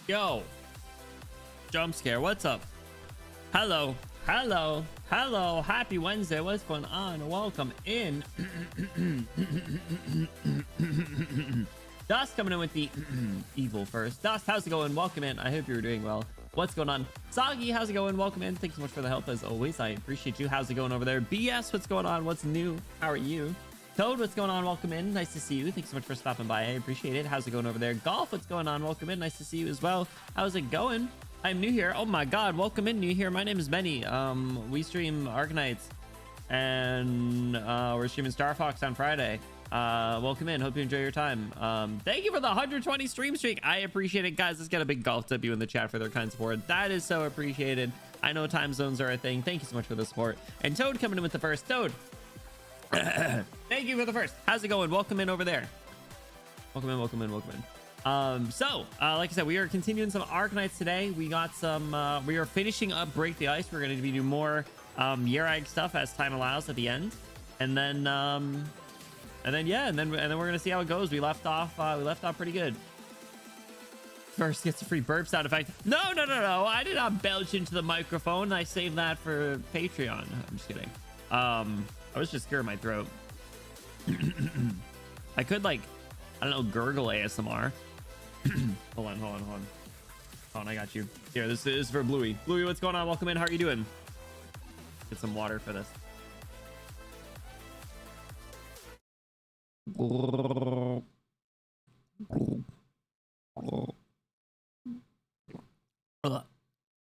Yo, jump scare. What's up? Hello, hello, hello. Happy Wednesday. What's going on? Welcome in. Dust coming in with the evil first. Dust, how's it going? Welcome in. I hope you're doing well. What's going on? Soggy, how's it going? Welcome in. Thanks so much for the help as always. I appreciate you. How's it going over there? BS, what's going on? What's new? How are you? Toad, what's going on? Welcome in. Nice to see you. Thanks so much for stopping by. I appreciate it. How's it going over there? Golf, what's going on? Welcome in. Nice to see you as well. How's it going? I'm new here. Oh my god, welcome in, new here. My name is Benny. We stream Arknights and we're streaming Star Fox on Friday. Welcome in. Hope you enjoy your time. Thank you for the 120 stream streak. I appreciate it, guys. Let's get a big golf W in the chat for their kind support. That is so appreciated. I know time zones are a thing. Thank you so much for the support. And Toad coming in with the first. Toad, thank you for the first. How's it going? Welcome in over there. Welcome in, welcome in, welcome in. Like I said, we are continuing some Arknights today. We got some we are finishing up Break the Ice. We're going to be doing more yuri stuff as time allows at the end, and then we're gonna see how it goes. We left off pretty good. First gets a free burp sound effect. No, I did not belch into the microphone. I saved that for Patreon. I'm just kidding. I was just scared of my throat. I could, like, I don't know, gurgle ASMR. hold on, I got you. Here, this is for Bluey. Bluey, what's going on? Welcome in. How are you doing? Get some water for this.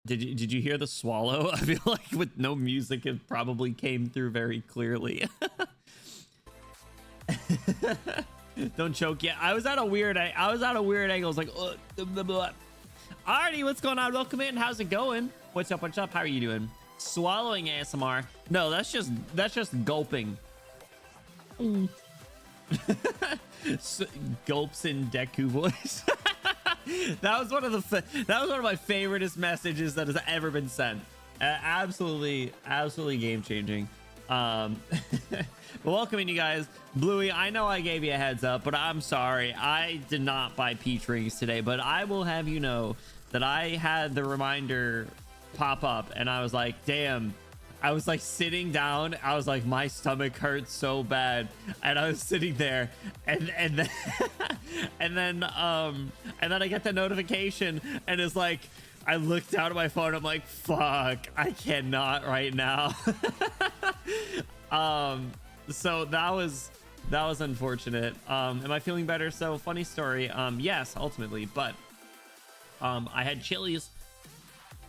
Did you hear the swallow? I feel like with no music it probably came through very clearly. Don't choke yet. I was at a weird angle. I was like, blah, blah. Artie, what's going on? Welcome in. How's it going? What's up? How are you doing? Swallowing ASMR. No, that's just gulping. Gulps in Deku voice. that was one of my favoriteest messages that has ever been sent. Absolutely game changing. Welcoming you guys. Bluey, I know I gave you a heads up, but I'm sorry, I did not buy peach rings today, but I will have you know that I had the reminder pop up and I was like, damn. I was like sitting down. I was like, my stomach hurts so bad, and I was sitting there, and then and then I get the notification, and it's like I looked down at my phone. I'm like, fuck, I cannot right now. So that was unfortunate. Am I feeling better? So funny story. Yes, ultimately, but I had Chili's.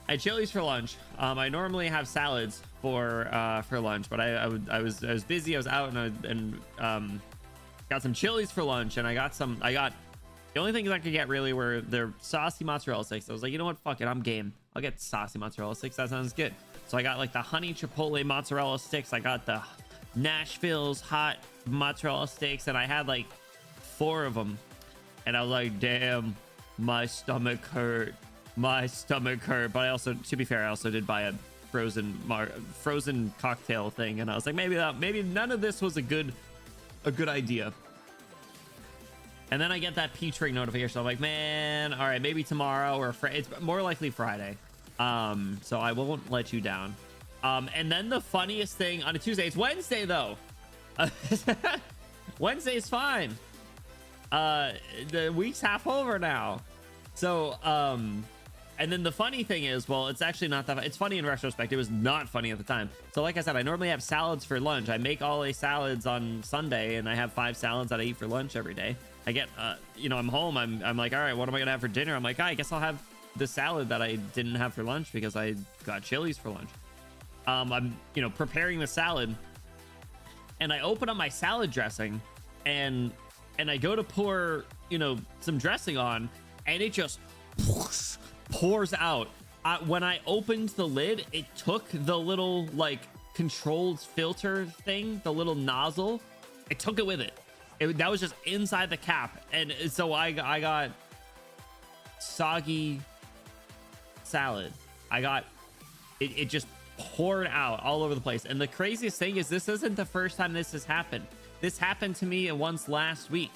I had Chili's for lunch. I normally have salads for lunch, but I was busy. I was out and got some Chili's for lunch, and I got the only things I could get really were their saucy mozzarella sticks. I was like, you know what, fuck it, I'm game. I'll get saucy mozzarella sticks. That sounds good. So I got like the honey chipotle mozzarella sticks. I got the Nashville's hot mozzarella sticks, and I had like 4 of them, and I was like, damn, my stomach hurt. But I also, to be fair, I also did buy a frozen cocktail thing, and I was like, maybe none of this was a good idea. And then I get that peach ring notification. I'm like, man, all right, maybe tomorrow or it's more likely Friday. So I won't let you down. And then the funniest thing on a Tuesday, it's Wednesday though. Wednesday's fine. The week's half over now. So and then the funny thing is, well, it's actually not that it's funny in retrospect. It was not funny at the time. So like I said, I normally have salads for lunch. I make all salads on Sunday, and I have 5 salads that I eat for lunch every day. I get I'm home, I'm like, all right, what am I gonna have for dinner? I'm like, I guess I'll have the salad that I didn't have for lunch because I got Chili's for lunch. I'm preparing the salad, and I open up my salad dressing, and I go to pour some dressing on, and it just pours out. When I opened the lid, it took the little like controlled filter thing, the little nozzle, it took it with it. That was just inside the cap, and so I got soggy salad. I got it just poured out all over the place. And the craziest thing is, this isn't the first time this has happened. This happened to me once last week.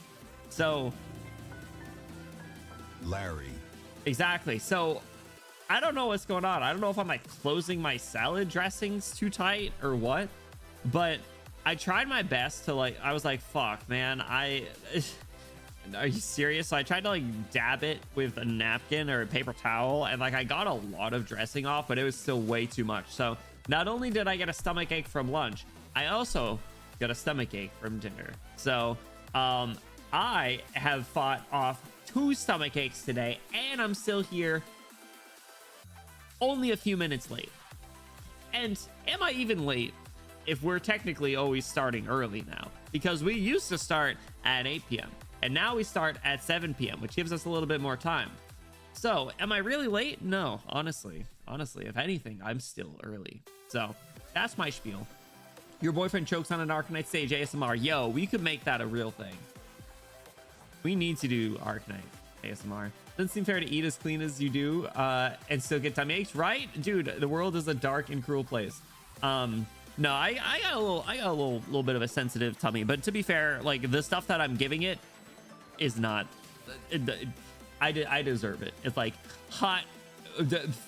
So Larry, Exactly. So I don't know what's going on. I don't know if I'm like closing my salad dressings too tight or what, but I tried my best to like, I was like, fuck, man, are you serious? So I tried to like dab it with a napkin or a paper towel, and like I got a lot of dressing off, but it was still way too much. So not only did I get a stomach ache from lunch, I also got a stomach ache from dinner. So I have fought off 2 stomach aches today, and I'm still here only a few minutes late. And am I even late if we're technically always starting early now? Because we used to start at 8 p.m. and now we start at 7 p.m., which gives us a little bit more time. So am I really late? No, honestly, if anything, I'm still early. So that's my spiel. Your boyfriend chokes on an Arknight stage ASMR. Yo, we could make that a real thing. We need to do Arknight ASMR. Doesn't seem fair to eat as clean as you do and still get tummy aches, right? Dude, the world is a dark and cruel place. No, I got a little bit of a sensitive tummy, but to be fair, like the stuff that I'm giving it is not, I deserve it. It's like hot,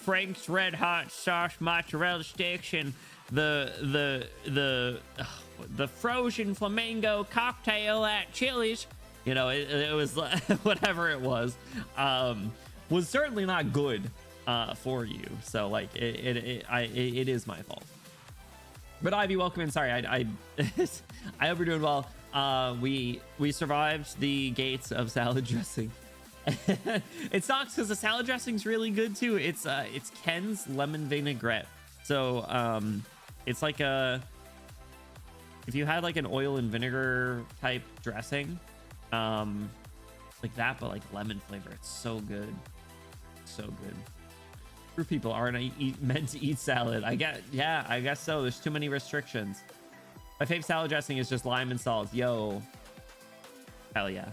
Frank's Red Hot sauce mozzarella sticks and the frozen flamingo cocktail at Chili's. You know, it was whatever it was certainly not good for you. So like it is my fault. But Ivy, welcome in. Sorry, I I hope you're doing well. We survived the gates of salad dressing. It sucks because the salad dressing's really good too. It's Ken's lemon vinaigrette. So it's like if you had like an oil and vinegar type dressing, like that, but like lemon flavor. It's so good, so good. True people aren't meant to eat salad. I guess so. There's too many restrictions. My fave salad dressing is just lime and salt. Yo, hell yeah.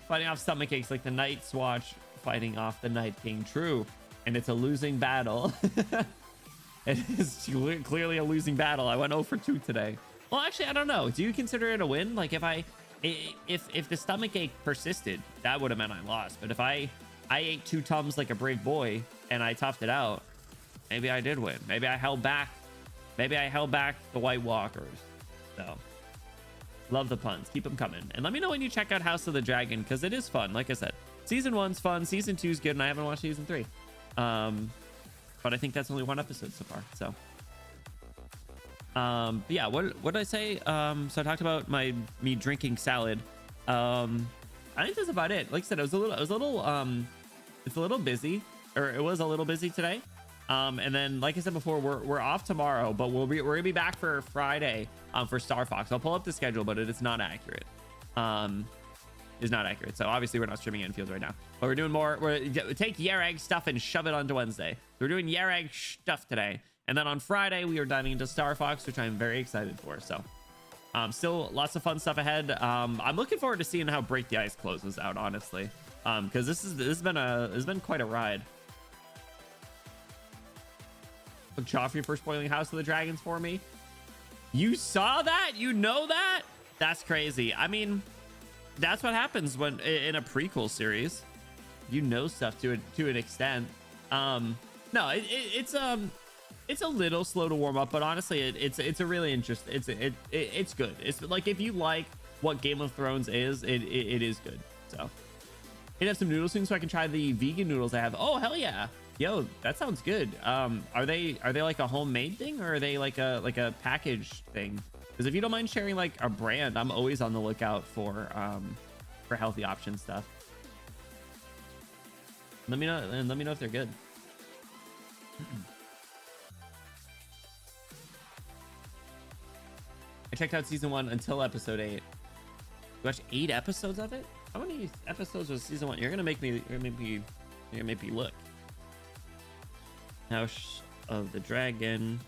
Fighting off stomach aches like the Night's Watch fighting off the Night King. True, and it's a losing battle. It is clearly a losing battle. I went 0 for 2 today. Well, actually, I don't know. Do you consider it a win? Like if the stomach ache persisted, that would have meant I lost. But if I ate 2 Tums like a brave boy and I toughed it out, maybe I did win. Maybe I held back. Maybe I held back the White Walkers. So love the puns. Keep them coming. And let me know when you check out House of the Dragon, because it is fun. Like I said, season 1's fun. Season 2's good, and I haven't watched season 3. But I think that's only 1 episode so far. So but yeah, what did I say? So I talked about me drinking salad. I think that's about it. Like I said, it's a little busy, or it was a little busy today. And then, like I said before, we're off tomorrow, but we're gonna be back for Friday for Star Fox. I'll pull up the schedule, but it is not accurate. Is not accurate. So obviously we're not streaming Enfield right now, but we're doing more. We take Yarag stuff and shove it onto Wednesday. We're doing Yarag stuff today, and then on Friday we are diving into Star Fox, which I'm very excited for. So still lots of fun stuff ahead. I'm looking forward to seeing how Break the Ice closes out, honestly, because this has been quite a ride. Joffrey for spoiling House of the Dragons for me. You saw that? You know that? That's crazy. I mean, that's what happens when in a prequel series, you know stuff to an extent. No, it's a little slow to warm up, but honestly, it's a really interesting. It's good. It's like, if you like what Game of Thrones is, it is good. So I'd have some noodles soon so I can try the vegan noodles I have. Oh, hell yeah. Yo, that sounds good. Are they like a homemade thing, or are they like a packaged thing? Because if you don't mind sharing like a brand, I'm always on the lookout for healthy option stuff. Let me know, and let me know if they're good. I checked out season 1 until episode 8. You watched 8 episodes of it? How many episodes was season 1? You're gonna make me look. House of the Dragon.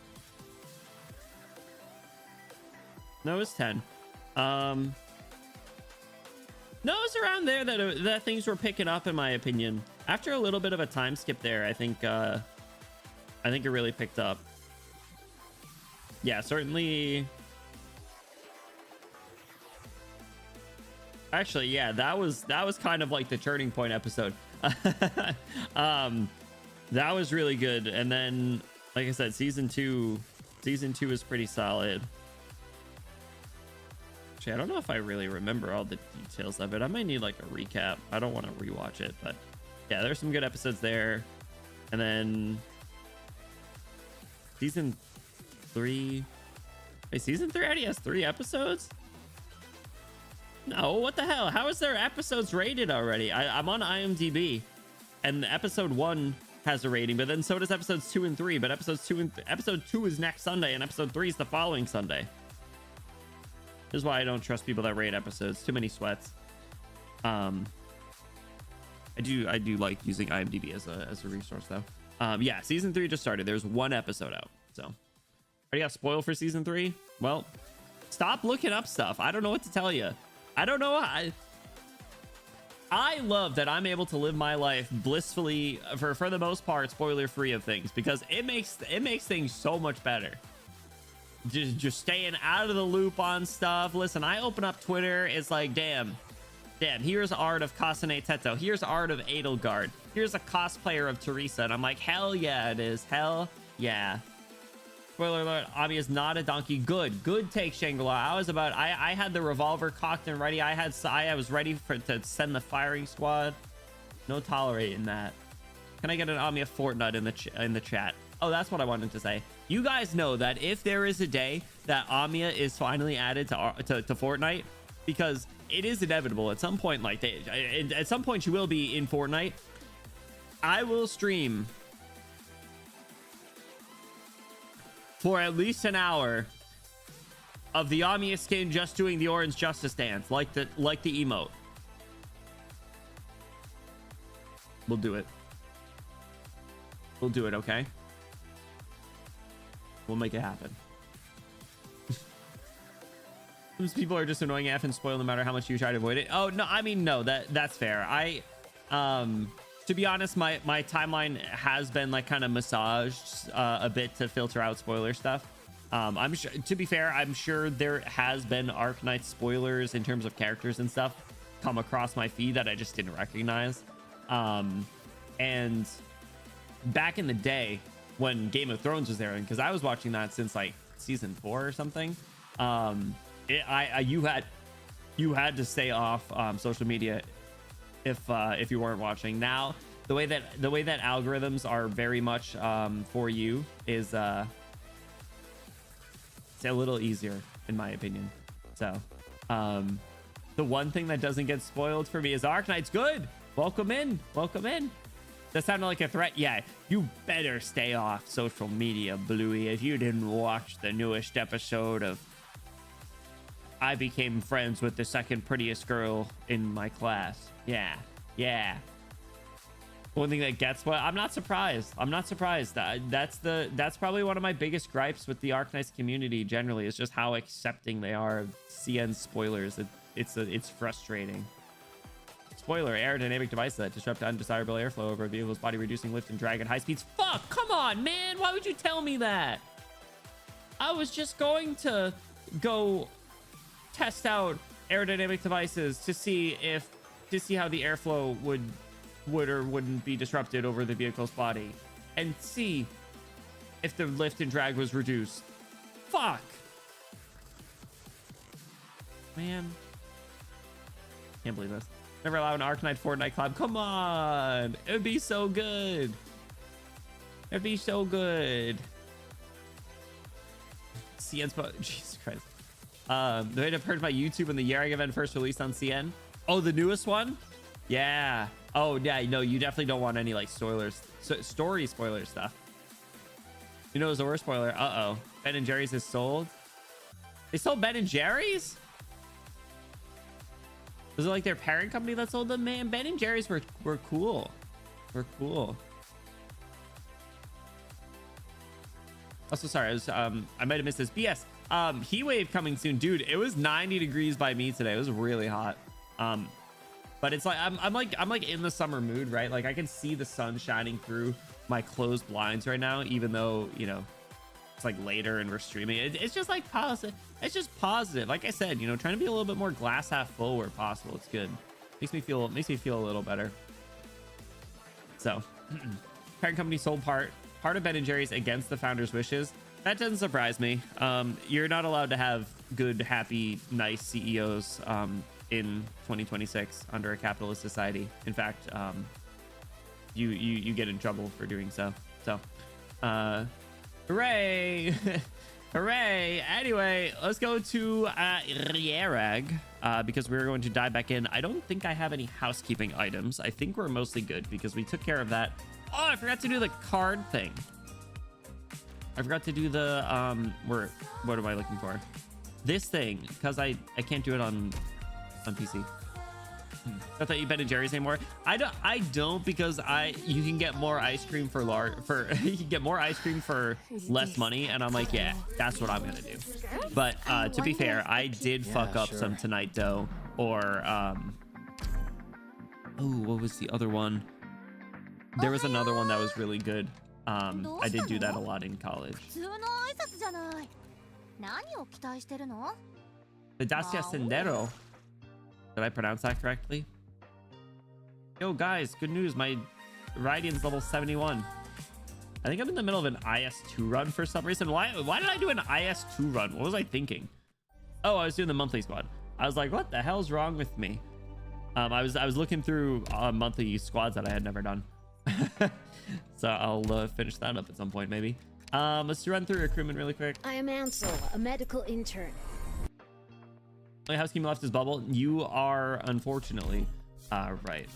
No, it's 10. No, it's around there that things were picking up, in my opinion. After a little bit of a time skip there, I think it really picked up. Yeah, certainly. Actually, yeah, that was kind of like the turning point episode. That was really good. And then, like I said, season two is pretty solid. Actually, I don't know if I really remember all the details of it. I might need like a recap. I don't want to rewatch it, but yeah, there's some good episodes there. And then season 3. Wait, season 3 already has 3 episodes? No, what the hell? How is there episodes rated already? I'm on IMDb, and episode 1 has a rating, but then so does episodes 2 and 3. But episode 2 is next Sunday, and episode 3 is the following Sunday. This is why I don't trust people that rate episodes. Too many sweats. I do like using IMDb as a resource though. Yeah, season 3 just started. There's 1 episode out, so already got spoiled for season 3. Well, stop looking up stuff. I don't know what to tell you. I don't know. I love that I'm able to live my life blissfully for the most part spoiler free of things, because it makes things so much better. Just staying out of the loop on stuff. Listen, I open up Twitter, it's like, damn, here's art of Kasane Teto, here's art of Edelgard, here's a cosplayer of Teresa, and I'm like, hell yeah, it is. Hell yeah. Spoiler alert, Ami is not a donkey. Good take, Shangri-La. I had the revolver cocked and ready. I was ready to send the firing squad. No tolerating that. Can I get an Ami Fortnite in the chat? Oh, that's what I wanted to say. You guys know that if there is a day that Amiya is finally added to Fortnite, because it is inevitable at some point, like at some point she will be in Fortnite, I will stream for at least an hour of the Amiya skin just doing the orange justice dance, like the emote. We'll do it. We'll do it, okay? We'll make it happen. Those people are just annoying AF and spoil no matter how much you try to avoid it. Oh, no, I mean, no, that's fair. To be honest, my timeline has been like kind of massaged a bit to filter out spoiler stuff. I'm sure, to be fair, I'm sure there has been Arknights spoilers in terms of characters and stuff come across my feed that I just didn't recognize. And back in the day when Game of Thrones was airing, because I was watching that since like season 4 or something, you had to stay off social media if you weren't watching. Now the way that algorithms are very much for you is it's a little easier in my opinion. So the one thing that doesn't get spoiled for me is Arknights. Good, welcome in. That sounded like a threat. Yeah, you better stay off social media, Bluey, if you didn't watch the newest episode of I became friends with the second prettiest girl in my class. Yeah. One thing that gets what I'm not surprised. That's probably one of my biggest gripes with the Arknights community generally, is just how accepting they are of CN spoilers. It's frustrating. Spoiler: aerodynamic device that disrupt undesirable airflow over a vehicle's body, reducing lift and drag at high speeds. Fuck, come on, man. Why would you tell me that? I was just going to go test out aerodynamic devices to see how the airflow would or wouldn't be disrupted over the vehicle's body, and see if the lift and drag was reduced. Fuck, man. Can't believe this. Never allow an Arknight Fortnite collab. Come on, it would be so good. It'd be so good. CN's Jesus Christ. The way I've heard about YouTube when the Yaring event first released on CN. Oh, the newest one? Yeah. Oh, yeah. No, you definitely don't want any like spoilers, story spoiler stuff. You know, it was the worst spoiler. Uh-oh. Ben & Jerry's is sold. They sold Ben & Jerry's? Was it like their parent company that sold them? Man, Ben & Jerry's were cool. Also, sorry, I might have missed this. BS. Heat wave coming soon, dude. It was 90 degrees by me today. It was really hot. But it's like I'm like in the summer mood, right? Like I can see the sun shining through my closed blinds right now, even though, you know, it's like later and we're streaming. It's just like positive. It's just positive. Like I said, you know, trying to be a little bit more glass half full where possible. It's good. Makes me feel a little better. So parent company sold part of Ben and Jerry's against the founder's wishes. That doesn't surprise me. You're not allowed to have good, happy, nice CEOs in 2026 under a capitalist society. In fact, you get in trouble for doing so. So hooray. Hooray. Anyway, let's go to Rierag because we're going to dive back in. I don't think I have any housekeeping items. I think we're mostly good because we took care of that. Oh, I forgot to do the card thing. I forgot to do the what am I looking for? This thing, because I can't do it on PC. I thought you Ben and Jerry's anymore. I don't because you can get more ice cream for you can get more ice cream for less money, and I'm like, yeah, that's what I'm gonna do. But to be fair, I did fuck up some tonight though, or oh, what was the other one? There was another one that was really good. I did do that a lot in college. The Dacia Sendero. Did I pronounce that correctly? Yo, guys, good news. My Radian's level 71. I think I'm in the middle of an IS2 run for some reason. Why did I do an IS2 run? What was I thinking? Oh, I was doing the monthly squad. I was like, what the hell's wrong with me? I was looking through monthly squads that I had never done. So I'll finish that up at some point, maybe. Let's run through recruitment really quick. I am Ansel, a medical intern. My housekeeping left is bubble. You are unfortunately right.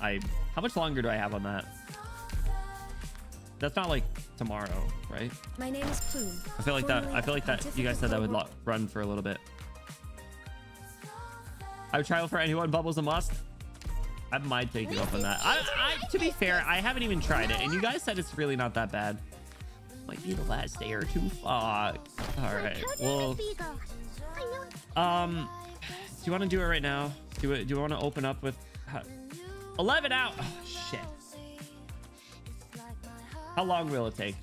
How much longer do I have on that? That's not like tomorrow, right? My name is Plume. I feel like that you guys said that would run for a little bit. I would trial for anyone. Bubbles a must. I might take it off on that. To be fair, I haven't even tried it, and you guys said it's really not that bad. Might be the last day or two. Fuck. All right. Well, do you want to do it right now? Do you want to open up with 11 out? Oh, shit. How long will it take?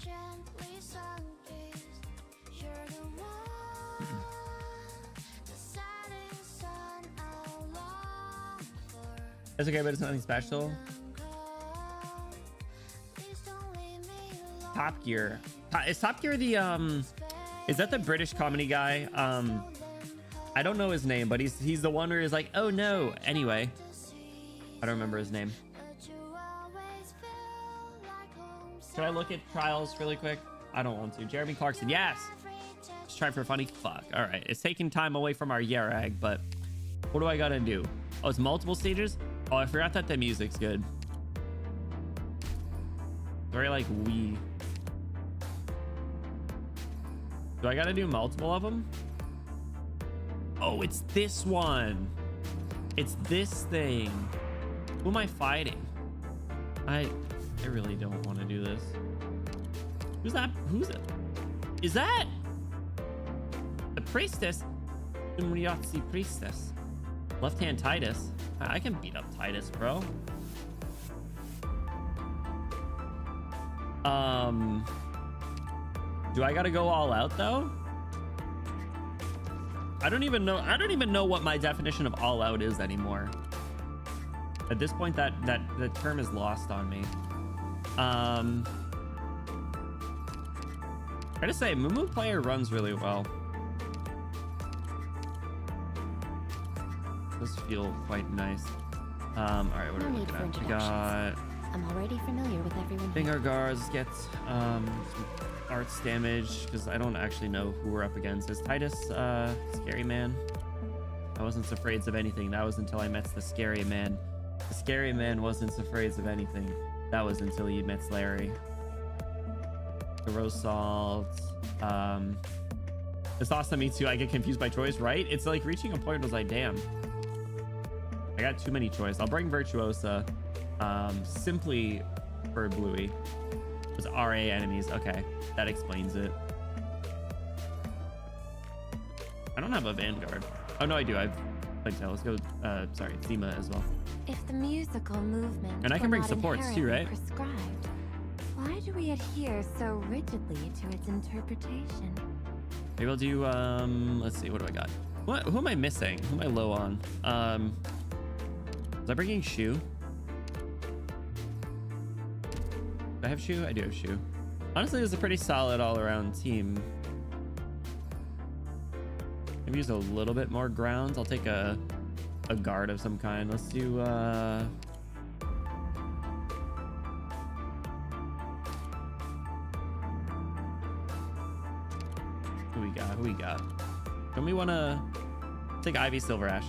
It's okay, but it's nothing special. Top Gear. Is Top Gear the is that the British comedy guy? I don't know his name, but he's the one where he's like, oh no. Anyway, I don't remember his name. Should I look at trials really quick? I don't want to. Jeremy Clarkson, yes. Just try for funny. Fuck. All right, it's taking time away from our Yarag, but what do I gotta do? Oh, it's multiple stages. Oh, I forgot that the music's good. Very like Wii. Do I gotta do multiple of them? Oh, it's this one. It's this thing. Who am I fighting? I really don't want to do this. Who's that? Who's it? Is that the priestess? Umriatsi priestess. Left hand Titus. I can beat up Titus, bro. Do I gotta go all out though? I don't even know what my definition of all out is anymore. At this point, that term is lost on me. I gotta say, Mumu player runs really well. Does feel quite nice. All right, what are we looking at? We got. I'm already familiar with everyone. Finger guards get some arts damage because I don't actually know who we're up against. Is Titus scary man? I wasn't afraid of anything. That was until I met the scary man. The scary man wasn't afraid of anything. That was until he met Larry. The rose salt. It's awesome. Me too. I get confused by choice, right? It's like reaching a point where I was like, damn. I got too many choice. I'll bring Virtuosa simply for Bluey. It was RA enemies. Okay, that explains it. I don't have a Vanguard. Oh, no, I do. I've let's go. Sorry, Zima as well. If the musical movement and I can bring supports too, right? Prescribed, why do we adhere so rigidly to its interpretation? Maybe I'll do, let's see, what do I got? Who am I missing? Who am I low on? Was I bringing Shu? Do I have Shu? I do have Shu. Honestly, this is a pretty solid all-around team. Maybe use a little bit more grounds. I'll take a guard of some kind. Let's do who we got? Don't we want to take Ivy Silver Ash?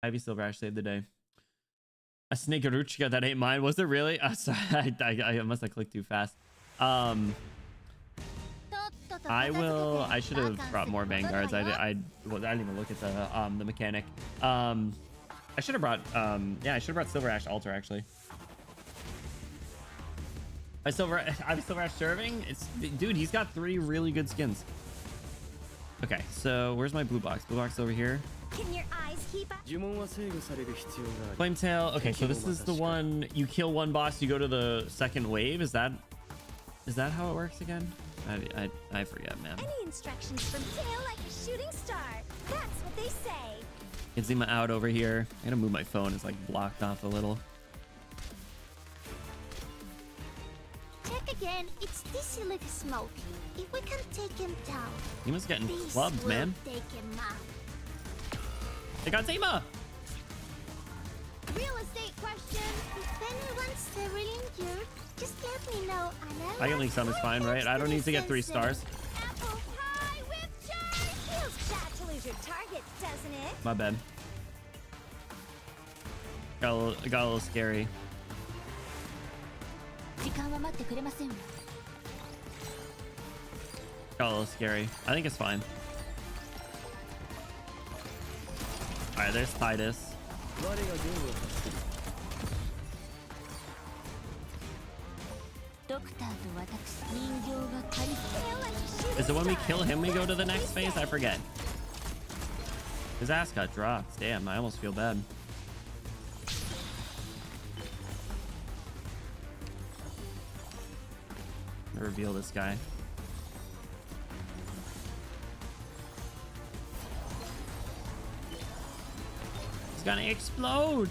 Ivy Silver Ash saved the day. A Snakeruchka that ain't mine. Was it really? Sorry, I must have clicked too fast. I should have brought more vanguards. I didn't even look at the mechanic. I should have brought yeah, I should have brought Silver Ash Altar actually. I'm Silver Ash serving. Dude, he's got 3 really good skins. Okay, so where's my blue box? Blue box over here. Can your eyes keep up? Flametail. Okay, so this is the one you kill one boss, you go to the second wave. Is that how it works again? I forget, man. Any instructions from tail like a shooting star. That's what they say. Get Zima out over here. I'm gonna move my phone. It's like blocked off a little. Check again. It's this like smoke. If we can take him down. Zima's getting This clubbed, will man. Take him out. They got Zima. Real estate question. If anyone's severely injured, just let me know. I can link some is fine, right? I don't need to get 3 stars. Apple pie with cherry. Feels bad to lose your target, doesn't it? My bad. Got a little scary. Got a little scary. I think it's fine. All right, there's Titus. Is it when we kill him we go to the next phase? I forget. His ass got dropped. Damn, I almost feel bad. Reveal this guy. He's gonna explode.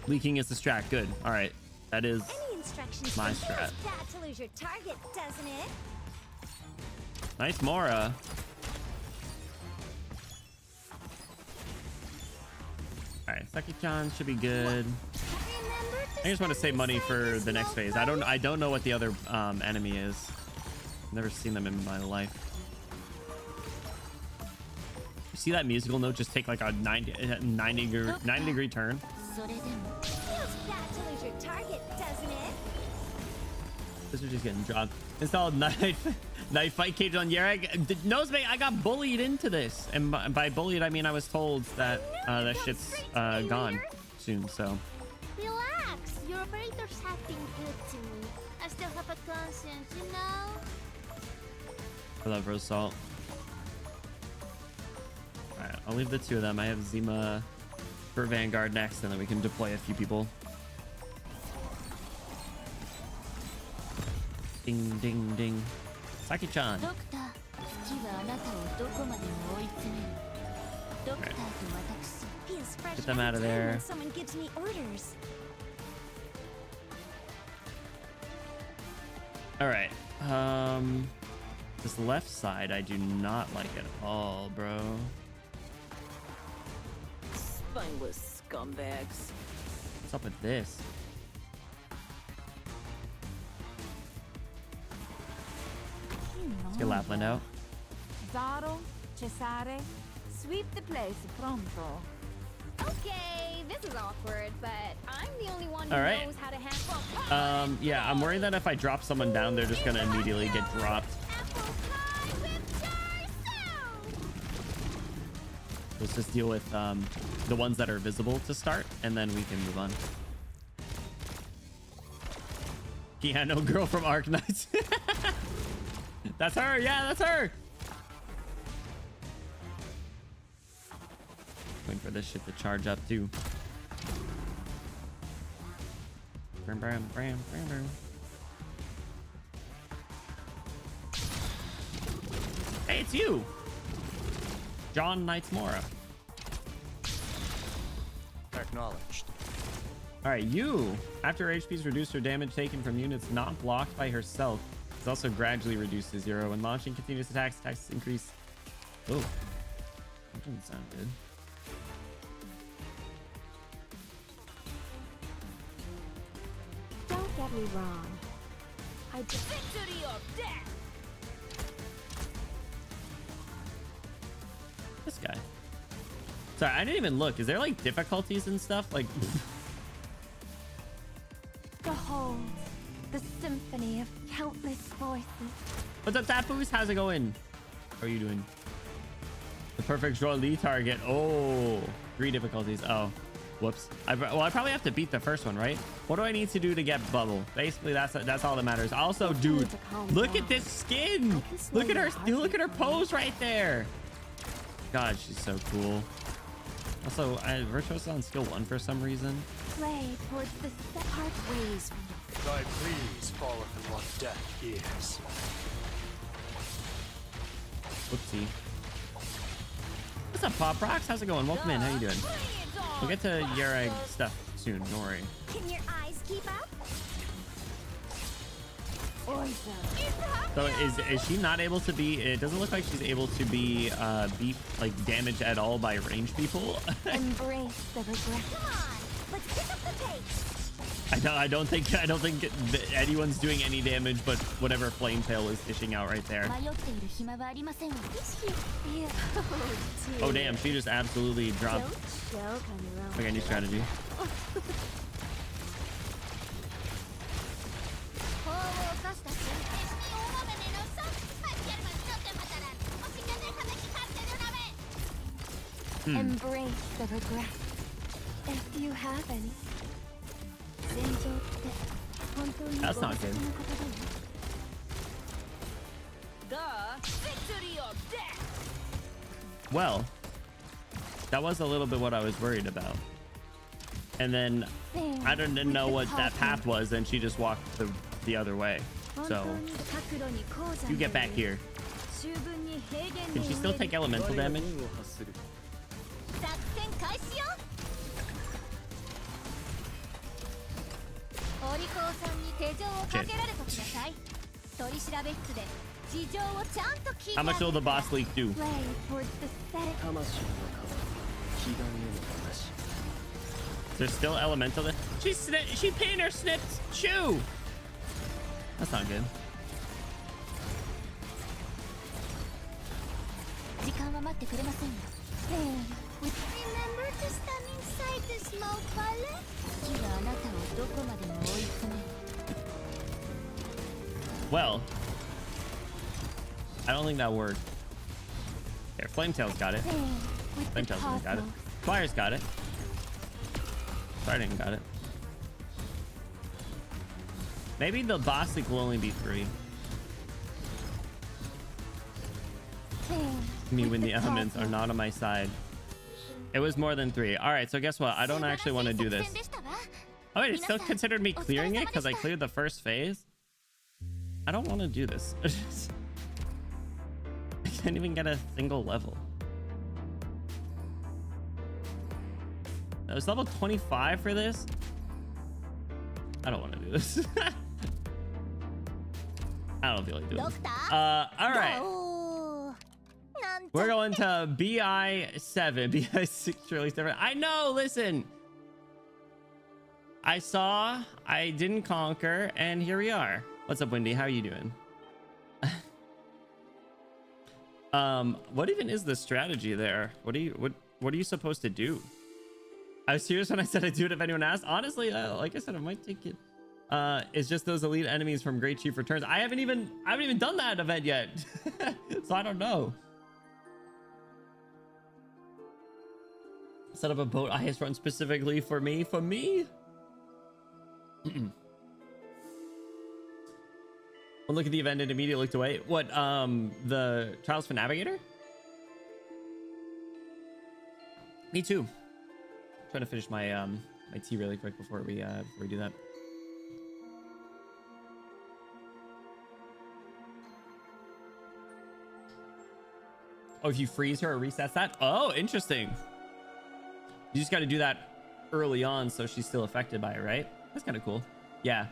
Leaking is the strat. Good. All right. That is my strat. Bad to lose your target, doesn't it? Nice Mora. All right, Saki-chan should be good. I just want to save money for the next phase. I don't know what the other enemy is. Never seen them in my life. You see that musical note just take like a 90 degree turn? This is just getting dropped. Installed knife fight cage on Yareg. Nosebait, I got bullied into this, and by bullied I mean I was told that that shit's gone soon. So relax. Your operators have been good to me. I still have a conscience, you know. I love Rose Salt. All right, I'll leave the 2 of them. I have Zima for Vanguard next, and then we can deploy a few people. Ding, ding, ding. Saki-chan. Right. Get them out of there. Someone gives me orders. All right. This left side I do not like at all, bro. Spineless scumbags. What's up with this? Let's get Lapland out. Zaro, Cesare, sweep the place pronto. Okay, this is awkward, but I'm the only one who All right. knows how to handle. Yeah, I'm worried that if I drop someone down, they're just gonna immediately get dropped. Apple pie with chorizo. Let's just deal with the ones that are visible to start, and then we can move on. Piano girl from Arknights. That's her. Yeah, that's her. Waiting for this shit to charge up too. Bram, bram, bram, bram, bram. Hey, it's you. John Knightsmora. Acknowledged. All right, you. After her HP is reduced, her damage taken from units not blocked by herself is also gradually reduced to 0. When launching continuous attacks, attacks increase. Oh, that doesn't sound good. Don't get me wrong. I just Victory or death! This guy. Sorry, I didn't even look. Is there like difficulties and stuff? Like, behold the symphony of countless voices. what's up, Tapoos? How's it going? How are you doing? The perfect Jolie target. Oh, 3 difficulties. Oh, whoops. Well, I probably have to beat the first one, right? What do I need to do to get bubble? Basically, that's all that matters. Also, dude, look at this skin. Look at her. Look at her pose right there. God, she's so cool. Also, Virtuo's on skill 1 for some reason. Play towards the set part ways. Thy pleas falleth upon deaf ears. Whoopsie. What's up, Pop Rocks? How's it going? Welcome in. How you doing? We'll get to your egg stuff soon. Don't worry. Can your eyes keep up? So is she not able to be? It doesn't look like she's able to be beat like damaged at all by ranged people. Embrace the regret. Come on, let's pick up the pace. I don't think anyone's doing any damage, but whatever Flametail is dishing out right there. Oh damn, she just absolutely dropped. Okay, new strategy. Embrace the regret, if you have any. That's not good. The victory or death! Well, that was a little bit what I was worried about. And then I didn't know what that path was, and she just walked the other way. So you get back here. Can she still take elemental damage? How much will the boss leak do? There's still elemental there. She pinned her snips shoe. That's not good. Remember to stand inside the smoke palette? Well, I don't think that worked. There, Flametail's got it. Flametail's got it. Fire's got it. Trident got it. Maybe the boss leak will only be 3. I mean, when the elements are not on my side. It was more than 3. All right, so guess what? I don't actually want to do this. Oh wait, it still considered me clearing it because I cleared the first phase. I don't want to do this. I can't even get a single level. I was level 25 for this. I don't want to do this. I don't feel like doing this. All right. We're going to BI7. BI6 surely different. I know, listen. I saw, I didn't conquer, and here we are. What's up, Wendy? How are you doing? What even is the strategy there? What are you supposed to do? I was serious when I said I'd do it if anyone asked. Honestly, like I said, I might take it. It's just those elite enemies from Great Chief Returns. I haven't even done that event yet. So I don't know. Set up a boat ice run specifically for me. One look at the event and immediately looked away. What, the Trials for Navigator? Me too. Trying to finish my my tea really quick before we do that. Oh, if you freeze her, it resets that? Oh, interesting. You just got to do that early on so she's still affected by it, right? That's kind of cool. Yeah,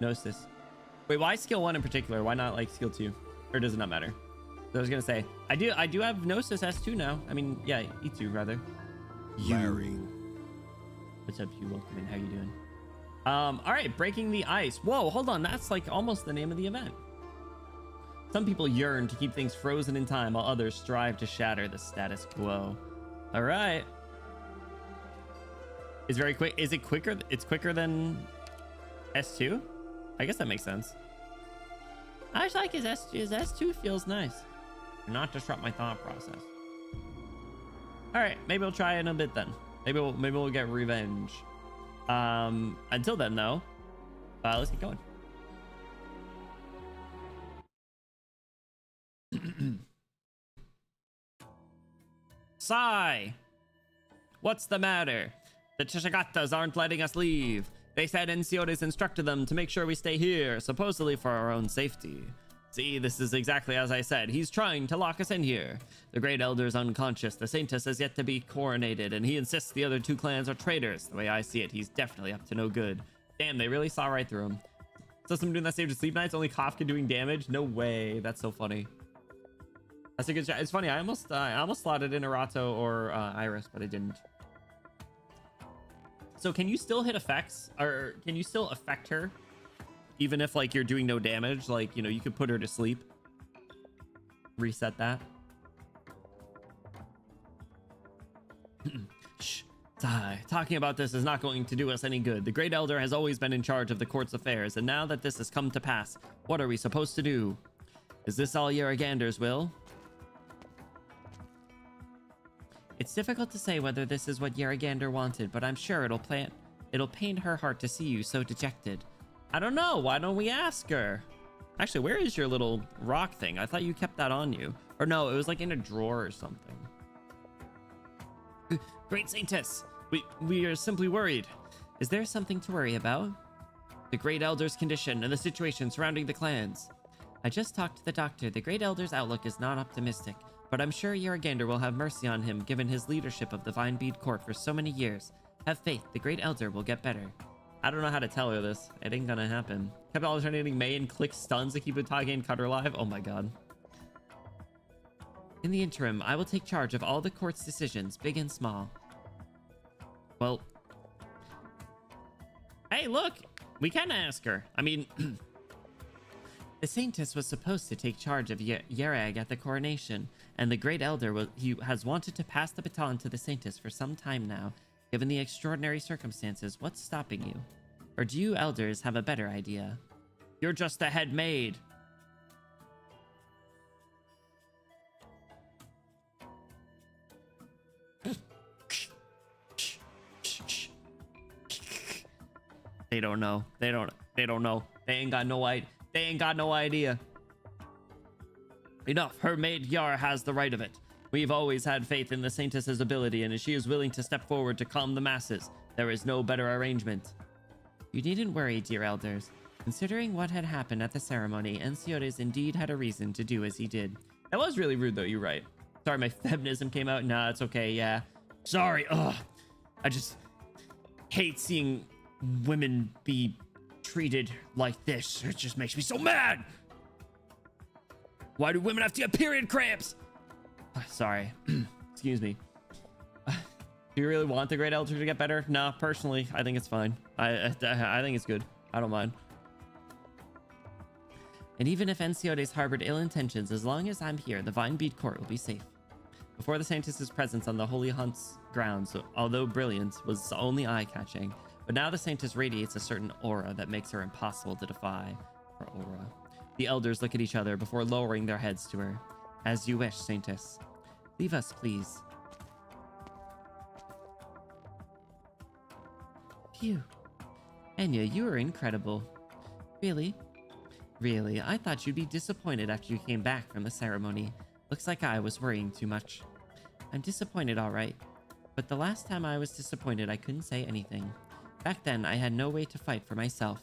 Gnosis. Wait, why skill 1 in particular? Why not like skill 2? Or does it not matter? So I was gonna say, I do have Gnosis S2 now. I mean, yeah, E2 rather. Larry. What's up, you? Welcome in. How you doing? All right, breaking the ice. Whoa, hold on. That's like almost the name of the event. Some people yearn to keep things frozen in time, while others strive to shatter the status quo. All right. It's very quick. Is it quicker? It's quicker than S2? I guess that makes sense. I just like his S2. His S2 feels nice. Not disrupt my thought process. All right, maybe we'll try it in a bit then. Maybe we'll get revenge. Until then though, let's get going. Sai, what's the matter? The Chishagatas aren't letting us leave. They said Enciodes instructed them to make sure we stay here, supposedly for our own safety. See, this is exactly as I said. He's trying to lock us in here. The Great Elder is unconscious. The Saintess has yet to be coronated, and he insists the other 2 clans are traitors. The way I see it, he's definitely up to no good. Damn, they really saw right through him. So someone doing that save to sleep nights, only Kafka doing damage? No way. That's so funny. That's a good shot. It's funny. I almost slotted in Arato or Iris, but I didn't. So can you still hit effects, or can you still affect her even if like you're doing no damage? Like, you know, you could put her to sleep, reset that. Shh, Sai, talking about this is not going to do us any good. The Great Elder has always been in charge of the court's affairs, and now that this has come to pass, what are we supposed to do? Is this all Yaragander's will? It's difficult to say whether this is what Yaragander wanted, but I'm sure it'll pain her heart to see you so dejected. I don't know. Why don't we ask her? Actually, where is your little rock thing? I thought you kept that on you. Or no, it was like in a drawer or something. Great Saintess, we are simply worried. Is there something to worry about? The Great Elder's condition and the situation surrounding the clans. I just talked to the doctor. The Great Elder's outlook is not optimistic, but I'm sure Yaragander will have mercy on him given his leadership of the Vinebead Court for so many years. Have faith, the Great Elder will get better. I don't know how to tell her this. It ain't gonna happen. Kept alternating May and click stuns to keep Utage and cut her alive. Oh my god. In the interim, I will take charge of all the court's decisions, big and small. Well, hey, look, we can ask her. I mean, the Saintess was supposed to take charge of Yerag at the coronation, and the Great Elder has wanted to pass the baton to the Saintess for some time now. Given the extraordinary circumstances, what's stopping you? Or do you elders have a better idea? You're just the head maid. They don't know. They don't know. They ain't got no idea. They ain't got no idea. Enough. Her maid Yara has the right of it. We've always had faith in the Saintess's ability, and if she is willing to step forward to calm the masses, there is no better arrangement. You needn't worry, dear elders. Considering what had happened at the ceremony, Enciodes indeed had a reason to do as he did. That was really rude, though. You're right. Sorry, my feminism came out. Nah, it's okay. Yeah. Sorry. Ugh. I just hate seeing women be treated like this. It just makes me so mad. Why do women have to get period cramps? Sorry. Excuse me. Do you really want the Great Elder to get better? No, personally, I think it's fine. I think it's good. I don't mind. And even if Enciodes harbored ill intentions, as long as I'm here, the Vinebead Court will be safe. Before the Saintess's presence on the Holy Hunt's grounds, although brilliant, was only eye-catching, but now the Saintess radiates a certain aura that makes her impossible to defy. Her aura. The elders look at each other before lowering their heads to her. As you wish, Saintess. Leave us, please. Phew. Enya, you are incredible. Really? Really, I thought you'd be disappointed after you came back from the ceremony. Looks like I was worrying too much. I'm disappointed, all right. But the last time I was disappointed, I couldn't say anything. Back then, I had no way to fight for myself.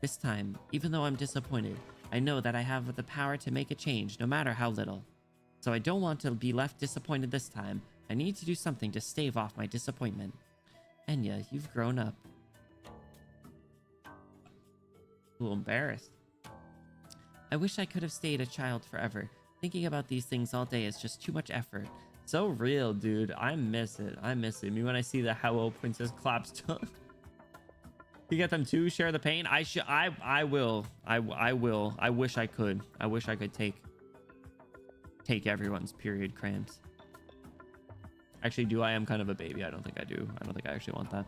This time, even though I'm disappointed, I know that I have the power to make a change, no matter how little. So I don't want to be left disappointed this time. I need to do something to stave off my disappointment. Enya, you've grown up. A little embarrassed. I wish I could have stayed a child forever. Thinking about these things all day is just too much effort. So real, dude. I miss it. I miss it. I mean, when I see the Hello Princess Clapstone. You get them too? Share the pain? I will. I will. I wish I could. I wish I could take everyone's period cramps. Actually, do I am kind of a baby. I don't think I do. I don't think I actually want that.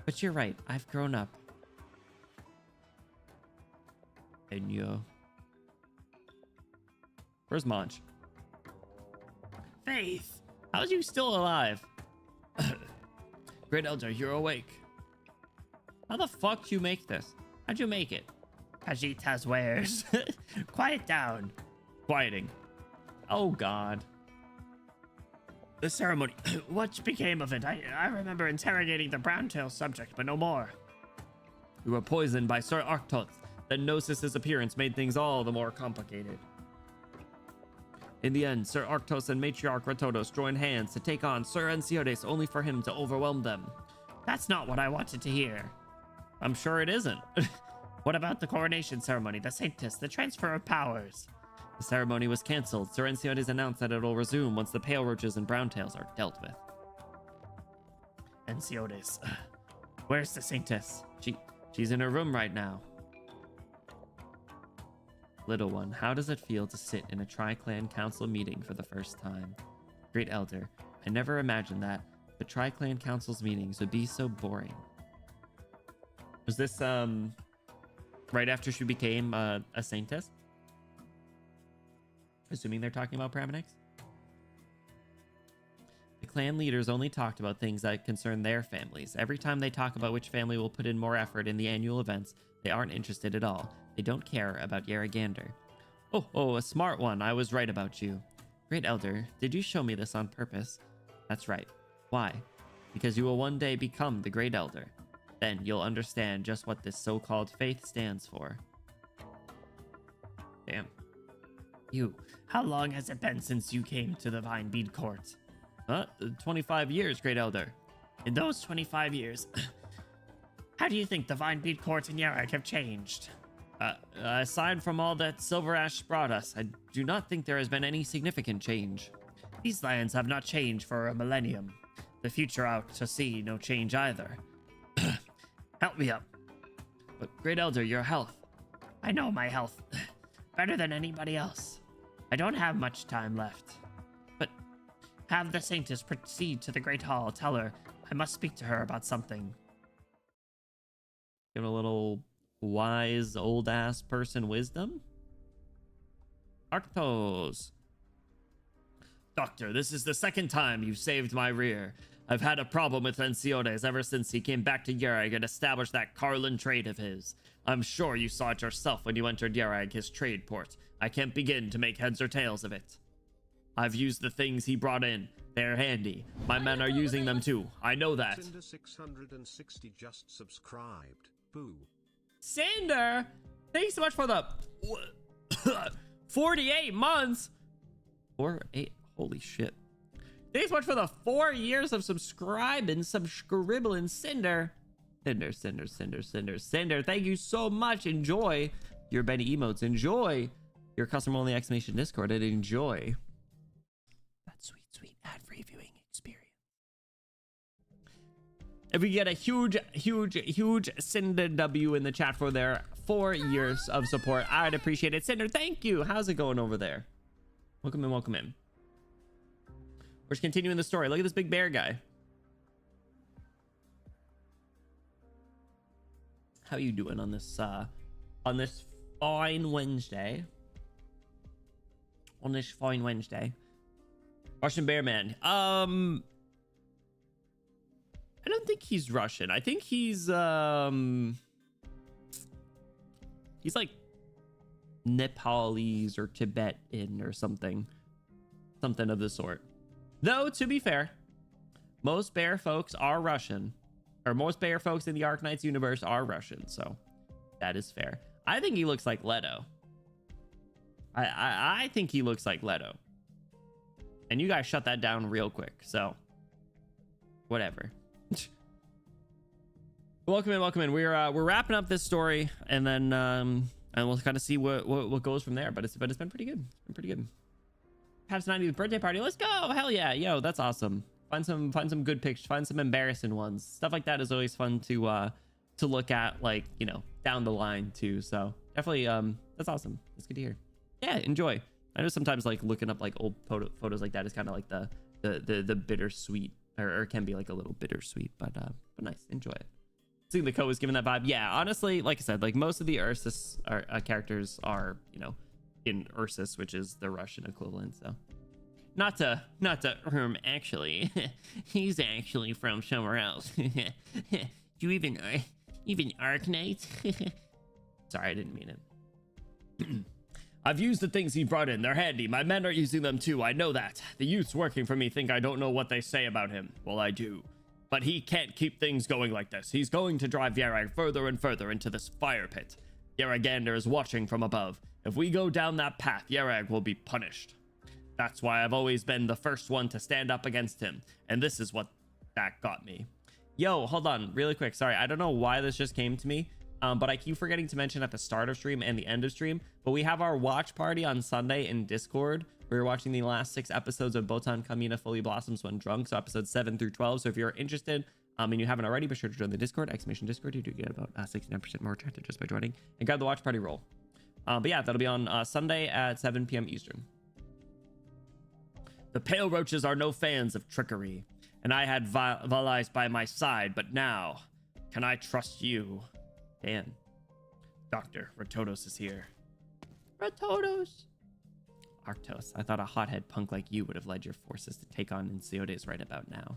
But you're right. I've grown up. And yo. Where's Monch? Faith! How's you still alive? Great Elder, you're awake. How the fuck do you make this? How'd you make it? Kajita's wares. Quiet down. Quieting. Oh god. The ceremony. What became of it? I remember interrogating the brown-tailed subject, but no more. We were poisoned by Sir Arknights. Then Gnosis' appearance made things all the more complicated. In the end, Sir Arktos and Matriarch Ratodos joined hands to take on Sir Ensiodes, only for him to overwhelm them. That's not what I wanted to hear. I'm sure it isn't. What about the coronation ceremony, the Sanctus, the transfer of powers? The ceremony was cancelled. Sir Ensiodes announced that it will resume once the Pale Roaches and Browntails are dealt with. Ensiodes. Where's the Sanctus? She's in her room right now. Little one, how does it feel to sit in a Tri-Clan Council meeting for the first time? Great Elder, I never imagined that the Tri-Clan Council's meetings would be so boring. Was this, right after she became a Saintess? Assuming they're talking about Praminix? The clan leaders only talked about things that concern their families. Every time they talk about which family will put in more effort in the annual events, they aren't interested at all. They don't care about Yaragander. Oh, a smart one. I was right about you. Great Elder, did you show me this on purpose? That's right. Why? Because you will one day become the Great Elder. Then you'll understand just what this so-called faith stands for. Damn. How long has it been since you came to the Vinebead Court? 25 years, Great Elder. In those 25 years, how do you think the Vinebead Court and Yarag have changed? Aside from all that Silver Ash brought us, I do not think there has been any significant change. These lands have not changed for a millennium. The future out to sea, no change either. Help me up. But Great Elder, your health. I know my health. Better than anybody else. I don't have much time left. But have the Saintess proceed to the Great Hall. Tell her I must speak to her about something. Give a little wise old ass person wisdom. Arctos. Doctor, this is the second time you've saved my rear. I've had a problem with Ensiodes ever since he came back to Yarag and established that Carlin trade of his. I'm sure you saw it yourself when you entered Yarag, his trade port. I can't begin to make heads or tails of it. I've used the things he brought in. They're handy. My men are using them too. I know that. Cinder 660 just subscribed. Boo. Cinder, thanks so much for the 48 months. 48. Holy shit. Thanks so much for the 4 years of subscribing, subscribbling, Cinder. Cinder. Thank you so much. Enjoy your Benny emotes. Enjoy your custom only exclamation Discord and enjoy that sweet ad-free viewing experience. If we get a huge Cinder W in the chat for their 4 years of support, I'd appreciate it. Cinder, thank you. How's it going over there? Welcome in. We're just continuing the story. Look at this big bear guy. How you doing on this fine Wednesday? Russian bear man. I don't think he's Russian. I think he's like Nepalese or Tibetan or something of the sort. Though, to be fair, most bear folks are Russian, or most bear folks in the Arknights universe are Russian, so that is fair. I think he looks like Leto. I think he looks like Leto. And you guys shut that down real quick. So, whatever. Welcome in. We're wrapping up this story, and then and we'll kind of see what goes from there. But it's been pretty good. It's been pretty good. Pat's 90th birthday party. Let's go! Hell yeah, yo, that's awesome. Find some good pictures. Find some embarrassing ones. Stuff like that is always fun to look at, like, you know, down the line too. So definitely, that's awesome. It's good to hear. Yeah, enjoy. I know sometimes like looking up like old photos like that is kind of like the bittersweet, or can be like a little bittersweet, but nice. Enjoy it. Seeing the co is giving that vibe. Yeah, honestly, like I said, like most of the Ursus characters are, you know, in Ursus, which is the Russian equivalent. So not to actually he's actually from somewhere else. You even Arknights? Sorry, I didn't mean it. I've used the things he brought in. They're handy. My men are using them too. I know that. The youths working for me think I don't know what they say about him. Well, I do. But he can't keep things going like this. He's going to drive Yarag further and further into this fire pit. Yaragander is watching from above. If we go down that path, Yarag will be punished. That's why I've always been the first one to stand up against him. And this is what that got me. Yo, hold on really quick. Sorry, I don't know why this just came to me. But I keep forgetting to mention at the start of stream and the end of stream, but we have our watch party on Sunday in Discord. We're watching the last 6 episodes of Botan Kamina Fully Blossoms When Drunk, so episodes 7 through 12. So if you're interested and you haven't already, be sure to join the Discord, !Discord. You do get about 69% more attractive just by joining, and grab the watch party roll. But yeah, that'll be on Sunday at 7 p.m. Eastern. The Pale Roaches are no fans of trickery, and I had Valais by my side, but now, can I trust you? Dan. Dr. Ratodos is here. Ratodos! Arctos, I thought a hothead punk like you would have led your forces to take on Enciodes right about now.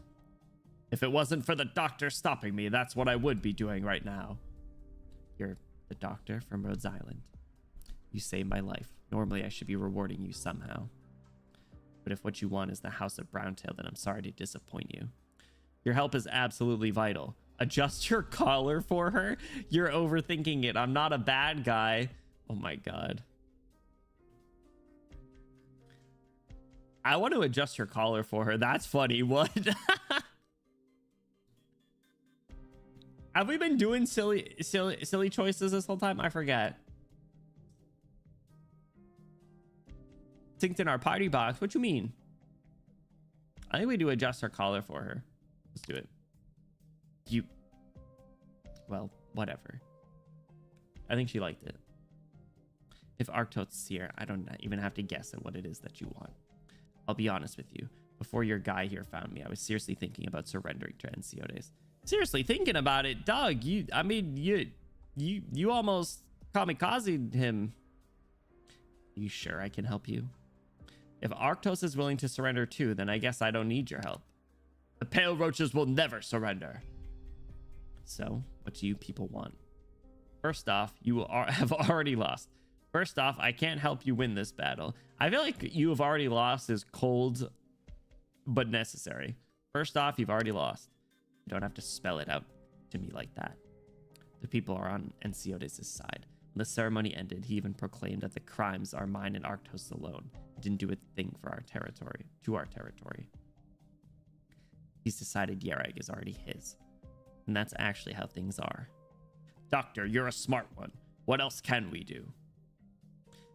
If it wasn't for the doctor stopping me, that's what I would be doing right now. You're the doctor from Rhodes Island. You saved my life. Normally I should be rewarding you somehow. But if what you want is the House of Browntail, then I'm sorry to disappoint you. Your help is absolutely vital. Adjust your collar for her? You're overthinking it. I'm not a bad guy. Oh my god. I want to adjust your collar for her. That's funny. What? Have we been doing silly choices this whole time? I forget. Synced in our party box. What you mean? I think we do adjust our collar for her. Let's do it. Well, whatever. I think she liked it. If Arknight's here, I don't even have to guess at what it is that you want. I'll be honest with you. Before your guy here found me, I was seriously thinking about surrendering to Enciodes. Seriously thinking about it, dog. You almost kamikazed him. Are you sure I can help you? If Arktos is willing to surrender too, then I guess I don't need your help. The Pale Roaches will never surrender. So, what do you people want? First off, have already lost. First off, I can't help you win this battle. I feel like you have already lost is cold, but necessary. First off, you've already lost. You don't have to spell it out to me like that. The people are on Enciodes' side. When the ceremony ended, he even proclaimed that the crimes are mine and Arktos alone. He didn't do a thing for our territory, He's decided Yarag is already his. And that's actually how things are. Doctor, you're a smart one. What else can we do?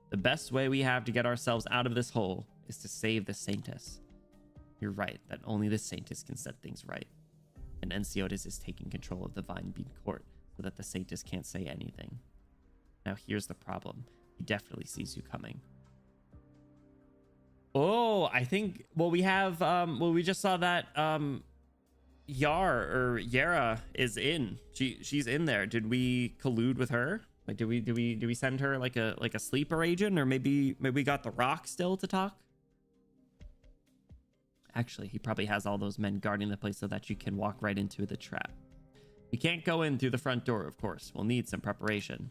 The best way we have to get ourselves out of this hole is to save the Saintess. You're right that only the Saintess can set things right. And Enciodes is taking control of the Vine Bead Court so that the Saintess can't say anything. Now here's the problem. He definitely sees you coming. Oh, I think, well, we have, we just saw that, Yara is in. She's in there. Did we collude with her? Like, did we send her like a sleeper agent, or maybe we got the Rock still to talk? Actually, he probably has all those men guarding the place so that you can walk right into the trap. We can't go in through the front door, of course. We'll need some preparation.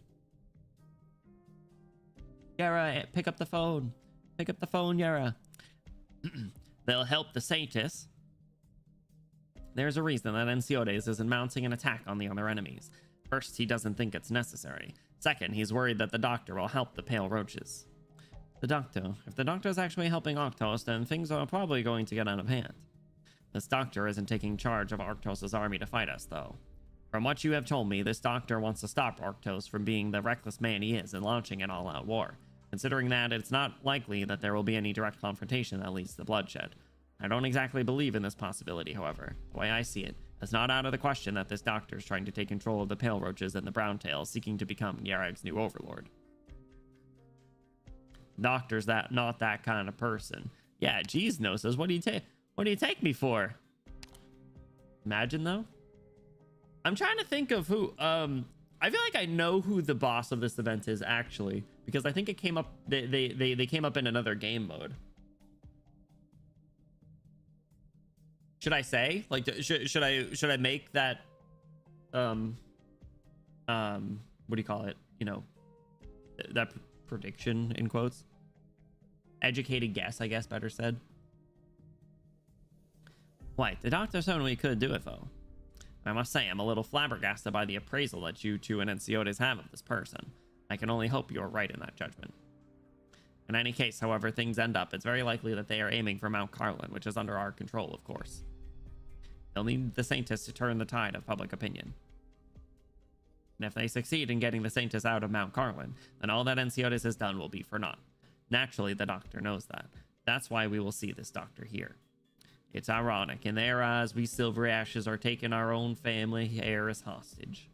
Yara, pick up the phone. Pick up the phone, Yara. They'll help the Saintess. There's a reason that Enciodes isn't mounting an attack on the other enemies. First, he doesn't think it's necessary. Second, he's worried that the doctor will help the Pale Roaches. The doctor. If the doctor is actually helping Arctos, then things are probably going to get out of hand. This doctor isn't taking charge of Arctos' army to fight us, though. From what you have told me, this doctor wants to stop Arctos from being the reckless man he is and launching an all-out war. Considering that, it's not likely that there will be any direct confrontation that leads to bloodshed. I don't exactly believe in this possibility, however. The way I see it, it's not out of the question that this doctor is trying to take control of the Pale Roaches and the Browntails, seeking to become Yarag's new overlord. Doctor's not that kind of person. Yeah, geez, Gnosis, what do you take me for? Imagine, though. I'm trying to think of who, I feel like I know who the boss of this event is, actually, because I think it came up, they came up in another game mode. Should I say? Like, should I make that, what do you call it? You know, that prediction, in quotes? Educated guess, I guess, better said. Wait, the doctor certainly could do it, though. I must say, I'm a little flabbergasted by the appraisal that you two and Enciotes have of this person. I can only hope you are right in that judgment. In any case, however things end up, it's very likely that they are aiming for Mount Carlin, which is under our control, of course. They'll need the Saintis to turn the tide of public opinion. And if they succeed in getting the Saintis out of Mount Carlin, then all that Enciotes has done will be for naught. Naturally, the doctor knows that. That's why we will see this doctor here. It's ironic. In their eyes, we Silver Ashes are taking our own family heir as hostage.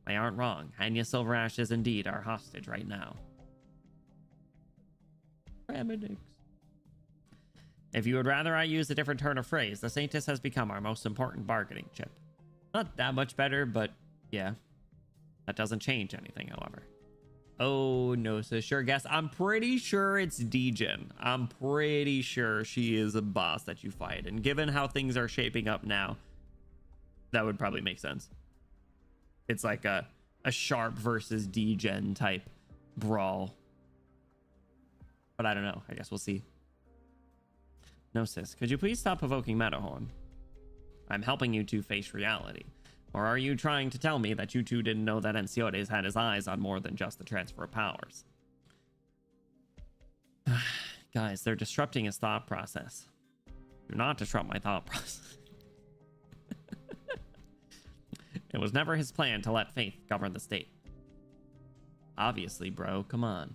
They aren't wrong. Anya Silver Ash is indeed our hostage right now. Remedics. If you would rather I use a different turn of phrase, the Saintis has become our most important bargaining chip. Not that much better, but yeah. That doesn't change anything, however. Oh, no, so sure guess. I'm pretty sure it's Degen. I'm pretty sure she is a boss that you fight. And given how things are shaping up now, that would probably make sense. It's like a Sharp versus Degen type brawl. But I don't know. I guess we'll see. Gnosis, could you please stop evoking Matterhorn? I'm helping you two face reality. Or are you trying to tell me that you two didn't know that Enciotes had his eyes on more than just the transfer of powers? Guys, they're disrupting his thought process. Do not disrupt my thought process. It was never his plan to let faith govern the state. Obviously, bro, come on.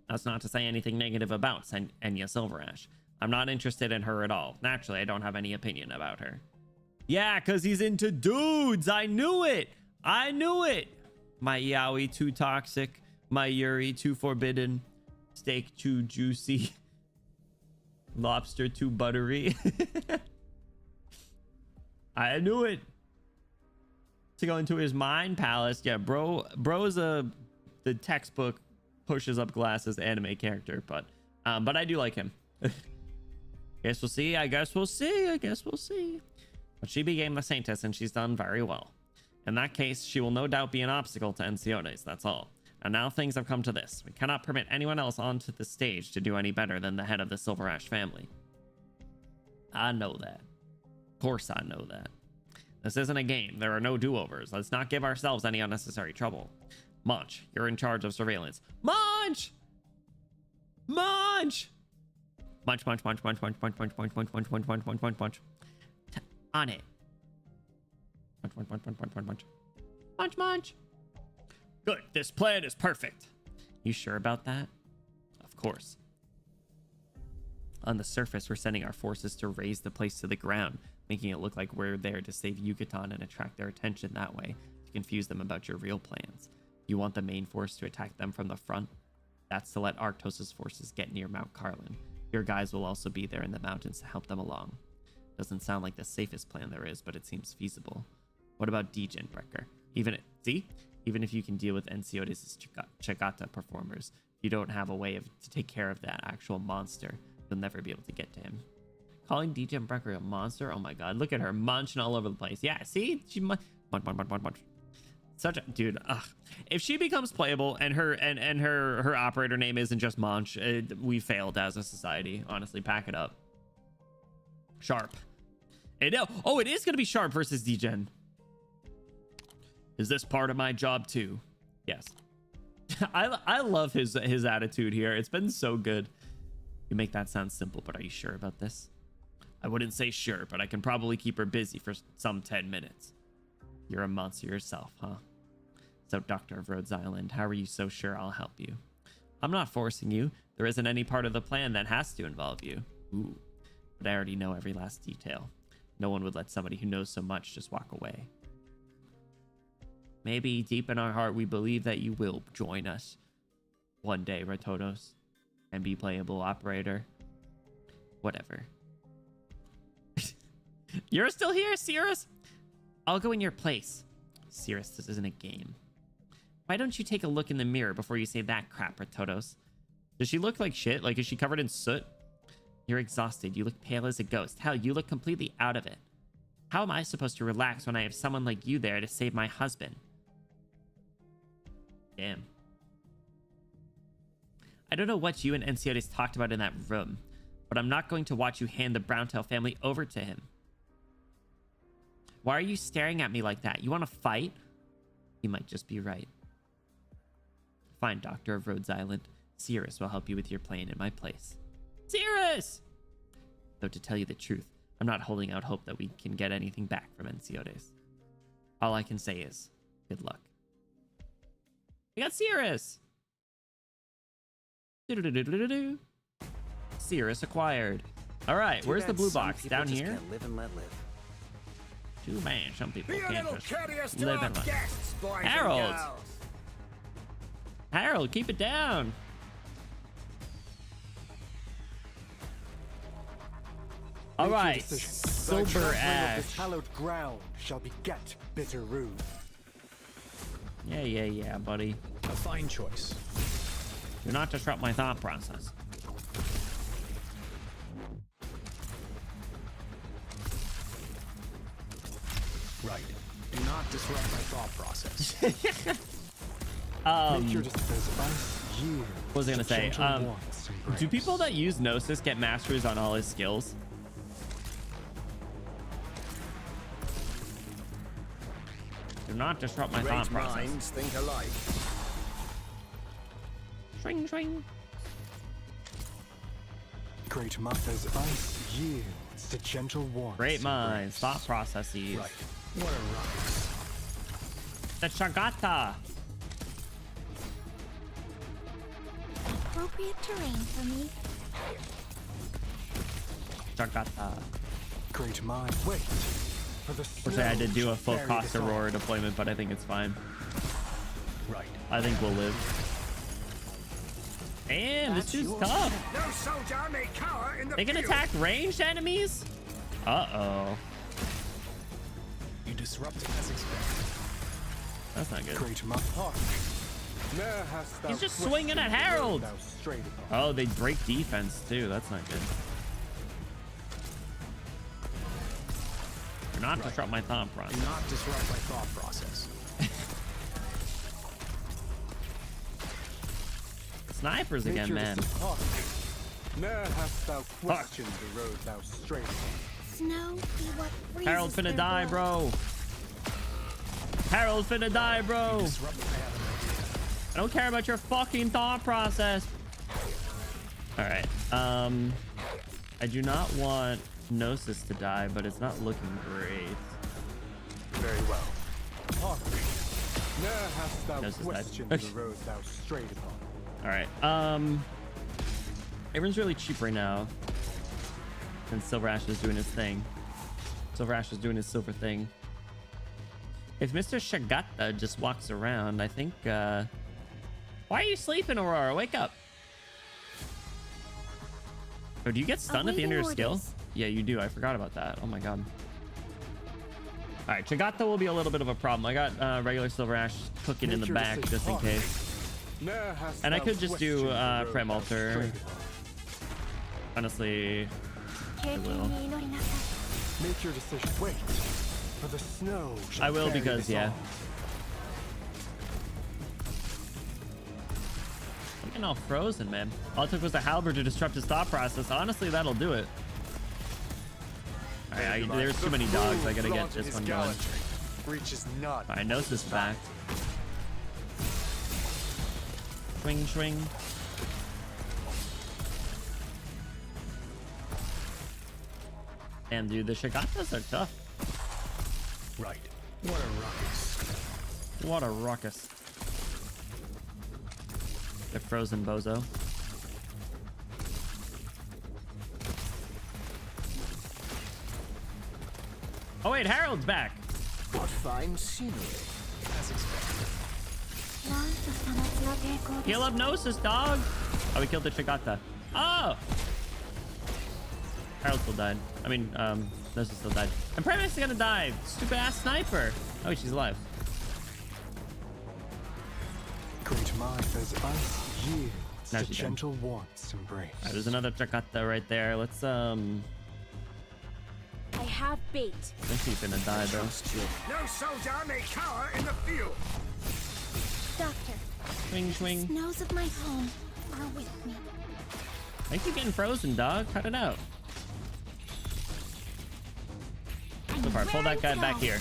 That's not to say anything negative about Enya Silverash. I'm not interested in her at all. Naturally, I don't have any opinion about her. Yeah, because he's into dudes. I knew it. I knew it. My yaoi too toxic. My yuri too forbidden. Steak too juicy. Lobster too buttery. I knew it. To go into his mind palace. Yeah, bro's the textbook pushes up glasses anime character, but I do like him. Guess we'll see. I guess we'll see. But she became the Saintess, and she's done very well. In that case, she will no doubt be an obstacle to Enciotes, that's all. And now things have come to this. We cannot permit anyone else onto the stage to do any better than the head of the Silver Ash family. I know that. Of course I know that. This isn't a game. There are no do-overs. Let's not give ourselves any unnecessary trouble. Munch, you're in charge of surveillance. Munch! Munch! Munch, munch, munch, munch, munch, munch, munch, munch, munch, munch, munch, munch, munch, munch, munch. On it. Munch, munch, munch, munch, munch, munch, munch. Munch, munch. Good. This plan is perfect. You sure about that? Of course. On the surface, we're sending our forces to raise the place to the ground, making it look like we're there to save Yucatan and attract their attention that way, to confuse them about your real plans. You want the main force to attack them from the front? That's to let Arctos' forces get near Mount Carlin. Your guys will also be there in the mountains to help them along. Doesn't sound like the safest plan there is, but it seems feasible. What about Degenbrecher? Even if you can deal with Enciotes' Chagata performers, you don't have a way to take care of that actual monster. You'll never be able to get to him. Calling Degenbrecher a monster? Oh my god, look at her munching all over the place. Yeah, see? She munch. Such a dude. Ugh. If she becomes playable and her operator name isn't just Munch, we failed as a society. Honestly, pack it up. Sharp. It is gonna be Sharp versus Degen. Is this part of my job too? Yes. I love his attitude here. It's been so good. You make that sound simple, but are you sure about this? I wouldn't say sure, but I can probably keep her busy for some 10 minutes. You're a monster yourself, huh? So, Doctor of Rhodes Island, how are you so sure I'll help you? I'm not forcing you. There isn't any part of the plan that has to involve you. Ooh, but I already know every last detail. No one would let somebody who knows so much just walk away. Maybe deep in our heart, we believe that you will join us one day, Ratonos, and be playable operator. Whatever. You're still here, Cirrus? I'll go in your place. Cirrus, this isn't a game. Why don't you take a look in the mirror before you say that crap, Ratonos? Does she look like shit? Like, is she covered in soot? You're exhausted. You look pale as a ghost. Hell, you look completely out of it. How am I supposed to relax when I have someone like you there to save my husband? Damn. I don't know what you and Enciotes talked about in that room, but I'm not going to watch you hand the Browntail family over to him. Why are you staring at me like that? You want to fight? You might just be right. Fine, Doctor of Rhodes Island. Cirrus will help you with your plan in my place. Cirrus! Though to tell you the truth, I'm not holding out hope that we can get anything back from Enciotes. All I can say is, good luck. We got Cirrus! Do-do-do-do-do-do. Cirrus acquired. Alright, where's the blue box? Down here? Can't live and let live. Too bad some people Be a can't little just courteous to live our and let. guests, boys and Harold! girls. Harold, keep it down! Alright, Silver Ash. This hallowed ground shall beget bitter rue. Yeah, buddy. A fine choice. Do not disrupt my thought process. Right. Do not disrupt my thought process. Um, Make your disposal yield what was I gonna to say? gentle wants and Do grace. people that use Gnosis get masteries on all his skills? Do not disrupt my thought Great process. minds think alike. Swing, swing. Great mother's ice yields to gentle warmth. Great and minds, grace. thought processes. Right. What a rise. The Shagata. Appropriate terrain for me. Shagata. Great mind. Wait. For the Unfortunately, I did do a full bury cost this Aurora all. deployment, but I think it's fine. Right. I think we'll live. Damn, this dude's tough. No soldier may cower in the They can field. attack ranged enemies? Uh-oh. You disrupted as expected. That's not good. Great mother. Hark. Ne'er hast thou He's just questioned swinging at the road Harold. thou strayed upon. Oh, they break defense too. That's not good. Do not disrupt my thought Do process. not disrupt my thought process. Snipers Make again, your man. decision. Hark. Ne'er hast thou questioned the road thou strayed upon. Snow be what freezes Harold's finna their die, blood. bro. Harold's finna die, bro. Disrupt I have an idea. I don't care about your fucking thought process. All right. I do not want Gnosis to die, but it's not looking great. Very well. Hark. Ne'er hast thou Gnosis died. questioned the road thou strayed upon. All right. Everyone's really cheap right now. And Silver Ash is doing his thing. Silver Ash is doing his silver thing. If Mr. Shagata just walks around, I think, why are you sleeping, Aurora? Wake up. Oh, do you get stunned at the end of your Awaiting skill? orders. Yeah, you do. I forgot about that. Oh my god. All right, Shagata will be a little bit of a problem. I got regular Silver Ash cooking in the Make your back decision. just in Hark. case. Ne'er hast And I thou could just do questioned the road Prem thou Alter. strayed upon. Honestly, I will. 経験に祈りなさい。 Make your decision. Wait. For the snow shall I will bury because, this yeah. all. I'm getting all frozen, man. All it took was a halberd to disrupt his thought process. Honestly, that'll do it. All right, there's too many dogs. I gotta get this one going. Reaches none. All right, Gnosis back. Swing, swing. Damn, dude, the Shigatas are tough. Right. What a ruckus. What a ruckus. They're frozen, bozo. Oh wait, Harold's back. What fine scenery. As expected. Heal up Gnosis, dog. Oh, we killed the Chigata. Oh! Harold still died. I mean, Gnosis still died. And Primate's gonna die. Stupid ass sniper. Oh, wait, she's alive. Great Martha's ice yields Now to she's dead. gentle warmth's embrace. All right, there's another Chigata right there. Let's, I have bait. I think she's gonna die, though. Trust you. No soldier may cower in the field. Doctor, Swing, swing. snows of my home are with me. I keep getting frozen, dog. Cut it out. So far, pull that guy back here.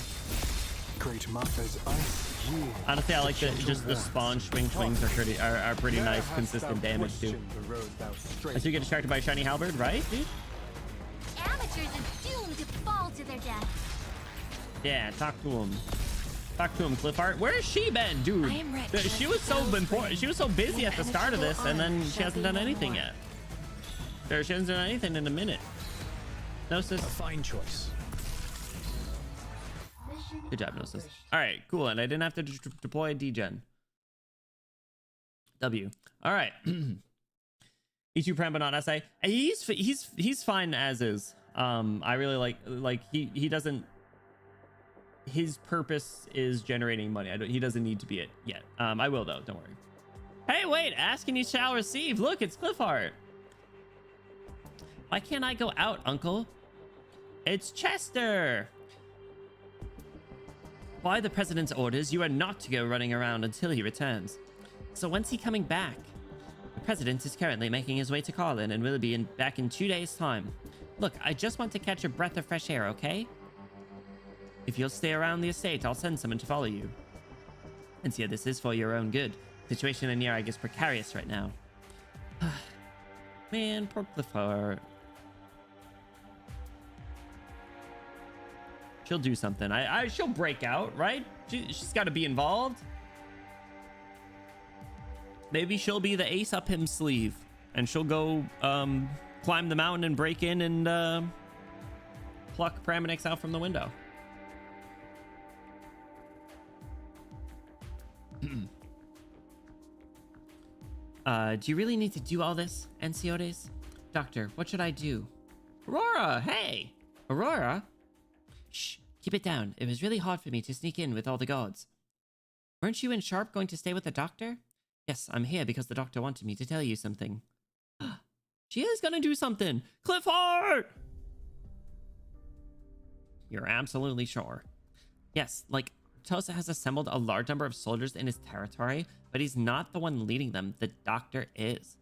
Great Martha's ice yields. Honestly, I like to the gentle just the warmth's spawn swings are pretty Ne'er nice, hast consistent thou damage too. questioned the road thou strayed. Until you get distracted by a shiny halberd, right, dude? Amateurs are doomed to fall to their death. Yeah, talk to him. Talk to him, Cliffheart. Where has she been, dude? I am ready. She was so important. She was so busy at the start of this, and then she hasn't done anything yet. Or she hasn't done anything in a minute. Gnosis. A fine choice. Good job, Gnosis. All right, cool. And I didn't have to deploy a degen. W. All right. E2 Prem, but not SA. He's fine as is. I really like he doesn't. His purpose is generating money. He doesn't need to be it yet. I will though. Don't worry. Hey, wait! Ask and you shall receive. Look, it's Cliffheart. Why can't I go out, Uncle? It's Chester. By the president's orders, you are not to go running around until he returns. So when's he coming back? The president is currently making his way to Carlin and will be back in 2 days' time. Look, I just want to catch a breath of fresh air, okay? If you'll stay around the estate, I'll send someone to follow you. And see, this is for your own good. The situation in Yaoi is precarious right now. Man, poor Cliffheart. She'll do something. She'll break out, right? She's got to be involved. Maybe she'll be the ace up his sleeve, and she'll go climb the mountain and break in and pluck Praminix out from the window. Do you really need to do all this, Enciodes? Doctor, what should I do? Aurora, hey! Aurora? Shh, keep it down. It was really hard for me to sneak in with all the guards. Weren't you and Sharp going to stay with the doctor? Yes, I'm here because the doctor wanted me to tell you something. She is gonna do something! Cliffheart! You're absolutely sure. Yes, like, Tosa has assembled a large number of soldiers in his territory, but he's not the one leading them. The doctor is.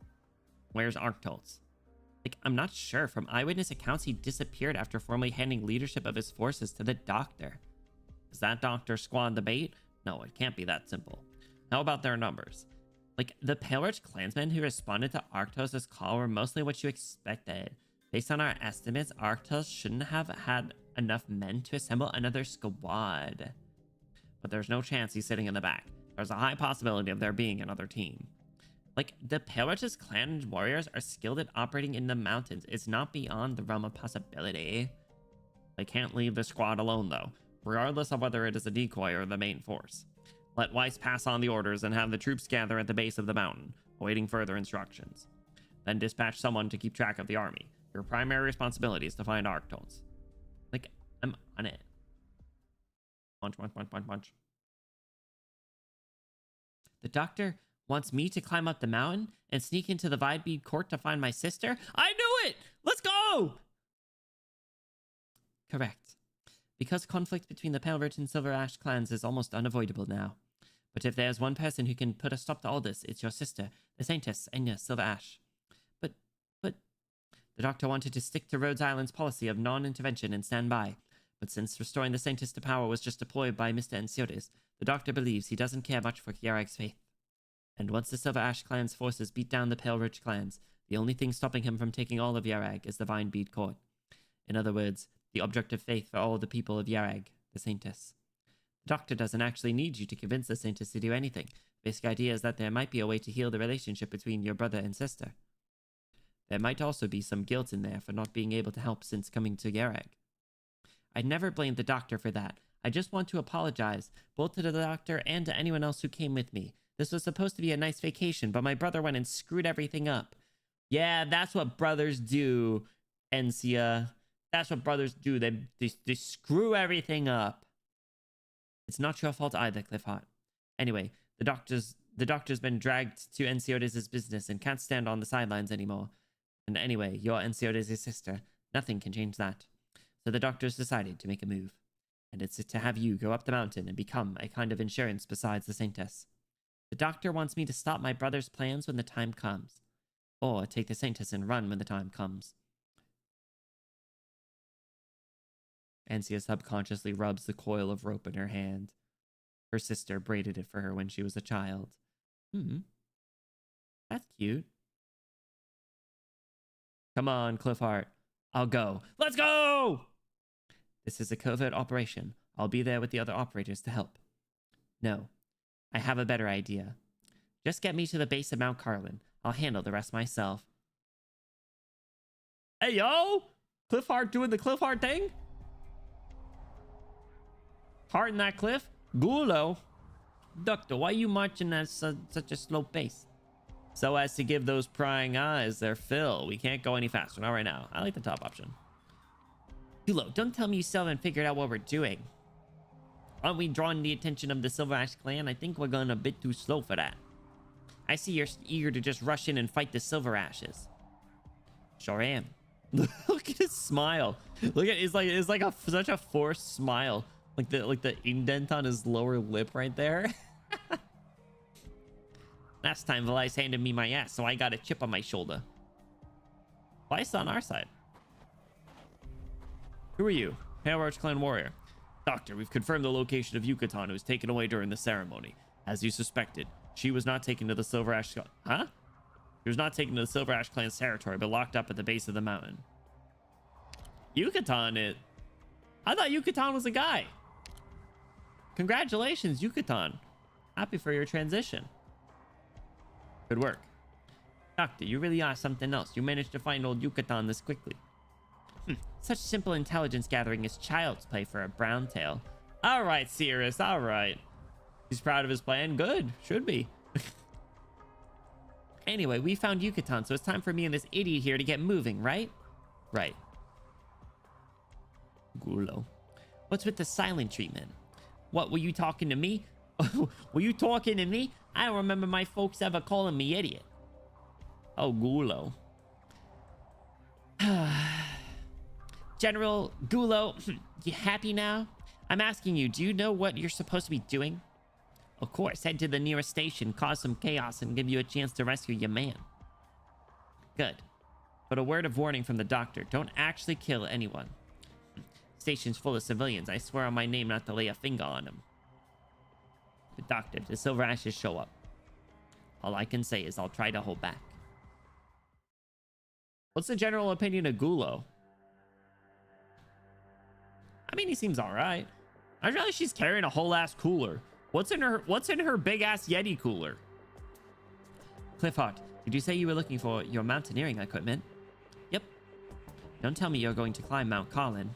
Where's Arknights? Like, I'm not sure. From eyewitness accounts, he disappeared after formally handing leadership of his forces to the doctor. Is that doctor squad the bait? No, it can't be that simple. How about their numbers? Like, the Pale Ridge clansmen who responded to Arknights' call were mostly what you expected. Based on our estimates, Arknights shouldn't have had enough men to assemble another squad. But there's no chance he's sitting in the back. There's a high possibility of there being another team. Like, the Pale Ridge's clan warriors are skilled at operating in the mountains. It's not beyond the realm of possibility. They can't leave the squad alone, though, regardless of whether it is a decoy or the main force. Let Weiss pass on the orders and have the troops gather at the base of the mountain, awaiting further instructions. Then dispatch someone to keep track of the army. Your primary responsibility is to find Arknights. Like, I'm on it. Punch, punch, punch, punch, punch. The doctor wants me to climb up the mountain and sneak into the Videbead court to find my sister? I knew it! Let's go! Correct. Because conflict between the Pale Ridge and Silver Ash clans is almost unavoidable now. But if there's one person who can put a stop to all this, it's your sister, the Saintess, Enya Silver Ash. But, the doctor wanted to stick to Rhodes Island's policy of non-intervention and stand by. But since restoring the Saintess to power was just deployed by Mr. Enciodes, the doctor believes he doesn't care much for Kiarak's faith. And once the Silver Ash clan's forces beat down the Pale Ridge clans, the only thing stopping him from taking all of Yarag is the Vine Bead Court. In other words, the object of faith for all the people of Yarag, the Saintess. The Doctor doesn't actually need you to convince the Saintess to do anything. The basic idea is that there might be a way to heal the relationship between your brother and sister. There might also be some guilt in there for not being able to help since coming to Yarag. I'd never blame the Doctor for that. I just want to apologize, both to the Doctor and to anyone else who came with me. This was supposed to be a nice vacation, but my brother went and screwed everything up. Yeah, that's what brothers do, Encia. That's what brothers do. They screw everything up. It's not your fault either, Cliffheart. Anyway, the doctor's been dragged to Enciodes' business and can't stand on the sidelines anymore. And anyway, you're Enciodes' sister. Nothing can change that. So the doctor's decided to make a move. And it's to have you go up the mountain and become a kind of insurance besides the Saintess. The doctor wants me to stop my brother's plans when the time comes. Or take the Saintess and run when the time comes. Encia subconsciously rubs the coil of rope in her hand. Her sister braided it for her when she was a child. That's cute. Come on, Cliffheart. I'll go. Let's go! This is a covert operation. I'll be there with the other operators to help. No. I have a better idea. Just get me to the base of Mount Carlin. I'll handle the rest myself. Hey, yo! Cliffheart doing the Cliffheart thing? Heart in that cliff? Gulo. Doctor, why are you marching at such a slow pace? So as to give those prying eyes their fill. We can't go any faster. Not right now. I like the top option. Gulo, don't tell me you still haven't figured out what we're doing. Aren't we drawing the attention of the Silver Ash clan? I think we're going a bit too slow for that. I see you're eager to just rush in and fight the Silver Ashes. Sure am. Look at his smile. Look at it's like such a forced smile. Like the indent on his lower lip right there. Last time Velice handed me my ass, so I got a chip on my shoulder. Velice on our side. Who are you? Pale Roach Clan warrior. Doctor, we've confirmed the location of Yucatan, who was taken away during the ceremony. As you suspected, she was not taken to the Silver Ash... Huh? She was not taken to the Silver Ash Clan's territory, but locked up at the base of the mountain. Yucatan, I thought Yucatan was a guy. Congratulations, Yucatan. Happy for your transition. Good work. Doctor, you really are something else. You managed to find old Yucatan this quickly. Such simple intelligence gathering is child's play for a brown tail. All right, Sirius, all right. He's proud of his plan. Good. Should be. Anyway, we found Yucatan, so it's time for me and this idiot here to get moving, right? Right. Gulo. What's with the silent treatment? What, were you talking to me? Were you talking to me? I don't remember my folks ever calling me idiot. Oh, Gulo. General Gulo, you happy now? I'm asking you, do you know what you're supposed to be doing? Of course, head to the nearest station, cause some chaos, and give you a chance to rescue your man. Good. But a word of warning from the doctor, don't actually kill anyone. Station's full of civilians, I swear on my name not to lay a finger on them. The doctor, if the Silver Ashes show up, all I can say is I'll try to hold back. What's the general opinion of Gulo? I mean, he seems all right. I realize she's carrying a whole ass cooler. What's in her big ass Yeti cooler? Cliffheart, did you say you were looking for your mountaineering equipment? Yep. Don't tell me you're going to climb Mount Carlin.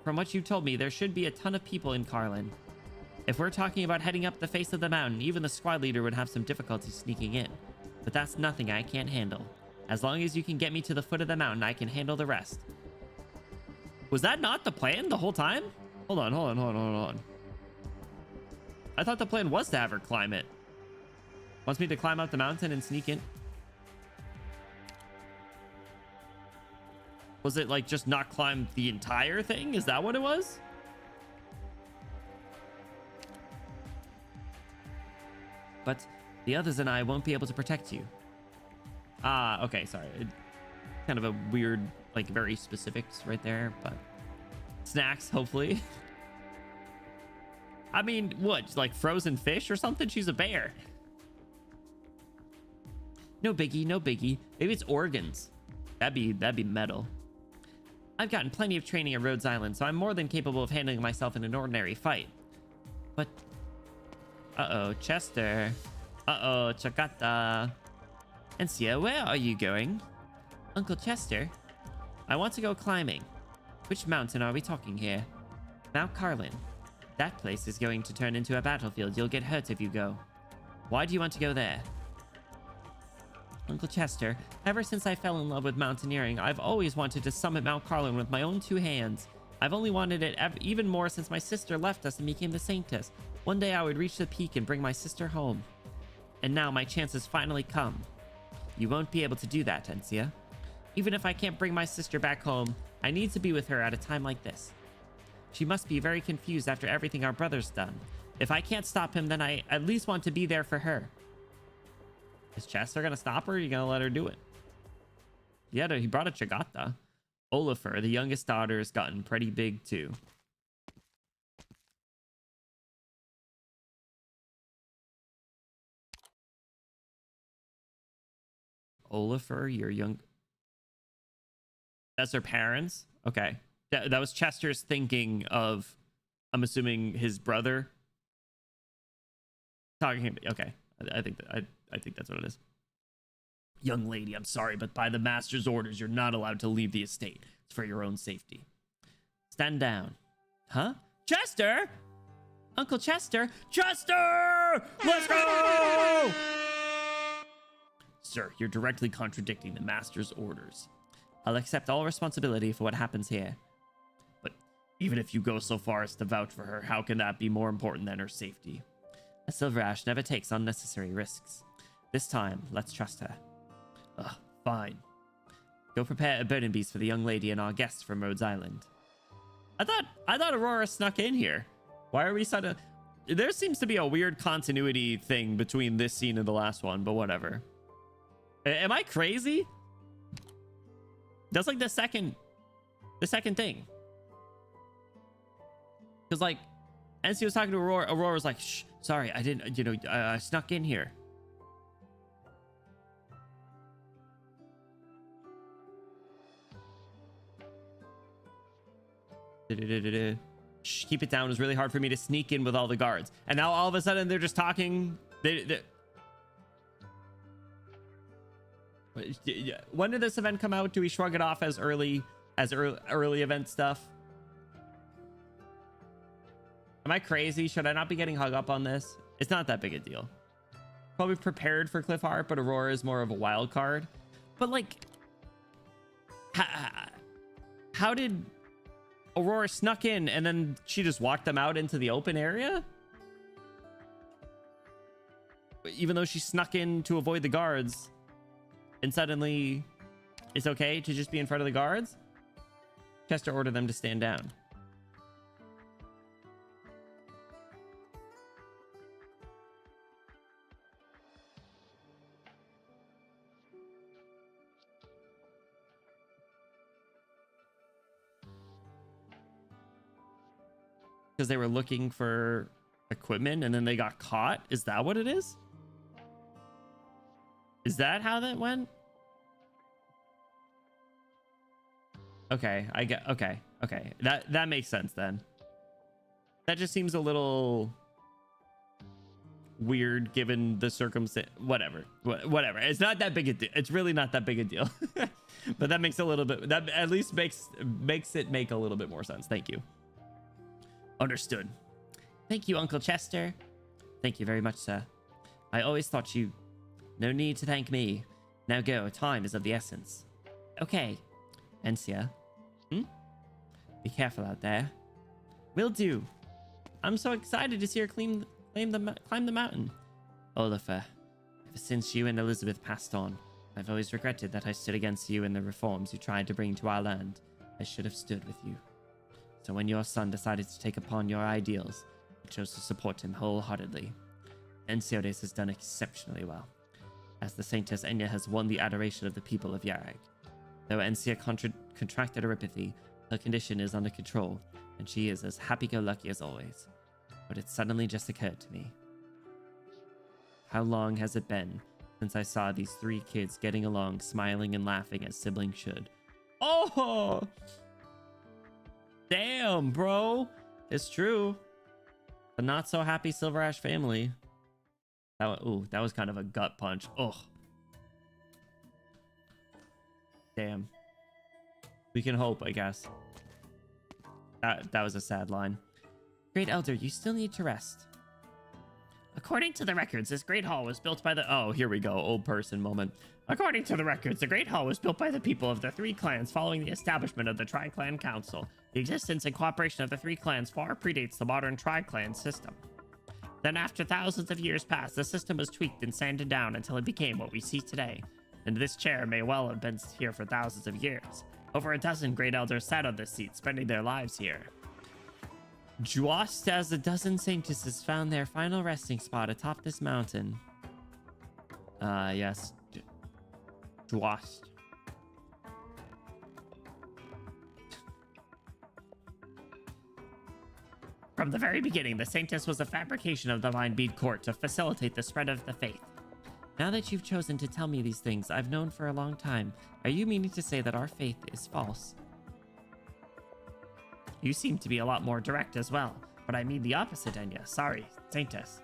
From what you told me, there should be a ton of people in Carlin. If we're talking about heading up the face of the mountain, even the squad leader would have some difficulty sneaking in. But that's nothing I can't handle. As long as you can get me to the foot of the mountain, I can handle the rest. Was that not the plan the whole time? Hold on. I thought the plan was to have her climb it. Wants me to climb up the mountain and sneak in? Was it like just not climb the entire thing? Is that what it was? But the others and I won't be able to protect you. Ah, okay, sorry. Kind of a weird, like very specifics right there, but snacks, hopefully. I mean, what, like frozen fish or something? She's a bear. No biggie, no biggie. Maybe it's organs. That'd be metal. I've gotten plenty of training at Rhodes Island, so I'm more than capable of handling myself in an ordinary fight. But... Uh-oh, Chester. Uh-oh, Chakata. Encia, where are you going? Uncle Chester? I want to go climbing. Which mountain are we talking here? Mount Carlin. That place is going to turn into a battlefield. You'll get hurt if you go. Why do you want to go there? Uncle Chester, ever since I fell in love with mountaineering, I've always wanted to summit Mount Carlin with my own 2 hands. I've only wanted it even more since my sister left us and became the Saintess. One day I would reach the peak and bring my sister home. And now my chance has finally come. You won't be able to do that, Encia. Even if I can't bring my sister back home, I need to be with her at a time like this. She must be very confused after everything our brother's done. If I can't stop him, then I at least want to be there for her. Is Chester gonna stop her, or are you gonna let her do it? Yeah, he brought a Chagata. Olafur, the youngest daughter, has gotten pretty big too. Olafur, your young... That's her parents? Okay. That was Chester's thinking of, I'm assuming, his brother. Talking... Okay. I think that's what it is. Young lady, I'm sorry, but by the master's orders, you're not allowed to leave the estate. It's for your own safety. Stand down. Huh? Chester! Uncle Chester! Chester! Let's go! Sir, you're directly contradicting the master's orders. I'll accept all responsibility for what happens here. But even if you go so far as to vouch for her, how can that be more important than her safety? A Silver Ash never takes unnecessary risks. This time, let's trust her. Ugh, fine. Go prepare a burning beast for the young lady and our guests from Rhodes Island. I thought Aurora snuck in here. Why are we suddenly... There seems to be a weird continuity thing between this scene and the last one, but whatever. Am I crazy? That's like the second thing. Because like, Encia was talking to Aurora. Aurora was like, shh, sorry, I didn't, I snuck in here. Shh, keep it down. It was really hard for me to sneak in with all the guards. And now all of a sudden they're just talking. When did this event come out? Do we shrug it off as early event stuff? Am I crazy? Should I not be getting hung up on this? It's not that big a deal. Probably prepared for Cliff Art, but Aurora is more of a wild card. But like, how did Aurora snuck in and then she just walked them out into the open area? Even though she snuck in to avoid the guards, and suddenly it's okay to just be in front of the guards? Chester ordered them to stand down. Because they were looking for equipment and then they got caught? Is that what it is? Is that how that went? Okay, okay. That makes sense then. That just seems a little weird given the circumstance. Whatever. It's not that big a deal. It's really not that big a deal. But that makes a little bit, that at least makes it make a little bit more sense. Thank you. Understood. Thank you, Uncle Chester. Thank you very much, sir. I always thought you... No need to thank me. Now go. Time is of the essence. Okay. Encia. Be careful out there. Will do. I'm so excited to see her climb the mountain. Olafur, ever since you and Elizabeth passed on, I've always regretted that I stood against you in the reforms you tried to bring to our land. I should have stood with you. So when your son decided to take upon your ideals, I chose to support him wholeheartedly. Enciodes has done exceptionally well. As the Saintess, Enya has won the adoration of the people of Yarag. Though Encia contracted erypathy, her condition is under control, and she is as happy-go-lucky as always. But it suddenly just occurred to me. How long has it been since I saw these three kids getting along, smiling and laughing as siblings should. Oh! Damn, bro. It's true. The not so happy Silver Ash family. That was kind of a gut punch. Oh. Damn. We can hope, I guess. That was a sad line. Great Elder, you still need to rest. According to the records, this great hall was built by the... Oh, here we go. Old person moment. According to the records, the great hall was built by the people of the three clans following the establishment of the Tri-Clan Council. The existence and cooperation of the three clans far predates the modern Tri-Clan system. Then after thousands of years passed, the system was tweaked and sanded down until it became what we see today. And this chair may well have been here for thousands of years. Over a dozen great elders sat on this seat, spending their lives here. Just as a dozen saintesses found their final resting spot atop this mountain. Yes. Just. From the very beginning, the Saintess was a fabrication of the Vine Bead Court to facilitate the spread of the faith. Now that you've chosen to tell me these things I've known for a long time, are you meaning to say that our faith is false? You seem to be a lot more direct as well, but I mean the opposite, Enya. Sorry, Saintess.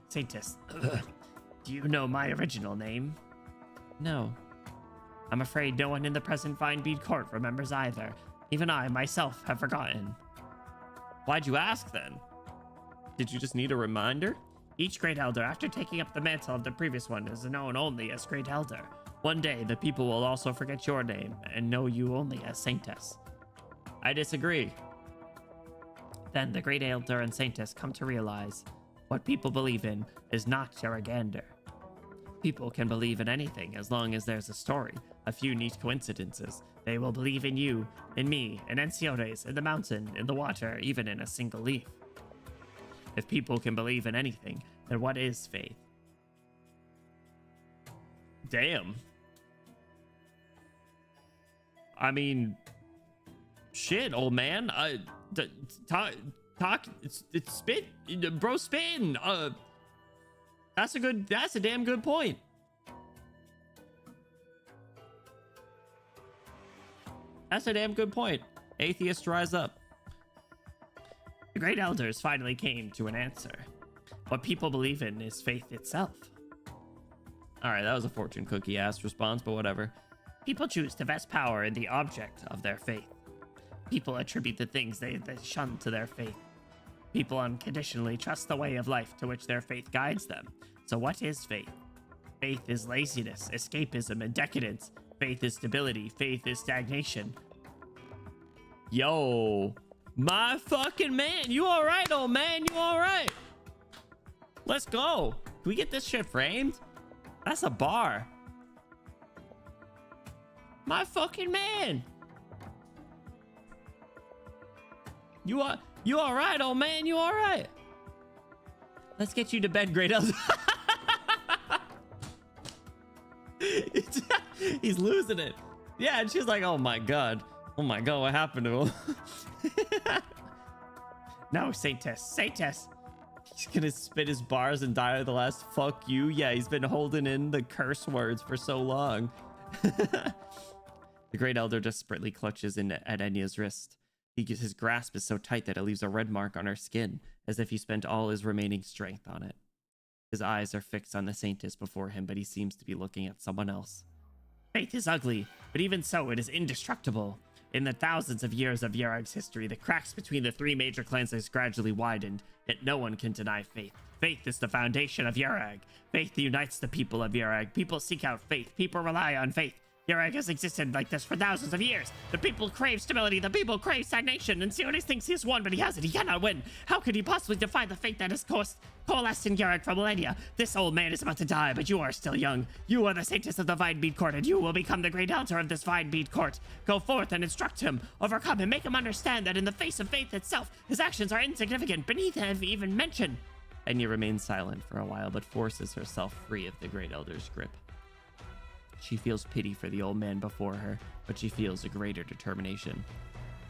Saintess, do you know my original name? No. I'm afraid no one in the present Vine Bead Court remembers either. Even I, myself, have forgotten. Why'd you ask, then? Did you just need a reminder? Each Great Elder, after taking up the mantle of the previous one, is known only as Great Elder. One day, the people will also forget your name and know you only as Saintess. I disagree. Then the Great Elder and Saintess come to realize what people believe in is not Yaragander. People can believe in anything as long as there's a story, a few neat coincidences. They will believe in you, in me, in Enciones, in the mountain, in the water, even in a single leaf. If people can believe in anything, then what is faith? Damn. I mean, shit, old man. It's spit, bro. Spin. That's a damn good point. That's a damn good point. Atheists rise up. The Great Elders finally came to an answer. What people believe in is faith itself. Alright, that was a fortune cookie-ass response, but whatever. People choose to vest power in the object of their faith. People attribute the things they shun to their faith. People unconditionally trust the way of life to which their faith guides them. So what is faith? Faith is laziness, escapism, and decadence. Faith is stability. Faith is stagnation. Yo, my fucking man. You all right, old man? You all right? Let's go. Can we get this shit framed? That's a bar. My fucking man. You all right, old man? You all right? Let's get you to bed, Great Elder. He's losing it. Yeah, and she's like, oh my god, what happened to him? No, Saintess. He's gonna spit his bars and die with the last fuck you. Yeah, he's been holding in the curse words for so long. The Great Elder desperately clutches at Enya's wrist. His grasp is so tight that it leaves a red mark on her skin, as if he spent all his remaining strength on it. His eyes are fixed on the Saintess before him, but he seems to be looking at someone else. Faith is ugly, but even so, it is indestructible. In the thousands of years of Yarag's history, the cracks between the three major clans has gradually widened, yet no one can deny faith. Faith is the foundation of Yarag. Faith unites the people of Yarag. People seek out faith. People rely on faith. Yarag has existed like this for thousands of years. The people crave stability. The people crave stagnation. And Sionis thinks he has won, but he hasn't. He cannot win. How could he possibly defy the fate that has coalesced in Yarag for millennia? This old man is about to die, but you are still young. You are the Saintess of the Vine Bead Court, and you will become the Great Elder of this Vine Bead Court. Go forth and instruct him, overcome him, make him understand that in the face of faith itself, his actions are insignificant, beneath even mention. Enya remains silent for a while, but forces herself free of the Great Elder's grip. She feels pity for the old man before her, but she feels a greater determination.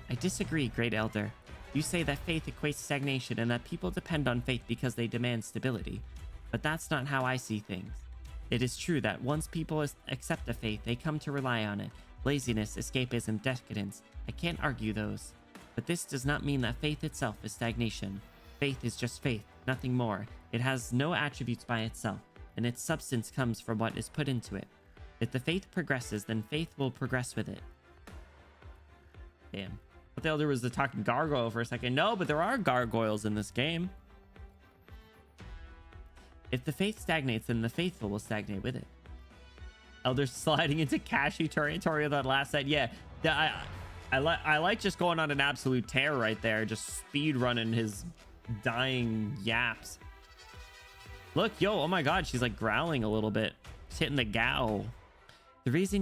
I disagree, Great Elder. You say that faith equates stagnation and that people depend on faith because they demand stability. But that's not how I see things. It is true that once people accept a faith, they come to rely on it. Laziness, escapism, decadence. I can't argue those. But this does not mean that faith itself is stagnation. Faith is just faith, nothing more. It has no attributes by itself, and its substance comes from what is put into it. If the faith progresses, then faith will progress with it. Damn. What the elder was the talking gargoyle for a second. No, but there are gargoyles in this game. If the faith stagnates, then the faithful will stagnate with it. Elder sliding into cashew territory of that last set. Yeah, I like just going on an absolute tear right there. Just speed running his dying yaps. Look, yo, oh my god, she's like growling a little bit. She's hitting the gow. The reason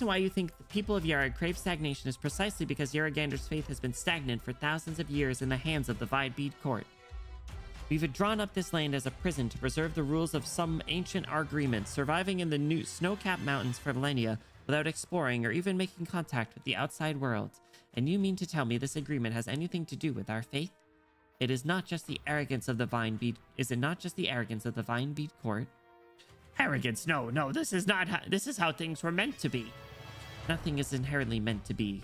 why you think the people of Yarag crave stagnation is precisely because Yaragander's faith has been stagnant for thousands of years in the hands of the Vide Bead Court. We've drawn up this land as a prison to preserve the rules of some ancient agreements, surviving in the new snow-capped mountains for millennia without exploring or even making contact with the outside world. And you mean to tell me this agreement has anything to do with our faith? It is not just the arrogance of the Vine Bead. Is it not just the arrogance of the Vine Bead Court? Arrogance? No, this is not how, this is how things were meant to be. Nothing is inherently meant to be.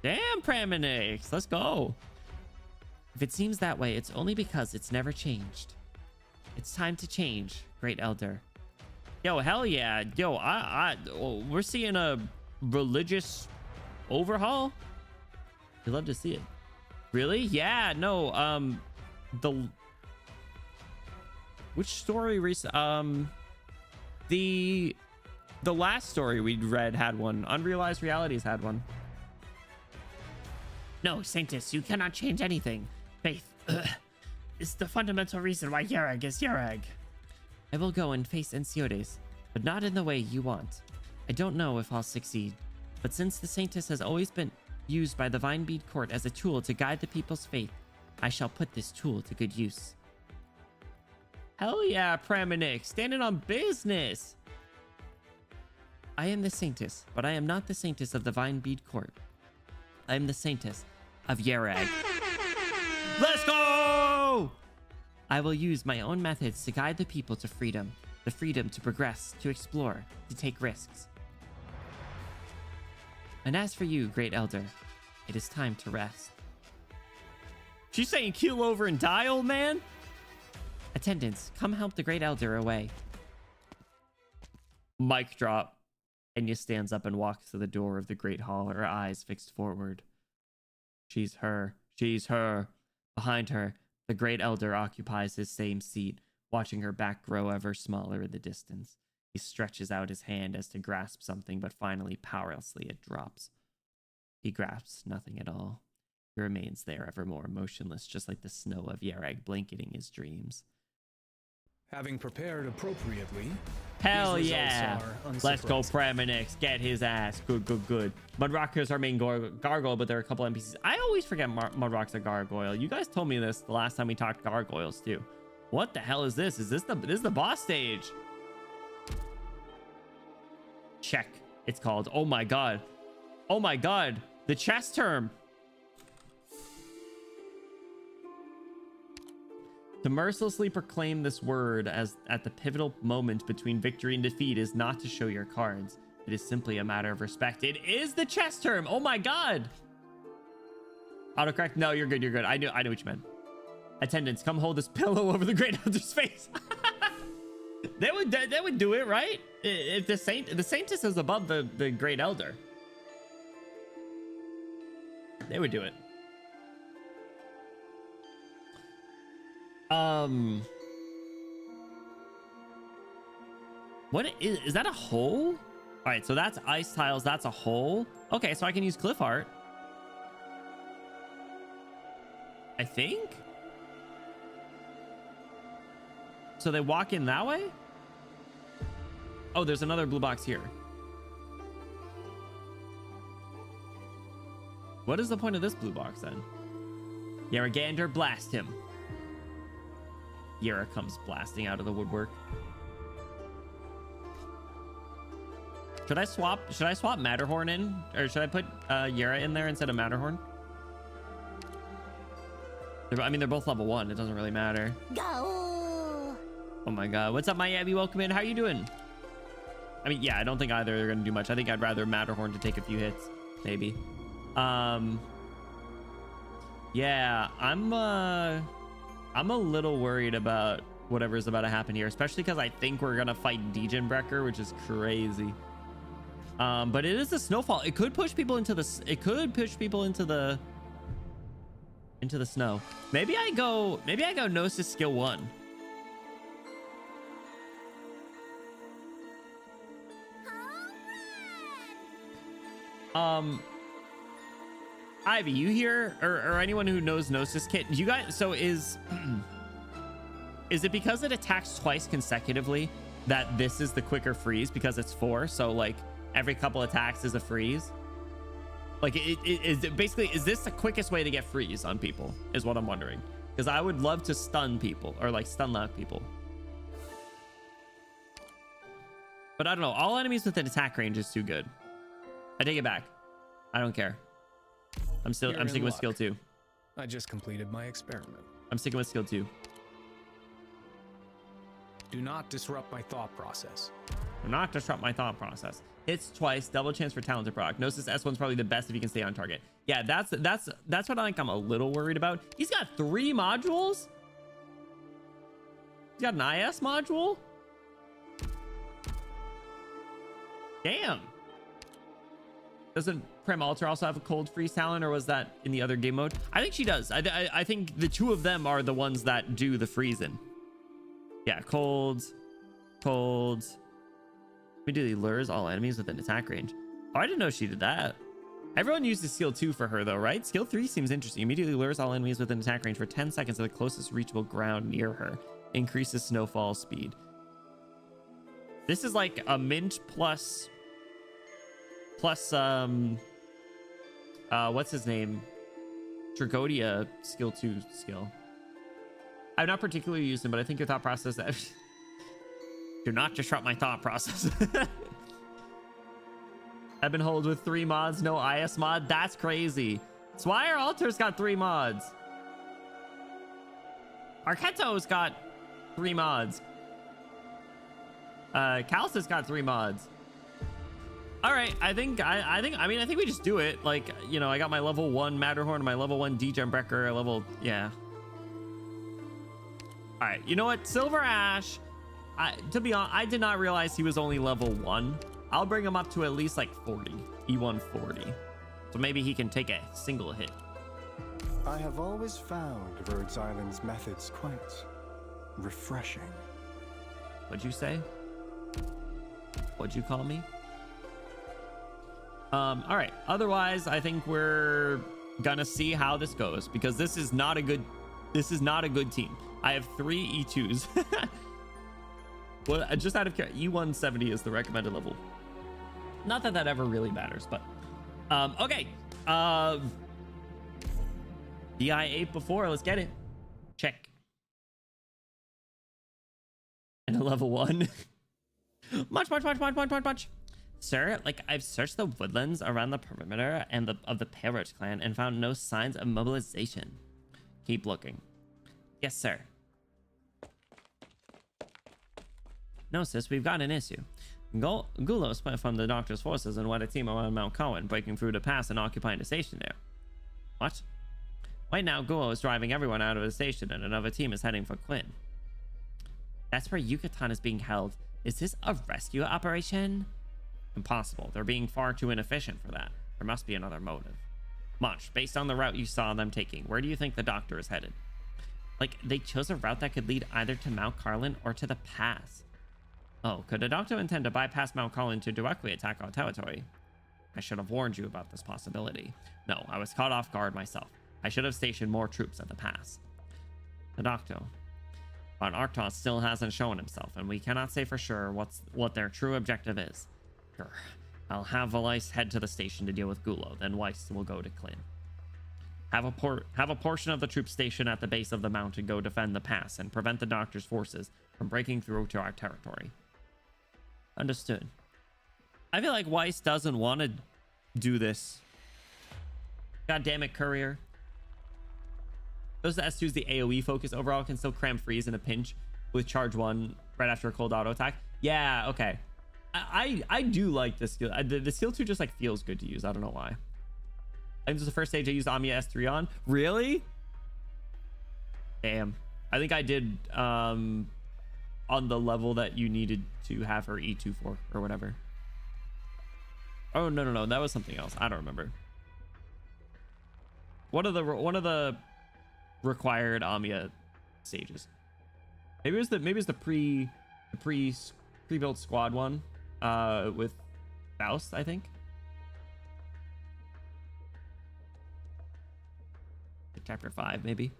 Damn, Praminix, let's go. If it seems that way, it's only because it's never changed. It's time to change, Great Elder. Yo, hell yeah. Yo, we're seeing a religious overhaul. You'd love to see it. Really? Yeah, no, which story the last story we'd read had one. Unrealized Realities had one. No, Sanctus, you cannot change anything. Faith is the fundamental reason why Yarag is Yarag. I will go and face Ensiodes, but not in the way you want. I don't know if I'll succeed, but since the Sanctus has always been used by the Vinebead Court as a tool to guide the people's faith, I shall put this tool to good use. Hell yeah, Praminix, standing on business. I am the Sanctus, but I am not the Sanctus of the Vinebead Court. I am the Sanctus of Yarag. Let's go! I will use my own methods to guide the people to freedom. The freedom to progress, to explore, to take risks. And as for you, Great Elder, it is time to rest. She's saying keel over and die, old man? Attendants, come help the Great Elder away. Mic drop. Enya stands up and walks to the door of the Great Hall, her eyes fixed forward. She's her. She's her. Behind her, the Great Elder occupies his same seat, watching her back grow ever smaller in the distance. He stretches out his hand as to grasp something, but finally, powerlessly, it drops. He grasps nothing at all. He remains there evermore motionless, just like the snow of Yarag blanketing his dreams. Having prepared appropriately. Hell yeah! Let's go, Praminix. Get his ass. Good. Mudrock is our main gargoyle, but there are a couple NPCs. I always forget Mudrock's a gargoyle. You guys told me this the last time we talked gargoyles too. What the hell is this? Is this the boss stage? Check. It's called. Oh my god. Oh my god. The chess term. To mercilessly proclaim this word as at the pivotal moment between victory and defeat is not to show your cards. It is simply a matter of respect. It is the chess term. Oh my god. Autocorrect. No, you're good. You're good. I know what you meant. Attendants, come hold this pillow over the Great Elder's face. They would do it, right? If the Sanctus is above the Great Elder, they would do it. What is that, a hole? All right, so that's ice tiles. That's a hole. Okay, so I can use cliff art, I think. So they walk in that way. Oh, there's another blue box here. What is the point of this blue box then? Yaragander, blast him. Yara comes blasting out of the woodwork. Should I swap Matterhorn in? Or should I put Yara in there instead of Matterhorn? I mean, they're both level 1. It doesn't really matter. Go! Oh my god. What's up, Miami? Welcome in. How you doing? I mean, yeah, I don't think either are going to do much. I think I'd rather Matterhorn to take a few hits, maybe. Yeah, I'm a little worried about whatever's about to happen here, especially because I think we're gonna fight Degenbrecker, which is crazy. But it is a snowfall. It could push people into the snow. Maybe I go Gnosis skill 1. Ivy, you here, or anyone who knows Gnosis kit, you guys, so is it because it attacks twice consecutively that this is the quicker freeze because it's 4? So like every couple attacks is a freeze. Like is this the quickest way to get freeze on people is what I'm wondering, because I would love to stun people or like stun lock people, but I don't know. All enemies within attack range is too good. I take it back. I don't care. I'm sticking with skill 2. I just completed my experiment. I'm sticking with skill 2. Do not disrupt my thought process. Do not disrupt my thought process. Hits twice, double chance for talented proc. Gnosis S1's probably the best if you can stay on target. Yeah, that's what I'm a little worried about. He's got 3 modules. He's got an IS module. Damn. Doesn't Prem Alter also have a cold freeze talent, or was that in the other game mode? I think she does. I think the 2 of them are the ones that do the freezing. Yeah, cold. Immediately lures all enemies within attack range. Oh, I didn't know she did that. Everyone uses skill 2 for her though, right? Skill 3 seems interesting. Immediately lures all enemies within attack range for 10 seconds to the closest reachable ground near her. Increases snowfall speed. This is like a mint plus what's his name? Tragodia skill 2 skill. I've not particularly used him, but I think your thought process that do not disrupt my thought process. I've been hold with 3 mods, no IS mod. That's crazy. Swire Alter's got 3 mods. Arketo's got 3 mods. Calcis got 3 mods. All right, I think we just do it. Like, you know, I got my level 1 Matterhorn, my level 1 Degenbrecker, yeah. All right, you know what? Silver Ash, to be honest, I did not realize he was only level 1. I'll bring him up to at least like 40, E1 40. So maybe he can take a single hit. I have always found Rhodes Island's methods quite refreshing. What'd you say? What'd you call me? All right. Otherwise, I think we're gonna see how this goes, because this is not a good team. I have 3 E2s. Well, just out of care, E170 is the recommended level. Not that that ever really matters, but okay. DI8 before, let's get it. Check. And a level 1. much. Sir, like, I've searched the woodlands around the perimeter and of the Parrot clan and found no signs of mobilization. Keep looking. Yes, sir. No, sis, we've got an issue. Gulo split from the Doctor's forces and led a team around Mount Cohen, breaking through the pass and occupying the station there. What? Right now, Gulo is driving everyone out of the station and another team is heading for Quinn. That's where Yucatan is being held. Is this a rescue operation? Impossible. They're being far too inefficient for that. There must be another motive. Munch, based on the route you saw them taking, where do you think the Doctor is headed? Like, they chose a route that could lead either to Mount Carlin or to the pass. Oh, could the Doctor intend to bypass Mount Carlin to directly attack our territory? I should have warned you about this possibility. No, I was caught off guard myself. I should have stationed more troops at the pass. The Doctor. But Arktos still hasn't shown himself, and we cannot say for sure what their true objective is. Sure. I'll have Weiss head to the station to deal with Gulo, then Weiss will go to Klin. Have a portion of the troops stationed at the base of the mountain go defend the pass and prevent the Doctor's forces from breaking through to our territory. Understood. I feel like Weiss doesn't want to do this. God damn it, Courier. Those S2s, the AoE focus overall can still cram freeze in a pinch with charge 1 right after a cold auto attack. Yeah, okay. I do like this skill. The skill 2 just like feels good to use. I don't know why. I think this is the first stage I used Amiya S3 on. Really? Damn. I think I did on the level that you needed to have her E2 for or whatever. Oh no, that was something else. I don't remember. One of the required Amiya stages. Maybe it's the pre-built squad one with Faust, I think. Chapter 5, maybe.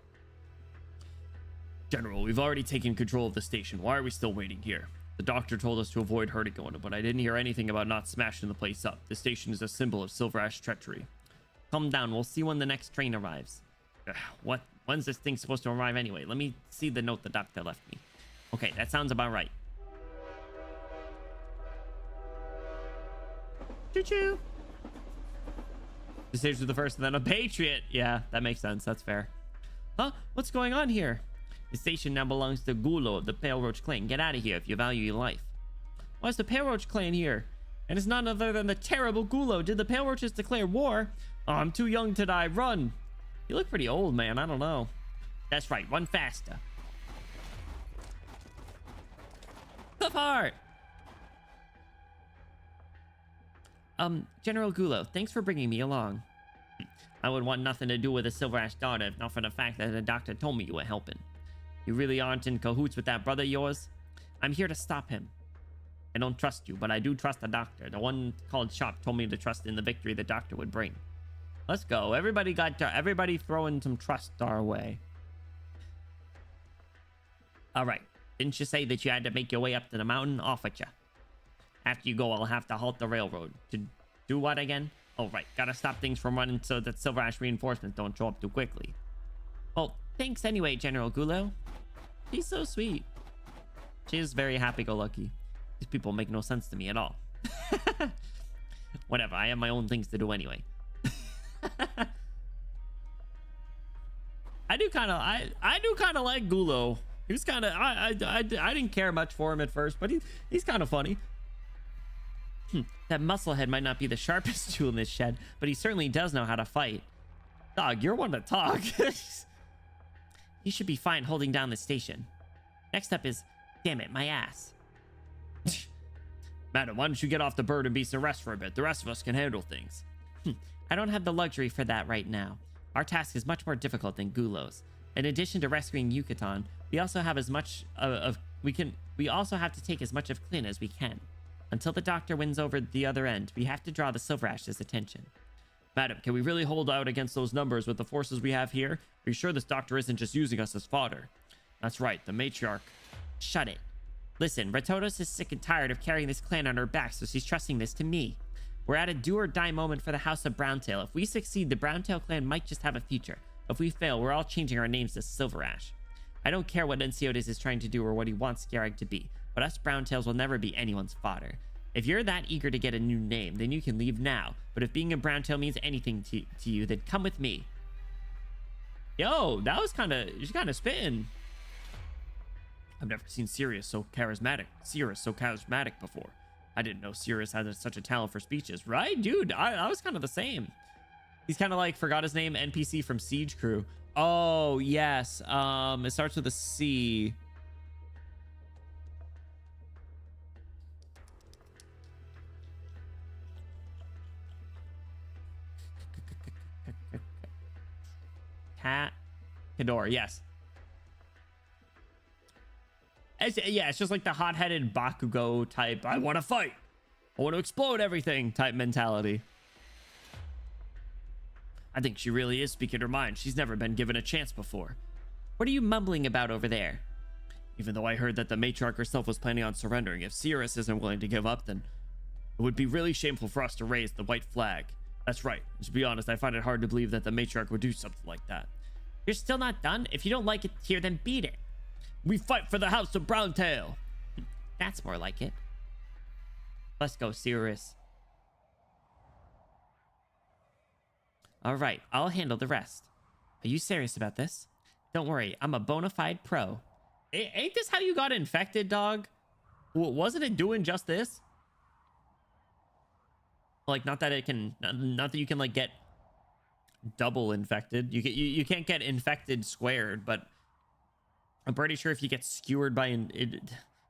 General, we've already taken control of the station. Why are we still waiting here? The doctor told us to avoid hurting one, but I didn't hear anything about not smashing the place up. The station is a symbol of Silver Ash treachery. Calm down. We'll see when the next train arrives. What? When's this thing supposed to arrive anyway? Let me see the note the doctor left me. Okay, that sounds about right. Choo-choo. The stage was the first and then a patriot. Yeah, that makes sense. That's fair. Huh? What's going on here? The station now belongs to Gulo of the Pale Roach clan. Get out of here if you value your life. Why is the Pale Roach clan here? And it's none other than the terrible Gulo. Did the Pale Roaches declare war? Oh, I'm too young to die. Run. You look pretty old, man. I don't know. That's right. Run faster. Tough heart. General Gulo, thanks for bringing me along. I would want nothing to do with the Silver Ash daughter, if not for the fact that the doctor told me you were helping. You really aren't in cahoots with that brother of yours? I'm here to stop him. I don't trust you, but I do trust the doctor. The one called Shop told me to trust in the victory the doctor would bring. Let's go. Everybody throwing some trust our way. All right. Didn't you say that you had to make your way up to the mountain? Off with you. After you go, I'll have to halt the railroad. To do what again? Oh, right. Gotta stop things from running so that Silver Ash reinforcements don't show up too quickly. Well, thanks anyway, General Gulo. She's so sweet. She is very happy-go-lucky. These people make no sense to me at all. Whatever. I have my own things to do anyway. I do kind of like Gulo. He was kind of I didn't care much for him at first, but he's kind of funny. That musclehead might not be the sharpest tool in this shed, but he certainly does know how to fight. Dog, you're one to talk. You should be fine holding down the station. Next up is, damn it, my ass. Madam, why don't you get off the bird and be some rest for a bit? The rest of us can handle things. I don't have the luxury for that right now. Our task is much more difficult than Gulo's. In addition to rescuing Yucatan, we also have as much we also have to take as much of Klin as we can. Until the doctor wins over the other end, we have to draw the Silver Ash's attention. Madam, can we really hold out against those numbers with the forces we have here? Are you sure this doctor isn't just using us as fodder? That's right, the matriarch. Shut it. Listen, Ratodos is sick and tired of carrying this clan on her back, so she's trusting this to me. We're at a do-or-die moment for the House of Browntail. If we succeed, the Browntail clan might just have a future. If we fail, we're all changing our names to Silver Ash. I don't care what Enciotis is trying to do or what he wants Scarag to be, but us Browntails will never be anyone's fodder. If you're that eager to get a new name, then you can leave now. But if being a Browntail means anything to you, then come with me. Yo, that was kind of spitting. I've never seen Sirius so charismatic before. I didn't know Sirius had such a talent for speeches, right? Dude, I was kind of the same. He's kind of like, forgot his name, NPC from Siege Crew. Oh, yes. It starts with a C. Kador, yes. It's just like the hot-headed Bakugo type, I want to fight, I want to explode everything type mentality. I think she really is speaking her mind. She's never been given a chance before. What are you mumbling about over there? Even though I heard that the matriarch herself was planning on surrendering, if Sirius isn't willing to give up, then it would be really shameful for us to raise the white flag. That's right. And to be honest, I find it hard to believe that the matriarch would do something like that. You're still not done? If you don't like it here, then beat it. We fight for the House of Browntail. That's more like it. Let's go, Sirius. All right, I'll handle the rest. Are you serious about this? Don't worry, I'm a bona fide pro. Ain't this how you got infected, dog? Wasn't it doing just this? Like, not that you can like get double infected. You can't get infected squared, but I'm pretty sure if you get skewered by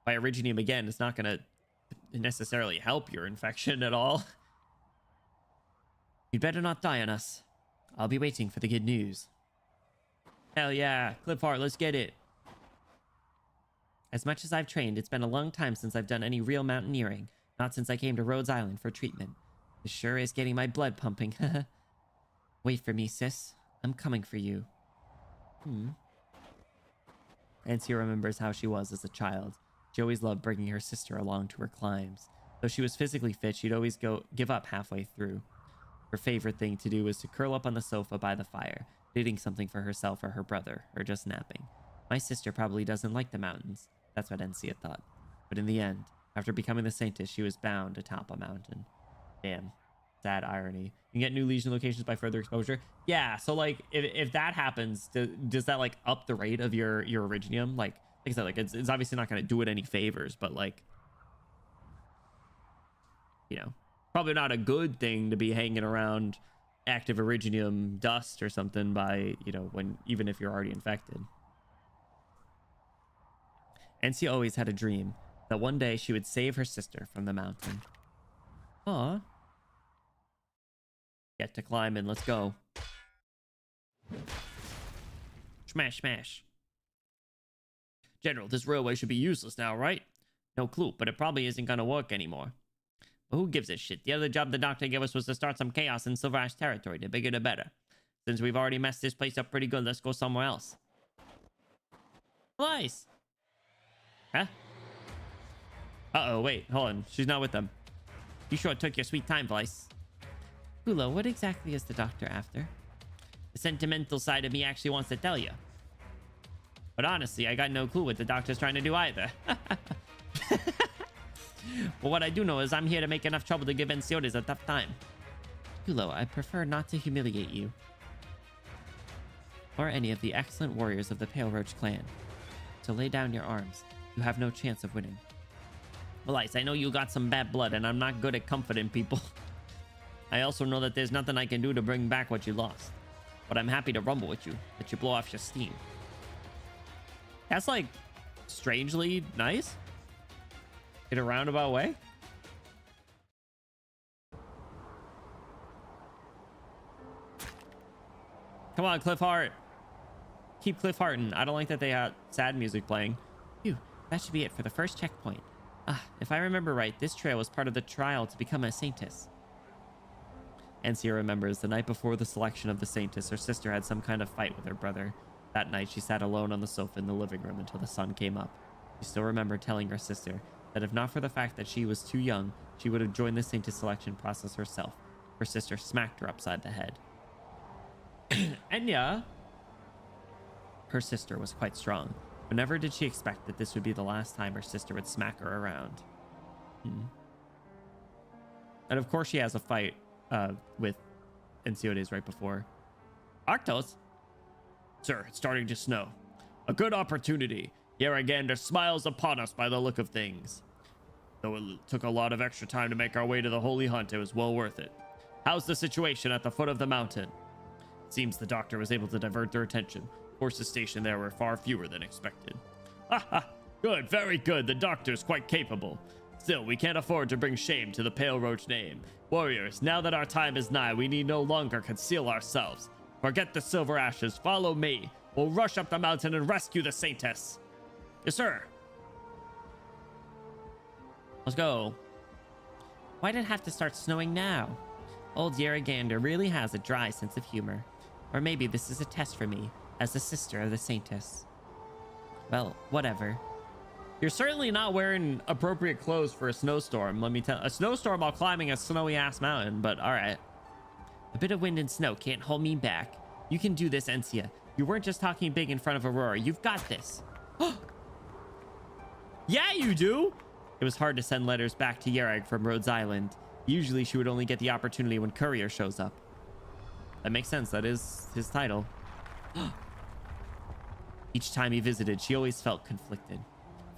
Originium again, it's not gonna necessarily help your infection at all. You'd better not die on us. I'll be waiting for the good news. Hell yeah, Cliffheart, let's get it. As much as I've trained, it's been a long time since I've done any real mountaineering. Not since I came to Rhodes Island for treatment. It sure is getting my blood pumping. Wait for me, sis. I'm coming for you. Nancy remembers how she was as a child. She always loved bringing her sister along to her climbs. Though she was physically fit, she'd always give up halfway through. Her favorite thing to do was to curl up on the sofa by the fire, knitting something for herself or her brother, or just napping. My sister probably doesn't like the mountains. That's what Encia thought. But in the end, after becoming the Saintess, she was bound to top a mountain. Damn. Sad irony. You can get new Legion locations by further exposure. Yeah, so like if that happens, does that like up the rate of your Originium? Like I said, like it's obviously not going to do it any favors, but like, you know, probably not a good thing to be hanging around active Originium dust or something by, you know, even if you're already infected. Encia always had a dream that one day she would save her sister from the mountain. Aw. Get to climbing, let's go. Smash, smash. General, this railway should be useless now, right? No clue, but it probably isn't gonna work anymore. But who gives a shit? The other job the doctor gave us was to start some chaos in Silver Ash territory. The bigger the better. Since we've already messed this place up pretty good, let's go somewhere else. Nice. Huh? Uh-oh, wait, hold on. She's not with them. You sure took your sweet time, Vice. Hulo, what exactly is the doctor after? The sentimental side of me actually wants to tell you. But honestly, I got no clue what the doctor's trying to do either. But what I do know is I'm here to make enough trouble to give Enciotes a tough time. Hulo, I prefer not to humiliate you. Or any of the excellent warriors of the Pale Roach clan. So lay down your arms. You have no chance of winning. Well, Ice, I know you got some bad blood, and I'm not good at comforting people. I also know that there's nothing I can do to bring back what you lost. But I'm happy to rumble with you, let you blow off your steam. That's, like, strangely nice. In a roundabout way. Come on, Cliffheart. Keep Cliffhearting. I don't like that they had sad music playing. Phew, that should be it for the first checkpoint. If I remember right, this trail was part of the trial to become a Saintess. Encia remembers the night before the selection of the Saintess, her sister had some kind of fight with her brother. That night, she sat alone on the sofa in the living room until the sun came up. She still remembered telling her sister that if not for the fact that she was too young, she would have joined the Saintess selection process herself. Her sister smacked her upside the head. Enya, her sister, was quite strong, but never did she expect that this would be the last time her sister would smack her around. And of course she has a fight with Enciotes right before. Arctos? Sir, it's starting to snow. A good opportunity. Yaragander smiles upon us by the look of things. Though it took a lot of extra time to make our way to the Holy Hunt, it was well worth it. How's the situation at the foot of the mountain? It seems the doctor was able to divert their attention. Forces stationed there were far fewer than expected. Ha! Good, very good. The doctor's quite capable. Still, we can't afford to bring shame to the Pale Roach name. Warriors, now that our time is nigh, we need no longer conceal ourselves. Forget the silver ashes. Follow me. We'll rush up the mountain and rescue the Saintess. Yes, sir. Let's go. Why did it have to start snowing now? Old Yaragander really has a dry sense of humor. Or maybe this is a test for me, as the sister of the Saintess. Well, whatever. You're certainly not wearing appropriate clothes for a snowstorm, let me tell you. A snowstorm while climbing a snowy-ass mountain, but alright. A bit of wind and snow can't hold me back. You can do this, Encia. You weren't just talking big in front of Aurora. You've got this. Yeah, you do! It was hard to send letters back to Yarag from Rhodes Island. Usually she would only get the opportunity when Courier shows up. That makes sense. That is his title. Each time he visited, she always felt conflicted.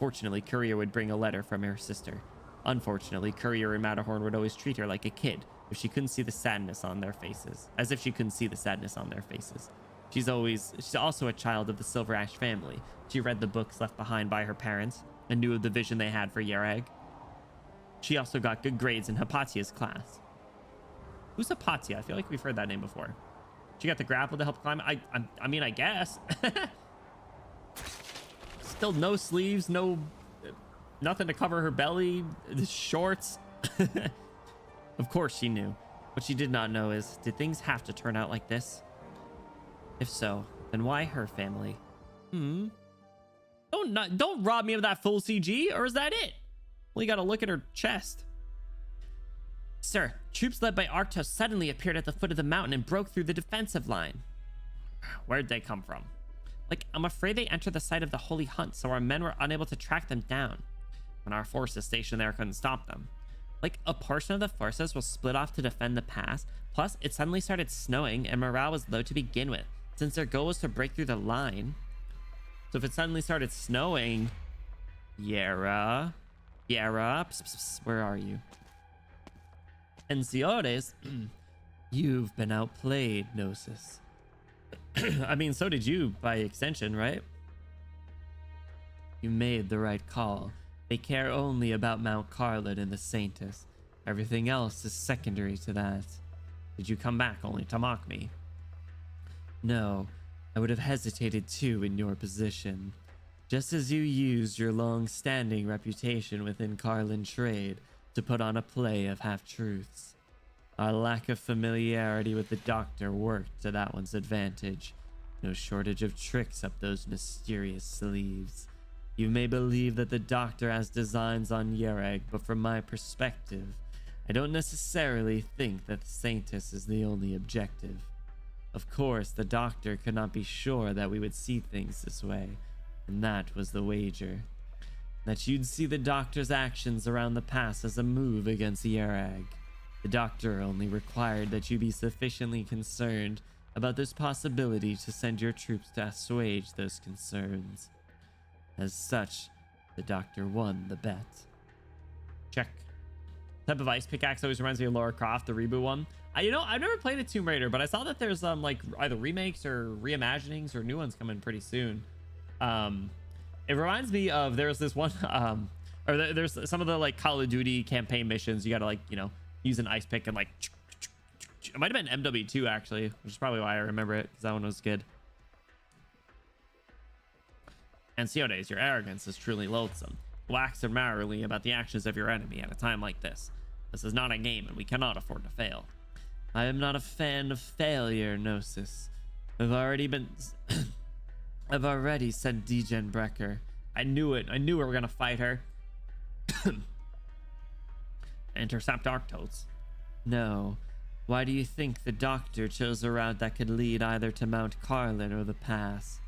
Fortunately, Courier would bring a letter from her sister. Unfortunately, Courier and Matterhorn would always treat her like a kid if she couldn't see the sadness on their faces, as if she couldn't see the sadness on their faces. She's also a child of the Silver Ash family. She read the books left behind by her parents and knew of the vision they had for Yerag. She also got good grades in Hypatia's class. Who's Hypatia? I feel like we've heard that name before. She got the grapple to help climb. I mean, I guess. Still no sleeves, nothing to cover her belly, the shorts. Of course she knew. What she did not know is, did things have to turn out like this? If so, then why her family? Don't rob me of that full CG, or is that it? Well, you gotta look at her chest. Sir, troops led by Arktos suddenly appeared at the foot of the mountain and broke through the defensive line. Where'd they come from? Like, I'm afraid they entered the site of the Holy Hunt, so our men were unable to track them down. When our forces stationed there couldn't stop them. Like, a portion of the forces was split off to defend the pass, plus it suddenly started snowing and morale was low to begin with, since their goal was to break through the line. So if it suddenly started snowing... Yara, where are you? Enciores, you've been outplayed, Gnosis. I mean, so did you, by extension, right? You made the right call. They care only about Mount Carlin and the Saintus. Everything else is secondary to that. Did you come back only to mock me? No, I would have hesitated too in your position. Just as you used your long-standing reputation within Carlin trade to put on a play of half-truths. Our lack of familiarity with the Doctor worked to that one's advantage. No shortage of tricks up those mysterious sleeves. You may believe that the Doctor has designs on Yereg, but from my perspective, I don't necessarily think that the Saintus is the only objective. Of course, the Doctor could not be sure that we would see things this way, and that was the wager. That you'd see the Doctor's actions around the pass as a move against Yerag. The Doctor only required that you be sufficiently concerned about this possibility to send your troops to assuage those concerns. As such, the Doctor won the bet. Check. Type of ice pickaxe always reminds me of Lara Croft, the reboot one. I've never played a Tomb Raider, but I saw that there's like either remakes or reimaginings or new ones coming pretty soon. It reminds me of there's this one there's some of the like Call of Duty campaign missions. You gotta like, use an ice pick and like it might have been MW2 actually, which is probably why I remember it, because that one was good. Enciores, your arrogance is truly loathsome. Wax admirably about the actions of your enemy at a time like this. This is not a game, and we cannot afford to fail. I am not a fan of failure, Gnosis. I've already sent Degen Brecker. I knew it. I knew we were gonna fight her. Intercept Arktos. No. Why do you think the Doctor chose a route that could lead either to Mount Carlin or the pass?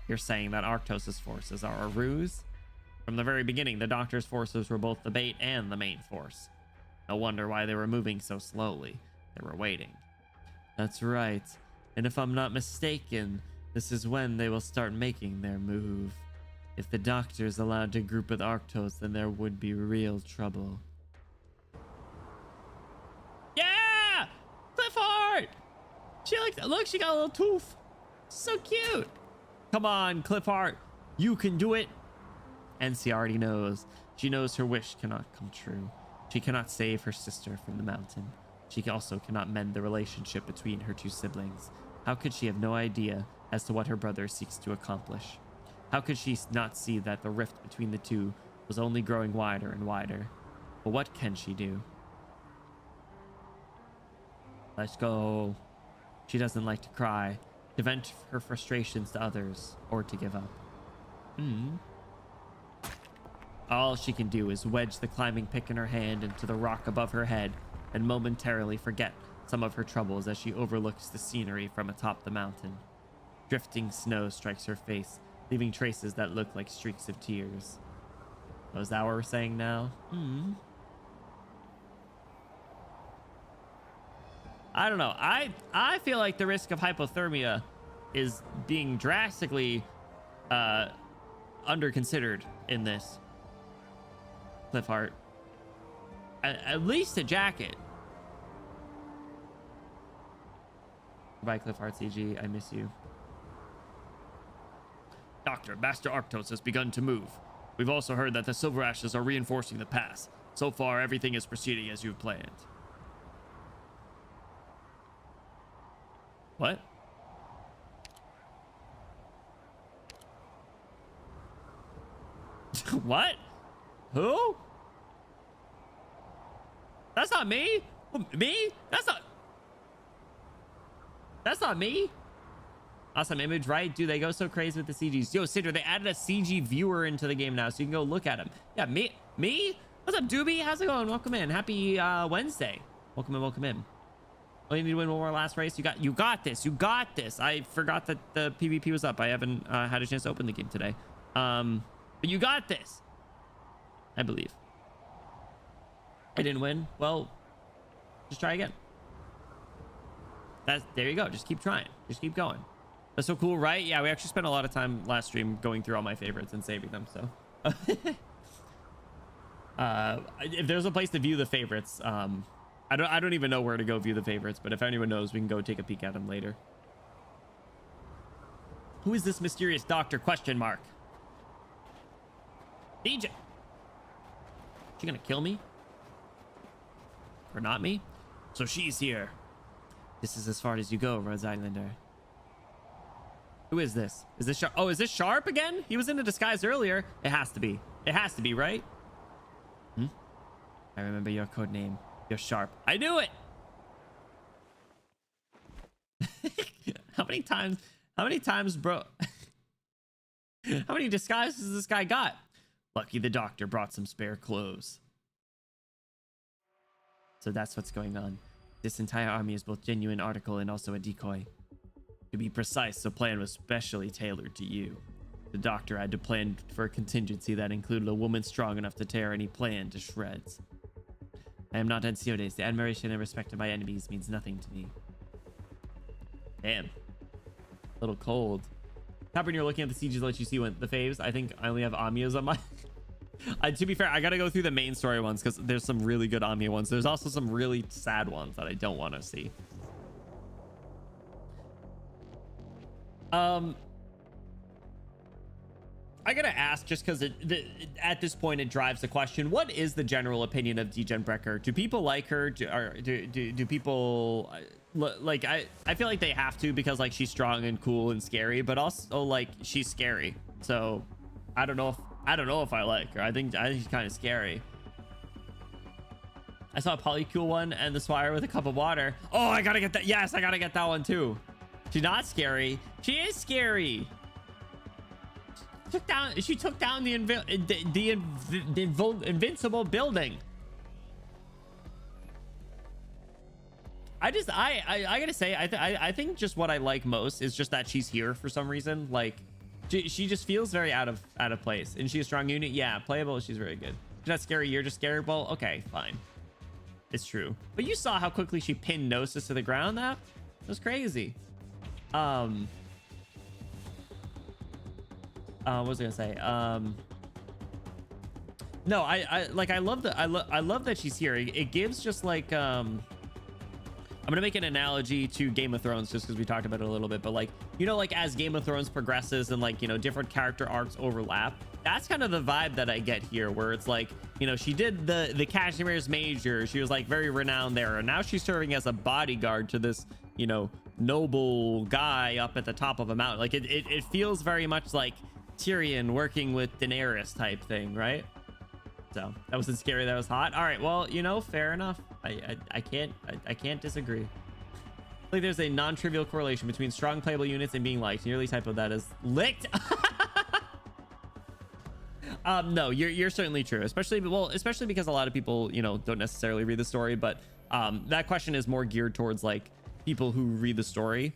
You're saying that Arktos' forces are a ruse? From the very beginning, the Doctor's forces were both the bait and the main force. No wonder why they were moving so slowly. They were waiting. That's right. And if I'm not mistaken, this is when they will start making their move. If the Doctor is allowed to group with Arktos, then there would be real trouble. Yeah! Cliffheart! Look, she got a little tooth. So cute. Come on, Cliffheart. You can do it. And she already knows. She knows her wish cannot come true. She cannot save her sister from the mountain. She also cannot mend the relationship between her two siblings. How could she have no idea as to what her brother seeks to accomplish? How could she not see that the rift between the two was only growing wider and wider? But what can she do? Let's go. She doesn't like to cry, to vent her frustrations to others, or to give up. All she can do is wedge the climbing pick in her hand into the rock above her head and momentarily forget some of her troubles as she overlooks the scenery from atop the mountain. Drifting snow strikes her face, leaving traces that look like streaks of tears. Oh, is that what we're saying now? I don't know. I feel like the risk of hypothermia is being drastically under considered in this. Cliffheart. At least a jacket. Goodbye, Cliffheart CG. I miss you. Doctor, Master Arktos has begun to move. We've also heard that the Silver Ashes are reinforcing the pass. So far, everything is proceeding as you've planned. What? What? Who? That's not me. Me? That's not me. Awesome image, right? Dude, they go so crazy with the CGs. Yo, Cinder, they added a CG viewer into the game now, so you can go look at him. Yeah, me? What's up, Doobie? How's it going? Welcome in. Happy Wednesday. Welcome in, welcome in. Oh, you need to win one more last race. You got this. You got this. I forgot that the PvP was up. I haven't had a chance to open the game today. But you got this. I believe. I didn't win. Well, just try again. There you go. Just keep trying. Just keep going. That's so cool, right? Yeah, we actually spent a lot of time last stream going through all my favorites and saving them. So if there's a place to view the favorites, I don't even know where to go view the favorites, but if anyone knows, we can go take a peek at them later. Who is this mysterious doctor? Question mark. DJ. She gonna kill me? Or not me? So she's here. This is as far as you go, Rhodes Islander. Who is this? Is this Sharp? Oh, is this Sharp again? He was in a disguise earlier. It has to be. It has to be, right? I remember your code name. You're Sharp. I knew it! How many times, bro? How many disguises has this guy got? Lucky the doctor brought some spare clothes. So that's what's going on. This entire army is both genuine article and also a decoy. To be precise, the plan was specially tailored to you. The doctor had to plan for a contingency that included a woman strong enough to tear any plan to shreds. I am not Ansiodes. The admiration and respect of my enemies means nothing to me. Damn. A little cold. How when you're looking at the CGs, let you see when the faves. I think I only have Amias on my... to be fair, I gotta go through the main story ones because there's some really good Amia ones. There's also some really sad ones that I don't want to see. I gotta ask, just because at this point it drives the question: what is the general opinion of Degen Brecker? Do people like her? Do people like? I feel like they have to, because like she's strong and cool and scary, but also like she's scary. So I don't know if I like her. I think she's kind of scary. I saw a Polycule one and the Swire with a cup of water. Oh, I gotta get that. Yes, I gotta get that one too. She's not scary. She is scary. She took down the invincible building. I gotta say, I think just what I like most is just that she's here for some reason. Like she just feels very out of place, and she's a strong unit. Yeah, playable. She's very good. She's not scary. You're just scary. Well, okay, fine. It's true. But you saw how quickly she pinned Gnosis to the ground. That was crazy. What was I gonna say? No, I love that she's here. It gives just like I'm gonna make an analogy to Game of Thrones just because we talked about it a little bit, but like, you know, like as Game of Thrones progresses and like, you know, different character arcs overlap, that's kind of the vibe that I get here, where it's like, you know, she did the Cashmere's Major, she was like very renowned there, and now she's serving as a bodyguard to this, you know, noble guy up at the top of a mountain. Like it feels very much like Tyrion working with Daenerys type thing, right? So that wasn't scary, that was hot. All right, well, you know, fair enough. I can't disagree. Like there's a non-trivial correlation between strong playable units and being liked. Nearly type of that is licked. No, you're certainly true, especially because a lot of people, you know, don't necessarily read the story, but that question is more geared towards like people who read the story.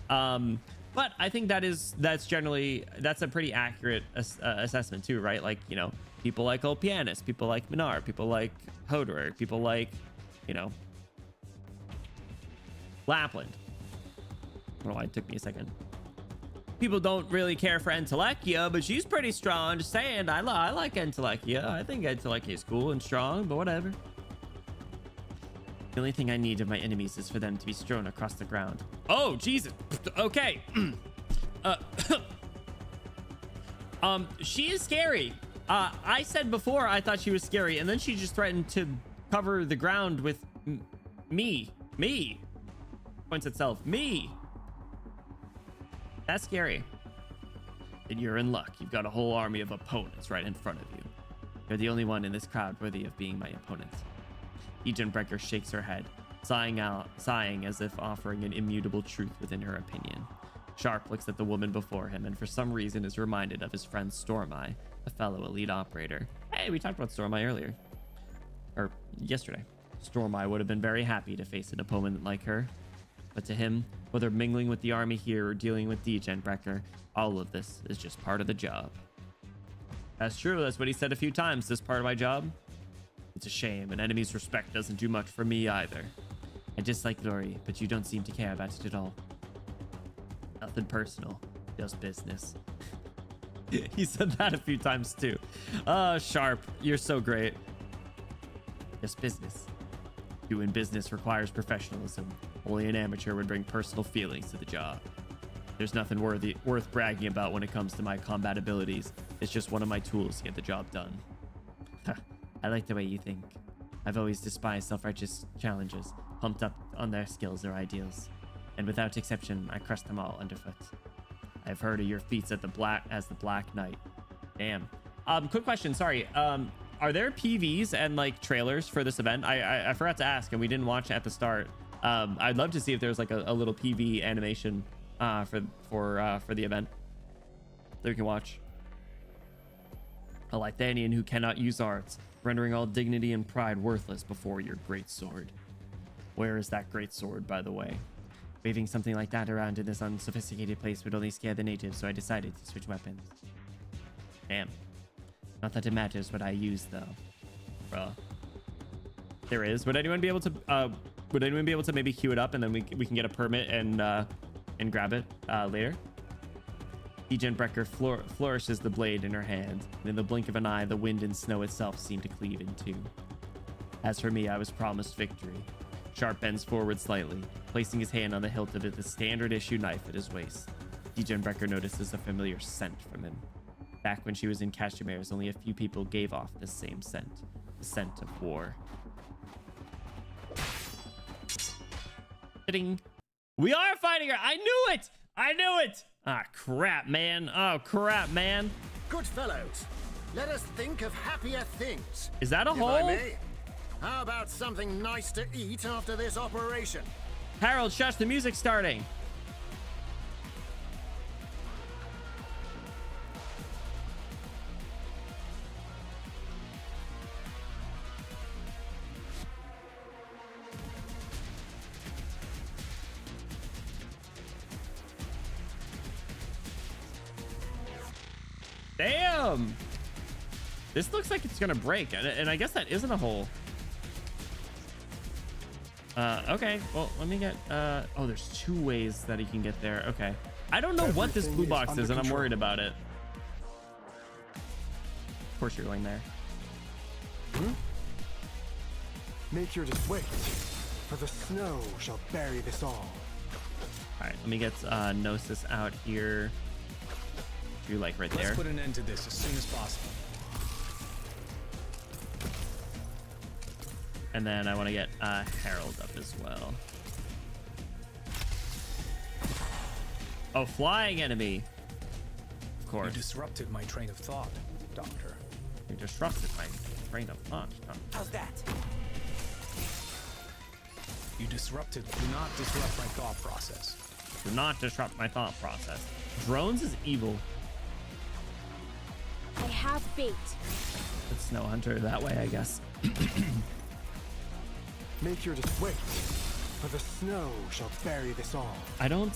But I think that's a pretty accurate assessment too, right? Like, you know, people like Old Pianist, people like Minar, people like Hodor, people like, you know, Lapland. I don't know why it took me a second. people don't really care for Entelekia, but she's pretty strong. Just saying, I like Entelekia. I think Entelekia is cool and strong, but whatever. The only thing I need of my enemies is for them to be strewn across the ground. Oh, Jesus. Okay. She is scary. I said before I thought she was scary, and then she just threatened to cover the ground with me. Points itself. Me. That's scary. Then you're in luck. You've got a whole army of opponents right in front of you. You're the only one in this crowd worthy of being my opponent. Egenbrecher shakes her head, sighing as if offering an immutable truth within her opinion. Sharp looks at the woman before him and for some reason is reminded of his friend Stormeye, a fellow elite operator. Hey, we talked about Stormeye earlier. Or yesterday. Stormeye would have been very happy to face an opponent like her. But to him, whether mingling with the army here or dealing with Egenbrecher, all of this is just part of the job. That's true. That's what he said a few times. This part of my job. It's a shame. An enemy's respect doesn't do much for me either. I dislike glory, but you don't seem to care about it at all. Nothing personal, just business. He said that a few times too. Sharp, you're so great. Just business. Doing business requires professionalism. Only an amateur would bring personal feelings to the job. There's nothing worth bragging about when it comes to my combat abilities. It's just one of my tools to get the job done. I like the way you think. I've always despised self-righteous challengers, pumped up on their skills or ideals. And without exception, I crushed them all underfoot. I've heard of your feats at the Black Knight. Damn. Quick question, sorry. Are there PVs and like trailers for this event? I forgot to ask and we didn't watch it at the start. I'd love to see if there's like a little PV animation for the event that we can watch. A Lithanian who cannot use arts, rendering all dignity and pride worthless before your great sword. Where is that great sword, by the way? Waving something like that around in this unsophisticated place would only scare the natives, so I decided to switch weapons. Damn. Not that it matters what I use, though. Bruh. There is. Would anyone be able to maybe queue it up and then we can get a permit and grab it later? Egenbrecher flourishes the blade in her hand, and in the blink of an eye, the wind and snow itself seem to cleave in two. As for me, I was promised victory. Sharp bends forward slightly, placing his hand on the hilt of the standard issue knife at his waist. Egenbrecher notices a familiar scent from him. Back when she was in Cashmere's, only a few people gave off the same scent, the scent of war. We are fighting her. I knew it. I knew it. Ah, crap, man. Oh, crap, man. Good fellows, let us think of happier things. Is that a If hole? I may. How about something nice to eat after this operation? Harold, shush, the music's starting. Damn. This looks like it's gonna break, and I guess that isn't a hole. Okay, well, let me get oh, there's two ways that he can get there. Okay, I don't know what this blue box is, and I'm worried about it. Of course you're going there. Make your wait, for the snow shall bury this all. All right, let me get Gnosis out here. You like right there. Let's put an end to this as soon as possible. And then I want to get Harold up as well. Oh, flying enemy. Of course. You disrupted my train of thought, Doctor. You disrupted my train of thought. How's that? You disrupted. Do not disrupt my thought process. Do not disrupt my thought process. Drones is evil. I have bait. It's Snow Hunter that way, I guess. Make your wait, for the snow shall bury this all. I don't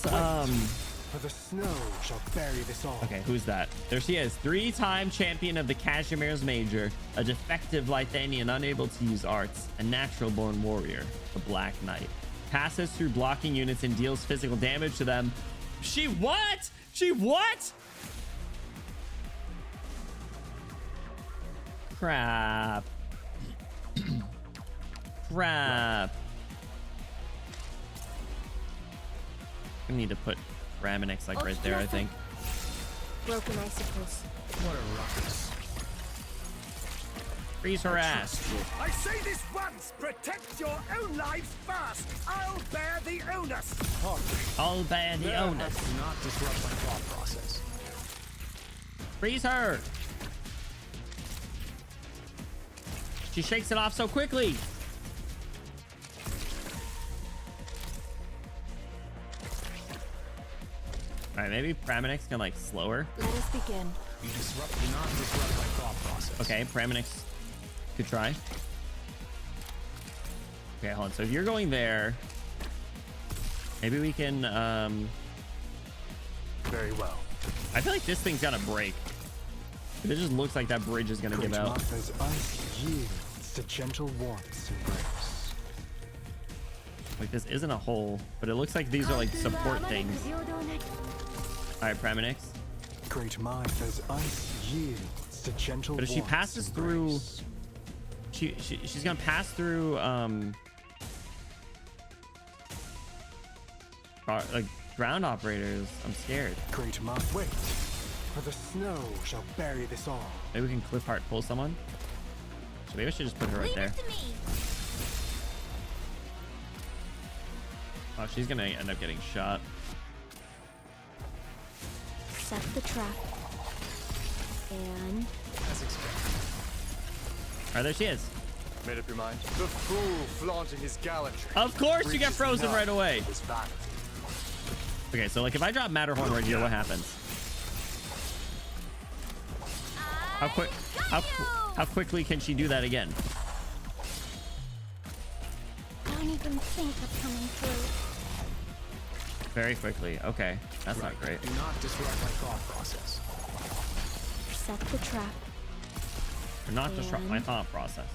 For the snow shall bury this all. Okay, who's that? There she is, 3-time champion of the Cashmere's Major, a defective Lithanian unable to use arts, a natural-born warrior, the Black Knight. Passes through blocking units and deals physical damage to them. She what? She what? Crap. Crap. I need to put Ramonix like right there, I think. Broken, I suppose. What a ruckus. Freeze her ass. I say this once, protect your own lives first. I'll bear the onus. I'll bear the onus. Do not disrupt my thought process. Freeze her. She shakes it off so quickly. All right, maybe Ramonix can like slow her. Let us begin. Do not disrupt my thought process. Okay, Ramonix could try. Okay, hold on. So if you're going there, maybe we can Very well. I feel like this thing's gonna break. It just looks like that bridge is gonna give Great out. Martha's ice yields to gentle warmth's embrace. Like this isn't a hole, but it looks like these are like support things. All right, Ramonix. Great Martha's ice yields to gentle But if she warmth's passes through, embrace. she's gonna pass through like ground operators. I'm scared. Great Martha, wait, for the snow shall bury this all. Maybe we can cliff heart pull someone. So maybe I should just put her right there. To me. Oh, she's gonna end up getting shot. Set the trap. And As expected. All right, there she is. Made up your mind? The fool flaunting his gallantry. Of course, you get reaches frozen not right away. his vanity. Okay, so like if I drop Matterhorn right here, what happens? How quickly can she do that again? don't even think of coming through. Very quickly. Okay, that's not great. Do not disrupt my thought process. Set the trap. Or not disrupt my thought process.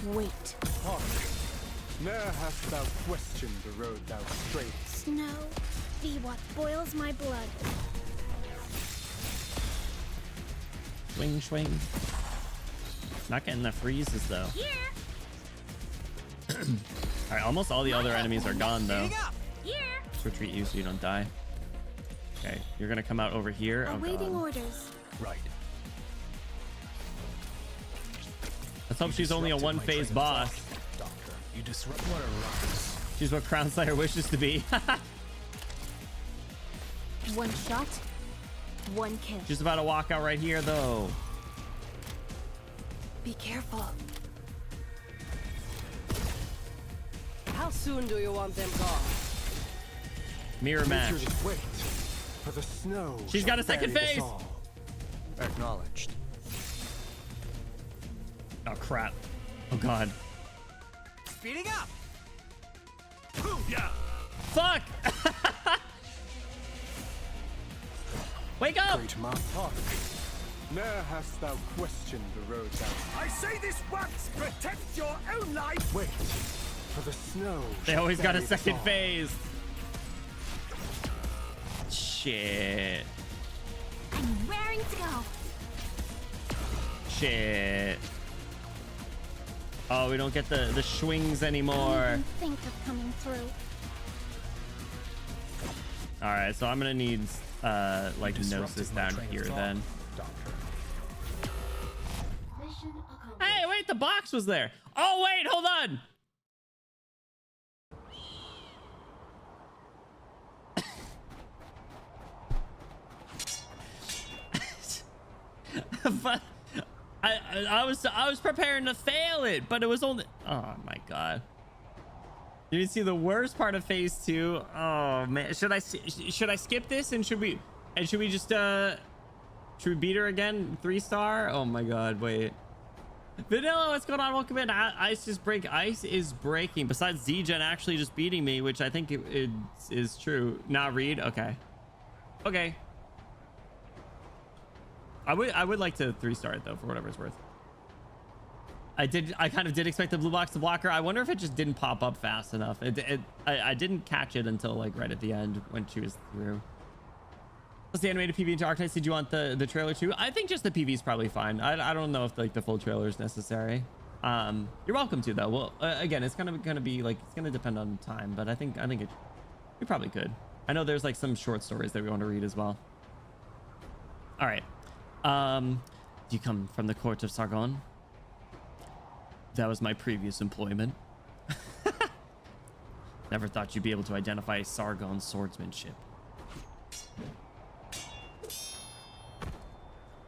Wait. Hark, ne'er hast thou questioned the road thou strayed. Snow, be what boils my blood. Swing, swing. Not getting the freezes though. Here. All right, almost all the other enemies are gone though. Here. Let's retreat you so you don't die. Okay, you're gonna come out over here. Oh, Awaiting God. orders. Right. Let's hope she's only a Disrupted my one-phase train of boss. thought, Doctor. You disrupt what a ruckus. She's what Crown Slayer wishes to be. One shot. One kill. She's about to walk out right here though. Be careful. How soon do you want them gone? Mirror match. Nature's wait, for the snow. She's got a second bury us phase. all. Acknowledged. Oh crap. Oh God. Speeding up. Fuck! Wake up! Great Martha, hark, ne'er hast thou questioned the road thou. I say this once, protect your own life. Wait, for the snow. They shall always got a bury us second all. phase. Shit. I'm raring to go. Shit. Oh, we don't get the swings anymore. Don't even think of coming through. All right, so I'm gonna need like Disrupted Gnosis my down train of here thought, then. Doctor. Hey, wait, the box was there. Oh wait, hold on. But I was preparing to fail it, but it was only. Oh my God. You didn't see the worst part of phase 2. Oh man, should I skip this and should we just should we beat her again? 3-star? Oh my God, wait. Vanilla, what's going on? Welcome in. Ice is breaking. Besides Z-Gen actually just beating me, which I think it is true. Not Reed. Okay. Okay. I would like to 3-star it though, for whatever it's worth. I kind of did expect the blue box to block her. I wonder if it just didn't pop up fast enough. I didn't catch it until like right at the end when she was through. What's the animated PV into Arknights? Did you want the trailer too? I think just the PV is probably fine. I don't know if like the full trailer is necessary. You're welcome to though. Well, again, it's gonna be like, it's gonna depend on time, but I think we probably could. I know there's like some short stories that we want to read as well. All right. Do you come from the court of Sargon? That was my previous employment. Never thought you'd be able to identify Sargon's swordsmanship.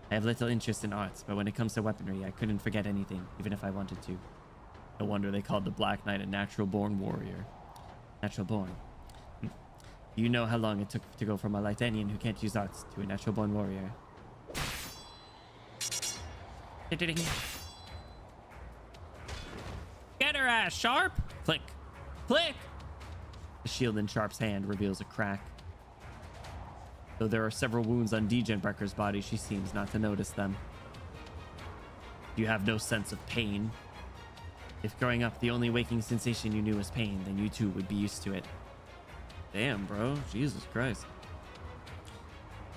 I have little interest in arts, but when it comes to weaponry, I couldn't forget anything, even if I wanted to. No wonder they called the Black Knight a natural-born warrior. Natural-born. Do you know how long it took to go from a Lythanian who can't use arts to a natural-born warrior? Get her ass, Sharp! Click. Click! The shield in Sharp's hand reveals a crack. Though there are several wounds on Degenbrecker's body, she seems not to notice them. You have no sense of pain. If growing up the only waking sensation you knew was pain, then you too would be used to it. Damn, bro. Jesus Christ.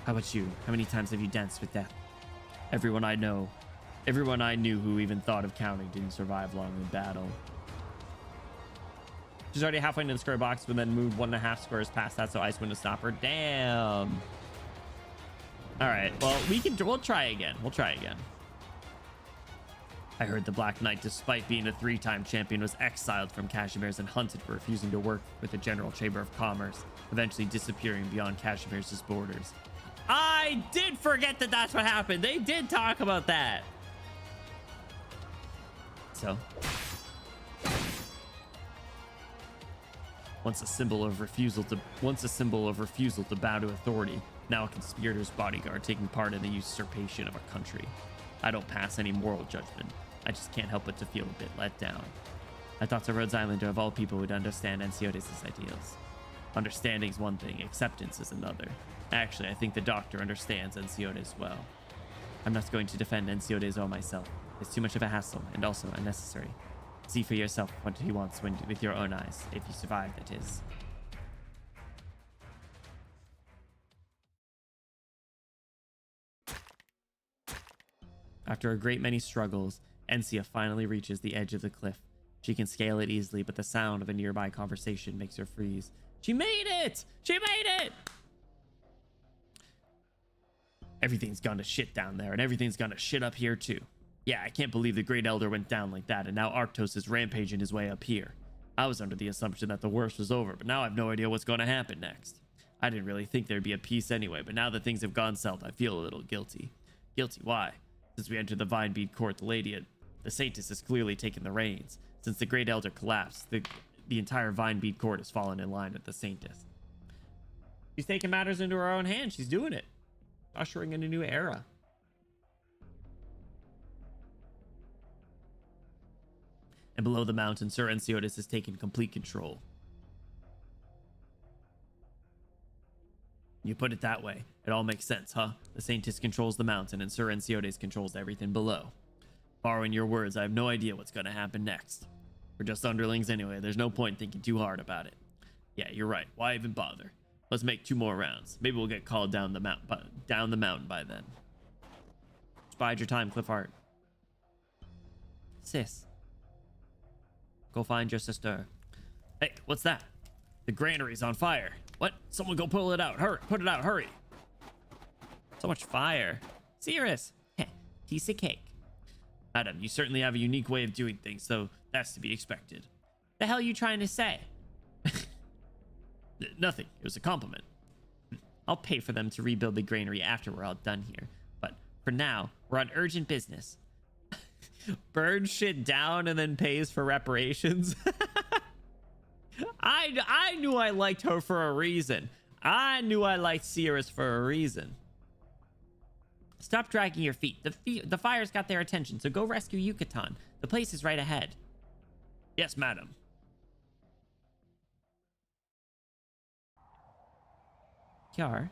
How about you? How many times have you danced with death? Everyone I knew who even thought of counting didn't survive long in battle. She's already halfway into the square box, but then moved 1.5 squares past that, so Ice wouldn't stop her. Damn. All right. Well, we'll try again. I heard the Black Knight, despite being a 3-time champion, was exiled from Cashimir's and hunted for refusing to work with the General Chamber of Commerce, eventually disappearing beyond Cashimir's borders. I did forget that that's what happened. They did talk about that. So, once a symbol of refusal to bow to authority, now a conspirator's bodyguard taking part in the usurpation of a country. I don't pass any moral judgment. I just can't help but to feel a bit let down. I thought a Rhodes Islander of all people would understand Ensiodes' ideals. Understanding's one thing, acceptance is another. Actually, I think the doctor understands Ensiodes well. I'm not going to defend Ensiodes or myself. It's too much of a hassle and also unnecessary. See for yourself what he wants with your own eyes, if you survive, that is. After a great many struggles, Ensia finally reaches the edge of the cliff. She can scale it easily, but the sound of a nearby conversation makes her freeze. She made it! She made it! Everything's gone to shit down there, and everything's gone to shit up here too. Yeah, I can't believe the Great Elder went down like that, and now Arctos is rampaging his way up here. I was under the assumption that the worst was over, but now I have no idea what's going to happen next. I didn't really think there'd be a peace anyway, but now that things have gone south, I feel a little guilty. Guilty? Why? Since we entered the Vinebead Court, the Saintess has clearly taken the reins. Since the Great Elder collapsed, the entire Vinebead Court has fallen in line with the Saintess. She's taking matters into her own hands. She's doing it. Ushering in a new era. And below the mountain, Sir Ensiodes has taken complete control. You put it that way. It all makes sense, huh? The Saintess controls the mountain, and Sir Ensiodes controls everything below. Borrowing your words, I have no idea what's going to happen next. We're just underlings anyway. There's no point thinking too hard about it. Yeah, you're right. Why even bother? Let's make 2 more rounds. Maybe we'll get called down the mountain by then. Just bide your time, Cliffheart. Sis. Go find your sister. Hey, what's that? The granary's on fire. What? Someone go pull it out. Hurry, put it out, hurry. So much fire. Cirrus. Piece of cake. Madam, you certainly have a unique way of doing things, so that's to be expected. The hell are you trying to say? Nothing. It was a compliment. I'll pay for them to rebuild the granary after we're all done here. But for now, we're on urgent business. Burns shit down and then pays for reparations. I knew I liked her for a reason. I knew I liked Cirrus for a reason. Stop dragging your feet. The fire's got their attention, so go rescue Yucatan. The place is right ahead. Yes, madam. Yar.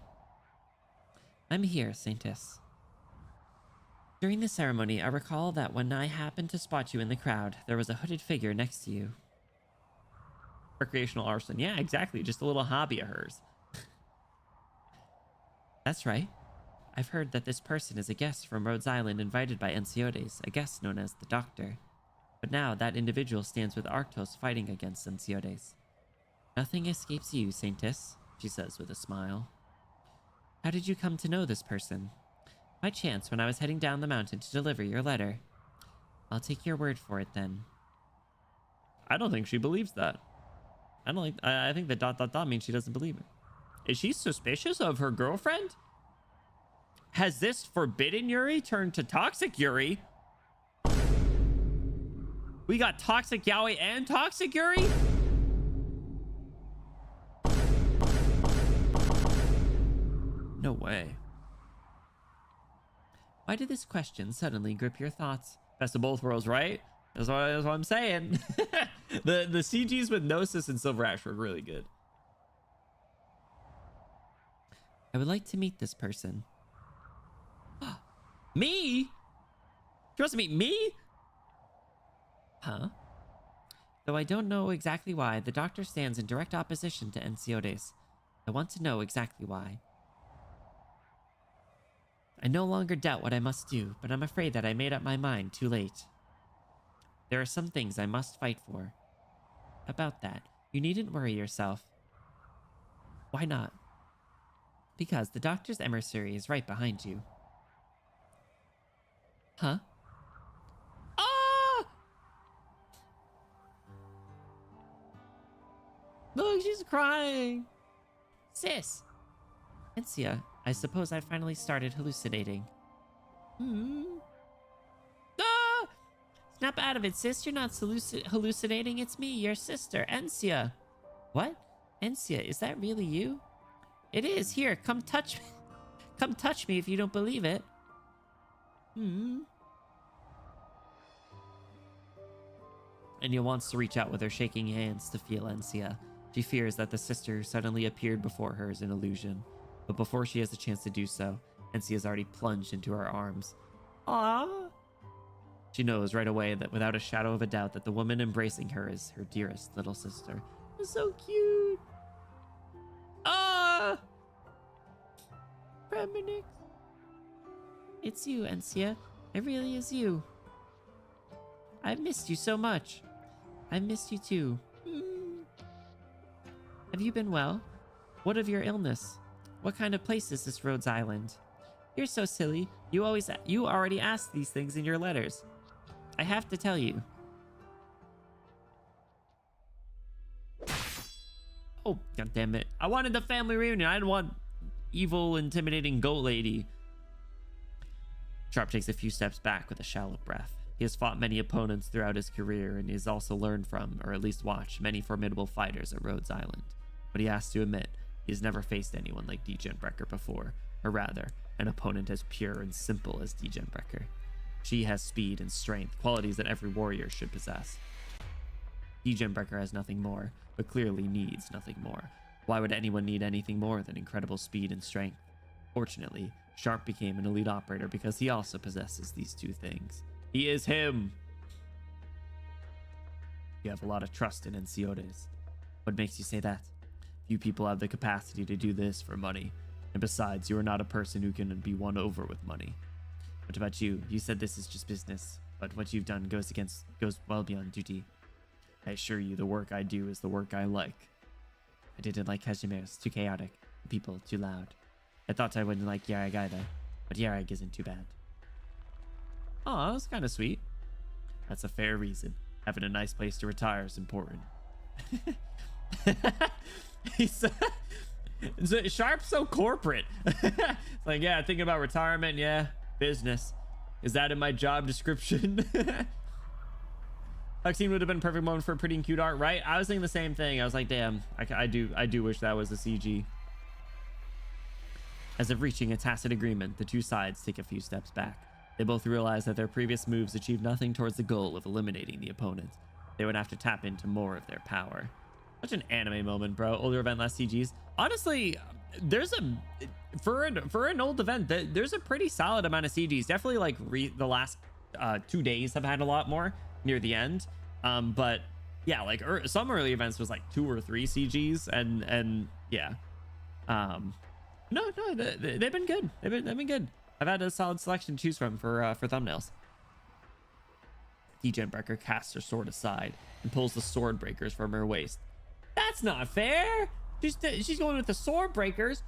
I'm here, Saintess. During the ceremony, I recall that when I happened to spot you in the crowd, there was a hooded figure next to you. Recreational arson. Yeah, exactly. Just a little hobby of hers. That's right. I've heard that this person is a guest from Rhodes Island invited by Enciodes, a guest known as the Doctor. But now that individual stands with Arctos fighting against Enciodes. Nothing escapes you, Saintess, she says with a smile. How did you come to know this person? By chance, when I was heading down the mountain to deliver your letter. I'll take your word for it then. I don't think she believes that. I think the ... means she doesn't believe it. Is she suspicious of her girlfriend? Has this forbidden Yuri turned to toxic Yuri? We got toxic yaoi and toxic Yuri? No way. Why did this question suddenly grip your thoughts? Best of both worlds, right? That's what I'm saying. the CGs with Gnosis and Silver Ash were really good. I would like to meet this person. Me? She wants to meet me? Huh? Though I don't know exactly why, the Doctor stands in direct opposition to Enciodes. I want to know exactly why. I no longer doubt what I must do, but I'm afraid that I made up my mind too late. There are some things I must fight for. About that, you needn't worry yourself. Why not? Because the Doctor's emissary is right behind you. Huh? Ah! Look, she's crying. Sis. Encia, I suppose I finally started hallucinating. Ah! Snap out of it, sis. You're not hallucinating. It's me, your sister, Encia. What? Encia, is that really you? It is. Here, come touch me. Come touch me if you don't believe it. Enya wants to reach out with her shaking hands to feel Encia. She fears that the sister who suddenly appeared before her is an illusion. But before she has a chance to do so, Encia has already plunged into her arms. Aww. She knows right away that without a shadow of a doubt that the woman embracing her is her dearest little sister. It's so cute. Ah! Premonic. It's you, Encia. It really is you. I've missed you so much. I've missed you too. Have you been well? What of your illness? What kind of place is this Rhodes Island? You're so silly. You already asked these things in your letters. I have to tell you. Oh, god damn it. I wanted the family reunion. I didn't want evil, intimidating goat lady. Sharp takes a few steps back with a shallow breath. He has fought many opponents throughout his career, and he has also learned from, or at least watched, many formidable fighters at Rhodes Island. But he has to admit, he has never faced anyone like Diegenbrecher before, or rather, an opponent as pure and simple as Diegenbrecher. She has speed and strength, qualities that every warrior should possess. Diegenbrecher has nothing more, but clearly needs nothing more. Why would anyone need anything more than incredible speed and strength? Fortunately, Sharp became an elite operator because he also possesses these two things. He is him! You have a lot of trust in Enciodes. What makes you say that? Few people have the capacity to do this for money. And besides, you are not a person who can be won over with money. What about you? You said this is just business, but what you've done goes well beyond duty. I assure you, the work I do is the work I like. I didn't like Casimir's, too chaotic. The people, too loud. I thought I wouldn't like Yarag either, but Yarag isn't too bad. Aw, that's kind of sweet. That's a fair reason. Having a nice place to retire is important. Sharp's so corporate. It's like, yeah, thinking about retirement, yeah, business. Is that in my job description? Huxine would have been a perfect moment for a pretty and cute art, right? I was thinking the same thing. I was like, damn, I do wish that was a CG. As if reaching a tacit agreement, the two sides take a few steps back. They both realize that their previous moves achieved nothing towards the goal of eliminating the opponent. They would have to tap into more of their power. Such an anime moment, bro. Older event, less CGs. Honestly, there's for an old event, there's a pretty solid amount of CGs. Definitely like the last 2 days have had a lot more near the end. But yeah, like some early events was like 2 or 3 CGs, and yeah. No, they've been good. They've been good. I've had a solid selection to choose from for thumbnails. Degenbreaker casts her sword aside and pulls the sword breakers from her waist. That's not fair. She's going with the sword breakers.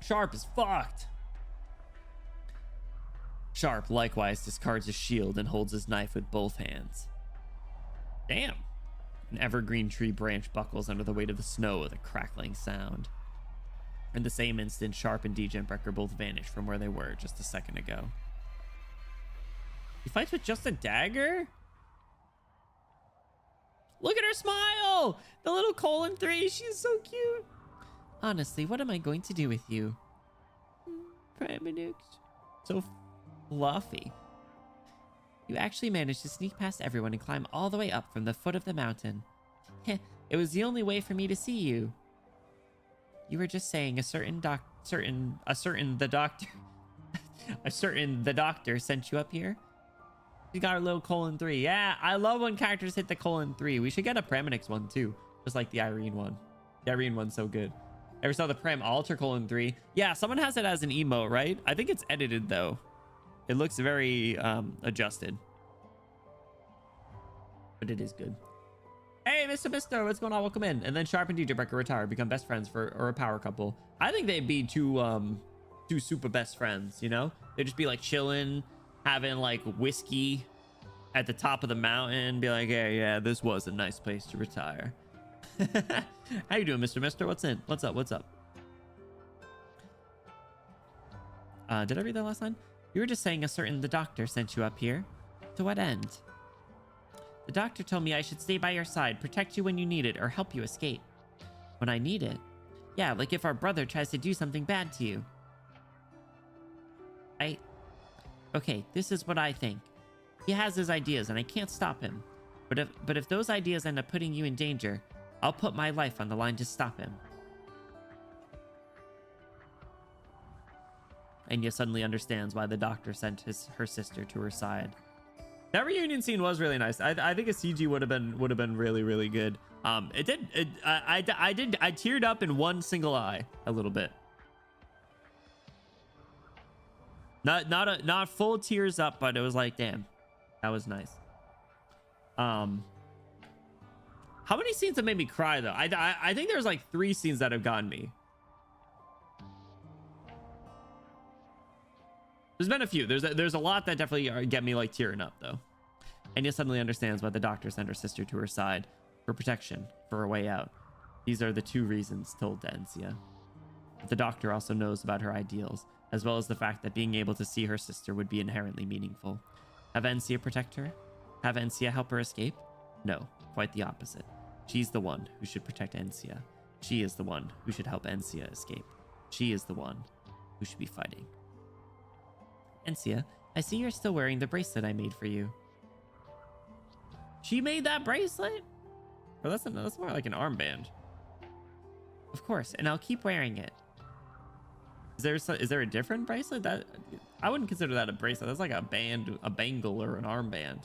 Sharp is fucked. Sharp likewise discards his shield and holds his knife with both hands. Damn. An evergreen tree branch buckles under the weight of the snow with a crackling sound. In the same instant, Sharp and Degenbreaker both vanish from where they were just a second ago. He fights with just a dagger? Look at her smile! The little :3, she's so cute. Honestly, what am I going to do with you? Praminux. So fluffy. You actually managed to sneak past everyone and climb all the way up from the foot of the mountain. Heh, it was the only way for me to see you. You were just saying the doctor sent you up here? You got our little :3. Yeah, I love when characters hit the :3. We should get a Praminix one too, just like the Irene one. The Irene one's so good. Ever saw the Pram Alter :3? Yeah, someone has it as an emote, right? I think it's edited though. It looks very adjusted. But it is good. Hey, Mr. Mister, what's going on? Welcome in. And then Sharp and Degenbreaker retire, become best friends or a power couple. I think they'd be two super best friends, you know? They'd just be like chilling, having like whiskey at the top of the mountain, be like, hey, yeah, this was a nice place to retire. How you doing, Mr. Mister? What's in? What's up? What's up? Did I read that last line? You were just saying the doctor sent you up here. To what end? The doctor told me I should stay by your side, protect you when you need it, or help you escape. When I need it? Yeah, like if our brother tries to do something bad to you. Okay, this is what I think. He has his ideas and I can't stop him. But if those ideas end up putting you in danger, I'll put my life on the line to stop him. Enya suddenly understands why the doctor sent her sister to her side. That reunion scene was really nice. I think a CG would have been really good. I teared up in one single eye a little bit. Not full tears up, but it was like, damn, that was nice. How many scenes have made me cry though? I think there's like 3 scenes that have gotten me. There's been a few. There's a lot that definitely get me like tearing up though. Enya suddenly understands why the doctor sent her sister to her side. For protection, for a way out. These are the 2 reasons told to Encia. But the doctor also knows about her ideals, as well as the fact that being able to see her sister would be inherently meaningful. Have Encia protect her? Have Encia help her escape? No, quite the opposite. She's the one who should protect Encia. She is the one who should help Encia escape. She is the one who should be fighting. Encia, I see you're still wearing the bracelet I made for you. She made that bracelet? Or that's more like an armband. Of course, and I'll keep wearing it. Is there a different bracelet? That I wouldn't consider that a bracelet. That's like a band, a bangle, or an armband.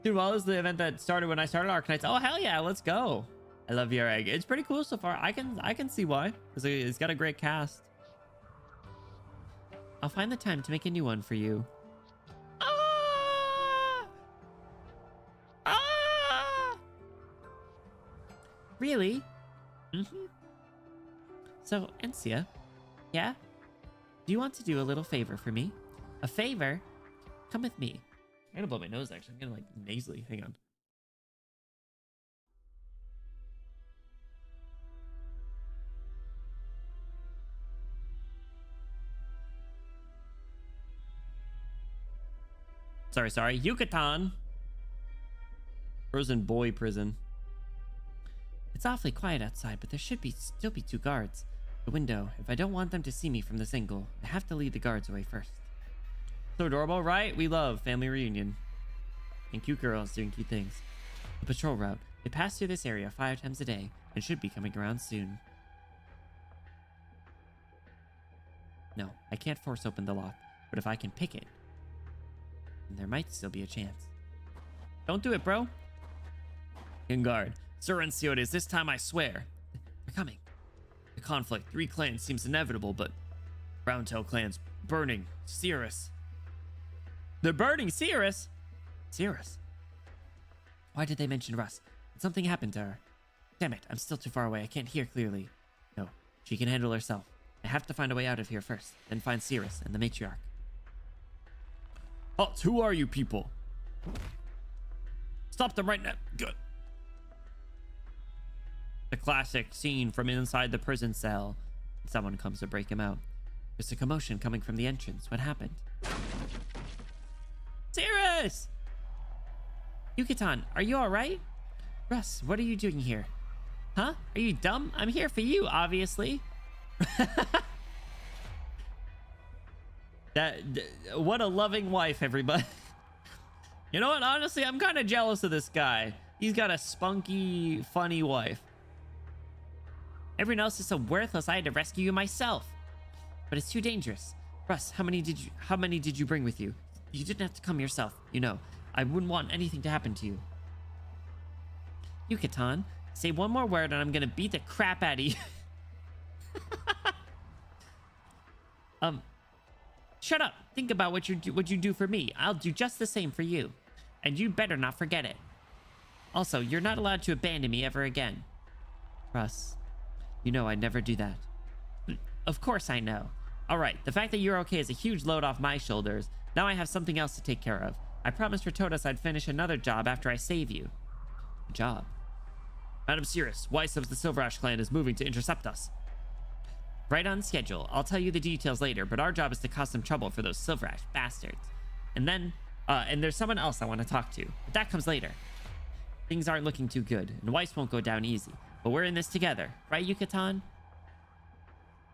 Dude, well, is the event that started when I started Arknights. Oh hell yeah, let's go. I love your egg. It's pretty cool so far. I can see why. Because it's got a great cast. I'll find the time to make a new one for you. Really? Mm-hmm. So, Encia, yeah? Do you want to do a little favor for me? A favor? Come with me. I'm gonna blow my nose, actually. I'm getting, like, nasally. Hang on. Sorry. Yucatan! Frozen boy prison. It's awfully quiet outside, but there should still be 2 guards. The window. If I don't want them to see me from this angle, I have to lead the guards away first. So adorable, right? We love family reunion. And cute girls doing cute things. The patrol route. They pass through this area 5 times a day and should be coming around soon. No, I can't force open the lock, but if I can pick it, then there might still be a chance. Don't do it, bro. In guard. Sir Enciores, this time I swear. They're coming. The conflict, 3 clans seems inevitable, but Roundtail clan's burning Cirrus. They're burning Cirrus? Cirrus? Why did they mention Russ? Did something happen to her? Damn it, I'm still too far away. I can't hear clearly. No, she can handle herself. I have to find a way out of here first, then find Cirrus and the matriarch. Halt, who are you people? Stop them right now. Good. The classic scene from inside the prison cell. Someone comes to break him out. There's a commotion coming from the entrance. What happened? Cirrus! Yucatan, are you alright? Russ, what are you doing here? Huh? Are you dumb? I'm here for you, obviously. What a loving wife, everybody. You know what? Honestly, I'm kind of jealous of this guy. He's got a spunky, funny wife. Everyone else is so worthless, I had to rescue you myself. But it's too dangerous. Russ, how many did you bring with you? You didn't have to come yourself. You know, I wouldn't want anything to happen to you. Yucatan, say one more word and I'm gonna beat the crap out of you. Shut up. Think about what you do for me. I'll do just the same for you. And you better not forget it. Also, you're not allowed to abandon me ever again. Russ, you know I'd never do that. Of course I know. Alright, the fact that you're okay is a huge load off my shoulders. Now I have something else to take care of. I promised Ratotas I'd finish another job after I save you. Job? Madam Cirrus, Weiss of the Silver Ash clan is moving to intercept us. Right on schedule. I'll tell you the details later, but our job is to cause some trouble for those Silver Ash bastards. And then, and there's someone else I want to talk to, but that comes later. Things aren't looking too good, and Weiss won't go down easy. But we're in this together, right, Yucatan?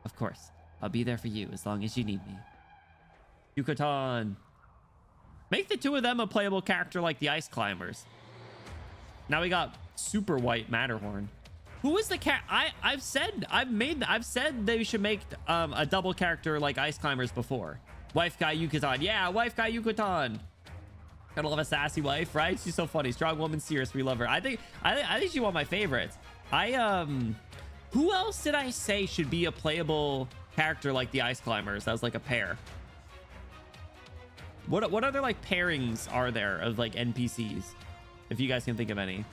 Of course. I'll be there for you as long as you need me. Yucatan. Make the two of them a playable character like the Ice Climbers. Now we got Super White Matterhorn. Who is the I've said they should make a double character like Ice Climbers before. Wife guy Yucatan. Yeah, wife guy Yucatan. Gotta love a sassy wife, right? She's so funny. Strong woman, serious. We love her. I think she's one of my favorites. Who else did I say should be a playable character like the Ice Climbers? That was like a pair. What other like pairings are there of like NPCs? If you guys can think of any.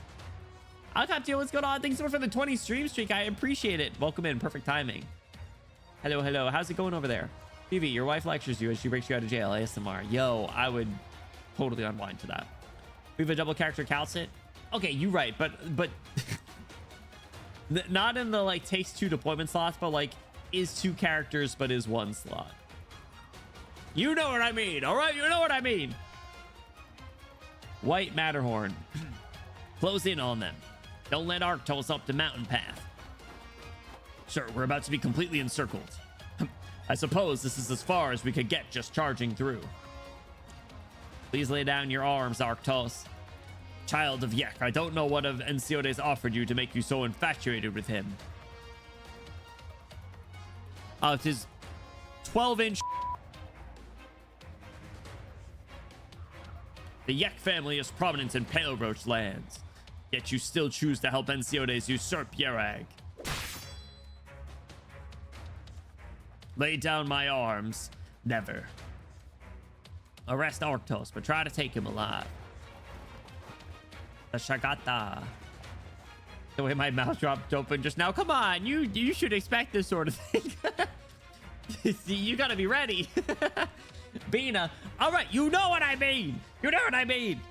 I'll talk to you. What's going on? Thanks so much for the 20 stream streak. I appreciate it. Welcome in. Perfect timing. Hello, hello. How's it going over there? PV, your wife lectures you as she breaks you out of jail. ASMR. Yo, I would totally unwind to that. We have a double character Calcit. Okay, you're right, but not in the like takes 2 deployment slots, but like is 2 characters but is 1 slot. You know what I mean, all right? You know what I mean. White Matterhorn. Close in on them. Don't let Arktos up the mountain path. Sir, we're about to be completely encircled. I suppose this is as far as we could get just charging through. Please lay down your arms, Arktos. Child of Yek, I don't know what Ensiodes offered you to make you so infatuated with him. It is 12-inch. The Yek family is prominent in Pale Roach lands, yet you still choose to help Ensiodes usurp Yerag. Lay down my arms. Never. Arrest Arktos, but try to take him alive. The Shagata. The way my mouth dropped open just now. Come on, you should expect this sort of thing. You gotta be ready. Bina. All right, you know what I mean. You know what I mean.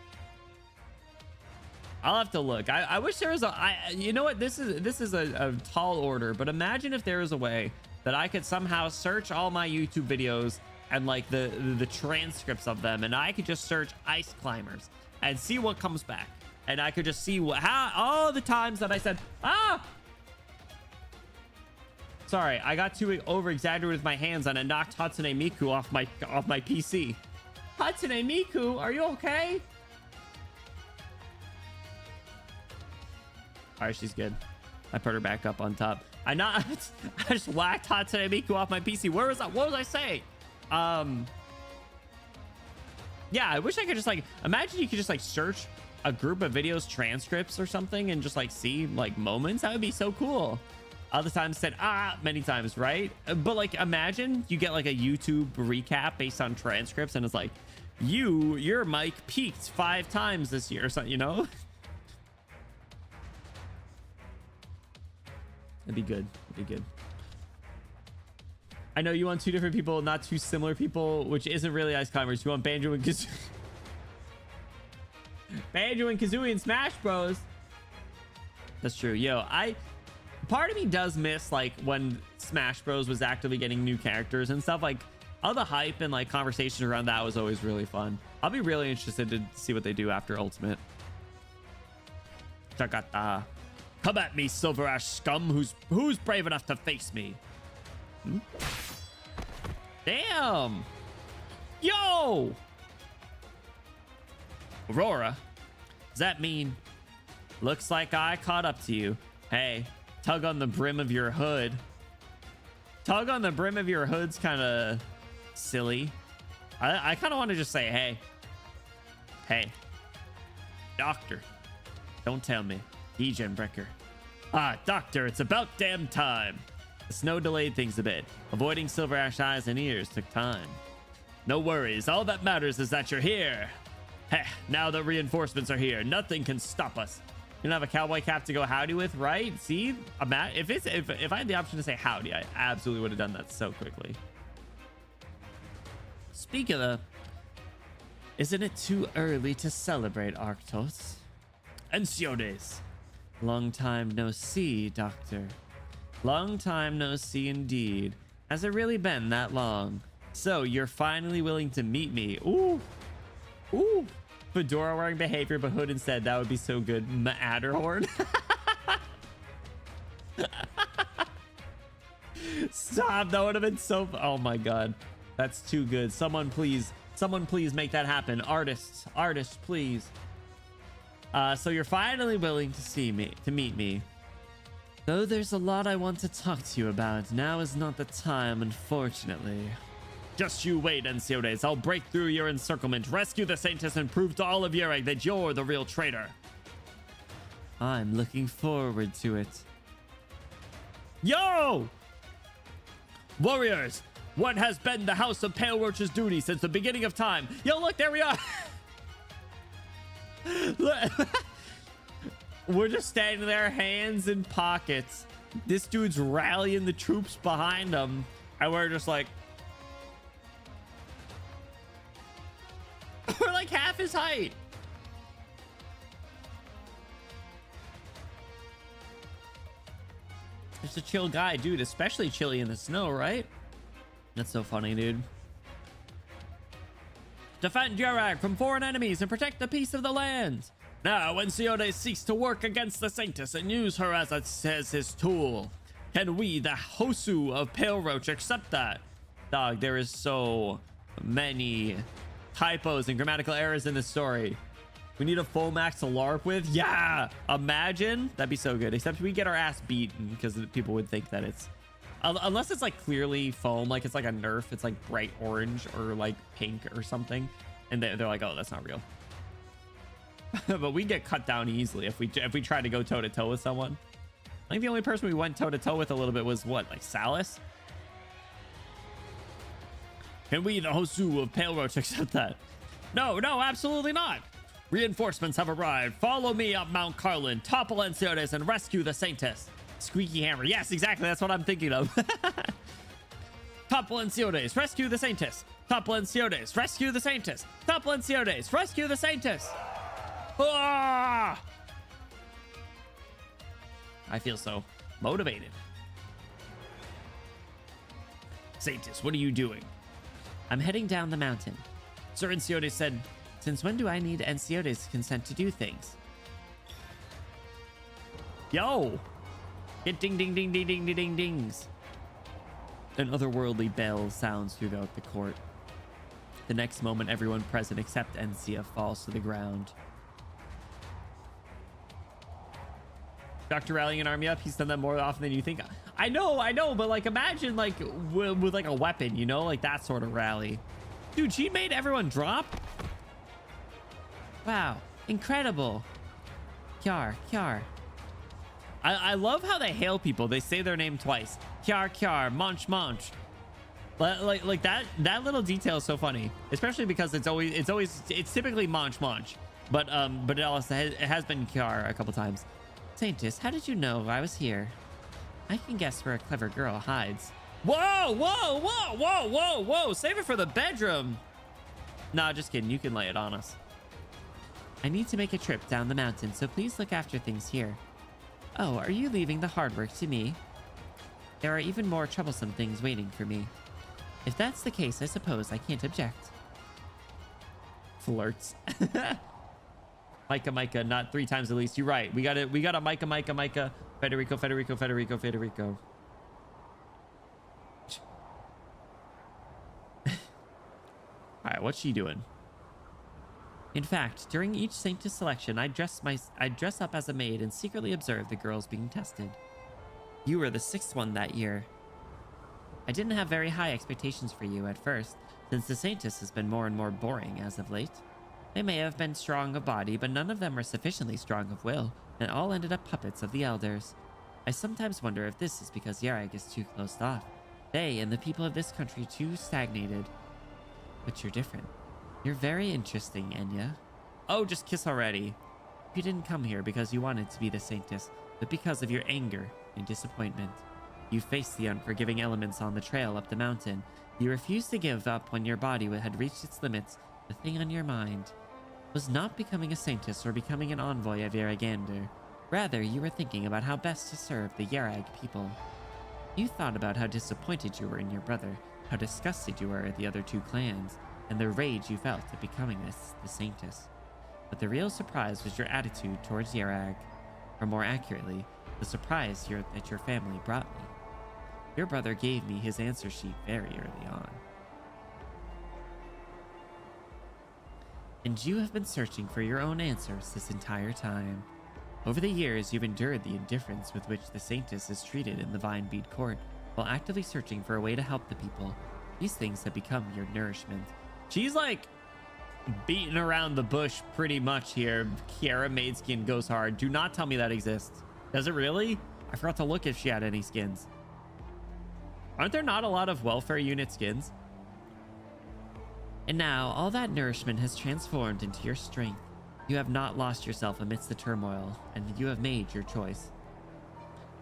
I'll have to look. I wish there was you know what? This is a tall order, but imagine if there was a way that I could somehow search all my YouTube videos and like the transcripts of them, and I could just search Ice Climbers and see what comes back. And I could just see how all the times that I said, sorry, I got too over exaggerated with my hands and I knocked Hatsune Miku off my PC. Hatsune Miku, are you okay? All right, she's good. I put her back up on top. I just whacked Hatsune Miku off my PC. Where was that? What was I saying? Yeah, I wish I could just like imagine you could just like search a group of videos transcripts or something and just like see like moments. That would be so cool. Other times said many times, right? But like, imagine you get like a YouTube recap based on transcripts and it's like, your mic peaked 5 times this year or something, you know? It'd be good. It'd be good. I know you want 2 different people, not 2 similar people, which isn't really Ice Climbers. You want Banjo and Kazooie. Banjo and Kazooie and Smash Bros. That's true. Yo, part of me does miss like when Smash Bros was actively getting new characters and stuff. Like all the hype and like conversations around that was always really fun. I'll be really interested to see what they do after Ultimate. Chagata. Come at me, Silver Ash scum. Who's brave enough to face me? Damn. Yo. Aurora. Does that mean? Looks like I caught up to you. Hey, tug on the brim of your hood. Tug on the brim of your hood's kind of silly. I kind of want to just say, hey, doctor, don't tell me. Degen Brecker. Doctor, it's about damn time. The snow delayed things a bit. Avoiding Silver Ash eyes and ears took time. No worries. All that matters is that you're here. Heh, now that reinforcements are here, nothing can stop us. You don't have a cowboy cap to go howdy with, right? See, if I had the option to say howdy, I absolutely would have done that so quickly. Speak of the, isn't it too early to celebrate, Arknights? Ensiodes. Long time no see, Doctor. Long time no see indeed. Has it really been that long? So you're finally willing to meet me? Ooh, ooh. Fedora wearing behavior, but hood instead. That would be so good. Matterhorn. Stop. That would have been so. Oh my god, that's too good. Someone please make that happen. Artists, please. So you're finally willing to meet me. Though there's a lot I want to talk to you about. Now is not the time, unfortunately. Just you wait, Ensiodes. I'll break through your encirclement, rescue the Saintess, and prove to all of Yuri that you're the real traitor. I'm looking forward to it. Yo! Warriors, what has been the House of Pale Roach's duty since the beginning of time? Yo, look, there we are. We're just standing there, hands in pockets. This dude's rallying the troops behind him, and we're just like, we're like half his height. Just a chill guy, dude, especially chilly in the snow, right? That's so funny, dude. Defend Yurag from foreign enemies and protect the peace of the land. Now, Ensiodes seeks to work against the Saintess and use her as his tool. Can we, the Hosu of Pale Roach, accept that? Dog, there is so many typos and grammatical errors in this story. We need a full max to LARP with. Yeah, imagine. That'd be so good. Except we get our ass beaten because people would think that it's, unless it's like clearly foam, like it's like a Nerf, it's like bright orange or like pink or something, and they're like, oh, that's not real. But we get cut down easily if we try to go toe to toe with someone. I think the only person we went toe to toe with a little bit was what, like Salus? Can we, the Hosu of Pale Roach, accept that? No, absolutely not. Reinforcements have arrived. Follow me up Mount Carlin, topple Ensiodes, and rescue the Saintess. Squeaky hammer. Yes, exactly. That's what I'm thinking of. Topple Ensiodes, rescue the Saintess. Topple Ensiodes, rescue the Saintess. Topple Ensiodes, rescue the Saintess. Ah! I feel so motivated. Saintess, what are you doing? I'm heading down the mountain. Sir Ensiodes said, since when do I need Ensiodes' consent to do things? Yo! Get ding ding ding ding ding ding ding dings. An otherworldly bell sounds throughout the court. The next moment, everyone present except Ensia falls to the ground. Dr. rallying an army up, he's done that more often than you think. I know, but like imagine like with like a weapon, you know, like that sort of rally. Dude, she made everyone drop. Wow, incredible. Kyar. I love how they hail people. They say their name twice. Kjar, Kjar, Munch, Munch. Like that little detail is so funny, especially because it's typically Munch, Munch. But it also it has been Kjar a couple times. Saintess, how did you know I was here? I can guess where a clever girl hides. Whoa, whoa, whoa, whoa, whoa, whoa. Save it for the bedroom. Nah, just kidding. You can lay it on us. I need to make a trip down the mountain, so please look after things here. Oh, are you leaving the hard work to me? There are even more troublesome things waiting for me. If that's the case, I suppose I can't object. Flirts. Micah, not 3 times at least. You're right. We got a Micah. Federico. All right, what's she doing? In fact, during each Saintess selection, I dress up as a maid and secretly observe the girls being tested. You were the 6th one that year. I didn't have very high expectations for you at first, since the Saintess has been more and more boring as of late. They may have been strong of body, but none of them were sufficiently strong of will, and all ended up puppets of the elders. I sometimes wonder if this is because Yarag is too closed off. They and the people of this country too stagnated. But you're different. You're very interesting, Enya. Oh, just kiss already. You didn't come here because you wanted to be the Saintess, but because of your anger and disappointment. You faced the unforgiving elements on the trail up the mountain. You refused to give up when your body had reached its limits. The thing on your mind was not becoming a Saintess or becoming an envoy of Yaragander. Rather, you were thinking about how best to serve the Yarag people. You thought about how disappointed you were in your brother, how disgusted you were at the other 2 clans, and the rage you felt at becoming the Saintess. But the real surprise was your attitude towards Yarag, or more accurately, the surprise that your family brought me. Your brother gave me his answer sheet very early on. And you have been searching for your own answers this entire time. Over the years, you've endured the indifference with which the Saintess is treated in the Vinebead Court, while actively searching for a way to help the people. These things have become your nourishment. She's like beating around the bush pretty much here. Kiara Maidskin goes hard. Do not tell me that exists. Does it really? I forgot to look if she had any skins. Aren't there not a lot of welfare unit skins? And now, all that nourishment has transformed into your strength. You have not lost yourself amidst the turmoil, and you have made your choice.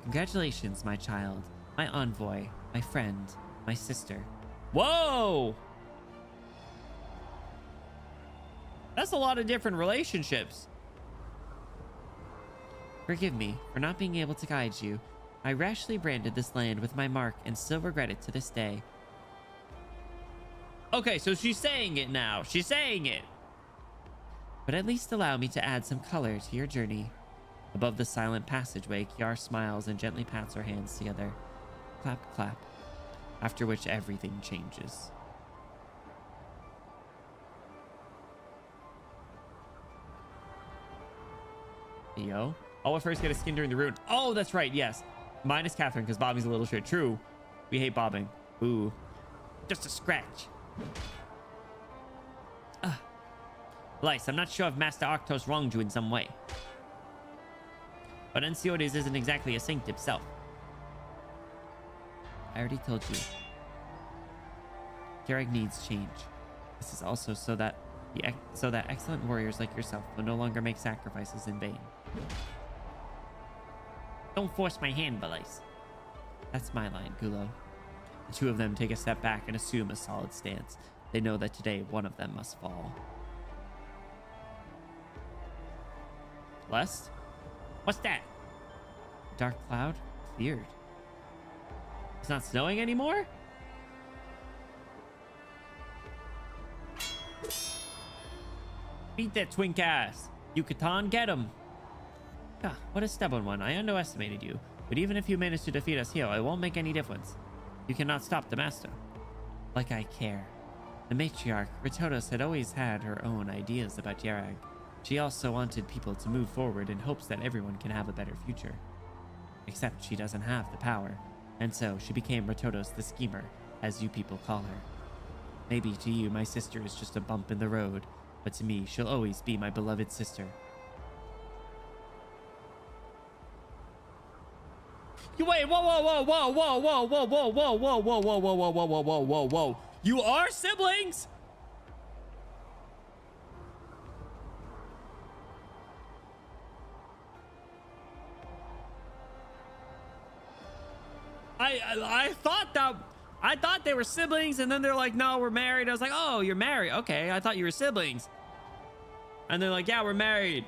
Congratulations, my child, my envoy, my friend, my sister. Whoa! That's a lot of different relationships. Forgive me for not being able to guide you. I rashly branded this land with my mark and still regret it to this day. Okay, so she's saying it now. She's saying it. But at least allow me to add some color to your journey. Above the silent passageway, Kiara smiles and gently pats her hands together. Clap, clap. After which everything changes. Yo. Oh, at first get a skin during the rune. Oh, that's right. Yes. Minus Catherine because Bobby's a little shit. True. We hate bobbing. Ooh. Just a scratch. Lyce, I'm not sure if Master Arctos wronged you in some way. But Ensiodes isn't exactly a saint himself. I already told you. Garrick needs change. This is also so that excellent warriors like yourself will no longer make sacrifices in vain. Don't force my hand, Lyce. That's my line, Gulo. The 2 of them take a step back and assume a solid stance. They know that today one of them must fall. Blessed? What's that? Dark cloud cleared. It's not snowing anymore? Beat that twink ass. Yucatan, get him. Ah, what a stubborn one. I underestimated you. But even if you manage to defeat us here, it won't make any difference. You cannot stop the master. Like I care. The matriarch, Ritodos, had always had her own ideas about Yarag. She also wanted people to move forward in hopes that everyone can have a better future. Except she doesn't have the power, and so she became Ritodos the Schemer, as you people call her. Maybe to you my sister is just a bump in the road, but to me she'll always be my beloved sister. You wait, whoa, whoa, whoa, whoa, whoa, whoa, whoa, whoa, whoa, whoa, whoa, whoa, whoa, whoa, whoa, whoa, whoa, whoa, whoa. You are siblings? I thought they were siblings, and then they're like, no, we're married. I was like, oh, you're married. Okay, I thought you were siblings. And they're like, yeah, we're married.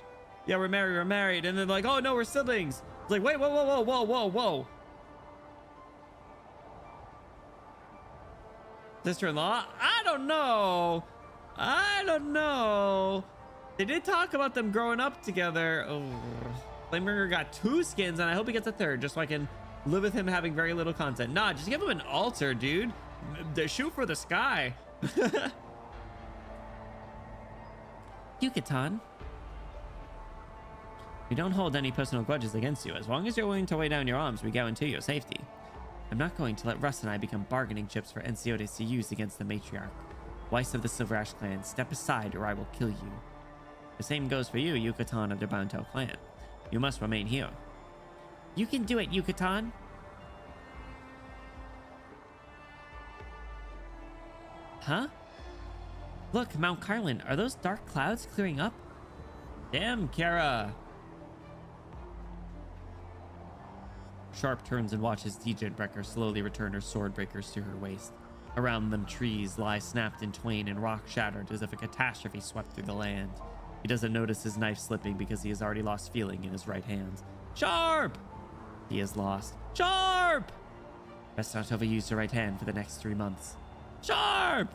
Yeah, we're married. And then like, oh no, we're siblings. It's like, wait, whoa, whoa, whoa, whoa, whoa, whoa. Sister-in-law? I don't know. They did talk about them growing up together. Oh, Flamebringer got 2 skins, and I hope he gets a 3rd, just so I can live with him having very little content. Nah, just give him an altar, dude. Shoot for the sky. Yucatan. We don't hold any personal grudges against you. As long as you're willing to lay down your arms, we guarantee your safety. I'm not going to let Russ and I become bargaining chips for Enciotes to use against the matriarch. Weiss of the Silver Ash clan, step aside or I will kill you. The same goes for you, Yucatan of the Bountel clan. You must remain here. You can do it, Yucatan. Huh? Look, Mount Carlin, are those dark clouds clearing up? Damn, Kara. Sharp turns and watches Breaker slowly return her sword breakers to her waist. Around them, trees lie snapped in twain and rock shattered as if a catastrophe swept through the land. He doesn't notice his knife slipping because he has already lost feeling in his right hand. Sharp! He is lost. Sharp! Best not overuse your right hand for the next 3 months. Sharp!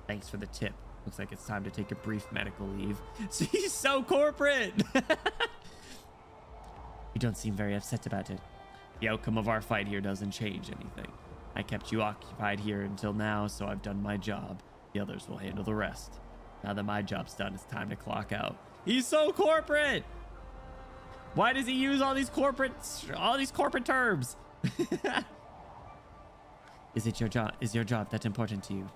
Thanks for the tip. Looks like it's time to take a brief medical leave. He's so corporate! You don't seem very upset about it. The outcome of our fight here doesn't change anything. I kept you occupied here until now, so I've done my job. The others will handle the rest. Now that my job's done, it's time to clock out. He's so corporate! Why does he use all these corporate terms? Is your job that important to you?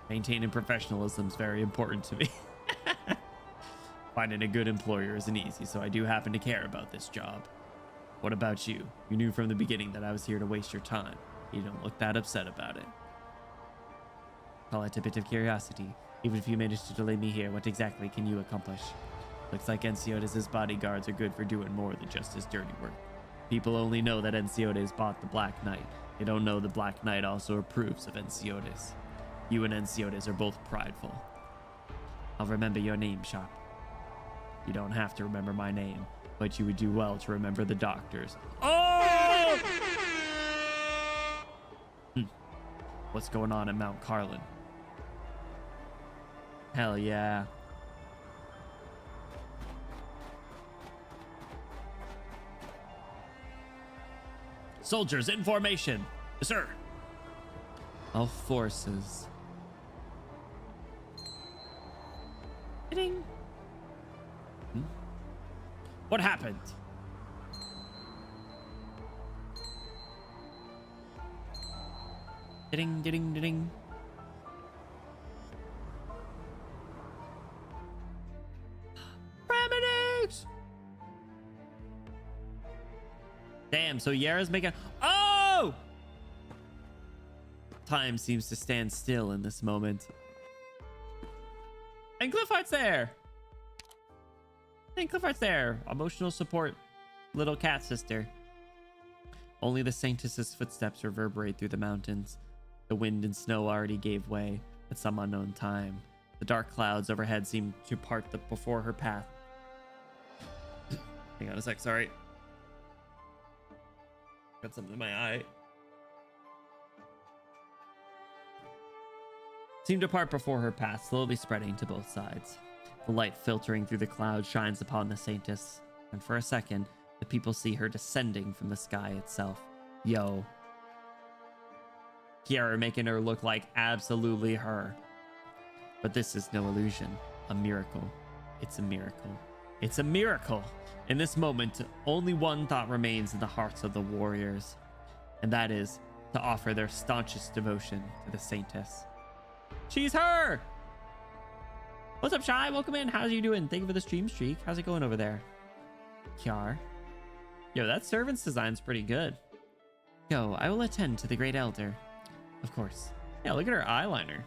Maintaining professionalism is very important to me. Finding a good employer isn't easy, so I do happen to care about this job. What about you? You knew from the beginning that I was here to waste your time. You don't look that upset about it. Call it a bit of curiosity. Even if you manage to delay me here, what exactly can you accomplish? Looks like Enciotes' bodyguards are good for doing more than just his dirty work. People only know that Enciotes bought the Black Knight. They don't know the Black Knight also approves of Enciotes. You and Enciotes are both prideful. I'll remember your name, Sharp. You don't have to remember my name, but you would do well to remember the doctors. Oh! What's going on at Mount Carlin? Hell yeah. Soldiers in formation. Yes, sir. All forces. Ding. What happened? Ding, ding, ding. Paramedics! Damn, so Yara's making... Oh! Time seems to stand still in this moment. And Cliffheart's there! And Cliffheart's there. Emotional support. Little cat sister. Only the Saintess's footsteps reverberate through the mountains. The wind and snow already gave way at some unknown time. The dark clouds overhead seem to part before her path. Hang on a sec, sorry. Got something in my eye. Seem to part before her path, slowly spreading to both sides. The light filtering through the clouds shines upon the Saintess, and for a second, the people see her descending from the sky itself. Yo. Kiara making her look like absolutely her. But this is no illusion. A miracle. It's a miracle. It's a miracle! In this moment, only one thought remains in the hearts of the warriors, and that is to offer their staunchest devotion to the Saintess. She's her! What's up, Shy? Welcome in. How's you doing? Thank you for the stream streak. How's it going over there? Kiar. Yo, that servant's design's pretty good. Go, I will attend to the Great Elder. Of course. Yeah, look at her eyeliner.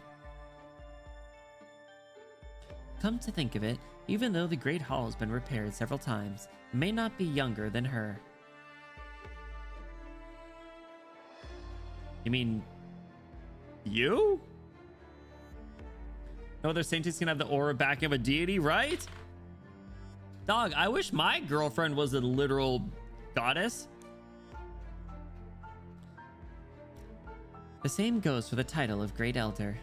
Come to think of it, even though the Great Hall has been repaired several times, it may not be younger than her. You mean... you? No other saintess can have the aura back of a deity, right? Dog, I wish my girlfriend was a literal goddess. The same goes for the title of Great Elder.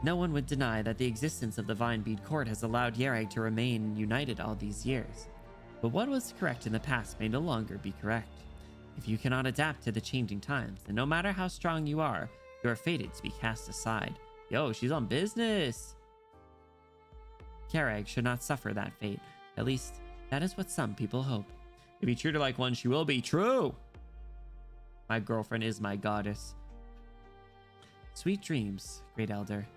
No one would deny that the existence of the Vinebead Court has allowed Yerag to remain united all these years. But what was correct in the past may no longer be correct. If you cannot adapt to the changing times, then no matter how strong you are fated to be cast aside. Yo, she's on business! Yerag should not suffer that fate. At least, that is what some people hope. If you treat her like one, she will be true! My girlfriend is my goddess. Sweet dreams, Great Elder.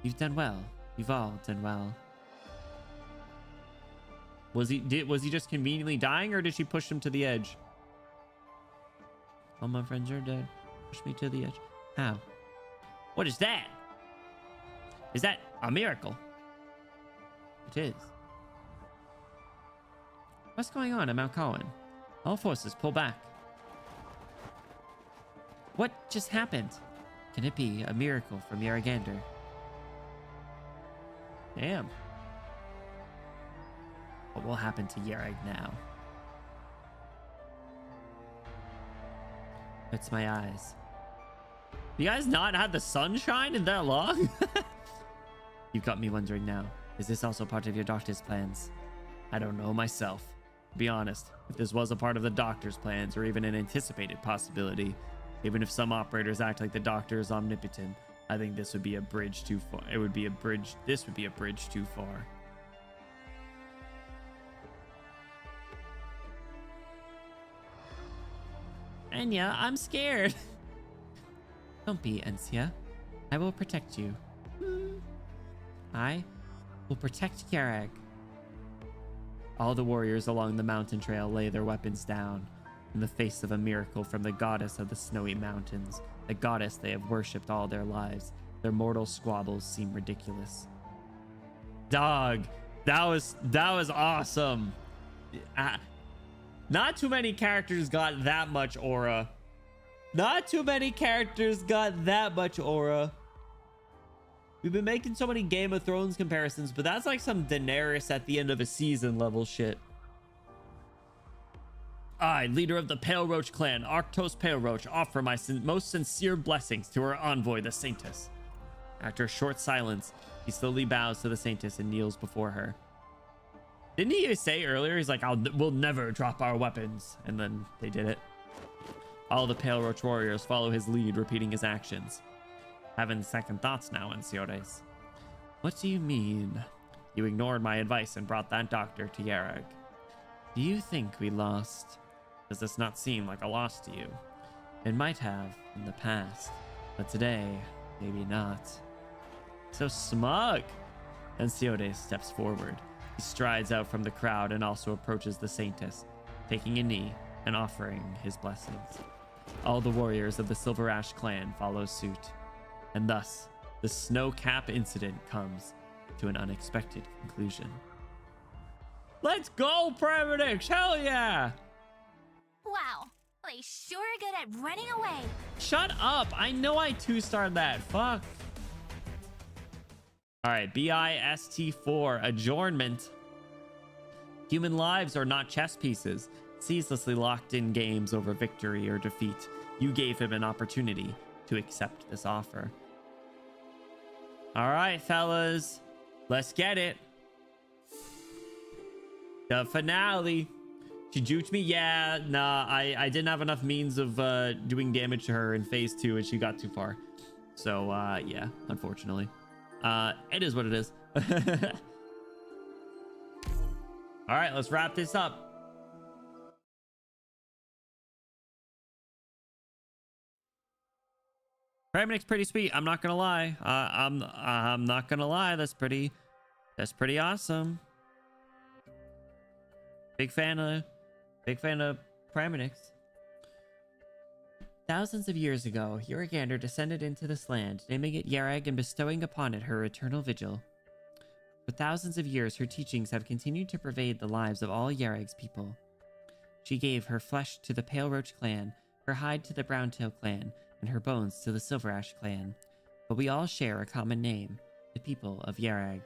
You've done well. You've all done well. Was he just conveniently dying, or did she push him to the edge? All my friends are dead. Push me to the edge. How? What is that? Is that a miracle? It is. What's going on at Mount Cowan? All forces pull back. What just happened? Can it be a miracle from Yaragander? Damn. What will happen to Yerag now? It's my eyes. You guys not had the sunshine in that long? You've got me wondering now. Is this also part of your doctor's plans? I don't know myself. To be honest, if this was a part of the doctor's plans or even an anticipated possibility, even if some operators act like the doctor is omnipotent, I think this would be a bridge too far. This would be a bridge too far. Enya, I'm scared. Don't be, Encia. I will protect you. I will protect Yerag. All the warriors along the mountain trail lay their weapons down in the face of a miracle from the goddess of the snowy mountains, the goddess they have worshipped all their lives. Their mortal squabbles seem ridiculous. Dog, that was awesome. Not too many characters got that much aura. Not too many characters got that much aura. We've been making so many Game of Thrones comparisons, but that's like some Daenerys at the end of a season level shit. I, leader of the Pale Roach clan, Arctos Pale Roach, offer my most sincere blessings to our envoy, the Saintess. After a short silence, he slowly bows to the Saintess and kneels before her. Didn't he say earlier, he's like, we'll never drop our weapons. And then they did it. All the Pale Roach warriors follow his lead, repeating his actions. Having second thoughts now, Enciores. What do you mean? You ignored my advice and brought that doctor to Yerag. Do you think we lost? Does this not seem like a loss to you? It might have in the past, but today, maybe not. So smug! Enciores steps forward. He strides out from the crowd and also approaches the Saintess, taking a knee and offering his blessings. All the warriors of the Silver Ash clan follow suit. And thus, the Snow Cap incident comes to an unexpected conclusion. Let's go, Premonics! Hell yeah! Wow, they sure are good at running away. Shut up! I know I two-starred that. Fuck. Alright, BIST4, adjournment. Human lives are not chess pieces, ceaselessly locked in games over victory or defeat. You gave him an opportunity to accept this offer. All right, fellas, let's get it. The finale. She juked me. Yeah, nah, I didn't have enough means of doing damage to her in phase 2 and she got too far. So yeah, unfortunately. It is what it is. All right, let's wrap this up. Premonics pretty sweet. I'm not gonna lie. I'm not gonna lie. That's pretty awesome. Big fan of Big fan of Praminix. Thousands of years ago, Yurigander descended into this land, naming it Yarag and bestowing upon it her eternal vigil. For thousands of years, her teachings have continued to pervade the lives of all Yarag's people. She gave her flesh to the Pale Roach clan, her hide to the Browntail clan, and her bones to the Silverash clan. But we all share a common name, the people of Yarag.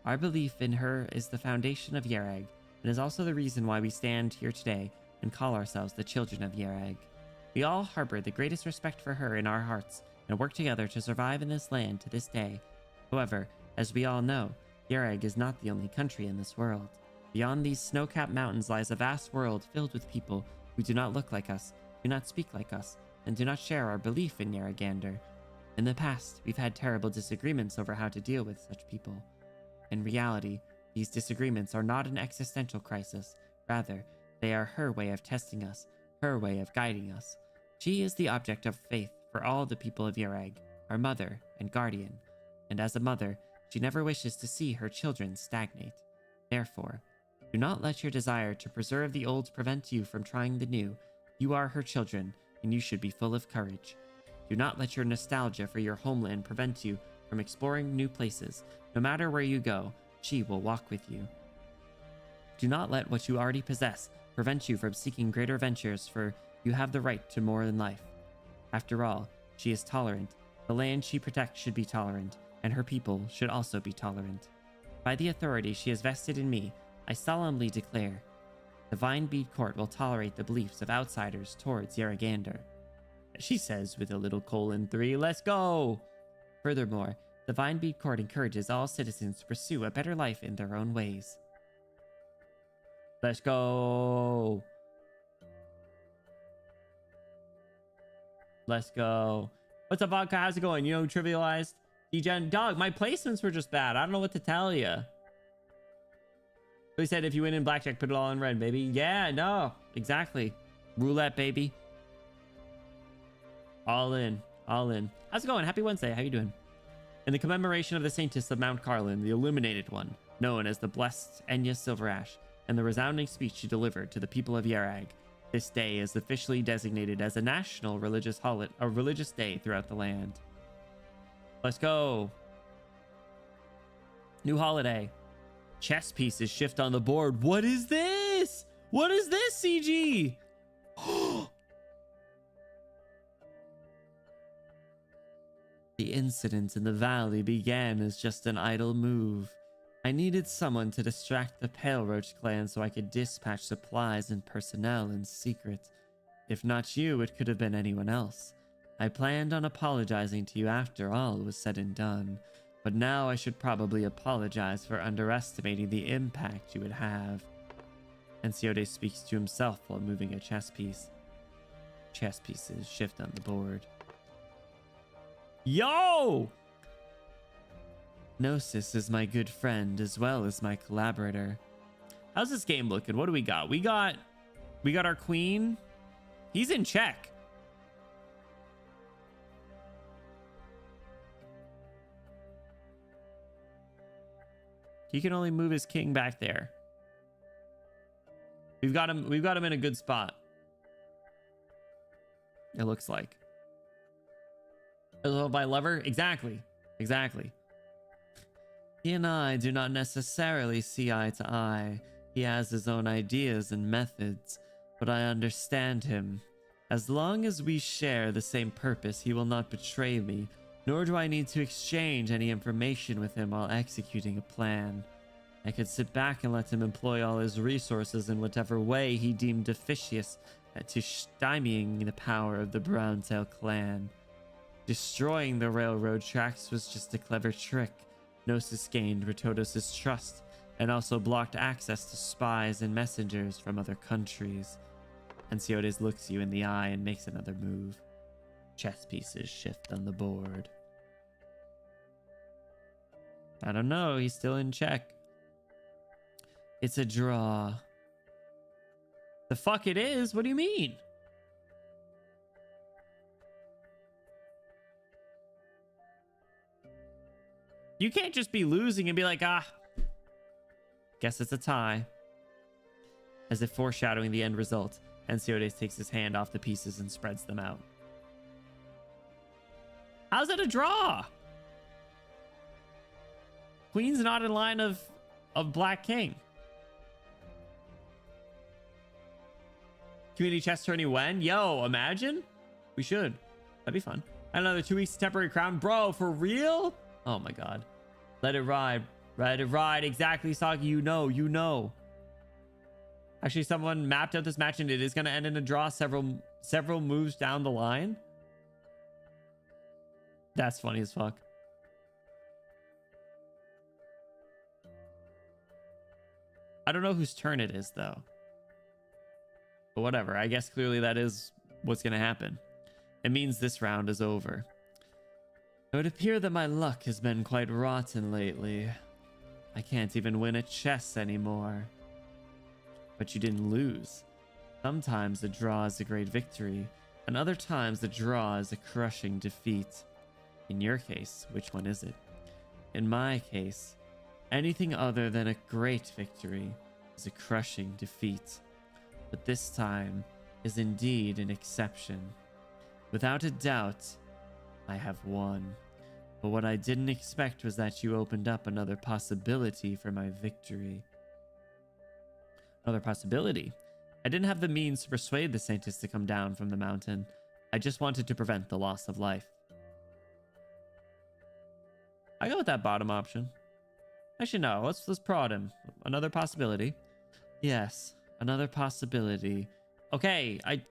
Our belief in her is the foundation of Yarag, and is also the reason why we stand here today and call ourselves the children of Yarag. We all harbor the greatest respect for her in our hearts, and work together to survive in this land to this day. However, as we all know, Yarag is not the only country in this world. Beyond these snow-capped mountains lies a vast world filled with people who do not look like us, do not speak like us, and do not share our belief in Yurigander. In the past, we've had terrible disagreements over how to deal with such people. In reality, these disagreements are not an existential crisis. Rather, they are her way of testing us, her way of guiding us. She is the object of faith for all the people of Yarag, our mother and guardian. And as a mother, she never wishes to see her children stagnate. Therefore, do not let your desire to preserve the old prevent you from trying the new. You are her children, and you should be full of courage. Do not let your nostalgia for your homeland prevent you from exploring new places. No matter where you go, she will walk with you. Do not let what you already possess prevent you from seeking greater ventures, for you have the right to more in life. After all, she is tolerant. The land she protects should be tolerant, and her people should also be tolerant. By the authority she has vested in me, I solemnly declare, the Vinebead Court will tolerate the beliefs of outsiders towards Yurigander. She says with a little :3, let's go! Furthermore, the Vinebead Court encourages all citizens to pursue a better life in their own ways. Let's go! Let's go. What's up, Vodka? How's it going? You know, trivialized? Degen, dog, my placements were just bad. I don't know what to tell you. He said if you win in blackjack, put it all in red, baby. Yeah, no, exactly. Roulette, baby. All in, all in. How's it going? Happy Wednesday. How you doing? In the commemoration of the Saintess of Mount Carlin, the Illuminated One, known as the Blessed Enya Silverash, and the resounding speech she delivered to the people of Yarag, this day is officially designated as a national religious day throughout the land. Let's go. New holiday. Chess pieces shift on the board. What is this? What is this, CG? The incident in the valley began as just an idle move. I needed someone to distract the Pale Roach clan so I could dispatch supplies and personnel in secret. If not you, it could have been anyone else. I planned on apologizing to you after all was said and done, but now I should probably apologize for underestimating the impact you would have. Enciode speaks to himself while moving a chess piece. Chess pieces shift on the board. Yo! Gnosis is my good friend as well as my collaborator. How's this game looking? What do we got? We got our queen. He's in check. He can only move his king back there. We've got him in a good spot. It looks like. By lover? Exactly. Exactly. He and I do not necessarily see eye to eye. He has his own ideas and methods, but I understand him. As long as we share the same purpose, he will not betray me, nor do I need to exchange any information with him while executing a plan. I could sit back and let him employ all his resources in whatever way he deemed officious to stymieing the power of the Browntail clan. Destroying the railroad tracks was just a clever trick. Gnosis gained Ratodos' trust and also blocked access to spies and messengers from other countries. Enciodes looks you in the eye and makes another move. Chess pieces shift on the board. I don't know, he's still in check. It's a draw. The fuck it is? What do you mean? You can't just be losing and be like, guess it's a tie. as if foreshadowing the end result. Ensiodes takes his hand off the pieces and spreads them out. How's that a draw? Queen's not in line of Black King. Community chess tourney when? Yo, imagine. We should. That'd be fun. Another 2 weeks temporary crown. Bro, for real? Oh my god. Let it ride. Let it ride. Exactly, Saki. You know. Actually, someone mapped out this match and it is going to end in a draw several moves down the line. That's funny as fuck. I don't know whose turn it is, though. But whatever. I guess clearly that is what's going to happen. It means this round is over. It would appear that my luck has been quite rotten lately. I can't even win at chess anymore. But you didn't lose. Sometimes the draw is a great victory, and other times the draw is a crushing defeat. In your case, which one is it? In my case, anything other than a great victory is a crushing defeat. But this time is indeed an exception. Without a doubt, I have won. But what I didn't expect was that you opened up another possibility for my victory. Another possibility? I didn't have the means to persuade the Saintess to come down from the mountain. I just wanted to prevent the loss of life. I go with that bottom option. Actually, no. Let's prod him. Another possibility. Yes, another possibility. Okay, I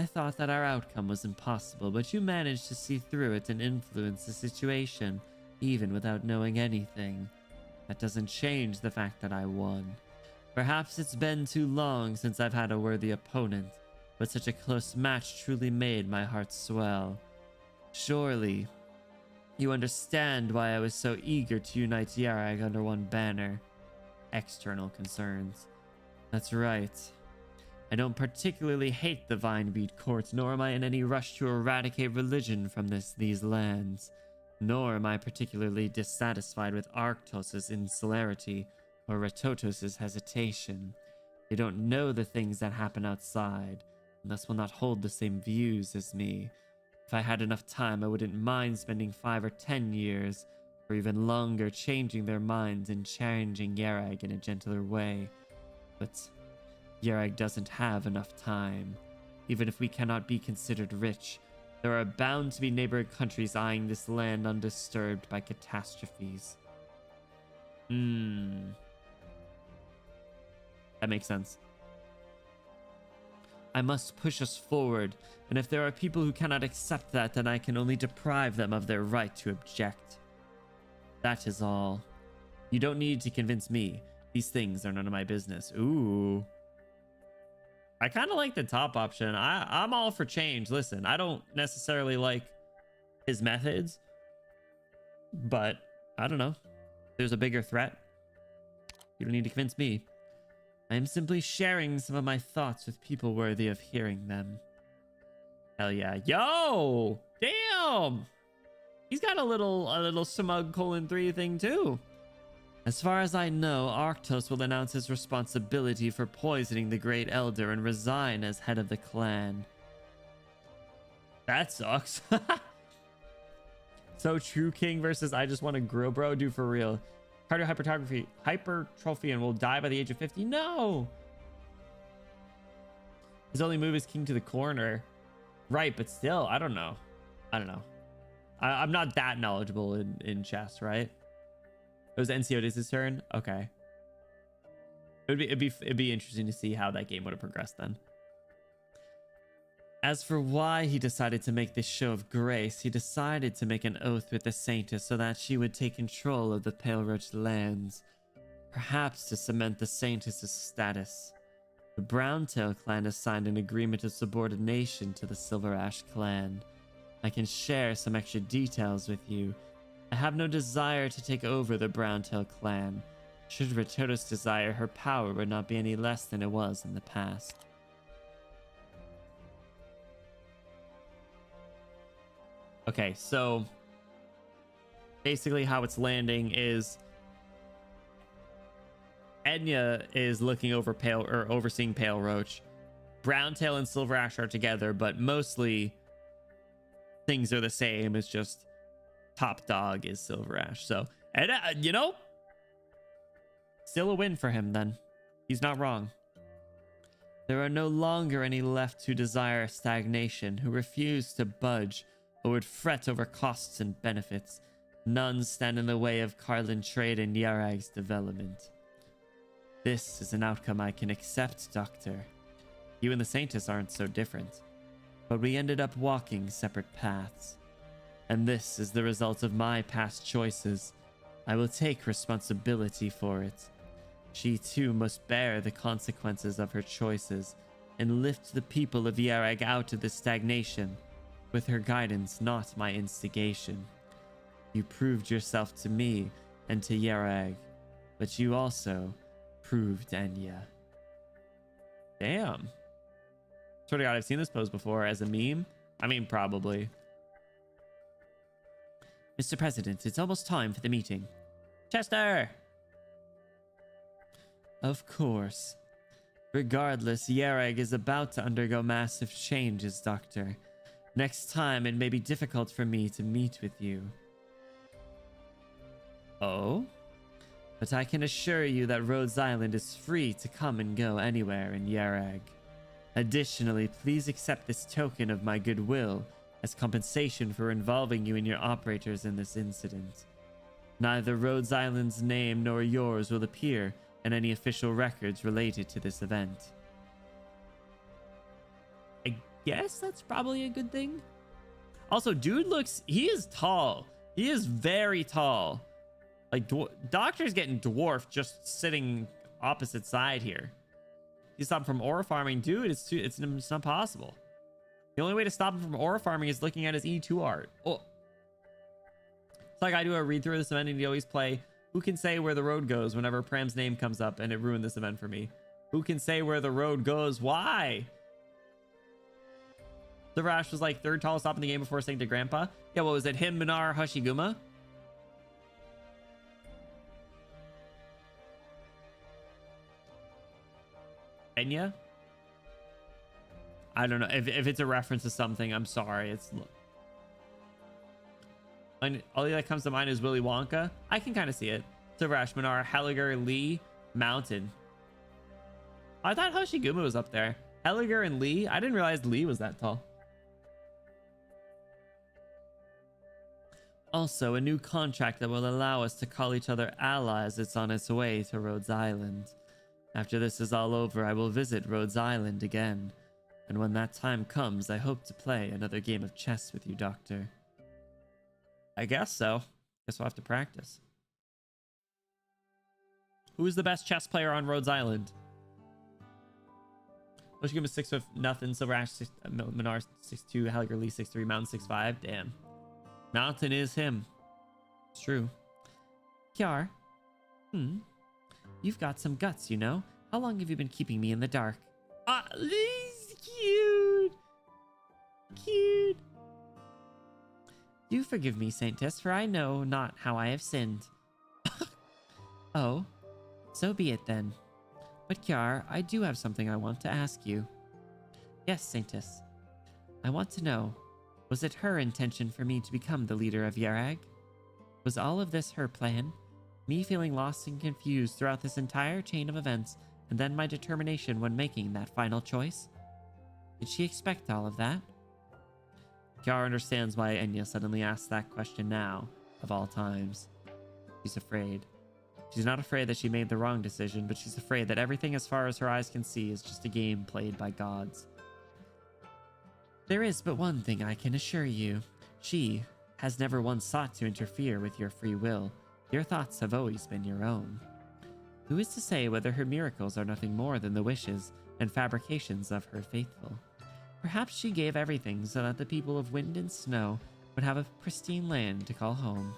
thought that our outcome was impossible, but you managed to see through it and influence the situation, even without knowing anything. That doesn't change the fact that I won. Perhaps it's been too long since I've had a worthy opponent, but such a close match truly made my heart swell. Surely, you understand why I was so eager to unite Yarag under one banner. External concerns. That's right. I don't particularly hate the Vinebead Court, nor am I in any rush to eradicate religion from these lands. Nor am I particularly dissatisfied with Arktos' insularity or Ratotos' hesitation. They don't know the things that happen outside, and thus will not hold the same views as me. If I had enough time, I wouldn't mind spending 5 or 10 years, or even longer, changing their minds and challenging Yarag in a gentler way. But Yarag doesn't have enough time. Even if we cannot be considered rich, there are bound to be neighboring countries eyeing this land undisturbed by catastrophes. That makes sense. I must push us forward, and if there are people who cannot accept that, then I can only deprive them of their right to object. That is all. You don't need to convince me. These things are none of my business. Ooh. I kind of like the top option. I'm all for change. Listen, I don't necessarily like his methods, but I don't know. There's a bigger threat. You don't need to convince me. I am simply sharing some of my thoughts with people worthy of hearing them. Hell yeah. Yo! Damn! He's got a little smug :3 thing too. As far as I know, Arktos will announce his responsibility for poisoning the Great Elder and resign as head of the clan. That sucks. So True King versus I just want to grill bro, do for real. Hypertrophy and will die by the age of 50. No! His only move is king to the corner. Right, but still, I don't know. I'm not that knowledgeable in chess, right? It was NCO's turn? Okay. It'd be interesting to see how that game would have progressed then. As for why he decided to make this show of grace, he decided to make an oath with the Saintess so that she would take control of the Pale Roach lands, perhaps to cement the Saintess' status. The Browntail clan has signed an agreement of subordination to the Silver Ash clan. I can share some extra details with you. I have no desire to take over the Browntail clan. Should Ratotos desire, her power would not be any less than it was in the past. Okay, so basically how it's landing is Enya is looking over overseeing Pale Roach. Browntail and Silver Ash are together, but mostly things are the same. It's just top dog is Silver Ash. So, and you know, still a win for him then. He's not wrong. There are no longer any left who desire stagnation, who refuse to budge, or would fret over costs and benefits. None stand in the way of Carlin trade and Yarag's development. This is an outcome I can accept, Doctor. You and the Saintess aren't so different, but we ended up walking separate paths. And this is the result of my past choices. I will take responsibility for it. She too must bear the consequences of her choices and lift the people of Yarag out of this stagnation, with her guidance, not my instigation. You proved yourself to me and to Yarag, but you also proved Enya. Damn. Swear to God, I've seen this pose before as a meme. I mean, probably. Mr. President, it's almost time for the meeting. Chester! Of course. Regardless, Yarag is about to undergo massive changes, Doctor. Next time, it may be difficult for me to meet with you. Oh? But I can assure you that Rhodes Island is free to come and go anywhere in Yarag. Additionally, please accept this token of my goodwill as compensation for involving you and your operators in this incident. Neither Rhodes Island's name nor yours will appear in any official records related to this event. I guess that's probably a good thing. Also, dude he is tall. He is very tall. Like, Doctor's getting dwarfed just sitting opposite side here. You stop him from aura farming, dude. It's not possible. The only way to stop him from aura farming is looking at his E2 art. Oh, it's like I do a read through of this event and you always play Who Can Say Where the Road Goes whenever Pram's name comes up, and it ruined this event for me. Who can say where the road goes? Why? The Rash was like third tallest stop in the game before saying to Grandpa. Yeah, what was it? Him, Minar, Hashiguma? Enya? I don't know. If it's a reference to something, I'm sorry. It's all that comes to mind is Willy Wonka. I can kind of see it. Silverash, Minar, Helliger, Lee, Mountain. I thought Hoshiguma was up there. Helliger and Lee? I didn't realize Lee was that tall. Also, a new contract that will allow us to call each other allies is on its way to Rhodes Island. After this is all over, I will visit Rhodes Island again. And when that time comes, I hope to play another game of chess with you, Doctor. I guess so. Guess we'll have to practice. Who is the best chess player on Rhodes Island? Hoshiguma 6'0", Silverash Minar 6'2", Helliger Lee 6'3", Mountain 6'5". Damn. Mountain is him. It's true. Kiar. You've got some guts, you know. How long have you been keeping me in the dark? Ah, he's cute. Cute. Do forgive me, Saintess, for I know not how I have sinned. Oh, so be it then. But Kiar, I do have something I want to ask you. Yes, Saintess. I want to know, was it her intention for me to become the leader of Yarag? Was all of this her plan? Me feeling lost and confused throughout this entire chain of events, and then my determination when making that final choice? Did she expect all of that? Kiara understands why Enya suddenly asks that question now, of all times. She's afraid. She's not afraid that she made the wrong decision, but she's afraid that everything as far as her eyes can see is just a game played by gods. There is but one thing I can assure you. She has never once sought to interfere with your free will. Your thoughts have always been your own. Who is to say whether her miracles are nothing more than the wishes and fabrications of her faithful? Perhaps she gave everything so that the people of wind and snow would have a pristine land to call home.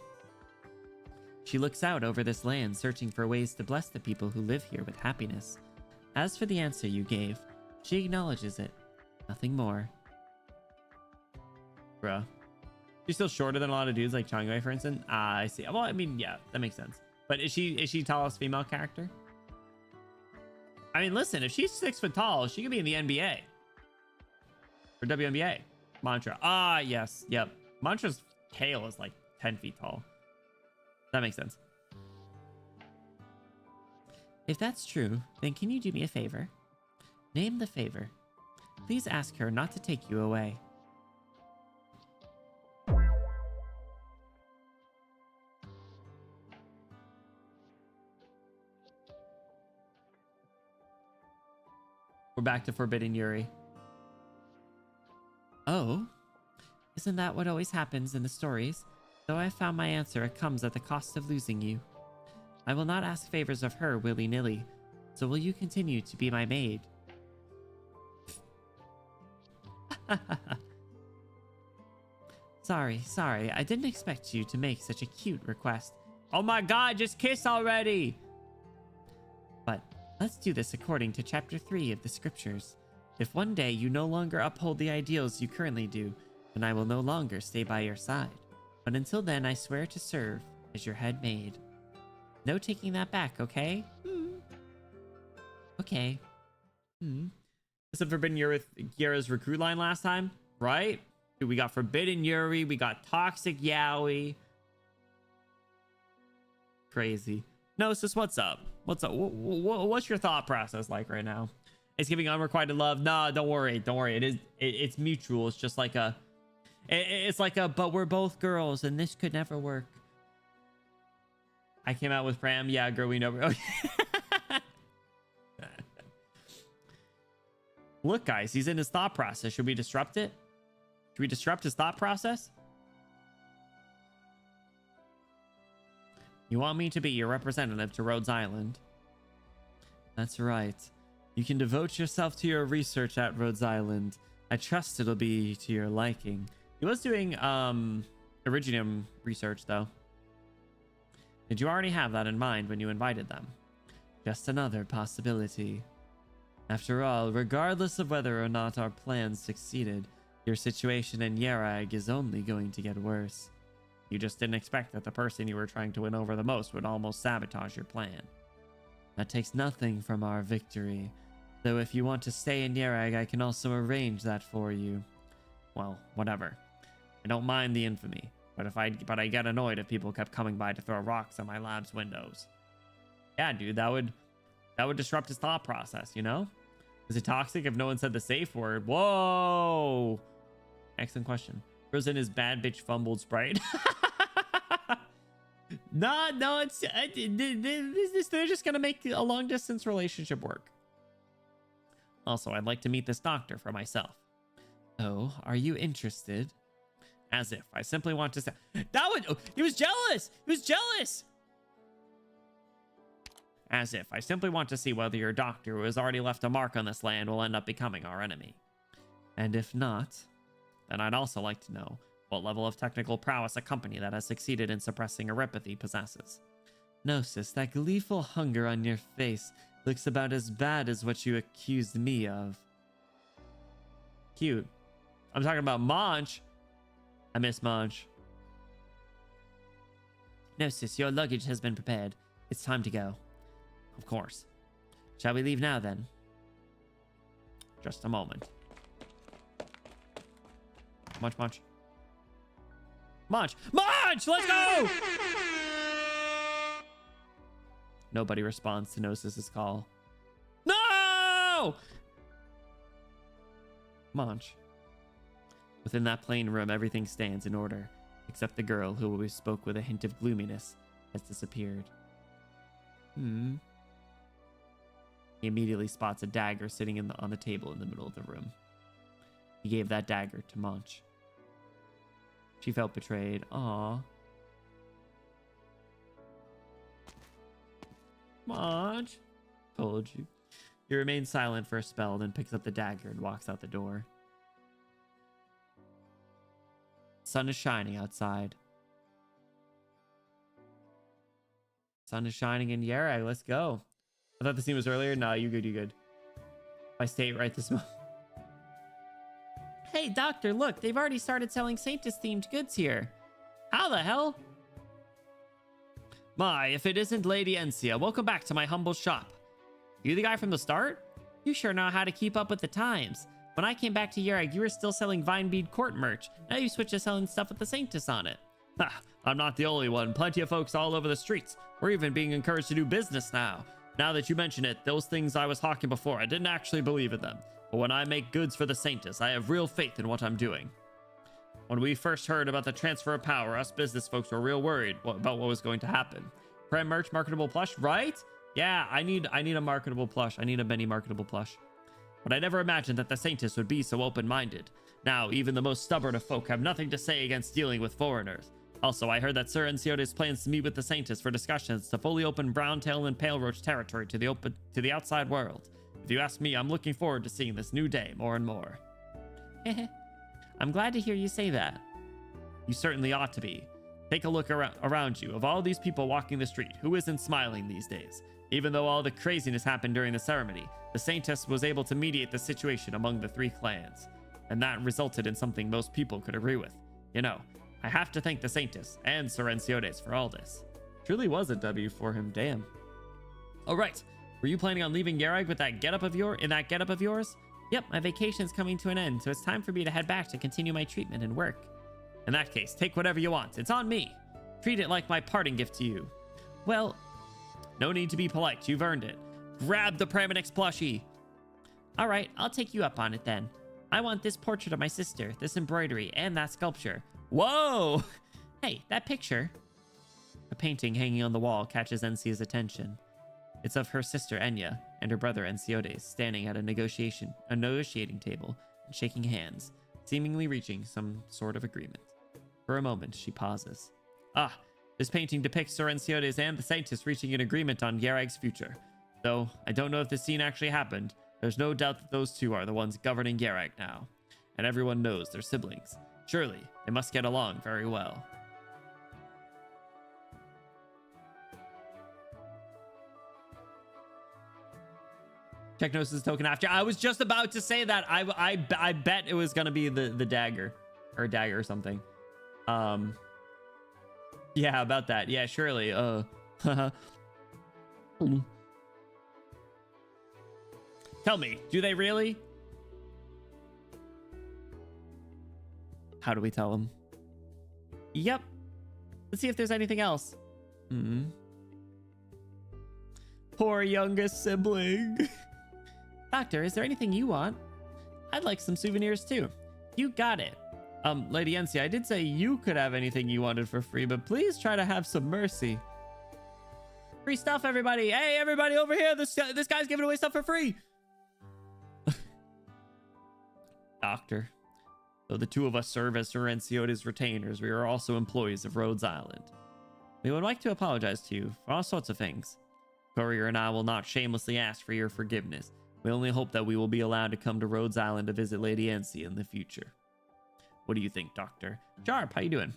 She looks out over this land searching for ways to bless the people who live here with happiness. As for the answer you gave, she acknowledges it. Nothing more. Bruh. She's still shorter than a lot of dudes like Changyue, for instance. I see. Well, I mean, yeah, that makes sense. But is she tallest female character? I mean, listen, if she's 6 foot tall, she could be in the NBA or WNBA. Mantra. Ah, yes. Yep. Mantra's tail is like 10 feet tall. That makes sense. If that's true, then can you do me a favor? Name the favor. Please ask her not to take you away. We're back to Forbidden Yuri. Oh, isn't that what always happens in the stories? Though I found my answer, it comes at the cost of losing you. I will not ask favors of her willy-nilly, so will you continue to be my maid? Sorry, I didn't expect you to make such a cute request. Oh my god, just kiss already! But let's do this according to chapter 3 of the scriptures. If one day you no longer uphold the ideals you currently do, then I will no longer stay by your side. But until then, I swear to serve as your head maid. No taking that back, okay? Okay. Some Forbidden Yuri with Gyara's recruit line last time, right? Dude, we got Forbidden Yuri, we got Toxic Yaoi. Crazy. Gnosis, what's up? What's up? What's your thought process like right now? It's giving unrequited love. Nah, don't worry. It's mutual. It's just like but we're both girls and this could never work. I came out with Pram. Yeah, girl, we know. Look, guys, he's in his thought process. Should we disrupt it? Should we disrupt his thought process? You want me to be your representative to Rhodes Island? That's right. You can devote yourself to your research at Rhodes Island. I trust it'll be to your liking. He was doing Originium research, though. Did you already have that in mind when you invited them? Just another possibility. After all, regardless of whether or not our plans succeeded, your situation in Yarag is only going to get worse. You just didn't expect that the person you were trying to win over the most would almost sabotage your plan. That takes nothing from our victory. Though if you want to stay in Yarag, I can also arrange that for you. Well, whatever. I don't mind the infamy, but I get annoyed if people kept coming by to throw rocks at my lab's windows. Yeah, dude, that would disrupt his thought process, you know? Is it toxic if no one said the safe word? Whoa! Excellent question. Frozen is bad bitch fumbled Sprite. No, it's they're just gonna make a long distance relationship work. Also, I'd like to meet this doctor for myself. Oh, are you interested? As if I simply want to say he was jealous. He was jealous. As if I simply want to see whether your doctor, who has already left a mark on this land, will end up becoming our enemy. And if not, then I'd also like to know what level of technical prowess a company that has succeeded in suppressing Erypathy possesses. Gnosis, that gleeful hunger on your face looks about as bad as what you accused me of. Cute. I'm talking about Monch. I miss Monch. Gnosis, your luggage has been prepared. It's time to go. Of course. Shall we leave now, then? Just a moment. Munch. Let's go! Nobody responds to Gnosis' call. No! Munch. Within that plain room, everything stands in order, except the girl who always spoke with a hint of gloominess has disappeared. He immediately spots a dagger sitting on the table in the middle of the room. He gave that dagger to Munch. She felt betrayed. Aww. Munch. Told you. He remains silent for a spell, then picks up the dagger and walks out the door. Sun is shining outside. Sun is shining in Yarag. Let's go. I thought the scene was earlier. No, you good. If I stay right this moment. Hey, doctor, look. They've already started selling Sanctus-themed goods here. How the hell? My, if it isn't Lady Encia. Welcome back to my humble shop. You the guy from the start? You sure know how to keep up with the times. When I came back to Yereg, you were still selling Vinebead Court merch. Now you switched to selling stuff with the Sanctus on it. Ha, I'm not the only one. Plenty of folks all over the streets. We're even being encouraged to do business now. Now that you mention it, those things I was hawking before, I didn't actually believe in them. But when I make goods for the Sanctus, I have real faith in what I'm doing. When we first heard about the transfer of power, us business folks were real worried about what was going to happen. Prem merch, marketable plush, right? Yeah, I need a marketable plush. I need a many marketable plush. But I never imagined that the Sanctus would be so open-minded. Now, even the most stubborn of folk have nothing to say against dealing with foreigners. Also, I heard that Sir Enciotes plans to meet with the Sanctus for discussions to fully open Browntail and Pale Roach territory to the outside world. If you ask me, I'm looking forward to seeing this new day more and more. I'm glad to hear you say that. You certainly ought to be. Take a look around you. Of all these people walking the street, who isn't smiling these days? Even though all the craziness happened during the ceremony, the Saintess was able to mediate the situation among the three clans. And that resulted in something most people could agree with. You know, I have to thank the Saintess and Sir Enciotes for all this. Truly was a W for him, damn. All right, were you planning on leaving Yereg with that getup of yours? Yep, my vacation's coming to an end, so it's time for me to head back to continue my treatment and work. In that case, take whatever you want. It's on me. Treat it like my parting gift to you. Well, no need to be polite. You've earned it. Grab the Praminix plushie. All right, I'll take you up on it then. I want this portrait of my sister, this embroidery, and that sculpture. Whoa! Hey, that picture. A painting hanging on the wall catches Encia's attention. It's of her sister Enya and her brother Enciotes standing at a negotiating table and shaking hands, seemingly reaching some sort of agreement. For a moment, she pauses. Ah, this painting depicts Sir Enciotes and the Sanctus reaching an agreement on Yereg's future. Though I don't know if this scene actually happened, there's no doubt that those two are the ones governing Yereg now. And everyone knows they're siblings. Surely, they must get along very well. Technosis token after. I was just about to say that. I bet it was gonna be the dagger or dagger or something. Yeah, about that. Yeah, surely. Tell me, do they really? How do we tell them? Yep. Let's see if there's anything else. Poor youngest sibling. Doctor, is there anything you want? I'd like some souvenirs too. You got it. Lady Encia, I did say you could have anything you wanted for free, but please try to have some mercy. Free stuff, everybody. Hey, everybody over here. This guy's giving away stuff for free. Doctor, though the two of us serve as Sir Enciotes' retainers, we are also employees of Rhodes Island. We would like to apologize to you for all sorts of things. Courier and I will not shamelessly ask for your forgiveness. We only hope that we will be allowed to come to Rhodes Island to visit Lady Encia in the future. What do you think, Doctor? Jarp, how you doing?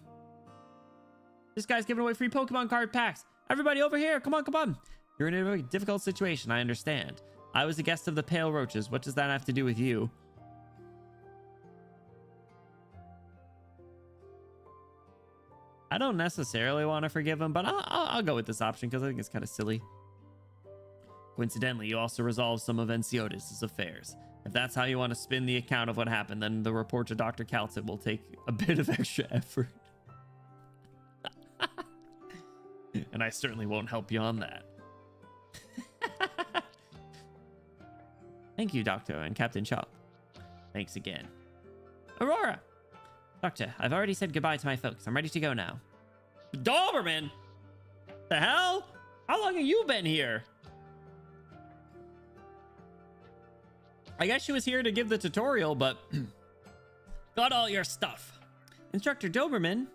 This guy's giving away free Pokemon card packs. Everybody over here, come on, come on. You're in a very difficult situation, I understand. I was a guest of the Pale Roaches. What does that have to do with you? I don't necessarily want to forgive him, but I'll go with this option because I think it's kind of silly. Coincidentally, you also resolved some of Enciotes' affairs. If that's how you want to spin the account of what happened, then the report to Dr. Calcit will take a bit of extra effort. And I certainly won't help you on that. Thank you, Doctor and Captain Chop. Thanks again. Aurora! Doctor, I've already said goodbye to my folks. I'm ready to go now. Doberman? The hell? How long have you been here? I guess she was here to give the tutorial, but got all your stuff. Instructor Doberman.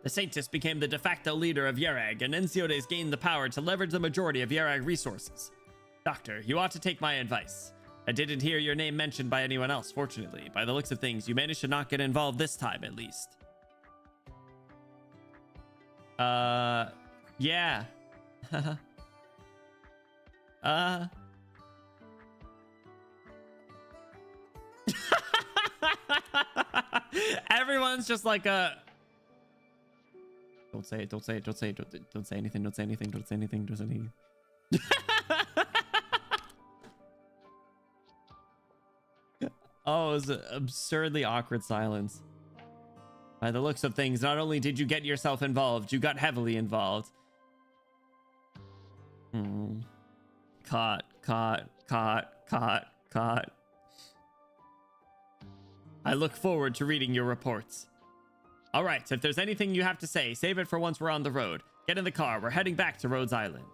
The Sanctus became the de facto leader of Yereg, and Enciotes gained the power to leverage the majority of Yereg resources. Doctor, you ought to take my advice. I didn't hear your name mentioned by anyone else, fortunately. By the looks of things, you managed to not get involved this time, at least. Yeah. Everyone's just like don't say it, don't say it, don't say it, don't say anything, don't say anything, don't say anything, don't say anything. Oh, it was an absurdly awkward silence. By the looks of things, not only did you get yourself involved, you got heavily involved. Caught. I look forward to reading your reports. All right, if there's anything you have to say, save it for once we're on the road. Get in the car. We're heading back to Rhodes Island.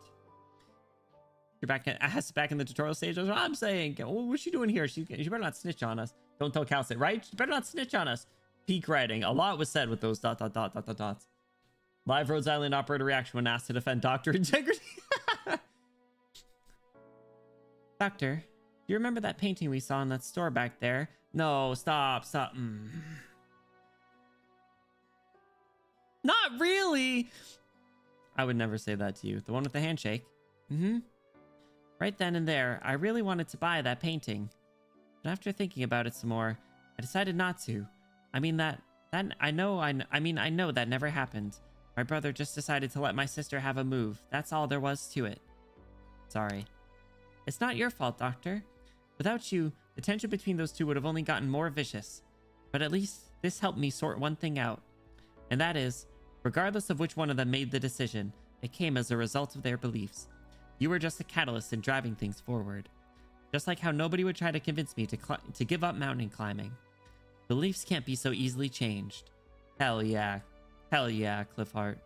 You're back in the tutorial stage. That's what I'm saying. What's she doing here? She better not snitch on us. Don't tell Calcit, right? She better not snitch on us. Peak writing. A lot was said with those ... Live Rhodes Island operator reaction when asked to defend doctor integrity. Doctor, do you remember that painting we saw in that store back there? No, stop. Not really. I would never say that to you. The one with the handshake. Right then and there, I really wanted to buy that painting. But after thinking about it some more, I decided not to. I mean I know that never happened. My brother just decided to let my sister have a move. That's all there was to it. Sorry. It's not your fault, Doctor. Without you, the tension between those two would have only gotten more vicious. But at least this helped me sort one thing out. And that is, regardless of which one of them made the decision, it came as a result of their beliefs. You were just a catalyst in driving things forward. Just like how nobody would try to convince me to give up mountain climbing. Beliefs can't be so easily changed. Hell yeah. Hell yeah, Cliffheart.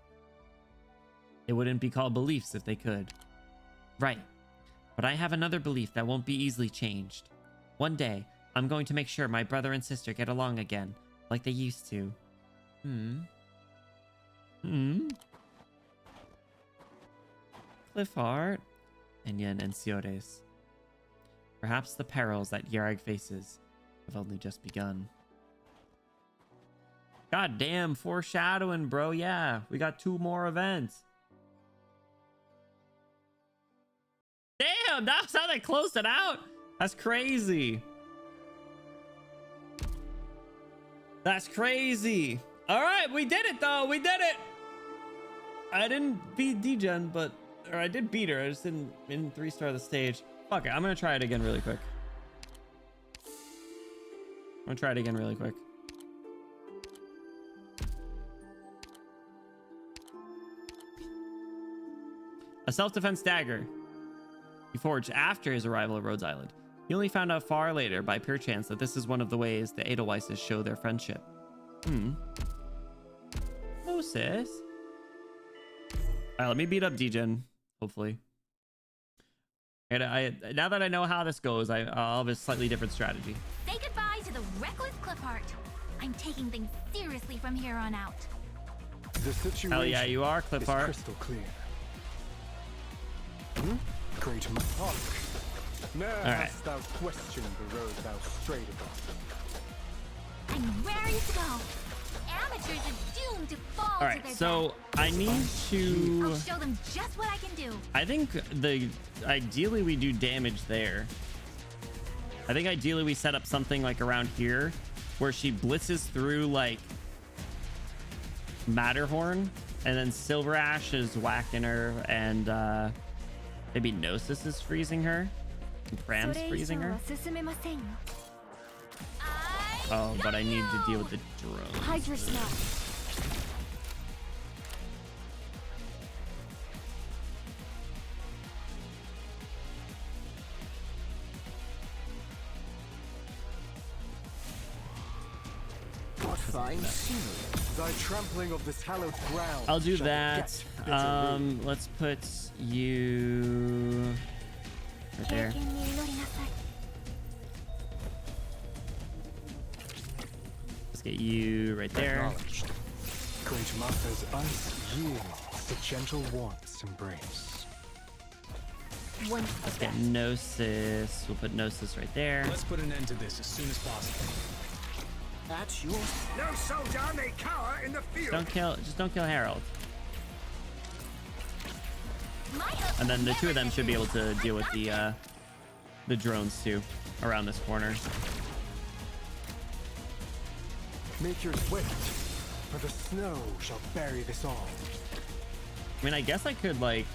It wouldn't be called beliefs if they could. Right. But I have another belief that won't be easily changed. One day, I'm going to make sure my brother and sister get along again, like they used to. Cliffheart. Enyen and Ciores. Perhaps the perils that Yarag faces have only just begun. God damn, foreshadowing, bro. Yeah, we got 2 more events. Damn, that's how they closed it out. That's crazy. That's crazy. All right, we did it though. We did it. I didn't beat Degen, or I did beat her. I just didn't 3-star the stage. Fuck it. I'm gonna try it again really quick. A self-defense dagger he forged after his arrival at Rhodes Island. He only found out far later, by pure chance, that this is one of the ways the Edelweisses show their friendship. Oh, sis. Alright, let me beat up Degen, hopefully. And now that I know how this goes, I'll have a slightly different strategy. Say goodbye to the reckless Cliffheart. I'm taking things seriously from here on out. The situation Hell yeah, you are, Cliffheart. is crystal clear. Great Hark. Ne'er hast thou questioned the road thou strayed upon. I'm ready to go. Amateurs are doomed to fall to their so death. I need to... I'll show them just what I can do. I think ideally we do damage there. I think ideally we set up something like around here where she blitzes through like Matterhorn, and then Silver Ash is whacking her, and maybe Gnosis is freezing her, and Pram's freezing her. Oh, but I need to deal with the drones. Hydra smell. What fine scenery. Thy trampling of this hallowed ground. I'll do shall that. beget bitter rage. Let's put you right there. Let's get you right there. Acknowledged. Great Martha's ice yields the gentle warmth's embrace. Let's get Gnosis. We'll put Gnosis right there. Let's put an end to this as soon as possible. At your No soldier may cower in the field. Just don't kill Harold. And then the 2 of them should be able to deal with the drones too around this corner. make yours swift, for the snow shall bury this all. I mean, I guess I could like,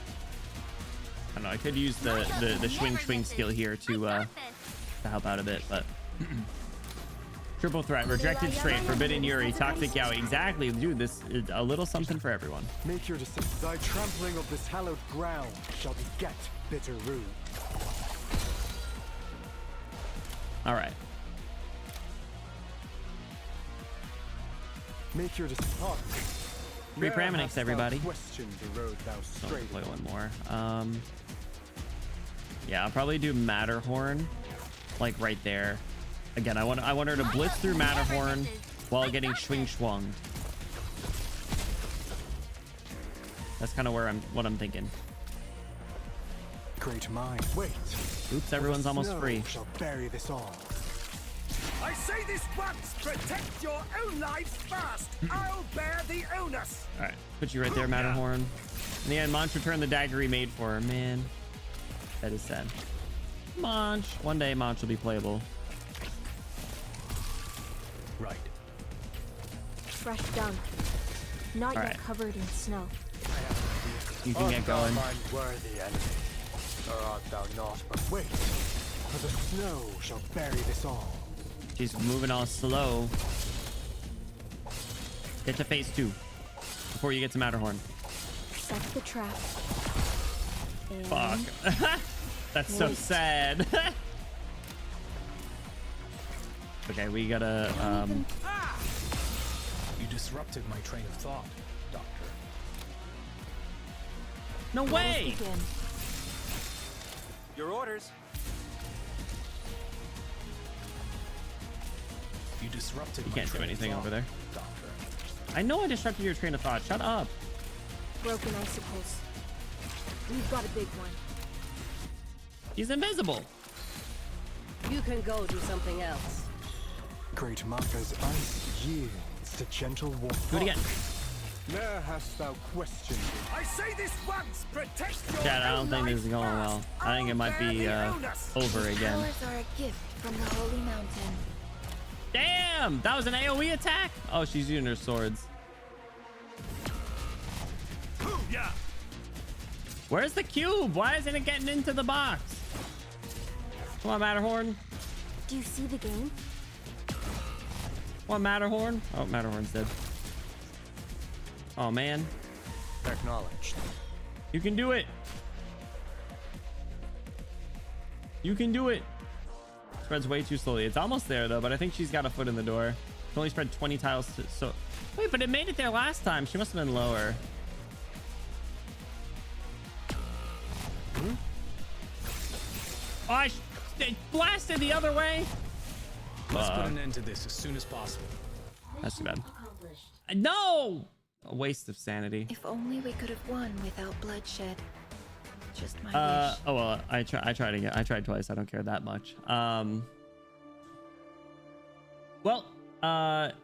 I don't know, I could use the swing skill here to help out a bit, but Triple threat, rejected trait, forbidden yuri, toxic yaoi. Exactly, dude. This is a little something for everyone. Make your decision. Thy trampling of this hallowed ground shall beget bitter rue. All right. Make your decision. Three Praminix, everybody. Question the road thou I'll strayed. play one more. Yeah, I'll probably do Matterhorn, like right there. Again, I want her to blitz through Matterhorn while getting swing swung. That's kind of what I'm thinking. Great mind. Wait. Oops, everyone's almost Snow free. shall bury this all. I say this once, protect your own lives first. I'll bear the onus. All right, put you right there, Matterhorn. In the end, Monch returned the dagger he made for her. Man, that is sad. Monch. One day, Monch will be playable. Right. Fresh dunk. Not All yet right. covered in snow. You can get going. Worthy enemy, or art thou not? But wait, for the snow shall bury this all. She's moving all slow. Get to phase 2 before you get to Matterhorn. Set the trap. And Fuck. That's so sad. Okay, we gotta You disrupted my train of thought, Doctor. no way. begin. Your orders. You disrupted You my can't do train of anything thought, over there. Doctor. I know I disrupted your train of thought. Shut up. Broken icicles. We've got a big one. He's invisible. You can go do something else. Great Maka's ice yields to gentle warmth. Do it again. Ne'er hast thou questioned me. I say this once, protect your Chad, I don't own think this is life going well. first. I think it might I'll be bear the onus. over again. Powers are a gift from the holy mountain. Damn, that was an AoE attack. Oh, she's using her swords. Yeah. Where's the cube? Why isn't it getting into the box? Come on, Matterhorn. Do you see the game? Come on, Matterhorn. Oh, Matterhorn's dead. Oh, man. Acknowledged. You can do it. You can do it. Spreads way too slowly. It's almost there, though, but I think she's got a foot in the door. Can only spread 20 tiles. So, wait, but it made it there last time. She must have been lower. Oh, it blasted the other way. Let's put an end to this as soon as possible. That's too bad. No! A waste of sanity. If only we could have won without bloodshed. Just my wish. Oh well, I tried again. I tried twice. I don't care that much. Well,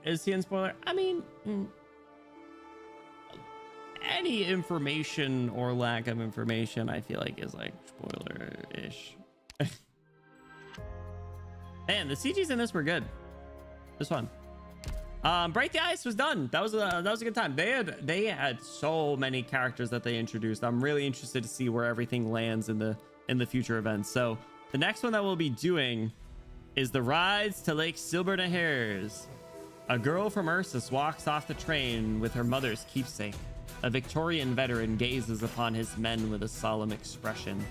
is he in spoiler? I mean, any information or lack of information, I feel like is like spoiler-ish. Man, the CGs in this were good. This one. Break the Ice was done. That was a good time. They had so many characters that they introduced. I'm really interested to see where everything lands in the future events. So the next one that we'll be doing is the rides to Lake Silbernahares. A girl from Ursus walks off the train with her mother's keepsake. A Victorian veteran gazes upon his men with a solemn expression.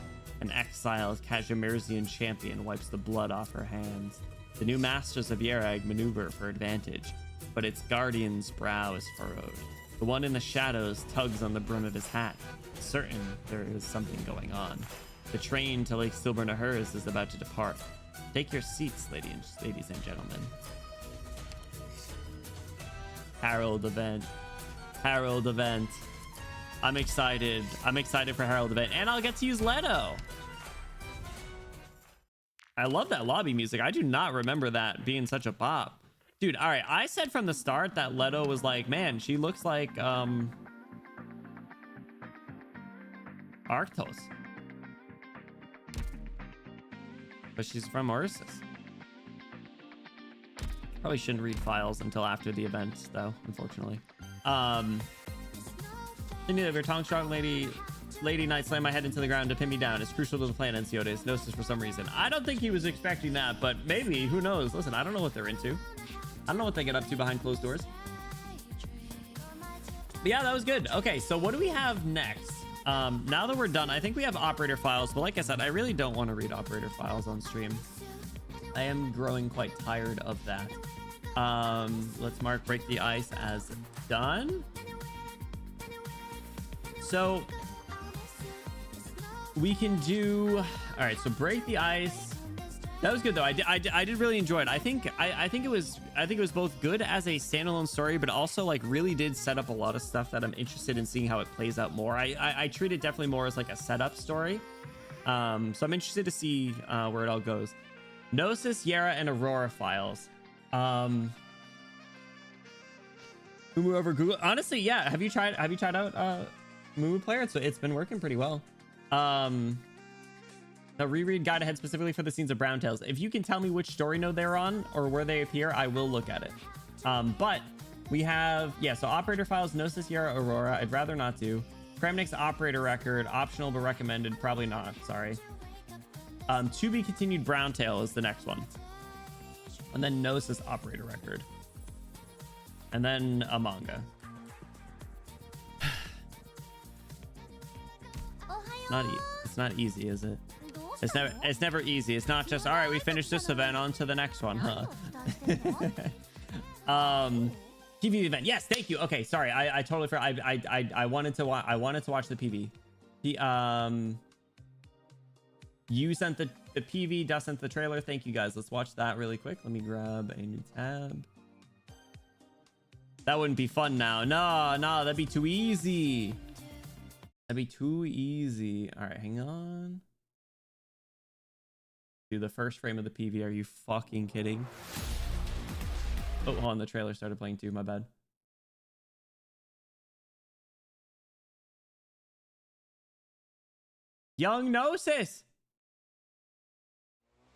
An exiled Kazimierzian champion wipes the blood off her hands. The new masters of Yerag maneuver for advantage, but its guardian's brow is furrowed. The one in the shadows tugs on the brim of his hat, certain there is something going on. The train to Lake Silbernahares is about to depart. Take your seats, ladies and gentlemen. Herald event. Herald event. I'm excited. I'm excited for Herald event, and I'll get to use Leto. I love that lobby music. I do not remember that being such a pop. Dude, all right. I said from the start that Leto was like, man, she looks like Arctos. But she's from Ursus. Probably shouldn't read files until after the event, though, unfortunately. The need of your tongue strong lady knight slam my head into the ground to pin me down. It's crucial to the plan, Enciotes. Gnosis for some reason. I don't think he was expecting that, but maybe, who knows? Listen, I don't know what they're into. I don't know what they get up to behind closed doors. But yeah, that was good. Okay, so what do we have next? Now that we're done, I think we have operator files. But like I said, I really don't want to read operator files on stream. I am growing quite tired of that. Let's mark break the ice as done. So we can do, all right, so break the ice. That was good though. I did really enjoy it. I think it was both good as a standalone story, but also like really did set up a lot of stuff that I'm interested in seeing how it plays out more. I treat it definitely more as like a setup story. So I'm interested to see where it all goes. Gnosis, Yara, and Aurora files. Mumu over Google. Honestly, yeah. Have you tried out Mumu Player? It's been working pretty well. The reread guide ahead specifically for the scenes of Brown Tails. If you can tell me which story node they're on or where they appear, I will look at it. But we have, yeah, so operator files, Gnosis, Yara, Aurora. I'd rather not do. Kramnik's operator record, optional but recommended. Probably not, sorry. To be continued Brown Tail is the next one. And then Gnosis operator record. And then a manga. It's not easy, is it? It's never easy. It's not just all right, we finished this event, on to the next one, huh? PV event. Yes, thank you. Okay, sorry. I totally forgot. I wanted to watch the PV. You sent the PV, Dust sent the trailer. Thank you guys. Let's watch that really quick. Let me grab a new tab. That wouldn't be fun now. No, that'd be too easy. That'd be too easy. All right, hang on. Dude, the first frame of the PV. Are you fucking kidding? Oh, hold on. The trailer started playing too. My bad. Young Gnosis.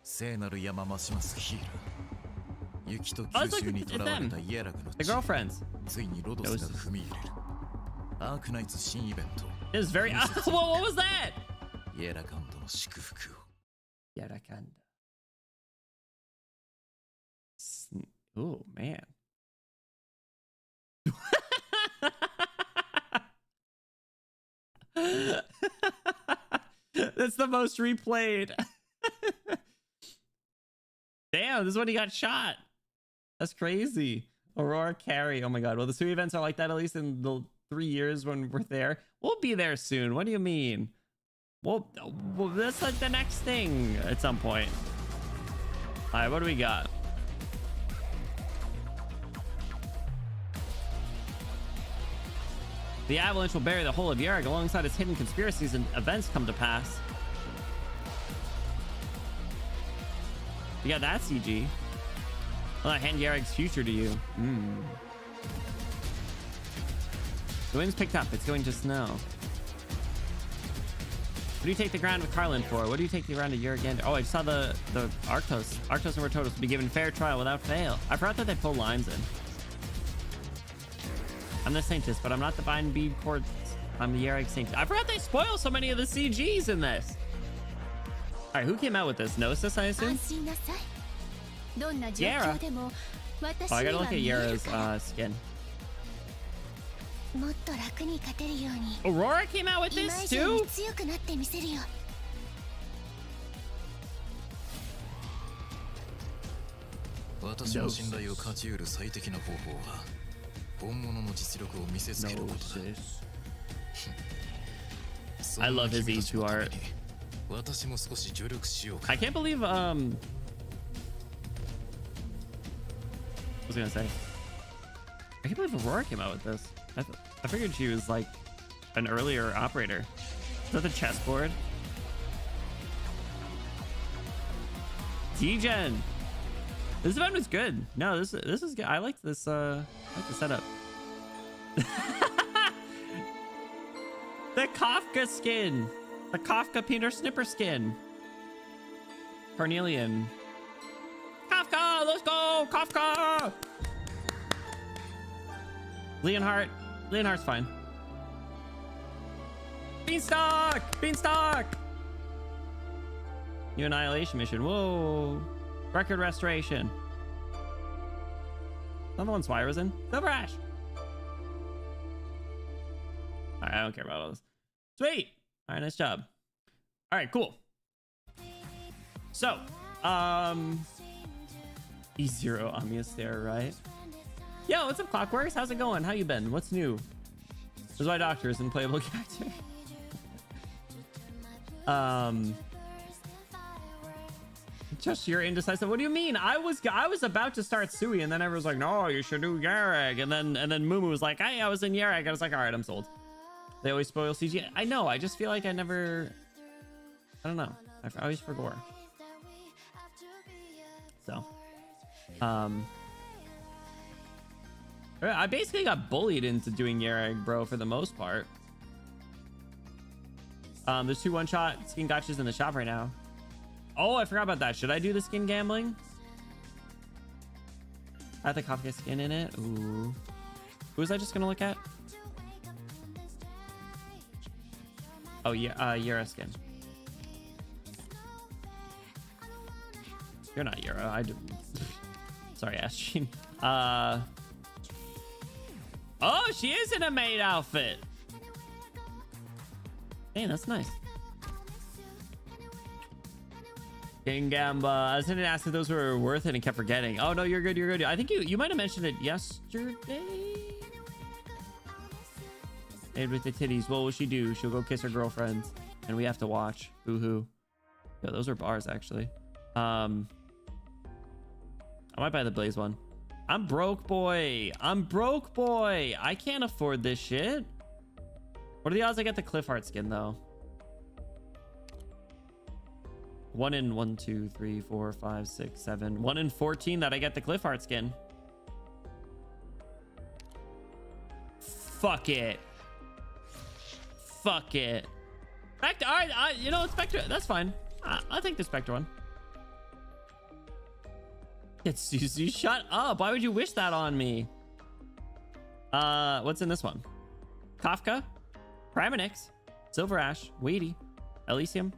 Oh, it's them. The girlfriends. It was very. Whoa, what was that? Yarakanda. Oh man. That's the most replayed. Damn, this is when he got shot. That's crazy. Aurora carry. Oh my god. Well, the 2 events are like that at least in the 3 years when we're there. We'll be there soon. What do you mean? Well, that's like the next thing at some point. All right, what do we got? The avalanche will bury the whole of Yarg alongside its hidden conspiracies and events come to pass. You got that CG. Well, I hand Yarg's future to you. The wind's picked up. It's going to snow. What do you take the ground with Carlin for? What do you take the ground of Yarg? Oh, I saw the Arktos. Arktos and Rototos will be given fair trial without fail. I forgot that they pull lines in. I'm the Saintess, but I'm not the Vine Bead Court. I'm the Yarg Saint. I forgot they spoil so many of the CGs in this. All right, who came out with this? Gnosis, I assume? Yara. Oh, I gotta look at Yara's skin. Aurora came out with this too? I love his E2 art. I can't believe what was I gonna say? I can't believe Aurora came out with this. I figured she was like an earlier operator. Is that the chessboard? D-Gen. This event was good. No, this is good. I liked this. I like the setup. The Kafka skin. The Kafka Peter Snipper skin. Carnelian. Kafka, let's go, Kafka. Leonhardt's fine. Beanstalk. New annihilation mission. Whoa. Record restoration. Not the one Swire was in. Silver Ash. All right, I don't care about all this. Sweet. All right, nice job. All right, cool. So, E0 Amia's there, right? Yo, what's up, Clockworks? How's it going? How you been? What's new? There's my doctor is an playable character. Just you're indecisive. What do you mean? I was about to start Sui, and then everyone's like, no, you should do Yareg. And then Mumu was like, hey, I was in Yareg. I was like, all right, I'm sold. They always spoil CG. I know. I just feel like I never. I don't know. I always forgot. So, I basically got bullied into doing Yareg, bro, for the most part. There's 2 one-shot skin gotchas in the shop right now. Oh, I forgot about that. Should I do the skin gambling? I have the Kafka skin in it. Ooh. Who was I just gonna look at? Oh, yeah, Yura skin. You're not Yura. I do. Sorry, Astrid. Oh, she is in a maid outfit. Hey, that's nice. King Gamba. I was going to ask if those were worth it and kept forgetting. Oh, no, you're good. You're good. I think you might have mentioned it yesterday. Made with the titties. What will she do? She'll go kiss her girlfriends, and we have to watch. Boo-hoo. Yeah, those are bars, actually. I might buy the Blaze one. I'm broke, boy. I'm broke, boy. I can't afford this shit. What are the odds I get the Cliffheart skin, though? 1 in 1, 2, 3, 4, 5, 6, 7. 1 in 14 that I get the Cliffheart skin. Fuck it. Fuck it. Spectre. All right, you know, Spectre. That's fine. I'll take the Spectre one. It's Suzu. Shut up. Why would you wish that on me? What's in this one? Kafka, Primonix, Silver Ash, Weighty, Elysium.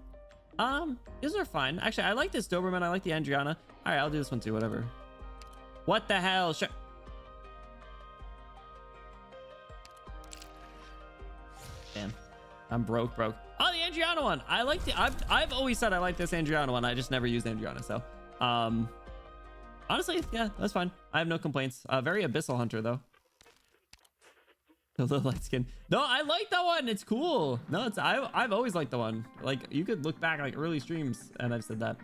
These are fine. Actually, I like this Doberman. I like the Andriana. All right, I'll do this one too. Whatever. What the hell? Sure. Damn. I'm broke. Oh, the Andriana one. I like the. I've always said I like this Andriana one. I just never used Andriana. So, honestly, yeah, that's fine. I have no complaints. Very Abyssal Hunter though. The little light skin. No, I like that one. It's cool. No, it's I've always liked the one. Like, you could look back like early streams and I've said that.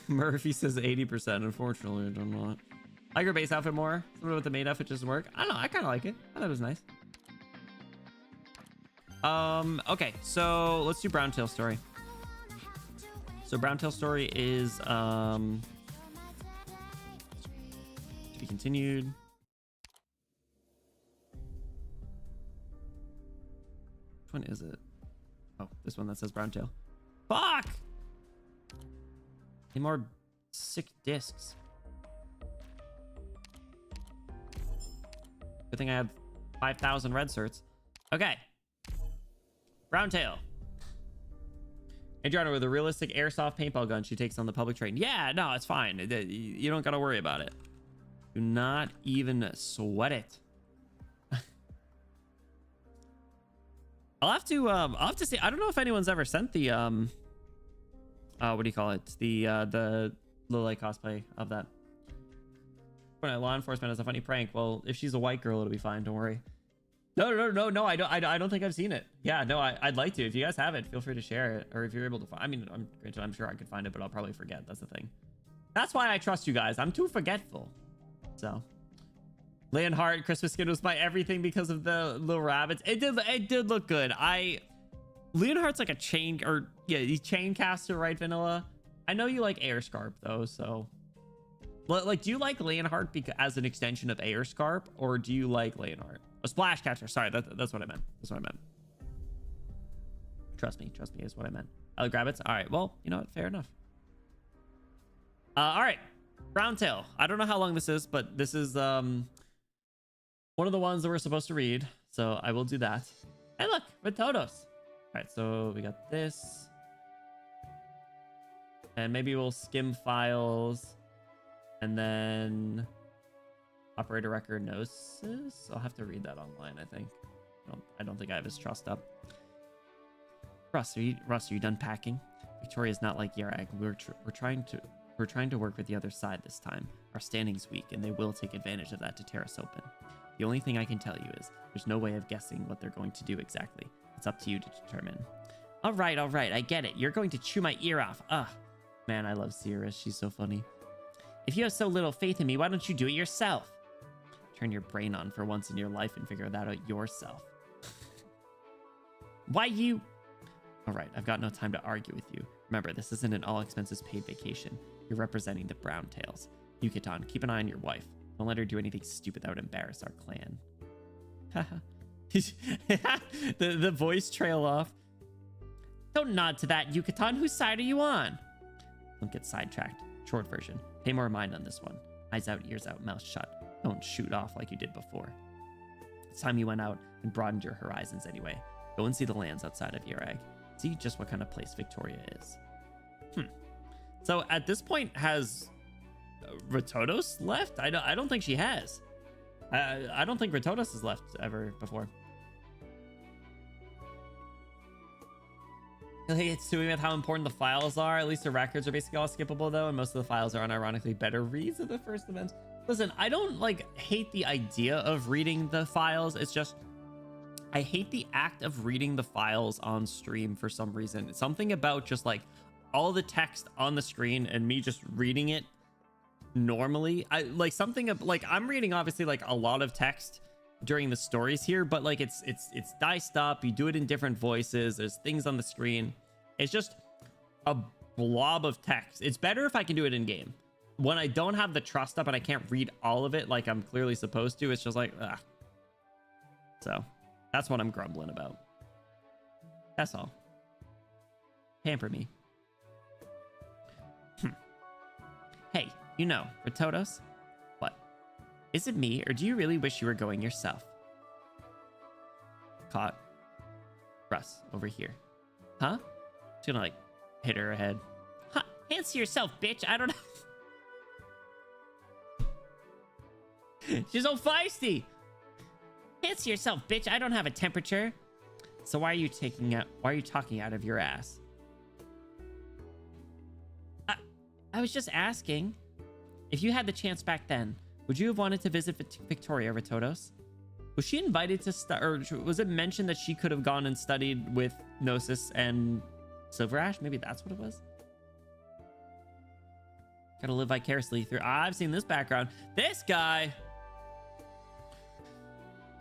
Murphy says 80%. Unfortunately, I don't know it. I like her base outfit more. Something with the main outfit doesn't work. I don't know. I kind of like it. I thought it was nice. Okay, so let's do Browntail story. So Browntail story is to be continued. Which one is it? Oh, this one that says Browntail. Fuck! Need more sick discs. Good thing I have 5,000 red certs. Okay. Browntail. Adriana with a realistic airsoft paintball gun she takes on the public train. Yeah, no, it's fine. You don't gotta worry about it. Do not even sweat it. I'll have to see. I don't know if anyone's ever sent the what do you call it? The Lilith cosplay of that. When law enforcement has a funny prank. Well, if she's a white girl, it'll be fine. Don't worry. No. I don't think I've seen it. Yeah, no, I'd like to. If you guys have it, feel free to share it. Or if you're able to find. I mean, I'm sure I could find it, but I'll probably forget. That's the thing. That's why I trust you guys. I'm too forgetful. So, Leonhardt Christmas skin was my everything because of the little rabbits. It did look good. Leonhardt's like a chain, or yeah, he's chain caster, right, Vanilla? I know you like Airscarp though, so like, do you like Leonhardt as an extension of Airscarp, or do you like Leonhardt? A splash catcher. Sorry, that's what I meant. That's what I meant. Trust me is what I meant. Grab it. All right. Well, you know what? Fair enough. All right. Browntail. I don't know how long this is, but this is one of the ones that we're supposed to read. So I will do that. Hey, look, Ratodos. All right. So we got this. And maybe we'll skim files And then operator record gnosis. I'll have to read that online, I think. I don't think I have his trust up. Russ, are you done packing? Victoria's not like Yarag. We're trying to work with the other side this time. Our standing's weak, and they will take advantage of that to tear us open. The only thing I can tell you is there's no way of guessing what they're going to do exactly. It's up to you to determine. All right, I get it. You're going to chew my ear off. Ugh. Man, I love Sierra. She's so funny. If you have so little faith in me, why don't you do it yourself? Turn your brain on for once in your life and figure that out yourself. Why you... All right, I've got no time to argue with you. Remember, this isn't an all-expenses-paid vacation. You're representing the Browntails. Yucatan, keep an eye on your wife. Don't let her do anything stupid that would embarrass our clan. the voice trail off. Don't nod to that, Yucatan. Whose side are you on? Don't get sidetracked. Short version. Pay more mind on this one. Eyes out, ears out, mouth shut. Don't shoot off like you did before. It's time you went out and broadened your horizons anyway. Go and see the lands outside of Yarag. See just what kind of place Victoria is. So at this point, has Ratodos left? I don't think she has. I don't think Ratodos has left ever before. It's doing with how important the files are. At least the records are basically all skippable though, and most of the files are unironically better reads of the first event. Listen, I don't hate the idea of reading the files. It's just I hate the act of reading the files on stream for some reason. It's something about just all the text on the screen and me just reading it normally. I'm reading obviously a lot of text during the stories here, but it's diced up. You do it in different voices. There's things on the screen. It's just a blob of text. It's better if I can do it in game. When I don't have the trust up and I can't read all of it like I'm clearly supposed to, it's just ugh. So that's what I'm grumbling about. That's all. Pamper me. Hey, Ratodos? What? Is it me, or do you really wish you were going yourself? Caught. Russ, over here. Huh? She's gonna hit her head. Huh, hands to yourself, bitch. I don't know. She's so feisty. Hands to yourself, bitch. I don't have a temperature. So why are you talking out of your ass? I was just asking. If you had the chance back then, would you have wanted to visit Victoria, Ratodos? Was she invited to or was it mentioned that she could have gone and studied with Gnosis and Silver Ash? Maybe that's what it was. Gotta live vicariously through. I've seen this background. This guy.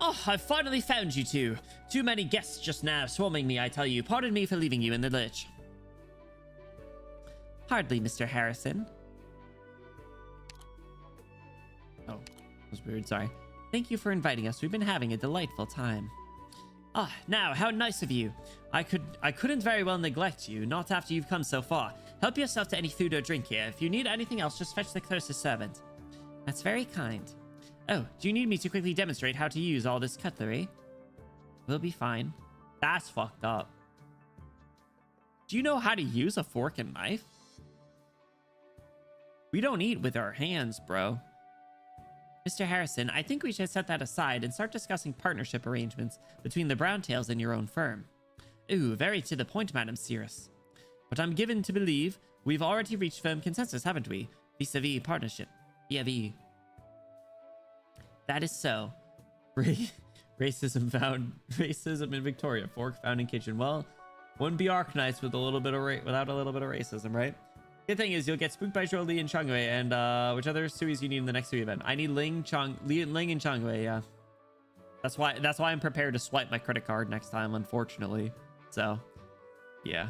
Oh, I finally found you two. Too many guests just now swarming me, I tell you. Pardon me for leaving you in the lurch. Hardly, Mr. Harrison. Oh, that was weird. Sorry. Thank you for inviting us. We've been having a delightful time. Ah, now, how nice of you. I couldn't very well neglect you, not after you've come so far. Help yourself to any food or drink here. If you need anything else, just fetch the closest servant. That's very kind. Oh, do you need me to quickly demonstrate how to use all this cutlery? We'll be fine. That's fucked up. Do you know how to use a fork and knife? We don't eat with our hands, bro. Mr. Harrison, I think we should set that aside and start discussing partnership arrangements between the Browntails and your own firm. Ooh, very to the point, Madam Cirrus. But I'm given to believe we've already reached firm consensus, haven't we? Vis-a-vis partnership. Vis-a-vis. That is so. Racism in Victoria. Fork found in kitchen. Well, wouldn't be Arknights with without a little bit of racism, right? Good thing is you'll get spooked by Zhou Li and Changwei, and which other Suis you need in the next Sui event? I need Ling and Changwei, yeah. That's why I'm prepared to swipe my credit card next time, unfortunately. So, yeah.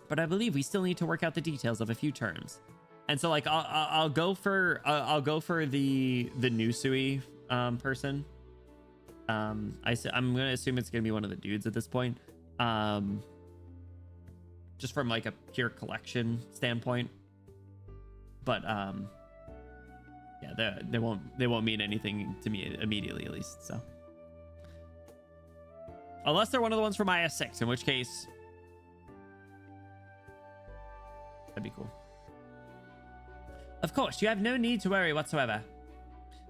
But I believe we still need to work out the details of a few terms. And so I'll go for the new Sui person. I'm gonna assume it's gonna be one of the dudes at this point. Just from a pure collection standpoint, but yeah, they won't mean anything to me immediately, at least. So unless they're one of the ones from IS6, in which case that'd be cool. Of course, you have no need to worry whatsoever.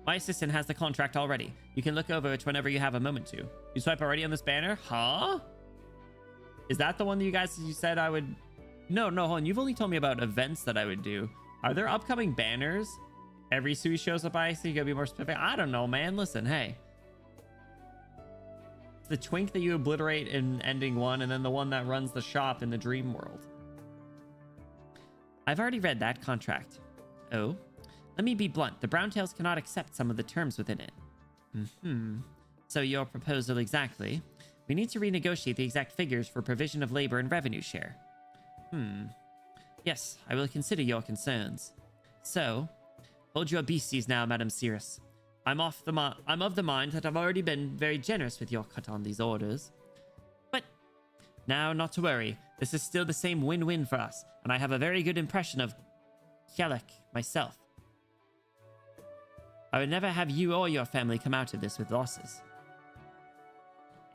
My assistant has the contract already. You can look over it whenever you have a moment to. You swipe already on this banner? Huh? Is that the one that you said I would... No, hold on. You've only told me about events that I would do. Are there upcoming banners? Every Sui shows up by, so you gotta be more specific. I don't know, man. Listen, hey. It's the twink that you obliterate in ending 1, and then the one that runs the shop in the dream world. I've already read that contract. Oh? Let me be blunt. The Browntails cannot accept some of the terms within it. So your proposal exactly? We need to renegotiate the exact figures for provision of labor and revenue share. Yes, I will consider your concerns. So, hold your beasties now, Madam Cirrus. I'm of the mind that I've already been very generous with your cut on these orders. But now, not to worry. This is still the same win-win for us, and I have a very good impression of Kjelek myself. I would never have you or your family come out of this with losses.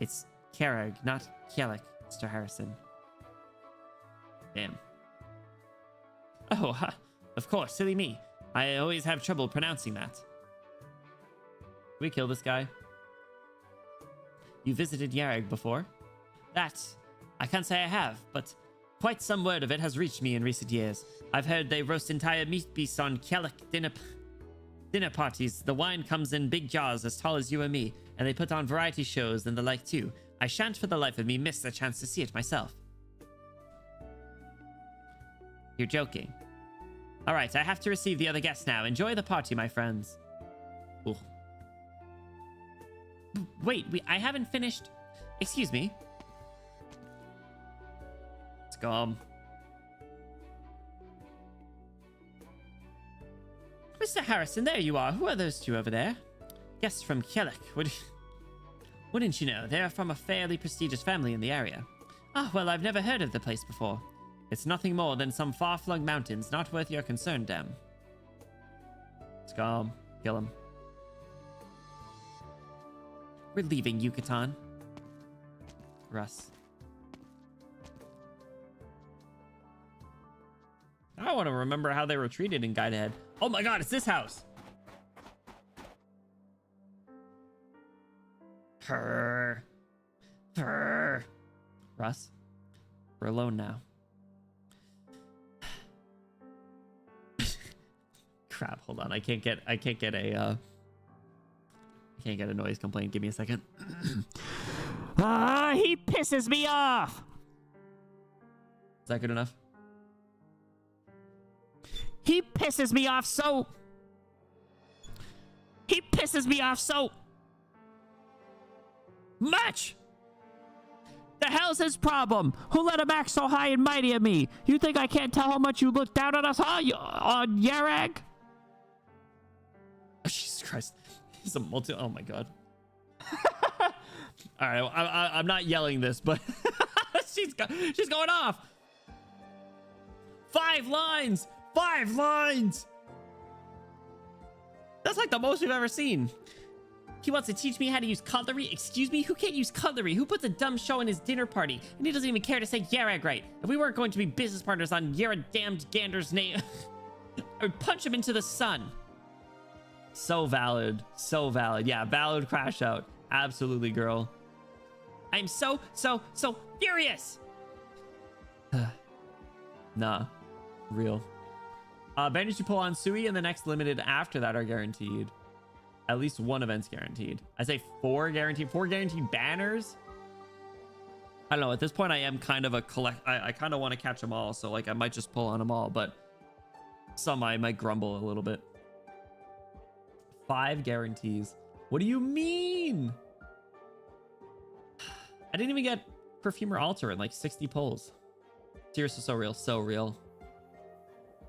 It's Kjerag, not Kjelek, Mr. Harrison. Damn. Oh, of course, silly me. I always have trouble pronouncing that. Can we kill this guy? You visited Yarag before? That, I can't say I have, but quite some word of it has reached me in recent years. I've heard they roast entire meat beasts on Kjelek dinner parties. The wine comes in big jars as tall as you and me, and they put on variety shows and the like too. I shan't for the life of me miss the chance to see it myself. You're joking. Alright, I have to receive the other guests now. Enjoy the party, my friends. Ooh. Wait, I haven't finished. Excuse me. Let's go. Mr. Harrison, there you are. Who are those two over there? Guests from Kjelek. Wouldn't you know? They are from a fairly prestigious family in the area. Ah, well, I've never heard of the place before. It's nothing more than some far-flung mountains, not worth your concern, damn. Let's go. Kill him. We're leaving Yucatan. Russ. I want to remember how they were treated in Guide Ahead. Oh my god, it's this house! Her. Russ, we're alone now. Crap, hold on. I can't get a noise complaint. Give me a second. He pisses me off. Is that good enough? He pisses me off so much. The hell's his problem? Who let him act so high and mighty at me? You think I can't tell how much you look down on us, huh? On Yarag? Oh, Jesus Christ. He's a multi... Oh, my God. All right, I'm not yelling this, but she's going off. 5 lines. 5 lines. That's like the most we've ever seen. He wants to teach me how to use cutlery. Excuse me? Who can't use cutlery? Who puts a dumb show in his dinner party? And he doesn't even care to say Yarag right. If we weren't going to be business partners on Yara damned Gander's name, I would punch him into the sun. So valid. So valid. Yeah, valid crash out. Absolutely, girl. I'm so furious. Nah. Real. Banners you pull on Sui and the next limited after that are guaranteed. At least 1 event's guaranteed. I say 4 guaranteed. 4 guaranteed banners? I don't know. At this point, I am kind of a I kind of want to catch them all. So, like, I might just pull on them all. But some I might grumble a little bit. 5 guarantees. What do you mean? I didn't even get Perfumer Altar in like 60 pulls. Seriously, so real. So real.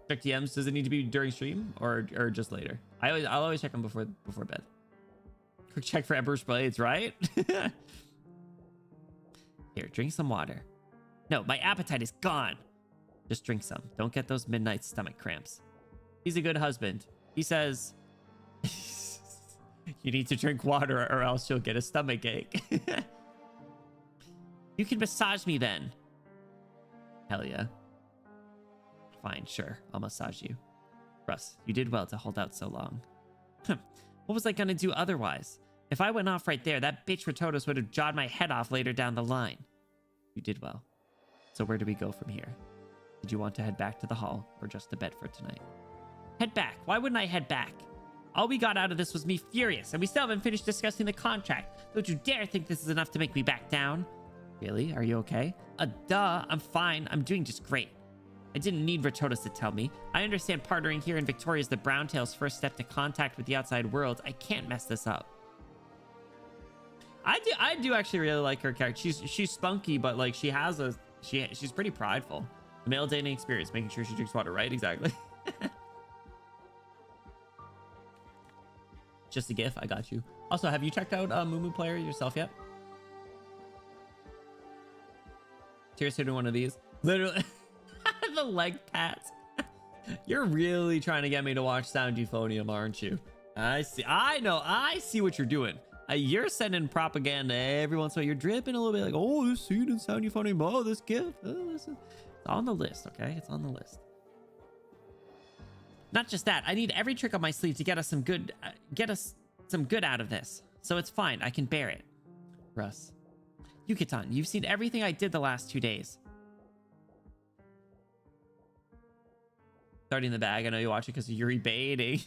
Check DMs. Does it need to be during stream or just later? I'll always check them before bed. Quick check for Emperor's Blades, right? Here, drink some water. No, my appetite is gone. Just drink some. Don't get those midnight stomach cramps. He's a good husband. He says, you need to drink water or else you'll get a stomach ache. You can massage me then. Hell yeah. Fine, sure. I'll massage you. Russ, you did well to hold out so long. What was I gonna do otherwise? If I went off right there, that bitch Ratotos would have jawed my head off later down the line. You did well. So where do we go from here? Did you want to head back to the hall or just to bed for tonight? Head back. Why wouldn't I head back? All we got out of this was me furious, and we still haven't finished discussing the contract. Don't you dare think this is enough to make me back down. Really? Are you okay? Duh. I'm fine. I'm doing just great. I didn't need Ratotos to tell me. I understand partnering here in Victoria is the Browntail's first step to contact with the outside world. I can't mess this up. I do actually really like her character. She's spunky, but like she's pretty prideful. The male dating experience, making sure she drinks water, right? Exactly. Just a gif. I got you. Also, have you checked out Mumu Player yourself yet? Cheers to one of these. Literally. The leg pats. You're really trying to get me to watch Sound Euphonium, aren't you? I see. I know. I see what you're doing. You're sending propaganda every once in a while. You're dripping a little bit like, oh, this scene in Sound Euphonium. Oh, this gif. Oh, this is... It's on the list, okay? It's on the list. Not just that. I need every trick up my sleeve to get us some good out of this. So it's fine. I can bear it. Russ. Yukitan, you've seen everything I did the last 2 days. Starting the bag. I know you watch it because of Yuri baiting.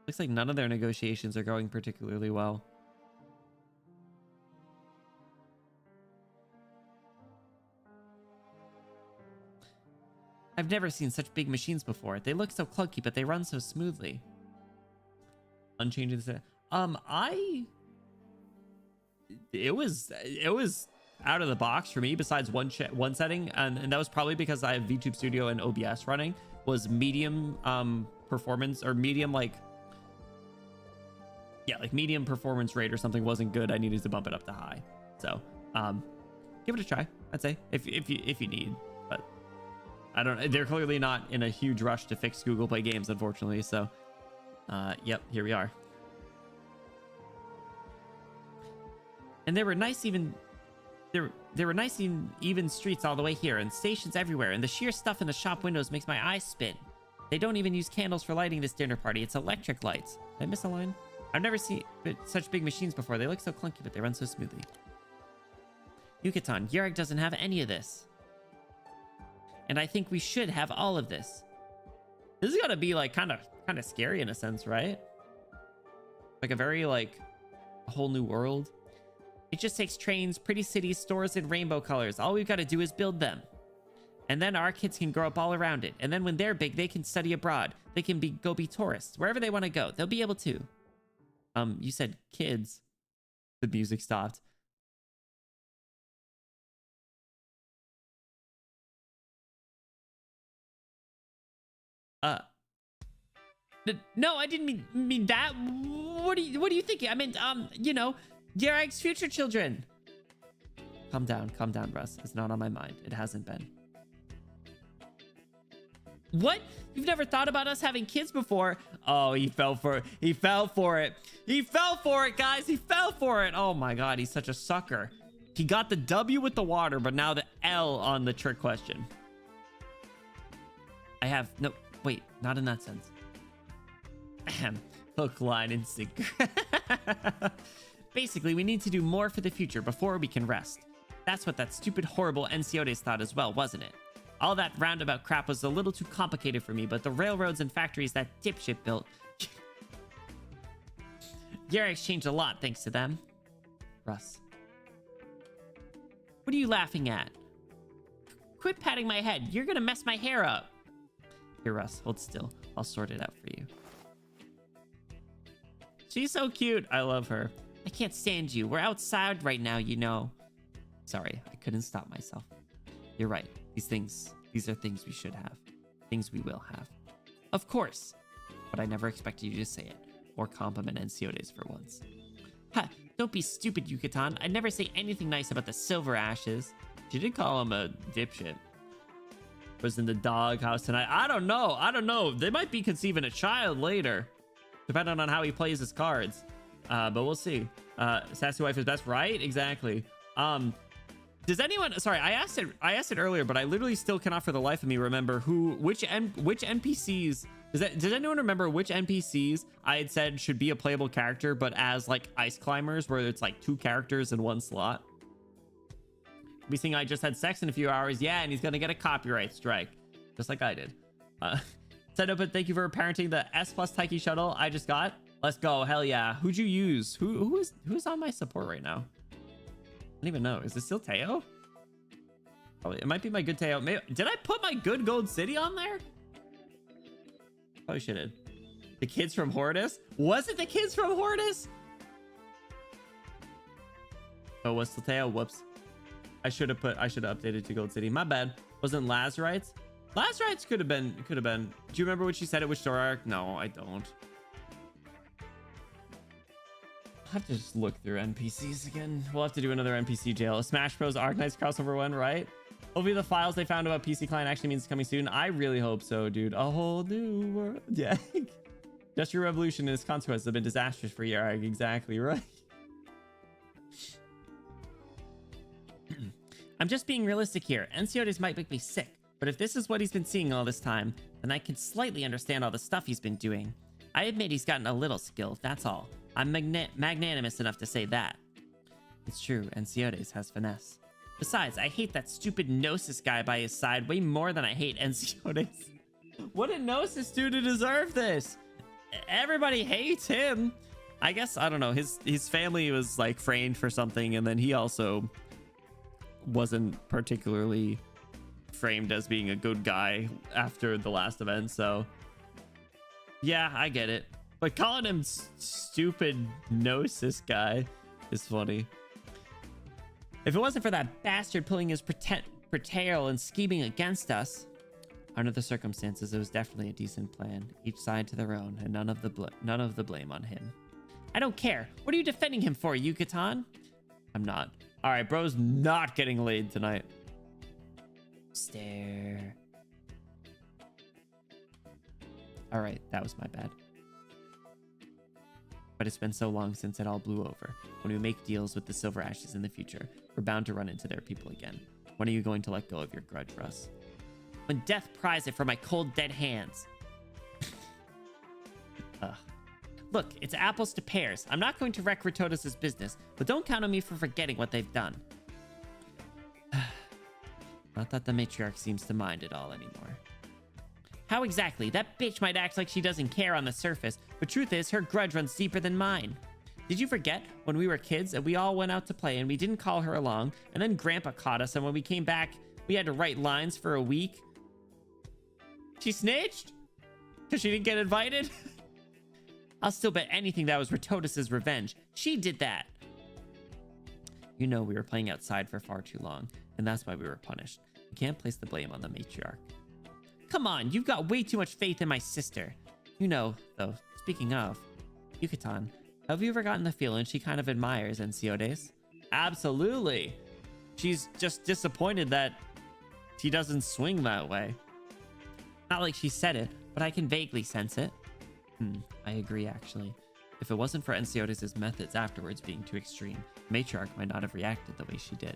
Looks like none of their negotiations are going particularly well. I've never seen such big machines before. They look so clunky, but they run so smoothly. Unchanging the it was out of the box for me. Besides one setting, and that was probably because I have VTube Studio and OBS running. Was medium performance or medium like medium performance rate or something wasn't good. I needed to bump it up to high. So give it a try. I'd say if you need, but I don't. They're clearly not in a huge rush to fix Google Play games, unfortunately. So yep, here we are. And there were nice even streets all the way here, and stations everywhere, and the sheer stuff in the shop windows makes my eyes spin. They don't even use candles for lighting this dinner party. It's electric lights. Did I miss a line? I've never seen such big machines before. They look so clunky, but they run so smoothly. Yukitan, Yurek doesn't have any of this. And I think we should have all of this. This is gotta be like kind of scary in a sense, right? Like a very like a whole new world. It just takes trains, pretty cities, stores, and rainbow colors. All we've got to do is build them. And then our kids can grow up all around it. And then when they're big, they can study abroad. They can go be tourists. Wherever they want to go, they'll be able to. You said kids. The music stopped. No, I didn't mean that. What are you thinking? I meant, you know, Yarek's future children. Calm down, Russ. It's not on my mind. It hasn't been. What? You've never thought about us having kids before? Oh, he fell for it. He fell for it. He fell for it, guys. He fell for it. Oh my God, he's such a sucker. He got the W with the water, but now the L on the trick question. No, wait, not in that sense. Hook, line, and sinker. Basically, we need to do more for the future before we can rest. That's what that stupid, horrible Enciotes thought as well, wasn't it? All that roundabout crap was a little too complicated for me, but the railroads and factories that dipshit built... Yarek's changed a lot thanks to them. Russ. What are you laughing at? Quit patting my head. You're gonna mess my hair up. Here, Russ, hold still. I'll sort it out for you. She's so cute. I love her. I can't stand you. We're outside right now, you know. Sorry, I couldn't stop myself. You're right. These are things we should have. Things we will have. Of course. But I never expected you to say it. Or compliment Enciotes for once. Ha! Don't be stupid, Yukitan. I'd never say anything nice about the Silver Ashes. She did call him a dipshit. Was in the doghouse tonight. I don't know. They might be conceiving a child later. Depending on how he plays his cards. But we'll see. Sassy wife is best, right? Exactly. Does anyone? Sorry, I asked it earlier, but I literally still cannot for the life of me remember which NPCs. Does anyone remember which NPCs I had said should be a playable character, but as like ice climbers, where it's like 2 characters in 1 slot? We think I just had sex in a few hours. Yeah, and he's gonna get a copyright strike, just like I did. Set up, but thank you for parenting the S+ Taiki shuttle I just got. Let's go. Hell yeah. Who'd you use? Who's on my support right now? I don't even know. Is it still Teo? Probably. It might be my good Teo. Maybe, did I put my good Gold City on there? Probably should have. The kids from Hortus? Was it the kids from Hortus? Oh, was still Teo? Whoops. I should have updated to Gold City. My bad. Wasn't Lazarites? Lazarites could have been. Do you remember what she said at which story arc? No, I don't. I'll have to just look through NPCs again. We'll have to do another NPC jail. A Smash Bros. Arknights crossover one, right? Hopefully the files they found about PC Client actually means it's coming soon. I really hope so, dude. A whole new world. Yeah. Just your revolution and its consequences have been disastrous for your arc. Exactly right. I'm just being realistic here. Ensiotes might make me sick, but if this is what he's been seeing all this time, then I can slightly understand all the stuff he's been doing. I admit he's gotten a little skill, that's all. I'm magnanimous enough to say that. It's true, Ensiotes has finesse. Besides, I hate that stupid Gnosis guy by his side way more than I hate Ensiotes. What did Gnosis do to deserve this? Everybody hates him. I guess, I don't know, his family was like framed for something, and then he also wasn't particularly framed as being a good guy after the last event, so yeah, I get it. But calling him stupid Gnosis guy is funny. If it wasn't for that bastard pulling his portrayal and scheming against us, under the circumstances, it was definitely a decent plan. Each side to their own, and none of the blame on him. I don't care. What are you defending him for, Yucatan? I'm not. All right, bro's not getting laid tonight. Stare. All right, that was my bad. But it's been so long since it all blew over. When we make deals with the Silver Ashes in the future, we're bound to run into their people again. When are you going to let go of your grudge, Russ? When death pries it from my cold, dead hands. Ugh. Look, it's apples to pears. I'm not going to wreck Ritotis' business, but don't count on me for forgetting what they've done. Not that the matriarch seems to mind it all anymore. How exactly? That bitch might act like she doesn't care on the surface, but truth is, her grudge runs deeper than mine. Did you forget when we were kids and we all went out to play and we didn't call her along, and then Grandpa caught us, and when we came back, we had to write lines for a week? She snitched? Because she didn't get invited? I'll still bet anything that was Ritotis' revenge. She did that. You know we were playing outside for far too long, and that's why we were punished. You can't place the blame on the matriarch. Come on, you've got way too much faith in my sister. You know, though, speaking of, Yucatan, have you ever gotten the feeling she kind of admires Ensiotes? Absolutely. She's just disappointed that he doesn't swing that way. Not like she said it, but I can vaguely sense it. I agree, actually. If it wasn't for Ensiotes' methods afterwards being too extreme, Matriarch might not have reacted the way she did.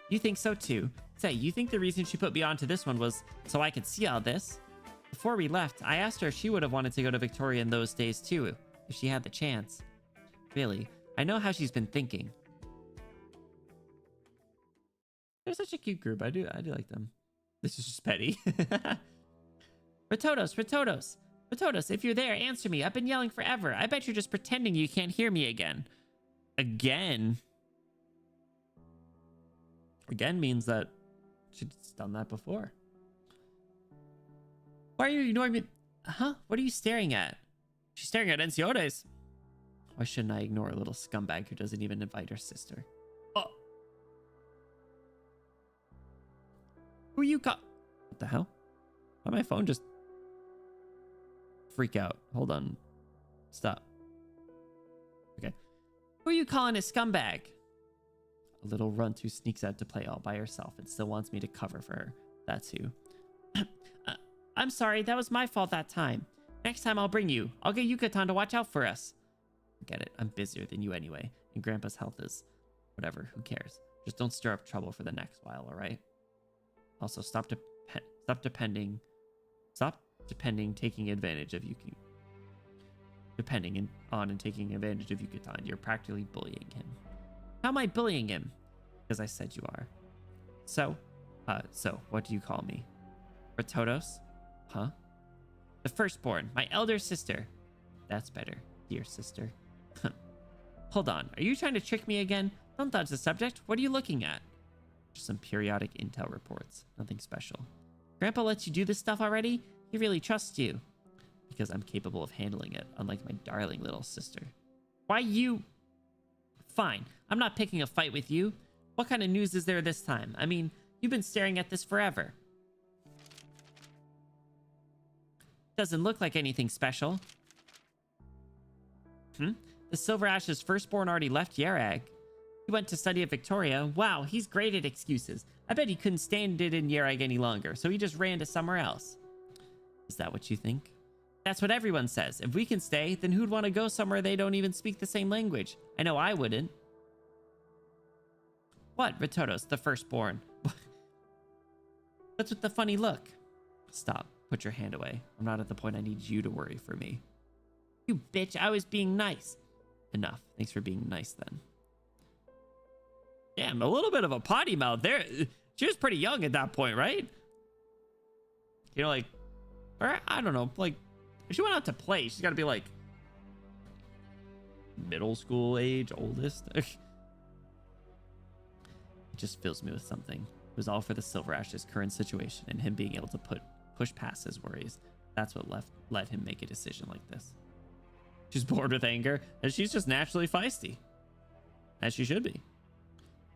You think so too? Say, you think the reason she put me onto this one was so I could see all this? Before we left, I asked her if she would have wanted to go to Victoria in those days too, if she had the chance. Really, I know how she's been thinking. They're such a cute group. I do like them. This is just petty. Ritotis, if you're there, answer me. I've been yelling forever. I bet you're just pretending you can't hear me again. Again? Again means that she's done that before. Why are you ignoring me? Huh? What are you staring at? She's staring at Ensiotes. Why shouldn't I ignore a little scumbag who doesn't even invite her sister? Oh. Who you got? What the hell? Why my phone just freak out? Hold on. Stop. Okay. Who are you calling a scumbag? A little runt who sneaks out to play all by herself and still wants me to cover for her. That's who. I'm sorry, that was my fault that time. Next time I'll bring you. I'll get Yucatan to watch out for us. Forget it, I'm busier than you anyway, and Grandpa's health is... whatever, who cares? Just don't stir up trouble for the next while, all right? Also, stop depending, taking advantage of Yuki. Depending on and taking advantage of Yucatan. You're practically bullying him. How am I bullying him? Because I said you are. So what do you call me? Ratodos? Huh? The firstborn, my elder sister. That's better, dear sister. Hold on, are you trying to trick me again? Don't dodge the subject. What are you looking at? Just some periodic intel reports. Nothing special. Grandpa lets you do this stuff already? He really trusts you. Because I'm capable of handling it, unlike my darling little sister. Why you... Fine, I'm not picking a fight with you. What kind of news is there this time? I mean, you've been staring at this forever. Doesn't look like anything special. The Silver Ash's firstborn already left Yerag. He went to study at Victoria. Wow, he's great at excuses. I bet he couldn't stand it in Yerag any longer, so he just ran to somewhere else. Is that what you think? That's what everyone says. If we can stay, then who'd want to go somewhere they don't even speak the same language? I know I wouldn't. What, Ratodos, the firstborn? What's with the funny look? Stop. Put your hand away. I'm not at the point I need you to worry for me. You bitch, I was being nice. Enough. Thanks for being nice then. Damn, a little bit of a potty mouth there. She was pretty young at that point, right? You know, like, or I don't know, like, if she went out to play, she's got to be like middle school age, oldest. It just fills me with something. It was all for the Silver Ash's current situation and him being able to push past his worries. That's what let him make a decision like this. She's bored with anger, and she's just naturally feisty. As she should be.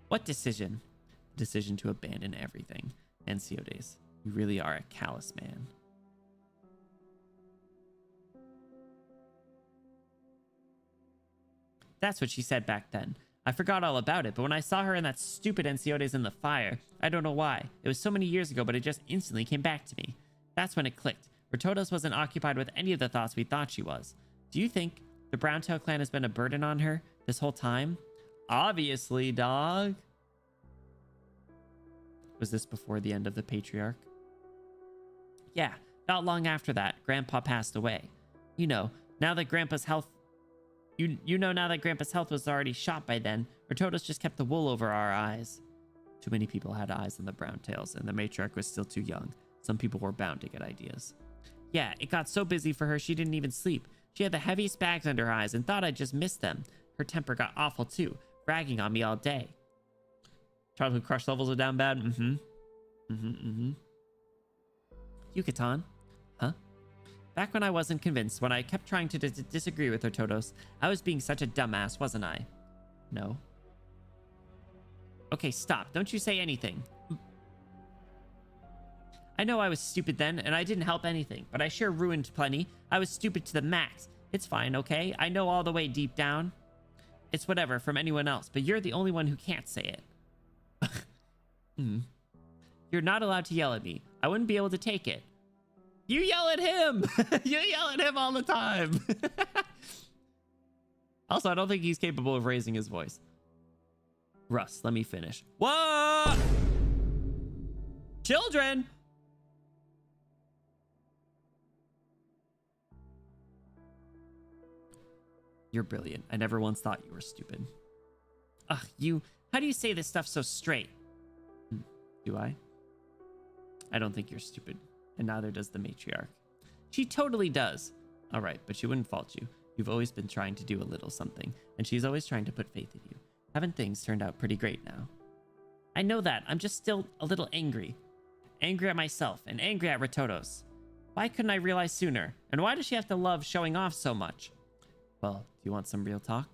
What decision? The decision to abandon everything. Ensiodes, you really are a callous man. That's what she said back then. I forgot all about it, but when I saw her and that stupid Ensiodes in the fire, I don't know why. It was so many years ago, but it just instantly came back to me. That's when it clicked. Ratodos wasn't occupied with any of the thoughts we thought she was. Do you think the Browntail clan has been a burden on her this whole time? Obviously, dog. Was this before the end of the Patriarch? Yeah, not long after that, Grandpa passed away. You know, now that Grandpa's health... You know now that Grandpa's health was already shot by then, Ratodos just kept the wool over our eyes. Too many people had eyes on the Browntails, and the Matriarch was still too young. Some people were bound to get ideas. Yeah, it got so busy for her she didn't even sleep. She had the heaviest bags under her eyes and thought I'd just missed them. Her temper got awful too, bragging on me all day. Childhood crush levels are down bad? Yucatan? Huh? Back when I wasn't convinced, when I kept trying to disagree with Ratodos, I was being such a dumbass, wasn't I? No. Okay, stop. Don't you say anything. I know I was stupid then, and I didn't help anything, but I sure ruined plenty. I was stupid to the max. It's fine, okay? I know all the way deep down. It's whatever from anyone else, but you're the only one who can't say it. You're not allowed to yell at me. I wouldn't be able to take it. You yell at him! You yell at him all the time! Also, I don't think he's capable of raising his voice. Russ, let me finish. What? Children! You're brilliant. I never once thought you were stupid. Ugh, you... How do you say this stuff so straight? Do I? I don't think you're stupid. And neither does the Matriarch. She totally does. All right, but she wouldn't fault you. You've always been trying to do a little something, and she's always trying to put faith in you. Haven't things turned out pretty great now? I know that. I'm just still a little angry. Angry at myself, and angry at Ratodos. Why couldn't I realize sooner? And why does she have to love showing off so much? Well, do you want some real talk?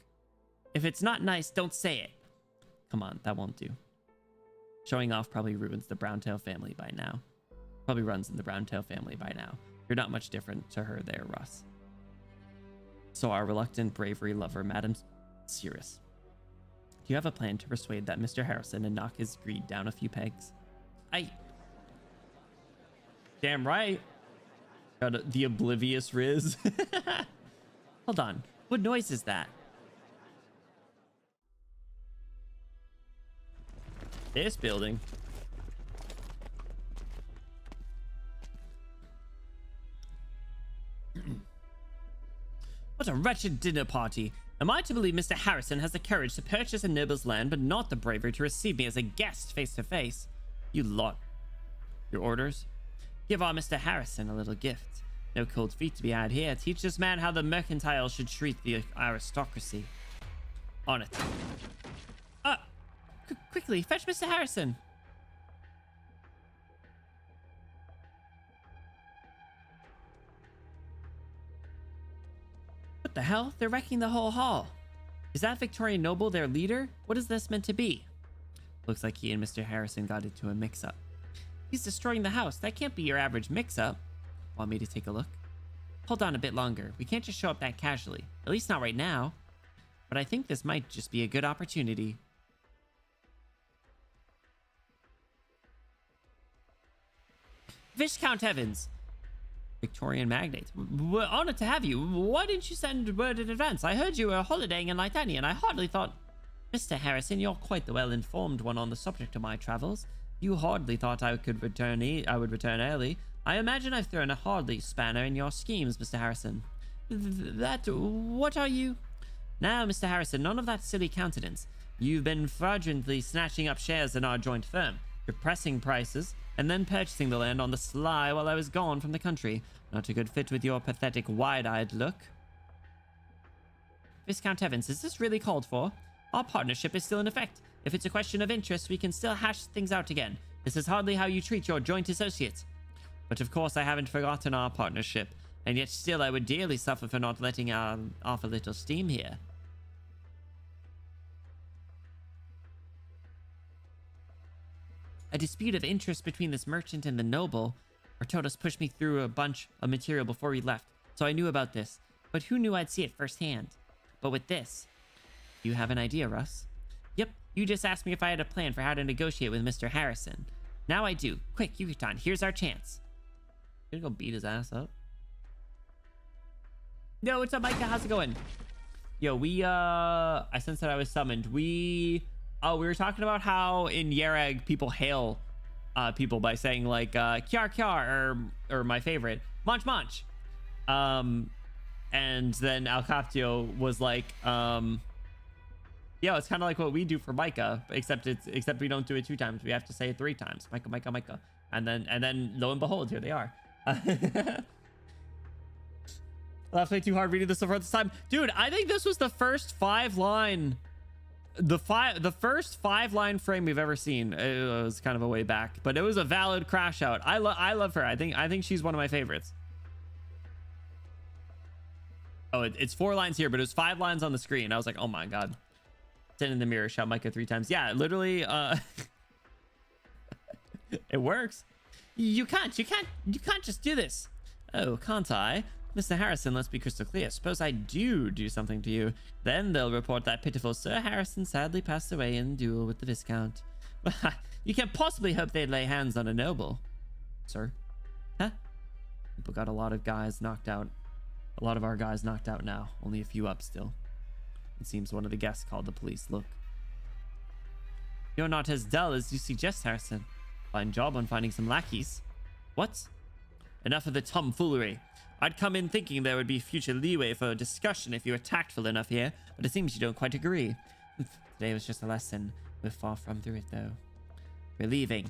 If it's not nice, don't say it. Come on, that won't do. Showing off probably ruins the Browntail family by now. Probably runs in the Browntail family by now. You're not much different to her there, Russ. So our reluctant bravery lover, Madam Cirrus. Do you have a plan to persuade that Mr. Harrison and knock his greed down a few pegs? Damn right. Got the oblivious Riz. Hold on. What noise is that? This building. What a wretched dinner party. Am I to believe Mr. Harrison has the courage to purchase a noble's land, but not the bravery to receive me as a guest face to face? You lot. Your orders? Give our Mr. Harrison a little gift. No cold feet to be had here. Teach this man how the mercantile should treat the aristocracy. On it. Quickly, fetch Mr. Harrison. What the hell? They're wrecking the whole hall. Is that Victorian noble their leader? What is this meant to be? Looks like he and Mr. Harrison got into a mix-up. He's destroying the house. That can't be your average mix-up. Want me to take a look? Hold on a bit longer. We can't just show up that casually. At least not right now. But I think this might just be a good opportunity. Viscount Evans. Victorian magnate. We're honored to have you. Why didn't you send word in advance? I heard you were holidaying in Lithuania, and I hardly thought... Mr. Harrison, you're quite the well-informed one on the subject of my travels. You hardly thought I would return early. I imagine I've thrown a hardly spanner in your schemes, Mr. Harrison. What are you? Now, Mr. Harrison, none of that silly countenance. You've been fraudulently snatching up shares in our joint firm, repressing prices, and then purchasing the land on the sly while I was gone from the country. Not a good fit with your pathetic wide-eyed look. Viscount Evans, is this really called for? Our partnership is still in effect. If it's a question of interest, we can still hash things out again. This is hardly how you treat your joint associates. But of course, I haven't forgotten our partnership, and yet still I would dearly suffer for not letting off a little steam here. A dispute of interest between this merchant and the noble. Artodas pushed me through a bunch of material before we left, so I knew about this. But who knew I'd see it firsthand? But with this... You have an idea, Russ? Yep, you just asked me if I had a plan for how to negotiate with Mr. Harrison. Now I do. Quick, Yukitan, here's our chance. Gonna go beat his ass up. Yo, what's up, Micah? How's it going? Yo, I sensed that I was summoned. We were talking about how in Yereg people hail people by saying like Kiar Kiar or my favorite, Manch Manch. And then Alcaptio was like, yeah, it's kind of like what we do for Micah, except we don't do it 2 times. We have to say it 3 times. Micah, Micah, Micah. And then lo and behold, here they are. I'll play too hard reading this the first time. Dude, I think this was the first 5-line, the first 5-line frame we've ever seen. It was kind of a way back, but it was a valid crash out. I love her. I think she's one of my favorites. Oh, it's 4 lines here, but it was 5 lines on the screen. I was like, oh my God. Stand in the mirror, shout Micah 3 times. Yeah, literally, it works. You can't just do this. Oh, can't I? Mr. Harrison, let's be crystal clear. Suppose I do something to you. Then they'll report that pitiful Sir Harrison sadly passed away in a duel with the Viscount. You can't possibly hope they'd lay hands on a noble. Sir? Huh? People got a lot of guys knocked out. A lot of our guys knocked out now. Only a few up still. It seems one of the guests called the police. Look. You're not as dull as you suggest, Harrison. Fine job on finding some lackeys. What? Enough of the tomfoolery. I'd come in thinking there would be future leeway for discussion if you were tactful enough here, but it seems you don't quite agree. Today was just a lesson. We're far from through it, though. We're leaving.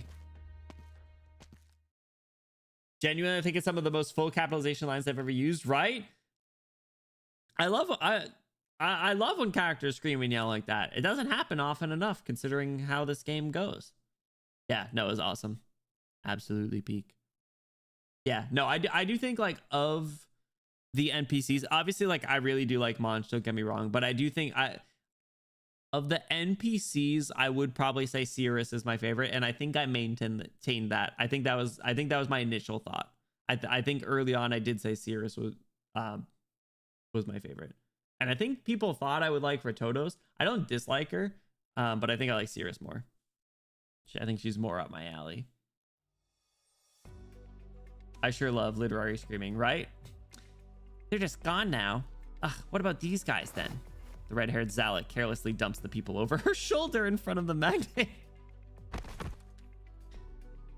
Genuinely, I think it's some of the most full capitalization lines I've ever used, right? I love when characters scream and yell like that. It doesn't happen often enough considering how this game goes. Yeah, no, it was awesome. Absolutely peak. Yeah, no, I do think like of the NPCs, obviously like I really do like Monch, don't get me wrong, but I do think of the NPCs, I would probably say Cirrus is my favorite, and I think I maintained that. I think that was my initial thought. I think early on I did say Cirrus was my favorite. And I think people thought I would like Ratodos. I don't dislike her, but I think I like Cirrus more. I think she's more up my alley. I sure love literary screaming, right? They're just gone now. Ugh, what about these guys then? The red-haired zealot carelessly dumps the people over her shoulder in front of the magnate.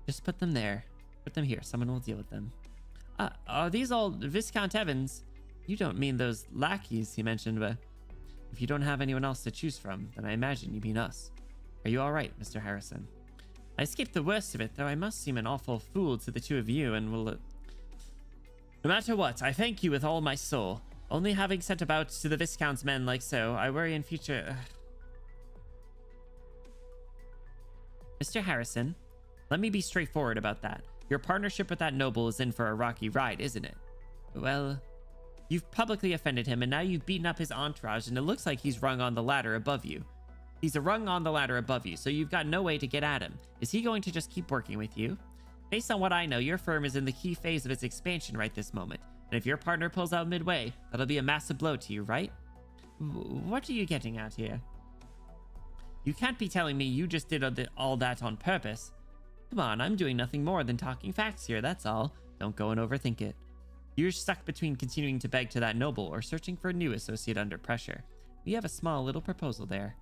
Just put them there. Put them here. Someone will deal with them. Are these all Viscount Evans? You don't mean those lackeys he mentioned, but if you don't have anyone else to choose from, then I imagine you mean us. Are you all right, Mr. Harrison? I escaped the worst of it, though I must seem an awful fool to the two of you, and will... No matter what, I thank you with all my soul. Only having sent about to the Viscount's men like so, I worry in future... Mr. Harrison, let me be straightforward about that. Your partnership with that noble is in for a rocky ride, isn't it? Well, you've publicly offended him, and now you've beaten up his entourage, and it looks like he's rung on the ladder above you. He's a rung on the ladder above you, so you've got no way to get at him. Is he going to just keep working with you? Based on what I know, your firm is in the key phase of its expansion right this moment. And if your partner pulls out midway, that'll be a massive blow to you, right? What are you getting at here? You can't be telling me you just did all that on purpose. Come on, I'm doing nothing more than talking facts here, that's all. Don't go and overthink it. You're stuck between continuing to beg to that noble or searching for a new associate under pressure. We have a small little proposal there.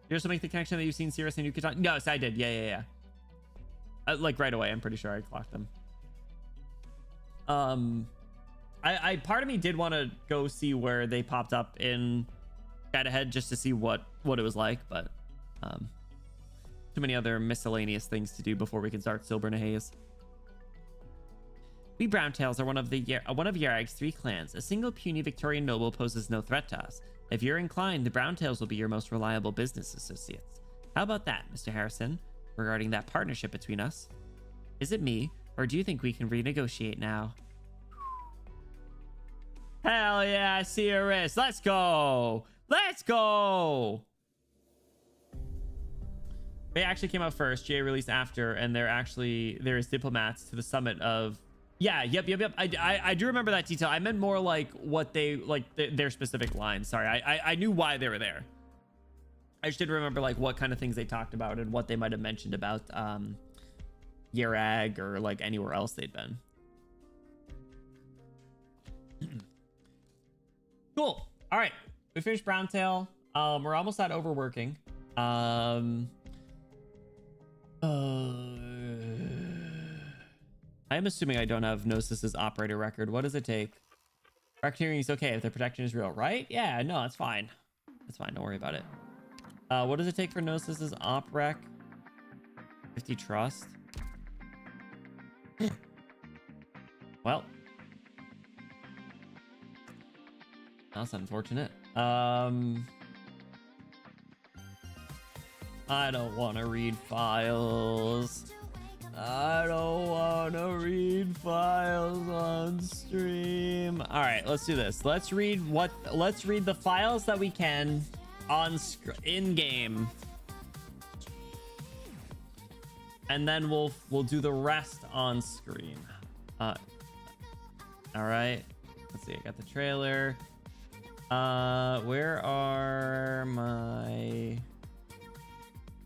You also make the connection that you've seen Cirrus and Yucatan? No, I did. Yeah. Like right away, I'm pretty sure I clocked them. I part of me did want to go see where they popped up in Guide Ahead just to see what it was like, but too many other miscellaneous things to do before we can start Silburn Haze. We Browntails are one of Yarag's 3 clans. A single puny Victorian noble poses no threat to us. If you're inclined, the Browntails will be your most reliable business associates. How about that, Mr. Harrison, regarding that partnership between us? Is it me, or do you think we can renegotiate now? Hell yeah, Cirrus! Let's go! Let's go! They actually came out first, GA released after, and there's diplomats to the summit of... Yeah, yep. I do remember that detail. I meant more like what they, like their specific lines. Sorry, I knew why they were there. I just didn't remember like what kind of things they talked about and what they might have mentioned about Yarag or like anywhere else they'd been. Cool. All right, we finished Browntail. We're almost at overworking. I'm assuming I don't have Gnosis's operator record. What does it take? Racketeering is okay if the protection is real, right? Yeah, no, that's fine. That's fine. Don't worry about it. What does it take for Gnosis's op rec? 50 trust. Well, that's unfortunate. I don't want to read files. I don't want to read files on stream. All right, let's do this. Let's read the files that we can on in game, and then we'll do the rest on screen. All right. Let's see. I got the trailer. Where are my?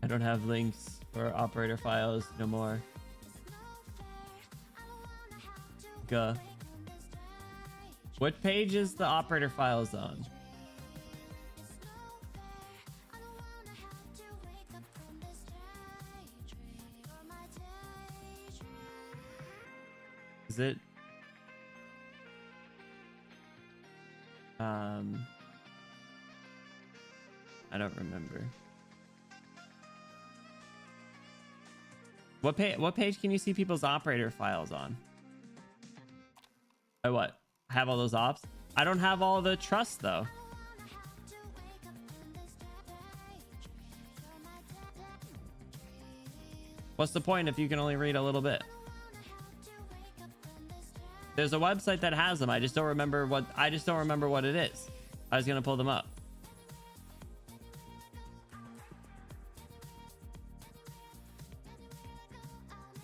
I don't have links for operator files no more. What page is the operator files on? Is it? I don't remember. What page can you see people's operator files on? I what? Have all those ops? I don't have all the trust though. What's the point if you can only read a little bit? There's a website that has them. I just don't remember what it is. I was gonna pull them up.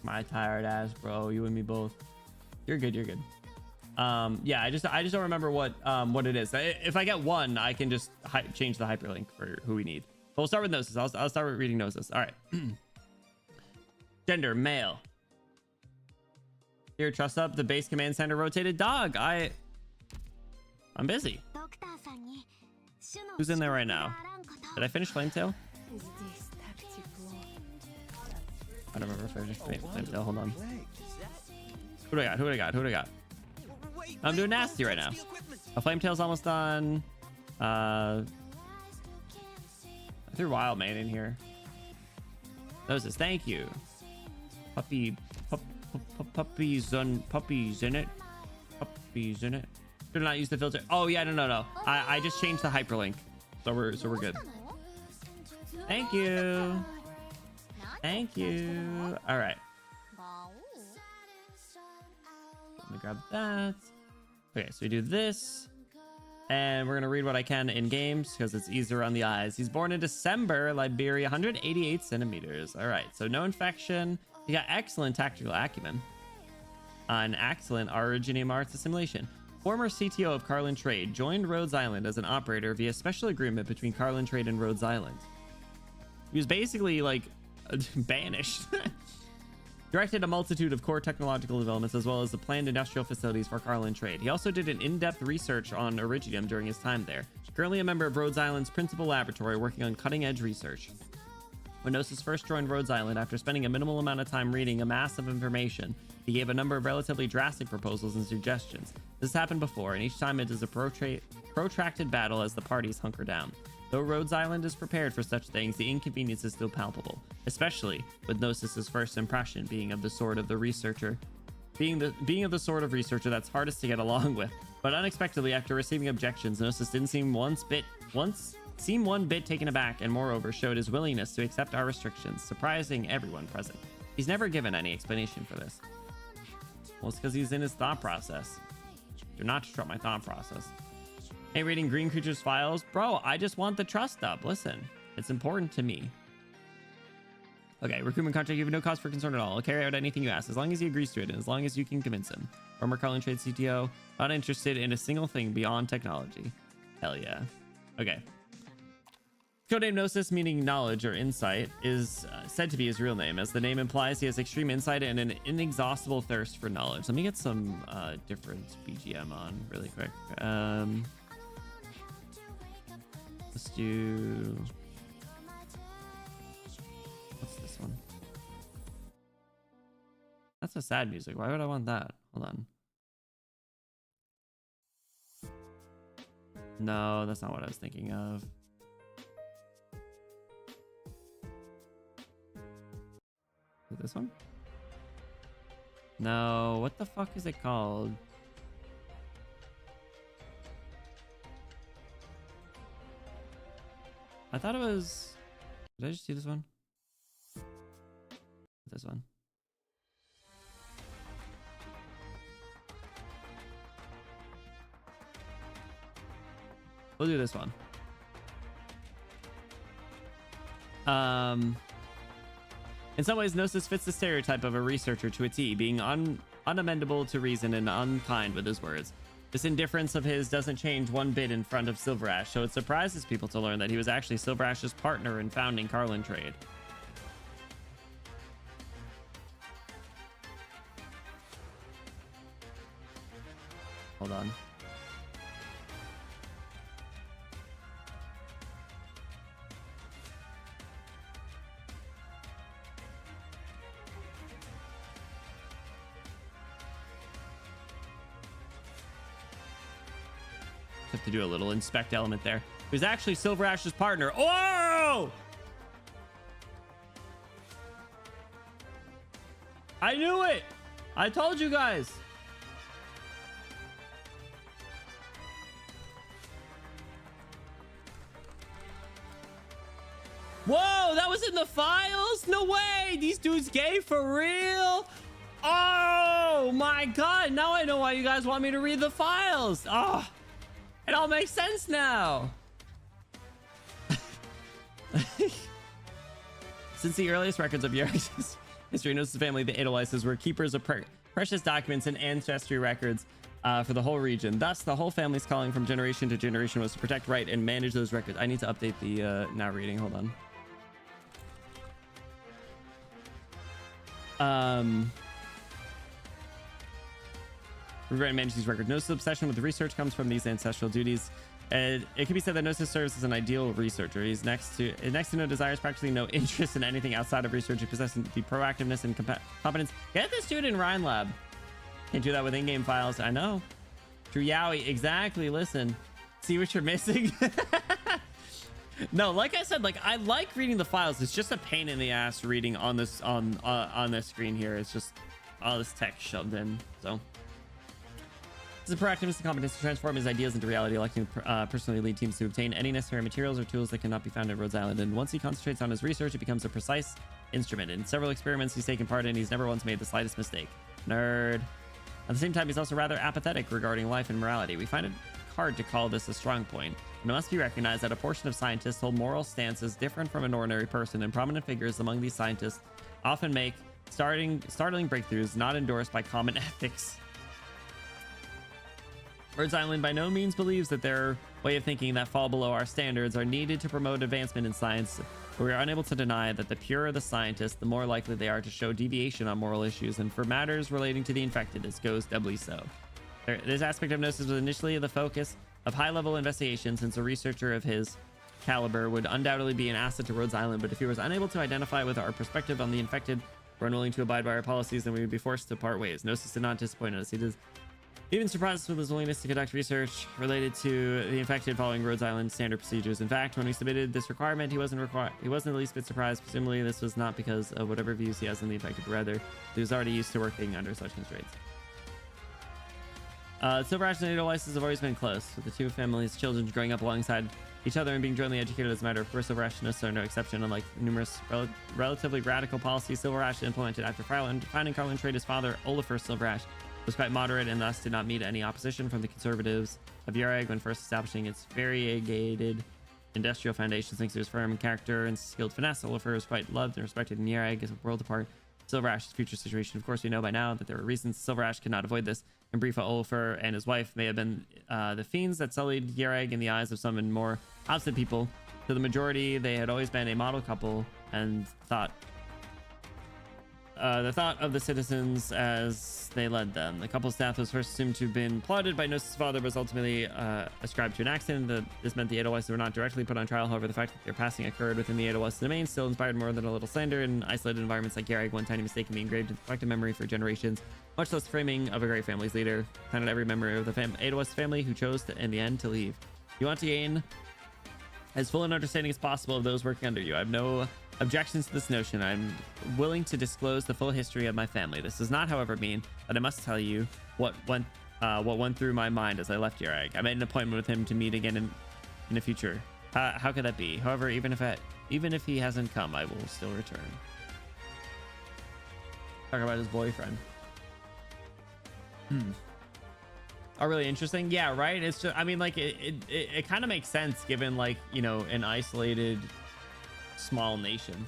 My tired ass, bro. You and me both. You're good. You're good. Yeah, I just don't remember what it is. If I get one, I can just change the hyperlink for who we need. But we'll start with Gnosis. I'll start with reading Gnosis. All right. Gender, male. Here, trust up. The base command center rotated dog. I'm busy. Who's in there right now? Did I finish Flametail? I don't remember if I just flame tail. Hold on. Who do I got? Who do I got? Who do I got? I'm doing nasty right now. A flame tail's almost done. I threw wild mane in here. Moses, thank you. Puppies in it. Puppies in it. Did not use the filter. Oh yeah, no. I just changed the hyperlink, so we're good. Thank you. Thank you. All right. Let me grab that. Okay, so we do this. And we're going to read what I can in games because it's easier on the eyes. He's born in December, Liberia, 188 centimeters. All right, so no infection. He got excellent tactical acumen. An excellent originium arts assimilation. Former CTO of Carlin Trade, joined Rhodes Island as an operator via special agreement between Carlin Trade and Rhodes Island. He was basically like banished. Directed a multitude of core technological developments as well as the planned industrial facilities for Carlin Trade. He also did an in-depth research on iridium during his time there. Currently a member of Rhodes Island's principal laboratory working on cutting-edge research. When Gnosis first joined Rhodes Island, after spending a minimal amount of time reading a mass of information, he gave a number of relatively drastic proposals and suggestions. This happened before, and each time it is a protracted battle as the parties hunker down. Though Rhodes Island is prepared for such things, the inconvenience is still palpable, especially with Gnosis's first impression being of the sort of researcher that's hardest to get along with. But unexpectedly, after receiving objections, Gnosis didn't seem one bit taken aback, and moreover showed his willingness to accept our restrictions, surprising everyone present. He's never given any explanation for this. Well, it's because he's in his thought process. Do not disrupt my thought process. Hey, reading Green Creature's files. Bro, I just want the trust up. Listen, it's important to me. Okay, recruitment contract. You have no cause for concern at all. I'll carry out anything you ask, as long as he agrees to it, and as long as you can convince him. Former Carlin Trade CTO, not interested in a single thing beyond technology. Hell yeah. Okay. Codename Gnosis, meaning knowledge or insight, is said to be his real name. As the name implies, he has extreme insight and an inexhaustible thirst for knowledge. Let me get some different BGM on really quick. Let's do... What's this one? That's a sad music. Why would I want that? Hold on. No, that's not what I was thinking of. Is it this one? No, what the fuck is it called? I thought it was... Did I just see this one? This one. We'll do this one. In some ways, Gnosis fits the stereotype of a researcher to a T, being unamendable to reason and unkind with his words. This indifference of his doesn't change one bit in front of Silverash, so it surprises people to learn that he was actually Silverash's partner in founding Carlin Trade. Hold on. Have to do a little inspect element there. He was actually Silverash's partner. Oh! I knew it! I told you guys! Whoa, that was in the files? No way! These dudes gay for real? Oh my god, now I know why you guys want me to read the files. Oh, it all makes sense now. Since the earliest records of Yuri's history, Gnosis family, the Edelweises, were keepers of precious documents and ancestry records for the whole region. Thus, the whole family's calling from generation to generation was to protect, write, and manage those records. I need to update the now reading. Hold on. We're going to manage these records. Gnosis' obsession with research comes from these ancestral duties. And it can be said that Gnosis serves as an ideal researcher. He's next to no desires, practically no interest in anything outside of research. He possesses the proactiveness and competence. Get this dude in Rhine Lab. Can't do that with in-game files. I know. True yaoi. Exactly. Listen. See what you're missing? No, like I said, like I like reading the files. It's just a pain in the ass reading on this on this screen here. It's just all this text shoved in. So his proactiveness and competence to transform his ideas into reality, electing to personally lead teams to obtain any necessary materials or tools that cannot be found at Rhodes Island. And once he concentrates on his research, it becomes a precise instrument. In several experiments he's taken part in, he's never once made the slightest mistake. Nerd. At the same time, he's also rather apathetic regarding life and morality. We find it hard to call this a strong point, and it must be recognized that a portion of scientists hold moral stances different from an ordinary person, and prominent figures among these scientists often make startling breakthroughs not endorsed by common ethics. Rhodes Island by no means believes that their way of thinking that fall below our standards are needed to promote advancement in science, but we are unable to deny that the purer the scientists, the more likely they are to show deviation on moral issues, and for matters relating to the infected, this goes doubly so. This aspect of Gnosis was initially the focus of high-level investigation, since a researcher of his caliber would undoubtedly be an asset to Rhodes Island, but if he was unable to identify with our perspective on the infected or unwilling to abide by our policies, then we would be forced to part ways. Gnosis did not disappoint us. He does even surprised us with his willingness to conduct research related to the infected following Rhodes Island standard procedures. In fact, when we submitted this requirement, he wasn't the least bit surprised. Presumably, this was not because of whatever views he has on the infected, rather, he was already used to working under such constraints. Silver Ash and Edelweiss have always been close, with the two families' children growing up alongside each other and being jointly educated as a matter of course. Silver Ash are no exception. Unlike numerous relatively radical policies Silver Ash implemented after finding Carlin Trade, his father, Olafur Silver Ash, was quite moderate and thus did not meet any opposition from the conservatives of Yareg when first establishing its variegated industrial foundations. Thanks to his firm character and skilled finesse, Olafur was quite loved and respected in Yareg as a world apart. Silver Ash's future situation. Of course, we know by now that there were reasons Silver Ash could not avoid this, and Brifa Olafur and his wife may have been the fiends that sullied Yareg in the eyes of some and more outside people. To the majority, they had always been a model couple, and the thought of the citizens as they led them. The couple's death was first assumed to have been plotted by Gnosis' father, but was ultimately ascribed to an accident. This meant the Edelweiss were not directly put on trial. However, the fact that their passing occurred within the Edelweiss domain still inspired more than a little slander. In isolated environments like Yareg, one tiny mistake can be engraved in collective memory for generations, much less framing of a great family's leader. Not every member of the Edelweiss family who chose to, in the end, to leave. You want to gain as full an understanding as possible of those working under you. I have no objections to this notion. I'm willing to disclose the full history of my family. This does not, however, mean that I must tell you what went through my mind as I left Yareg. I made an appointment with him to meet again in the future. How could that be? However, even if he hasn't come, I will still return. Talk about his boyfriend. Oh, really interesting. Yeah, right. It's just, I mean, like it kind of makes sense given, like, you know, an isolated small nation.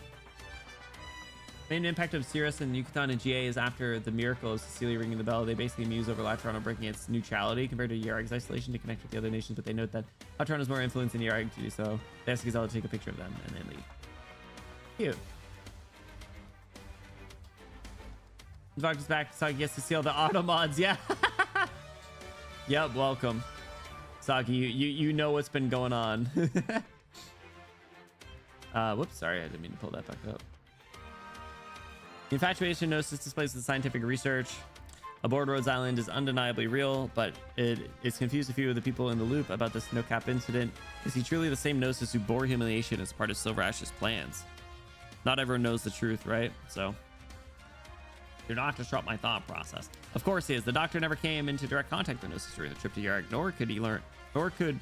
Main impact of Cirrus and Yucatan and GA is after the miracle of Cecilia ringing the bell. They basically muse over Latron breaking its neutrality compared to Yareg's isolation to connect with the other nations, but they note that Latron has more influence than Yareg to do so. They ask Gazelle to take a picture of them and then leave. Cute. Vox is back, so I guess to seal the auto mods. Yeah. Yep, welcome. Saki, you know what's been going on. Whoops, sorry, I didn't mean to pull that back up. The infatuation Gnosis displays with scientific research aboard Rhodes Island is undeniably real, but it's confused a few of the people in the loop about this no-cap incident. Is he truly the same Gnosis who bore humiliation as part of Silver Ash's plans? Not everyone knows the truth, right? So do not disrupt my thought process. Of course he is. The doctor never came into direct contact with Gnosis during the trip to Yareg, nor could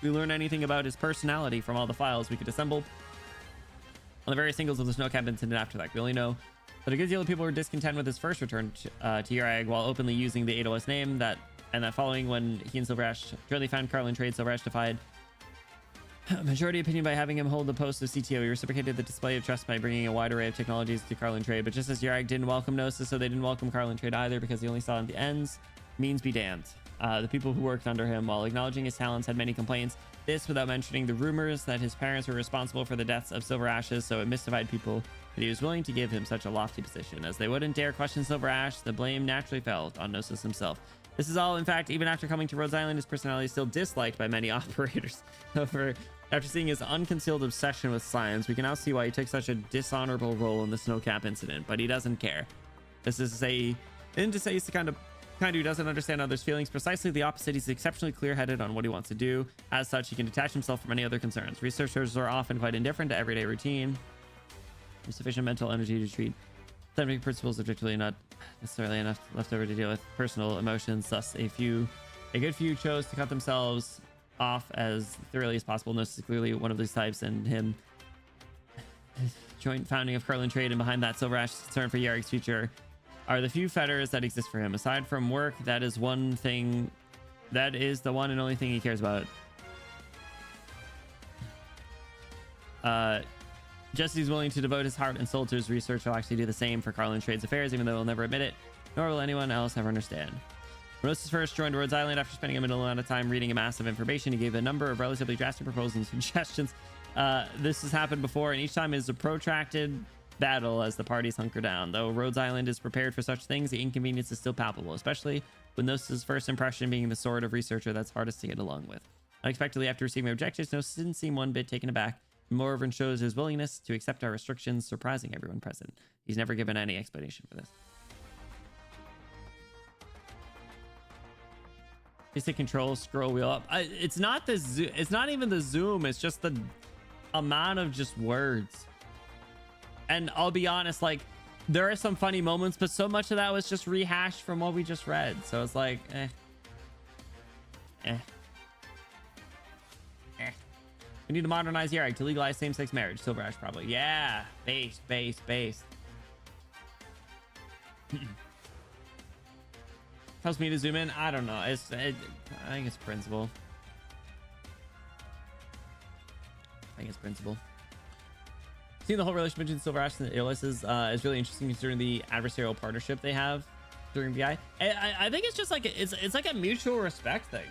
we learn anything about his personality from all the files we could assemble on the various singles of the Snowcap incident after that. We only know that a good deal of people were discontent with his first return to Yareg while openly using the AOS name, that following when he and Silver Ash jointly found Carlin Trade, Silver Ash defied majority opinion by having him hold the post of CTO. He reciprocated the display of trust by bringing a wide array of technologies to Carlin Trade, but just as Yareg didn't welcome Gnosis, so they didn't welcome Carlin Trade either, because he only saw the ends. Means be damned. The people who worked under him, while acknowledging his talents, had many complaints. This without mentioning the rumors that his parents were responsible for the deaths of Silver Ashes, so it mystified people that he was willing to give him such a lofty position. As they wouldn't dare question Silver Ash, the blame naturally fell on Gnosis himself. This is all, in fact, even after coming to Rhodes Island, his personality is still disliked by many operators. After seeing his unconcealed obsession with science, we can now see why he took such a dishonorable role in the snowcap incident, but he doesn't care. This is to say he's the kind who doesn't understand others' feelings. Precisely the opposite. He's exceptionally clear-headed on what he wants to do. As such, he can detach himself from any other concerns. Researchers are often quite indifferent to everyday routine. There's sufficient mental energy to treat scientific principles objectively, not necessarily enough left over to deal with personal emotions. Thus, a good few chose to cut themselves off as thoroughly as possible. Gnosis is clearly one of these types, and him joint founding of Carlin Trade, and behind that, Silver Ash's concern for Yarrick's future are the few fetters that exist for him. Aside from work, that is the one and only thing he cares about. Just as he's willing to devote his heart and soul to his research, he'll actually do the same for Carlin Trade's affairs, even though he'll never admit it, nor will anyone else ever understand. When Gnosis first joined Rhodes Island, after spending a minimal amount of time reading a mass of information, he gave a number of relatively drastic proposals and suggestions. This has happened before, and each time is a protracted battle as the parties hunker down. Though Rhodes Island is prepared for such things, the inconvenience is still palpable, especially with Gnosis' first impression being the sort of researcher that's hardest to get along with. Unexpectedly, after receiving objectives, Gnosis didn't seem one bit taken aback. Moreover, shows his willingness to accept our restrictions, surprising everyone present. He's never given any explanation for this. Just hit control, scroll wheel up. It's not even the zoom. It's just the amount of just words. And I'll be honest, like, there are some funny moments, but so much of that was just rehashed from what we just read. So it's like, We need to modernize Yarrick to legalize same-sex marriage. Silver Ash probably. Yeah. Based. Tells me to zoom in. I don't know. I think it's principle. Seeing the whole relationship between Silver Ash and the Aeolus is really interesting, considering the adversarial partnership they have during BI. I think it's just like it's like a mutual respect thing.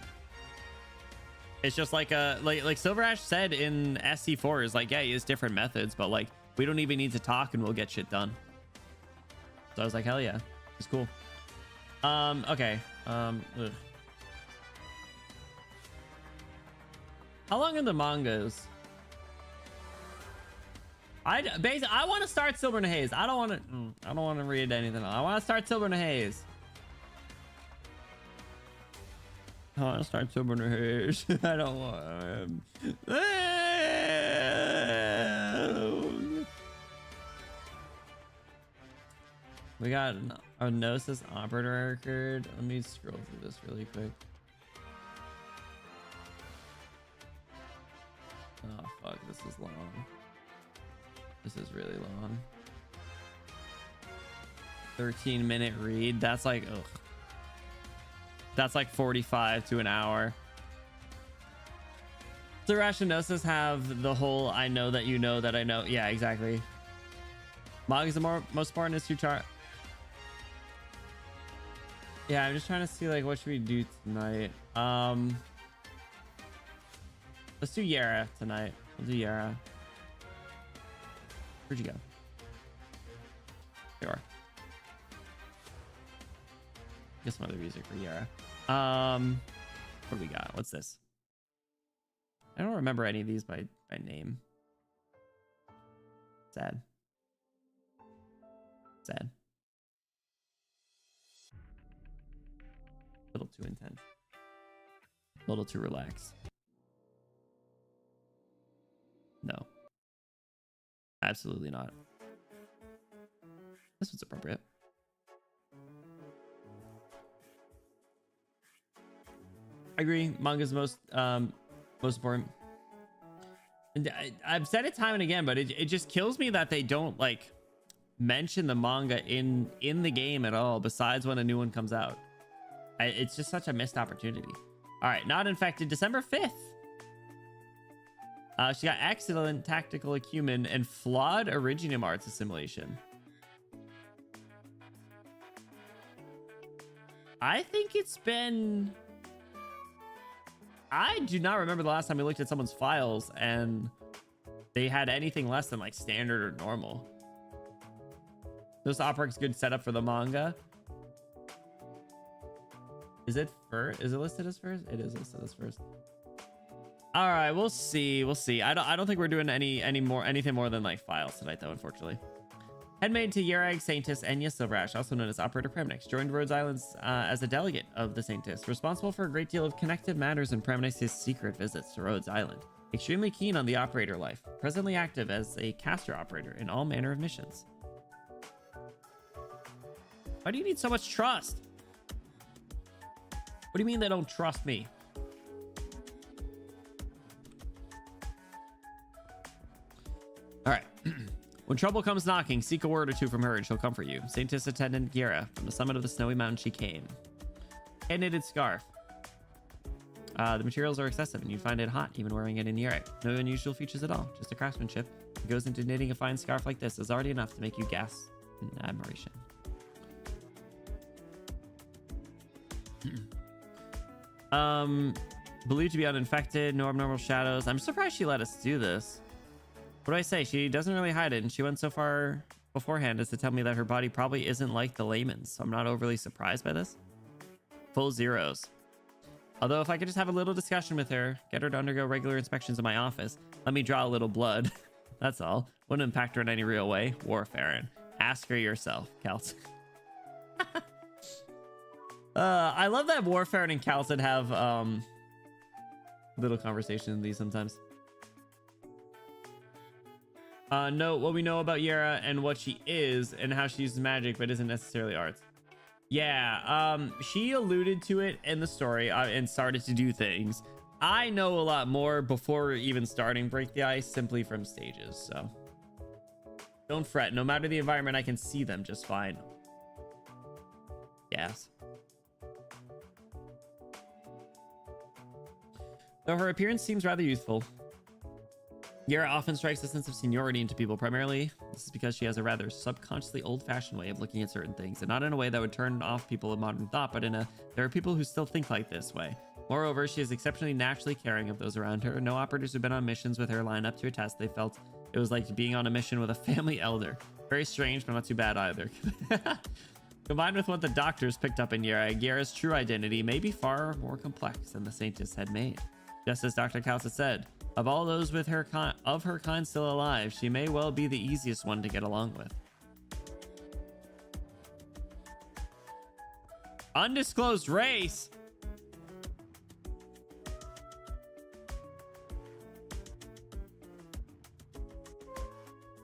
It's just like like Silver Ash said in SC4 is like, yeah, he has different methods, but like we don't even need to talk and we'll get shit done. So I was like, hell yeah, it's cool. Okay. Ugh. How long are the mangas? I want to start Silver and Haze. I don't want to read anything else. I want to start Silver and Haze. I want to start Silver and Haze. I don't want. We got a Gnosis operator record. Let me scroll through this really quick. Oh fuck, this is long. This is really long. 13-minute read. That's like, ugh. That's like 45 to an hour. So Rash and Gnosis have the whole I know that you know that I know. Yeah, exactly. Mog is the most important is to chart. Yeah, I'm just trying to see like what should we do tonight. Let's do Yara tonight. We'll do Yara. Where'd you go? There you are. Get some other music for Yara. What do we got? What's this? I don't remember any of these by name. Sad. A little too intense. A little too relaxed. No. Absolutely not. This one's appropriate. I agree. Manga's most important. And I've said it time and again, but it just kills me that they don't like mention the manga in the game at all, besides when a new one comes out. It's just such a missed opportunity. All right, Not Infected, December 5th. She got excellent tactical acumen and flawed Originium arts assimilation. I think it's been... I do not remember the last time we looked at someone's files and they had anything less than like standard or normal. This opera's good setup for the manga. Is it first? Is it listed as first? It is listed as first. All right, we'll see. We'll see. I don't think we're doing anything more than like files tonight, though. Unfortunately. Headmaid to Yerag Saintess Enya Silverash, also known as Operator Premnix, joined Rhodes Islands as a delegate of the Saintess, responsible for a great deal of connected matters in Premnix's secret visits to Rhodes Island. Extremely keen on the operator life, presently active as a caster operator in all manner of missions. Why do you need so much trust? What do you mean they don't trust me? All right. When trouble comes knocking, seek a word or two from her and she'll comfort you. Saintess attendant Gera, from the summit of the snowy mountain she came. Hand-knitted scarf. The materials are excessive and you find it hot even wearing it in Yerek. No unusual features at all, just a craftsmanship. It goes into knitting a fine scarf like this is already enough to make you gasp in admiration. Believed to be uninfected, no abnormal shadows. I'm surprised she let us do this. What do I say? She doesn't really hide it, and she went so far beforehand as to tell me that her body probably isn't like the layman's, so I'm not overly surprised by this. Full zeros. Although if I could just have a little discussion with her, get her to undergo regular inspections in my office, let me draw a little blood. That's all. Wouldn't impact her in any real way. Warfarin. Ask her yourself, Kalt. I love that Warfarin and Kalsid have little conversation in these sometimes. Note what we know about Yera and what she is and how she uses magic but isn't necessarily arts. Yeah, she alluded to it in the story and started to do things. I know a lot more before even starting Break the Ice simply from stages, so don't fret. No matter the environment, I can see them just fine. Yes. Though her appearance seems rather youthful, Yera often strikes a sense of seniority into people. Primarily, this is because she has a rather subconsciously old-fashioned way of looking at certain things, and not in a way that would turn off people of modern thought, but there are people who still think like this way. Moreover, she is exceptionally naturally caring of those around her. No operators who've been on missions with her line up to her test. They felt it was like being on a mission with a family elder. Very strange, but not too bad either. Combined with what the doctors picked up in Yera, Yera's true identity may be far more complex than the Saintess had made. Just as Dr. Kalsa said, of all those with her kind still alive, she may well be the easiest one to get along with. Undisclosed race.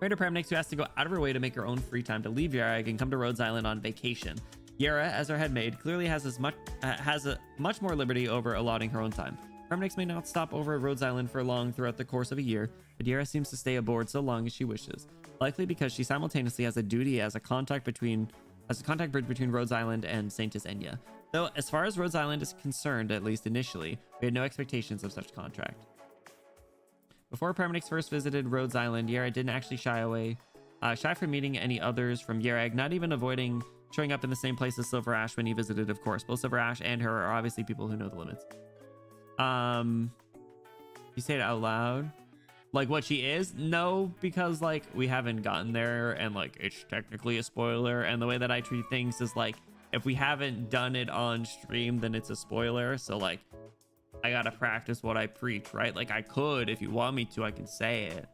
Raider Premnix, who has to go out of her way to make her own free time to leave Yera and come to Rhodes Island on vacation. Yera, as her headmaid, clearly has much more liberty over allotting her own time. Premnix may not stop over at Rhodes Island for long throughout the course of a year, but Yera seems to stay aboard so long as she wishes, likely because she simultaneously has a duty as a contact bridge between Rhodes Island and Saintess Enya. Though, as far as Rhodes Island is concerned, at least initially, we had no expectations of such contract. Before Premnix first visited Rhodes Island, Yera didn't actually shy from meeting any others from Yerag, not even avoiding showing up in the same place as Silver Ash when he visited, of course. Both Silver Ash and her are obviously people who know the limits. You say it out loud? Like what she is? No, because like we haven't gotten there and like it's technically a spoiler, and the way that I treat things is like if we haven't done it on stream, then it's a spoiler. So like I gotta practice what I preach, right? Like I could, if you want me to, I can say it.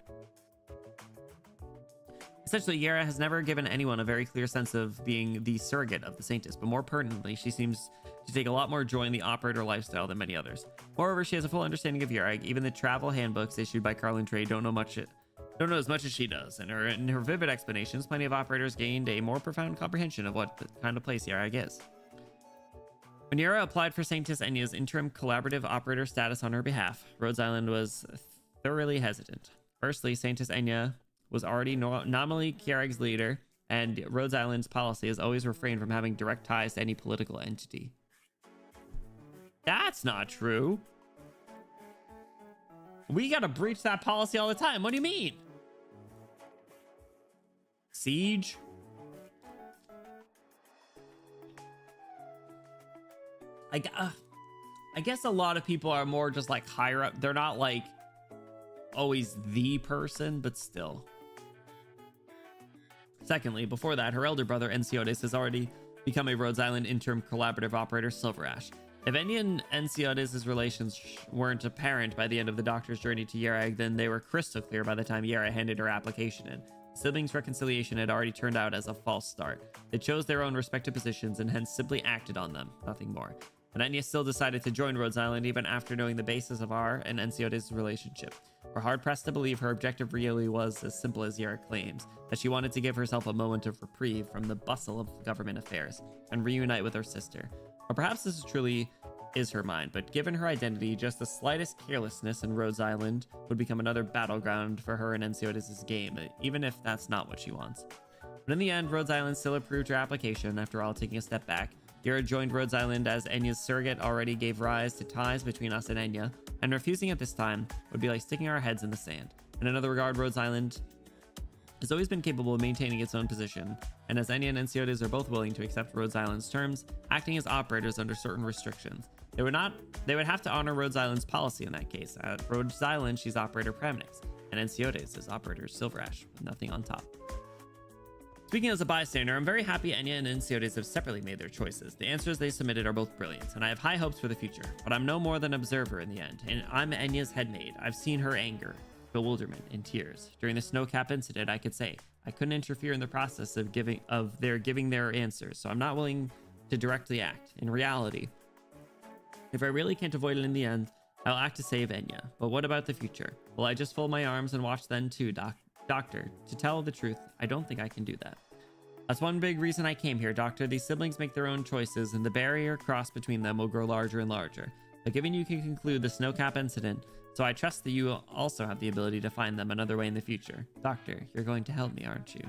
Essentially, Yera has never given anyone a very clear sense of being the surrogate of the Saintess, but more pertinently, she seems to take a lot more joy in the operator lifestyle than many others. Moreover, she has a full understanding of Yerag. Even the travel handbooks issued by Carlin Trade don't know as much as she does. In her vivid explanations, plenty of operators gained a more profound comprehension of what the kind of place Yerag is. When Yera applied for Saintess Enya's interim collaborative operator status on her behalf, Rhodes Island was thoroughly hesitant. Firstly, Saintess Enya was already nominally Yerag's leader, and Rhodes Island's policy has always refrained from having direct ties to any political entity. That's not true. We gotta breach that policy all the time. What do you mean? Siege? I guess a lot of people are more just like higher up. They're not like always the person, but still. Secondly, before that, her elder brother Enciodes has already become a Rhodes Island interim collaborative operator, Silver Ash. If Enya and Enceotis' relations weren't apparent by the end of the Doctor's journey to Yerag, then they were crystal clear by the time Yara handed her application in. Siblings' reconciliation had already turned out as a false start. They chose their own respective positions and hence simply acted on them, nothing more. And Enya still decided to join Rhodes Island even after knowing the basis of our and Enceotis' relationship. We're hard-pressed to believe her objective really was as simple as Yara claims, that she wanted to give herself a moment of reprieve from the bustle of government affairs and reunite with her sister. Or perhaps this truly is her mind, but given her identity, just the slightest carelessness in Rhodes Island would become another battleground for her and Enceotis' game, even if that's not what she wants. But in the end, Rhodes Island still approved her application, after all taking a step back. Yara joined Rhodes Island as Enya's surrogate already gave rise to ties between us and Enya, and refusing at this time would be like sticking our heads in the sand. In another regard, Rhodes Island has always been capable of maintaining its own position, and as Enya and Enceotis are both willing to accept Rhodes Island's terms, acting as operators under certain restrictions. They would have to honor Rhodes Island's policy in that case. At Rhodes Island, she's operator Pramnix, and Enceotis is operator Silver Ash, with nothing on top. Speaking as a bystander, I'm very happy Enya and Enceotis have separately made their choices. The answers they submitted are both brilliant, and I have high hopes for the future, but I'm no more than an observer in the end, and I'm Enya's headmaid. I've seen her anger, bewilderment, and tears. During the snowcap incident, I could say I couldn't interfere in the process of giving their answers, so I'm not willing to directly act. In reality, if I really can't avoid it in the end, I'll act to save Enya. But what about the future? Will I just fold my arms and watch then too, Doctor? To tell the truth, I don't think I can do that. That's one big reason I came here, Doctor. These siblings make their own choices, and the barrier crossed between them will grow larger and larger. But given you can conclude the snowcap incident, so I trust that you also have the ability to find them another way in the future. Doctor, you're going to help me, aren't you?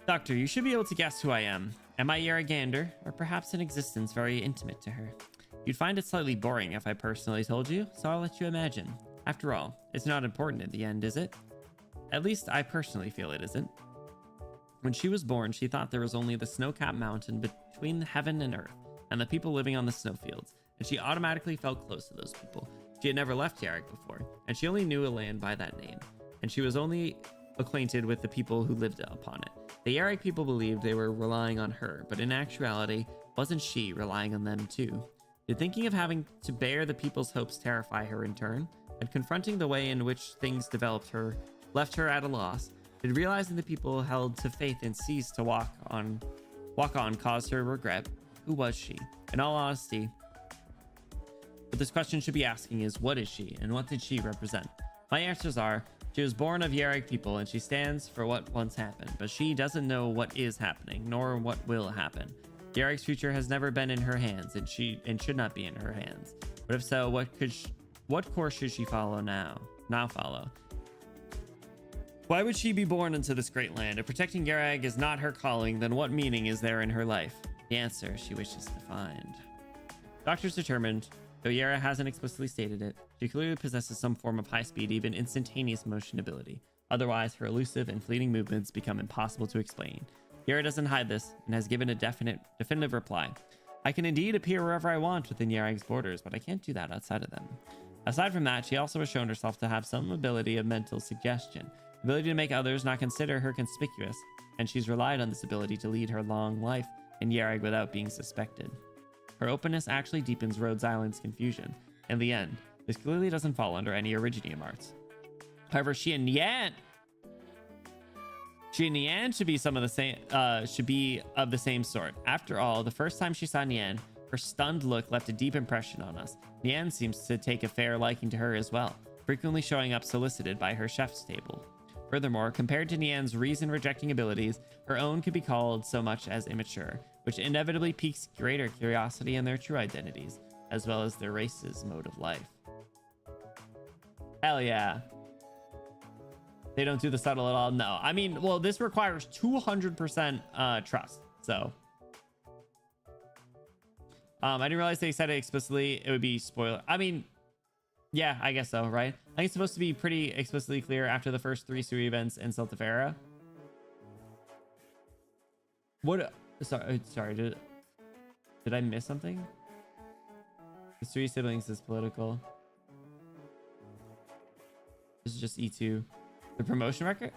Doctor, you should be able to guess who I am. Am I Yaragander, or perhaps an existence very intimate to her? You'd find it slightly boring if I personally told you, so I'll let you imagine. After all, it's not important in the end, is it? At least I personally feel it isn't. When she was born, she thought there was only the snow-capped mountain between heaven and earth, and the people living on the snowfields, and she automatically felt close to those people. She had never left Yarrick before, and she only knew a land by that name, and she was only acquainted with the people who lived upon it. The Yarrick people believed they were relying on her, but in actuality, wasn't she relying on them too? Did thinking of having to bear the people's hopes terrify her in turn? And confronting the way in which things developed her left her at a loss? Did realizing the people held to faith and ceased to walk on cause her regret? Who was she? In all honesty, what this question should be asking is, what is she, and what did she represent? My answers are, she was born of Yarrick people, and she stands for what once happened, but she doesn't know what is happening, nor what will happen. Yarrick's future has never been in her hands, and should not be in her hands. But if so, what course should she follow now follow? Why would she be born into this great land? If protecting Yarag is not her calling, then what meaning is there in her life? The answer she wishes to find. Doctor's determined, though Yara hasn't explicitly stated it, she clearly possesses some form of high-speed, even instantaneous motion ability. Otherwise, her elusive and fleeting movements become impossible to explain. Yara doesn't hide this, and has given a definitive reply. I can indeed appear wherever I want within Yarag's borders, but I can't do that outside of them. Aside from that, she also has shown herself to have some ability of mental suggestion, ability to make others not consider her conspicuous, and she's relied on this ability to lead her long life in Yarag without being suspected. Her openness actually deepens Rhodes Island's confusion. In the end, this clearly doesn't fall under any Originium arts. However, she and Yan should be of the same sort. After all, the first time she saw Nian, her stunned look left a deep impression on us. Nian seems to take a fair liking to her as well, frequently showing up solicited by her chef's table. Furthermore, compared to Nian's reason-rejecting abilities, her own could be called so much as immature, which inevitably piques greater curiosity in their true identities, as well as their race's mode of life. Hell yeah. They don't do the subtle at all? No. I mean, well, this requires 200% trust, so. I didn't realize they said it explicitly. It would be spoiler. I mean, yeah, I guess so, right? I think it's supposed to be pretty explicitly clear after the first 3 Sui events in Celtifera. What? Sorry. Did I miss something? The 3 siblings is political. This is just E2. The promotion record?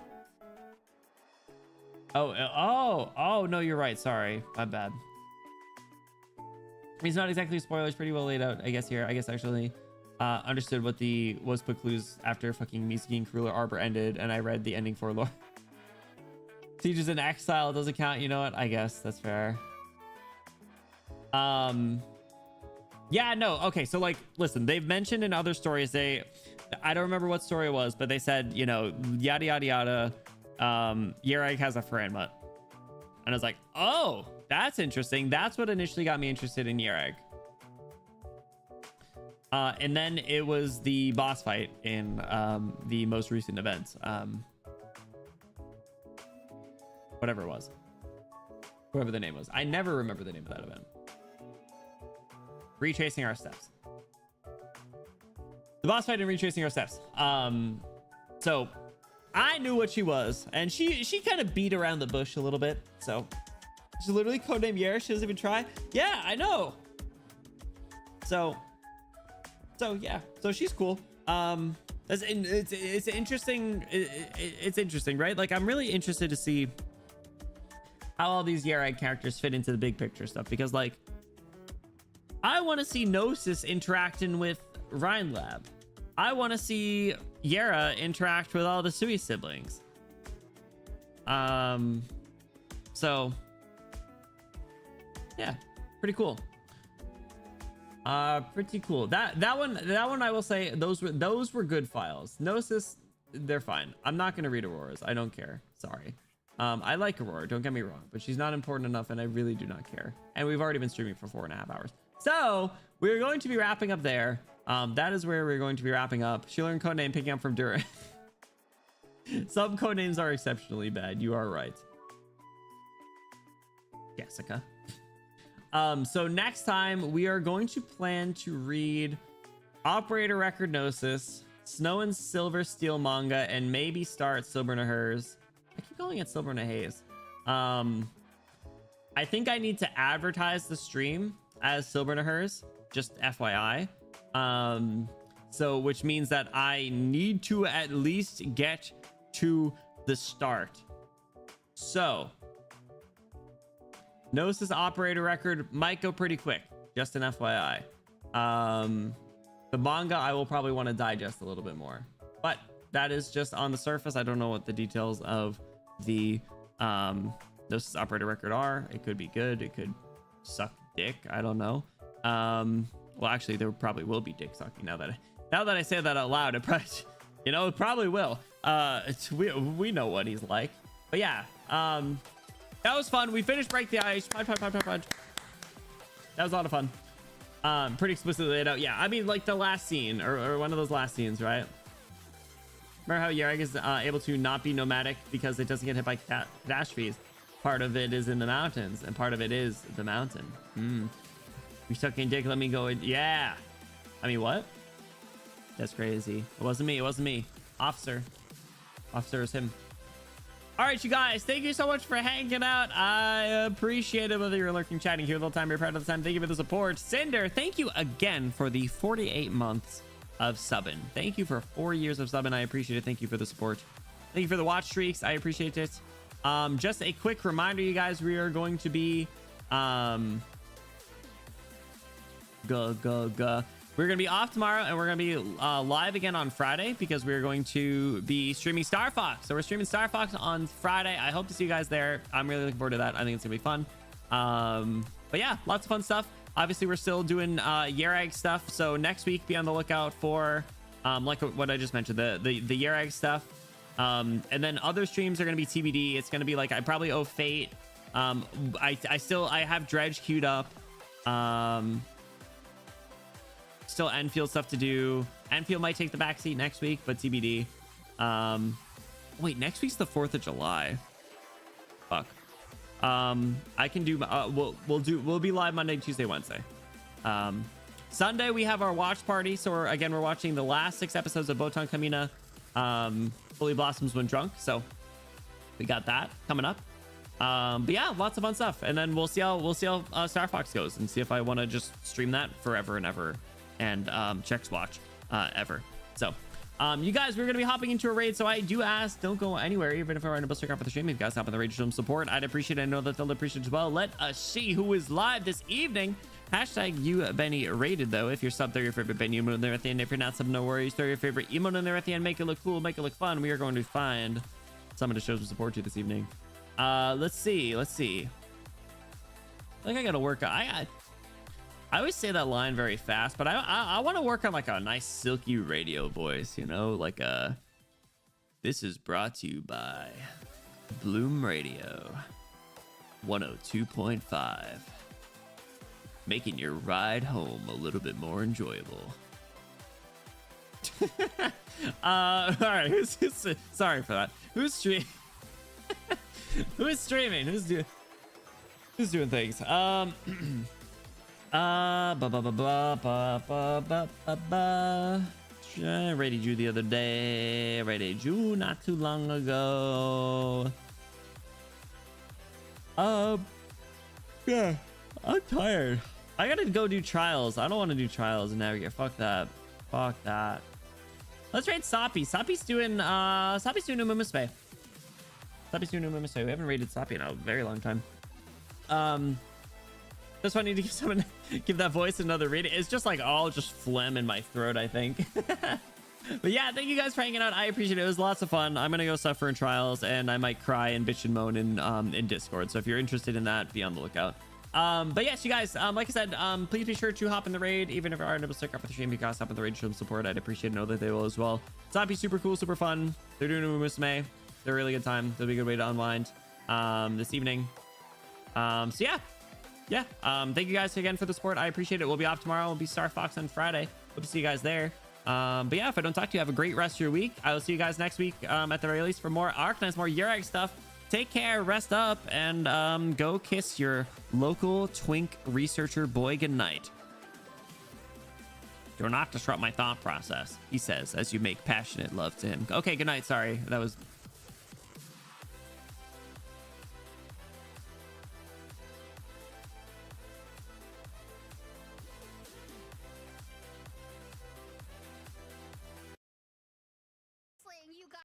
Oh, no, you're right. Sorry. My bad. He's not exactly spoilers. Pretty well laid out, I guess, here. I guess actually understood what was put clues after fucking Mizuki and Crueler Arbor ended, and I read the ending for lore. Siege is in exile. Doesn't count. You know what? I guess that's fair. Yeah, no. Okay. So like, listen, they've mentioned in other stories, I don't remember what story it was, but they said, you know, yada, yada, yada. Yerag has a Franmut. And I was like, oh, that's interesting. That's what initially got me interested in Yerag. And then it was the boss fight in the most recent event. Whatever it was. Whatever the name was. I never remember the name of that event. Retracing Our Steps. The boss fight and Retracing Our Steps. So I knew what she was, and she kind of beat around the bush a little bit. So she's literally codenamed Yer. She doesn't even try. Yeah, I know. So yeah. So she's cool. It's interesting. It's interesting, right? Like, I'm really interested to see how all these Yerag characters fit into the big picture stuff, because like, I want to see Gnosis interacting with Rhinelab. I want to see Yera interact with all the Sui siblings. So yeah, pretty cool. Pretty cool. That one I will say, those were good files. Gnosis, they're fine. I'm not gonna read Aurora's. I don't care. Sorry. I like Aurora, don't get me wrong, but she's not important enough, and I really do not care. And we've already been streaming for 4.5 hours. So we're going to be wrapping up there. That is where we're going to be wrapping up. She learned codename picking up from Durin. Some codenames are exceptionally bad. You are right. Jessica. So next time we are going to plan to read Operator Record Gnosis, Snow and Silver Steel manga, and maybe start Silver and Hers. I keep calling it Silver and Haze. I think I need to advertise the stream as Silver and Hers, just FYI. So which means that I need to at least get to the start. So Gnosis Operator Record might go pretty quick, just an FYI. The manga I will probably want to digest a little bit more, but that is just on the surface. I don't know what the details of the Gnosis Operator Record are. It could be good, it could suck dick, I don't know. Well, actually, there probably will be dick sucking now that I say that out loud. It probably, you know, it probably will. We know what he's like. But yeah, that was fun. We finished Break the Ice. Punch. That was a lot of fun. Pretty explicitly laid out. Yeah, I mean, like the last scene or one of those last scenes, right? Remember how Yerag is able to not be nomadic because it doesn't get hit by catastrophes. Part of it is in the mountains, and part of it is the mountain. You sucking dick, let me go in. Yeah. I mean, what? That's crazy. It wasn't me. Officer is him. All right, you guys, thank you so much for hanging out. I appreciate it, whether you're lurking, chatting here the whole time, you're proud of the time. Thank you for the support. Cinder, thank you again for the 48 months of subbing. Thank you for 4 years of subbing. I appreciate it. Thank you for the support. Thank you for the watch streaks. I appreciate it. Just a quick reminder, you guys, we are going to be we're gonna be off tomorrow, and we're gonna be live again on Friday because we're going to be streaming Star Fox. So we're streaming Star Fox on Friday. I hope to see you guys there. I'm really looking forward to that. I think it's gonna be fun. But yeah, lots of fun stuff. Obviously, we're still doing Yerag stuff. So next week, be on the lookout for like what I just mentioned, the Yerag stuff. And then other streams are gonna be TBD. It's gonna be like, I probably owe Fate. I have Dredge queued up. Still Enfield stuff to do. Enfield might take the backseat next week, but TBD. Wait, next week's the 4th of July. Fuck. I can do we'll be live Monday, Tuesday, Wednesday. Sunday we have our watch party, so we're watching the last 6 episodes of Botan Kamina, Fully Blossoms When Drunk, so we got that coming up. But yeah, lots of fun stuff, and then we'll see how Star Fox goes, and see if I want to just stream that forever and ever, and Chex watch ever. So You guys, we're gonna be hopping into a raid, so I do ask, don't go anywhere, even if I run a booster card for the stream. If you guys hop on the raid, show them support. I'd appreciate it. I know that they'll appreciate it as well. Let us see who is live this evening. Hashtag you Benny rated though. If you're sub, throw your favorite Benny emote in there at the end. If you're not sub, no worries. Throw your favorite emote in there at the end. Make it look cool, make it look fun. We are going to find someone to show some support to this evening. Let's see. I think I gotta work. I always say that line very fast, but I want to work on like a nice silky radio voice, you know, like this is brought to you by Bloom Radio 102.5, making your ride home a little bit more enjoyable. All right, who's sorry for that. Who's streaming? Who's streaming? Who's doing things? I rated you the other day. I rated you not too long ago. Yeah, I'm tired. I gotta go do trials. I don't want to do trials and navigate. Fuck that. Let's raid Soppy. Soppy's doing Umumuspe. We haven't raided Soppy in a very long time. That's why I need to give that voice another reading. It's just like all just phlegm in my throat, I think. But yeah, thank you guys for hanging out. I appreciate it. It was lots of fun. I'm gonna go suffer in trials, and I might cry and bitch and moan in Discord. So if you're interested in that, be on the lookout. But yes, you guys, like I said, please be sure to hop in the raid. Even if you aren't able to stick up with the stream, you guys hop in the raid, show them support. I'd appreciate it. Know that they will as well. Zombie's super cool, super fun. They're doing a Musume. They're a really good time. They'll be a good way to unwind this evening. So yeah, thank you guys again for the support. I appreciate it. We'll be off tomorrow. We'll be Star Fox on Friday. Hope to see you guys there. But yeah, if I don't talk to you, have a great rest of your week. I will see you guys next week at the very least for more Arknights, more Yuri stuff. Take care, rest up, and go kiss your local twink researcher boy goodnight. Do not disrupt my thought process, he says, as you make passionate love to him. Okay, good night. Sorry, that was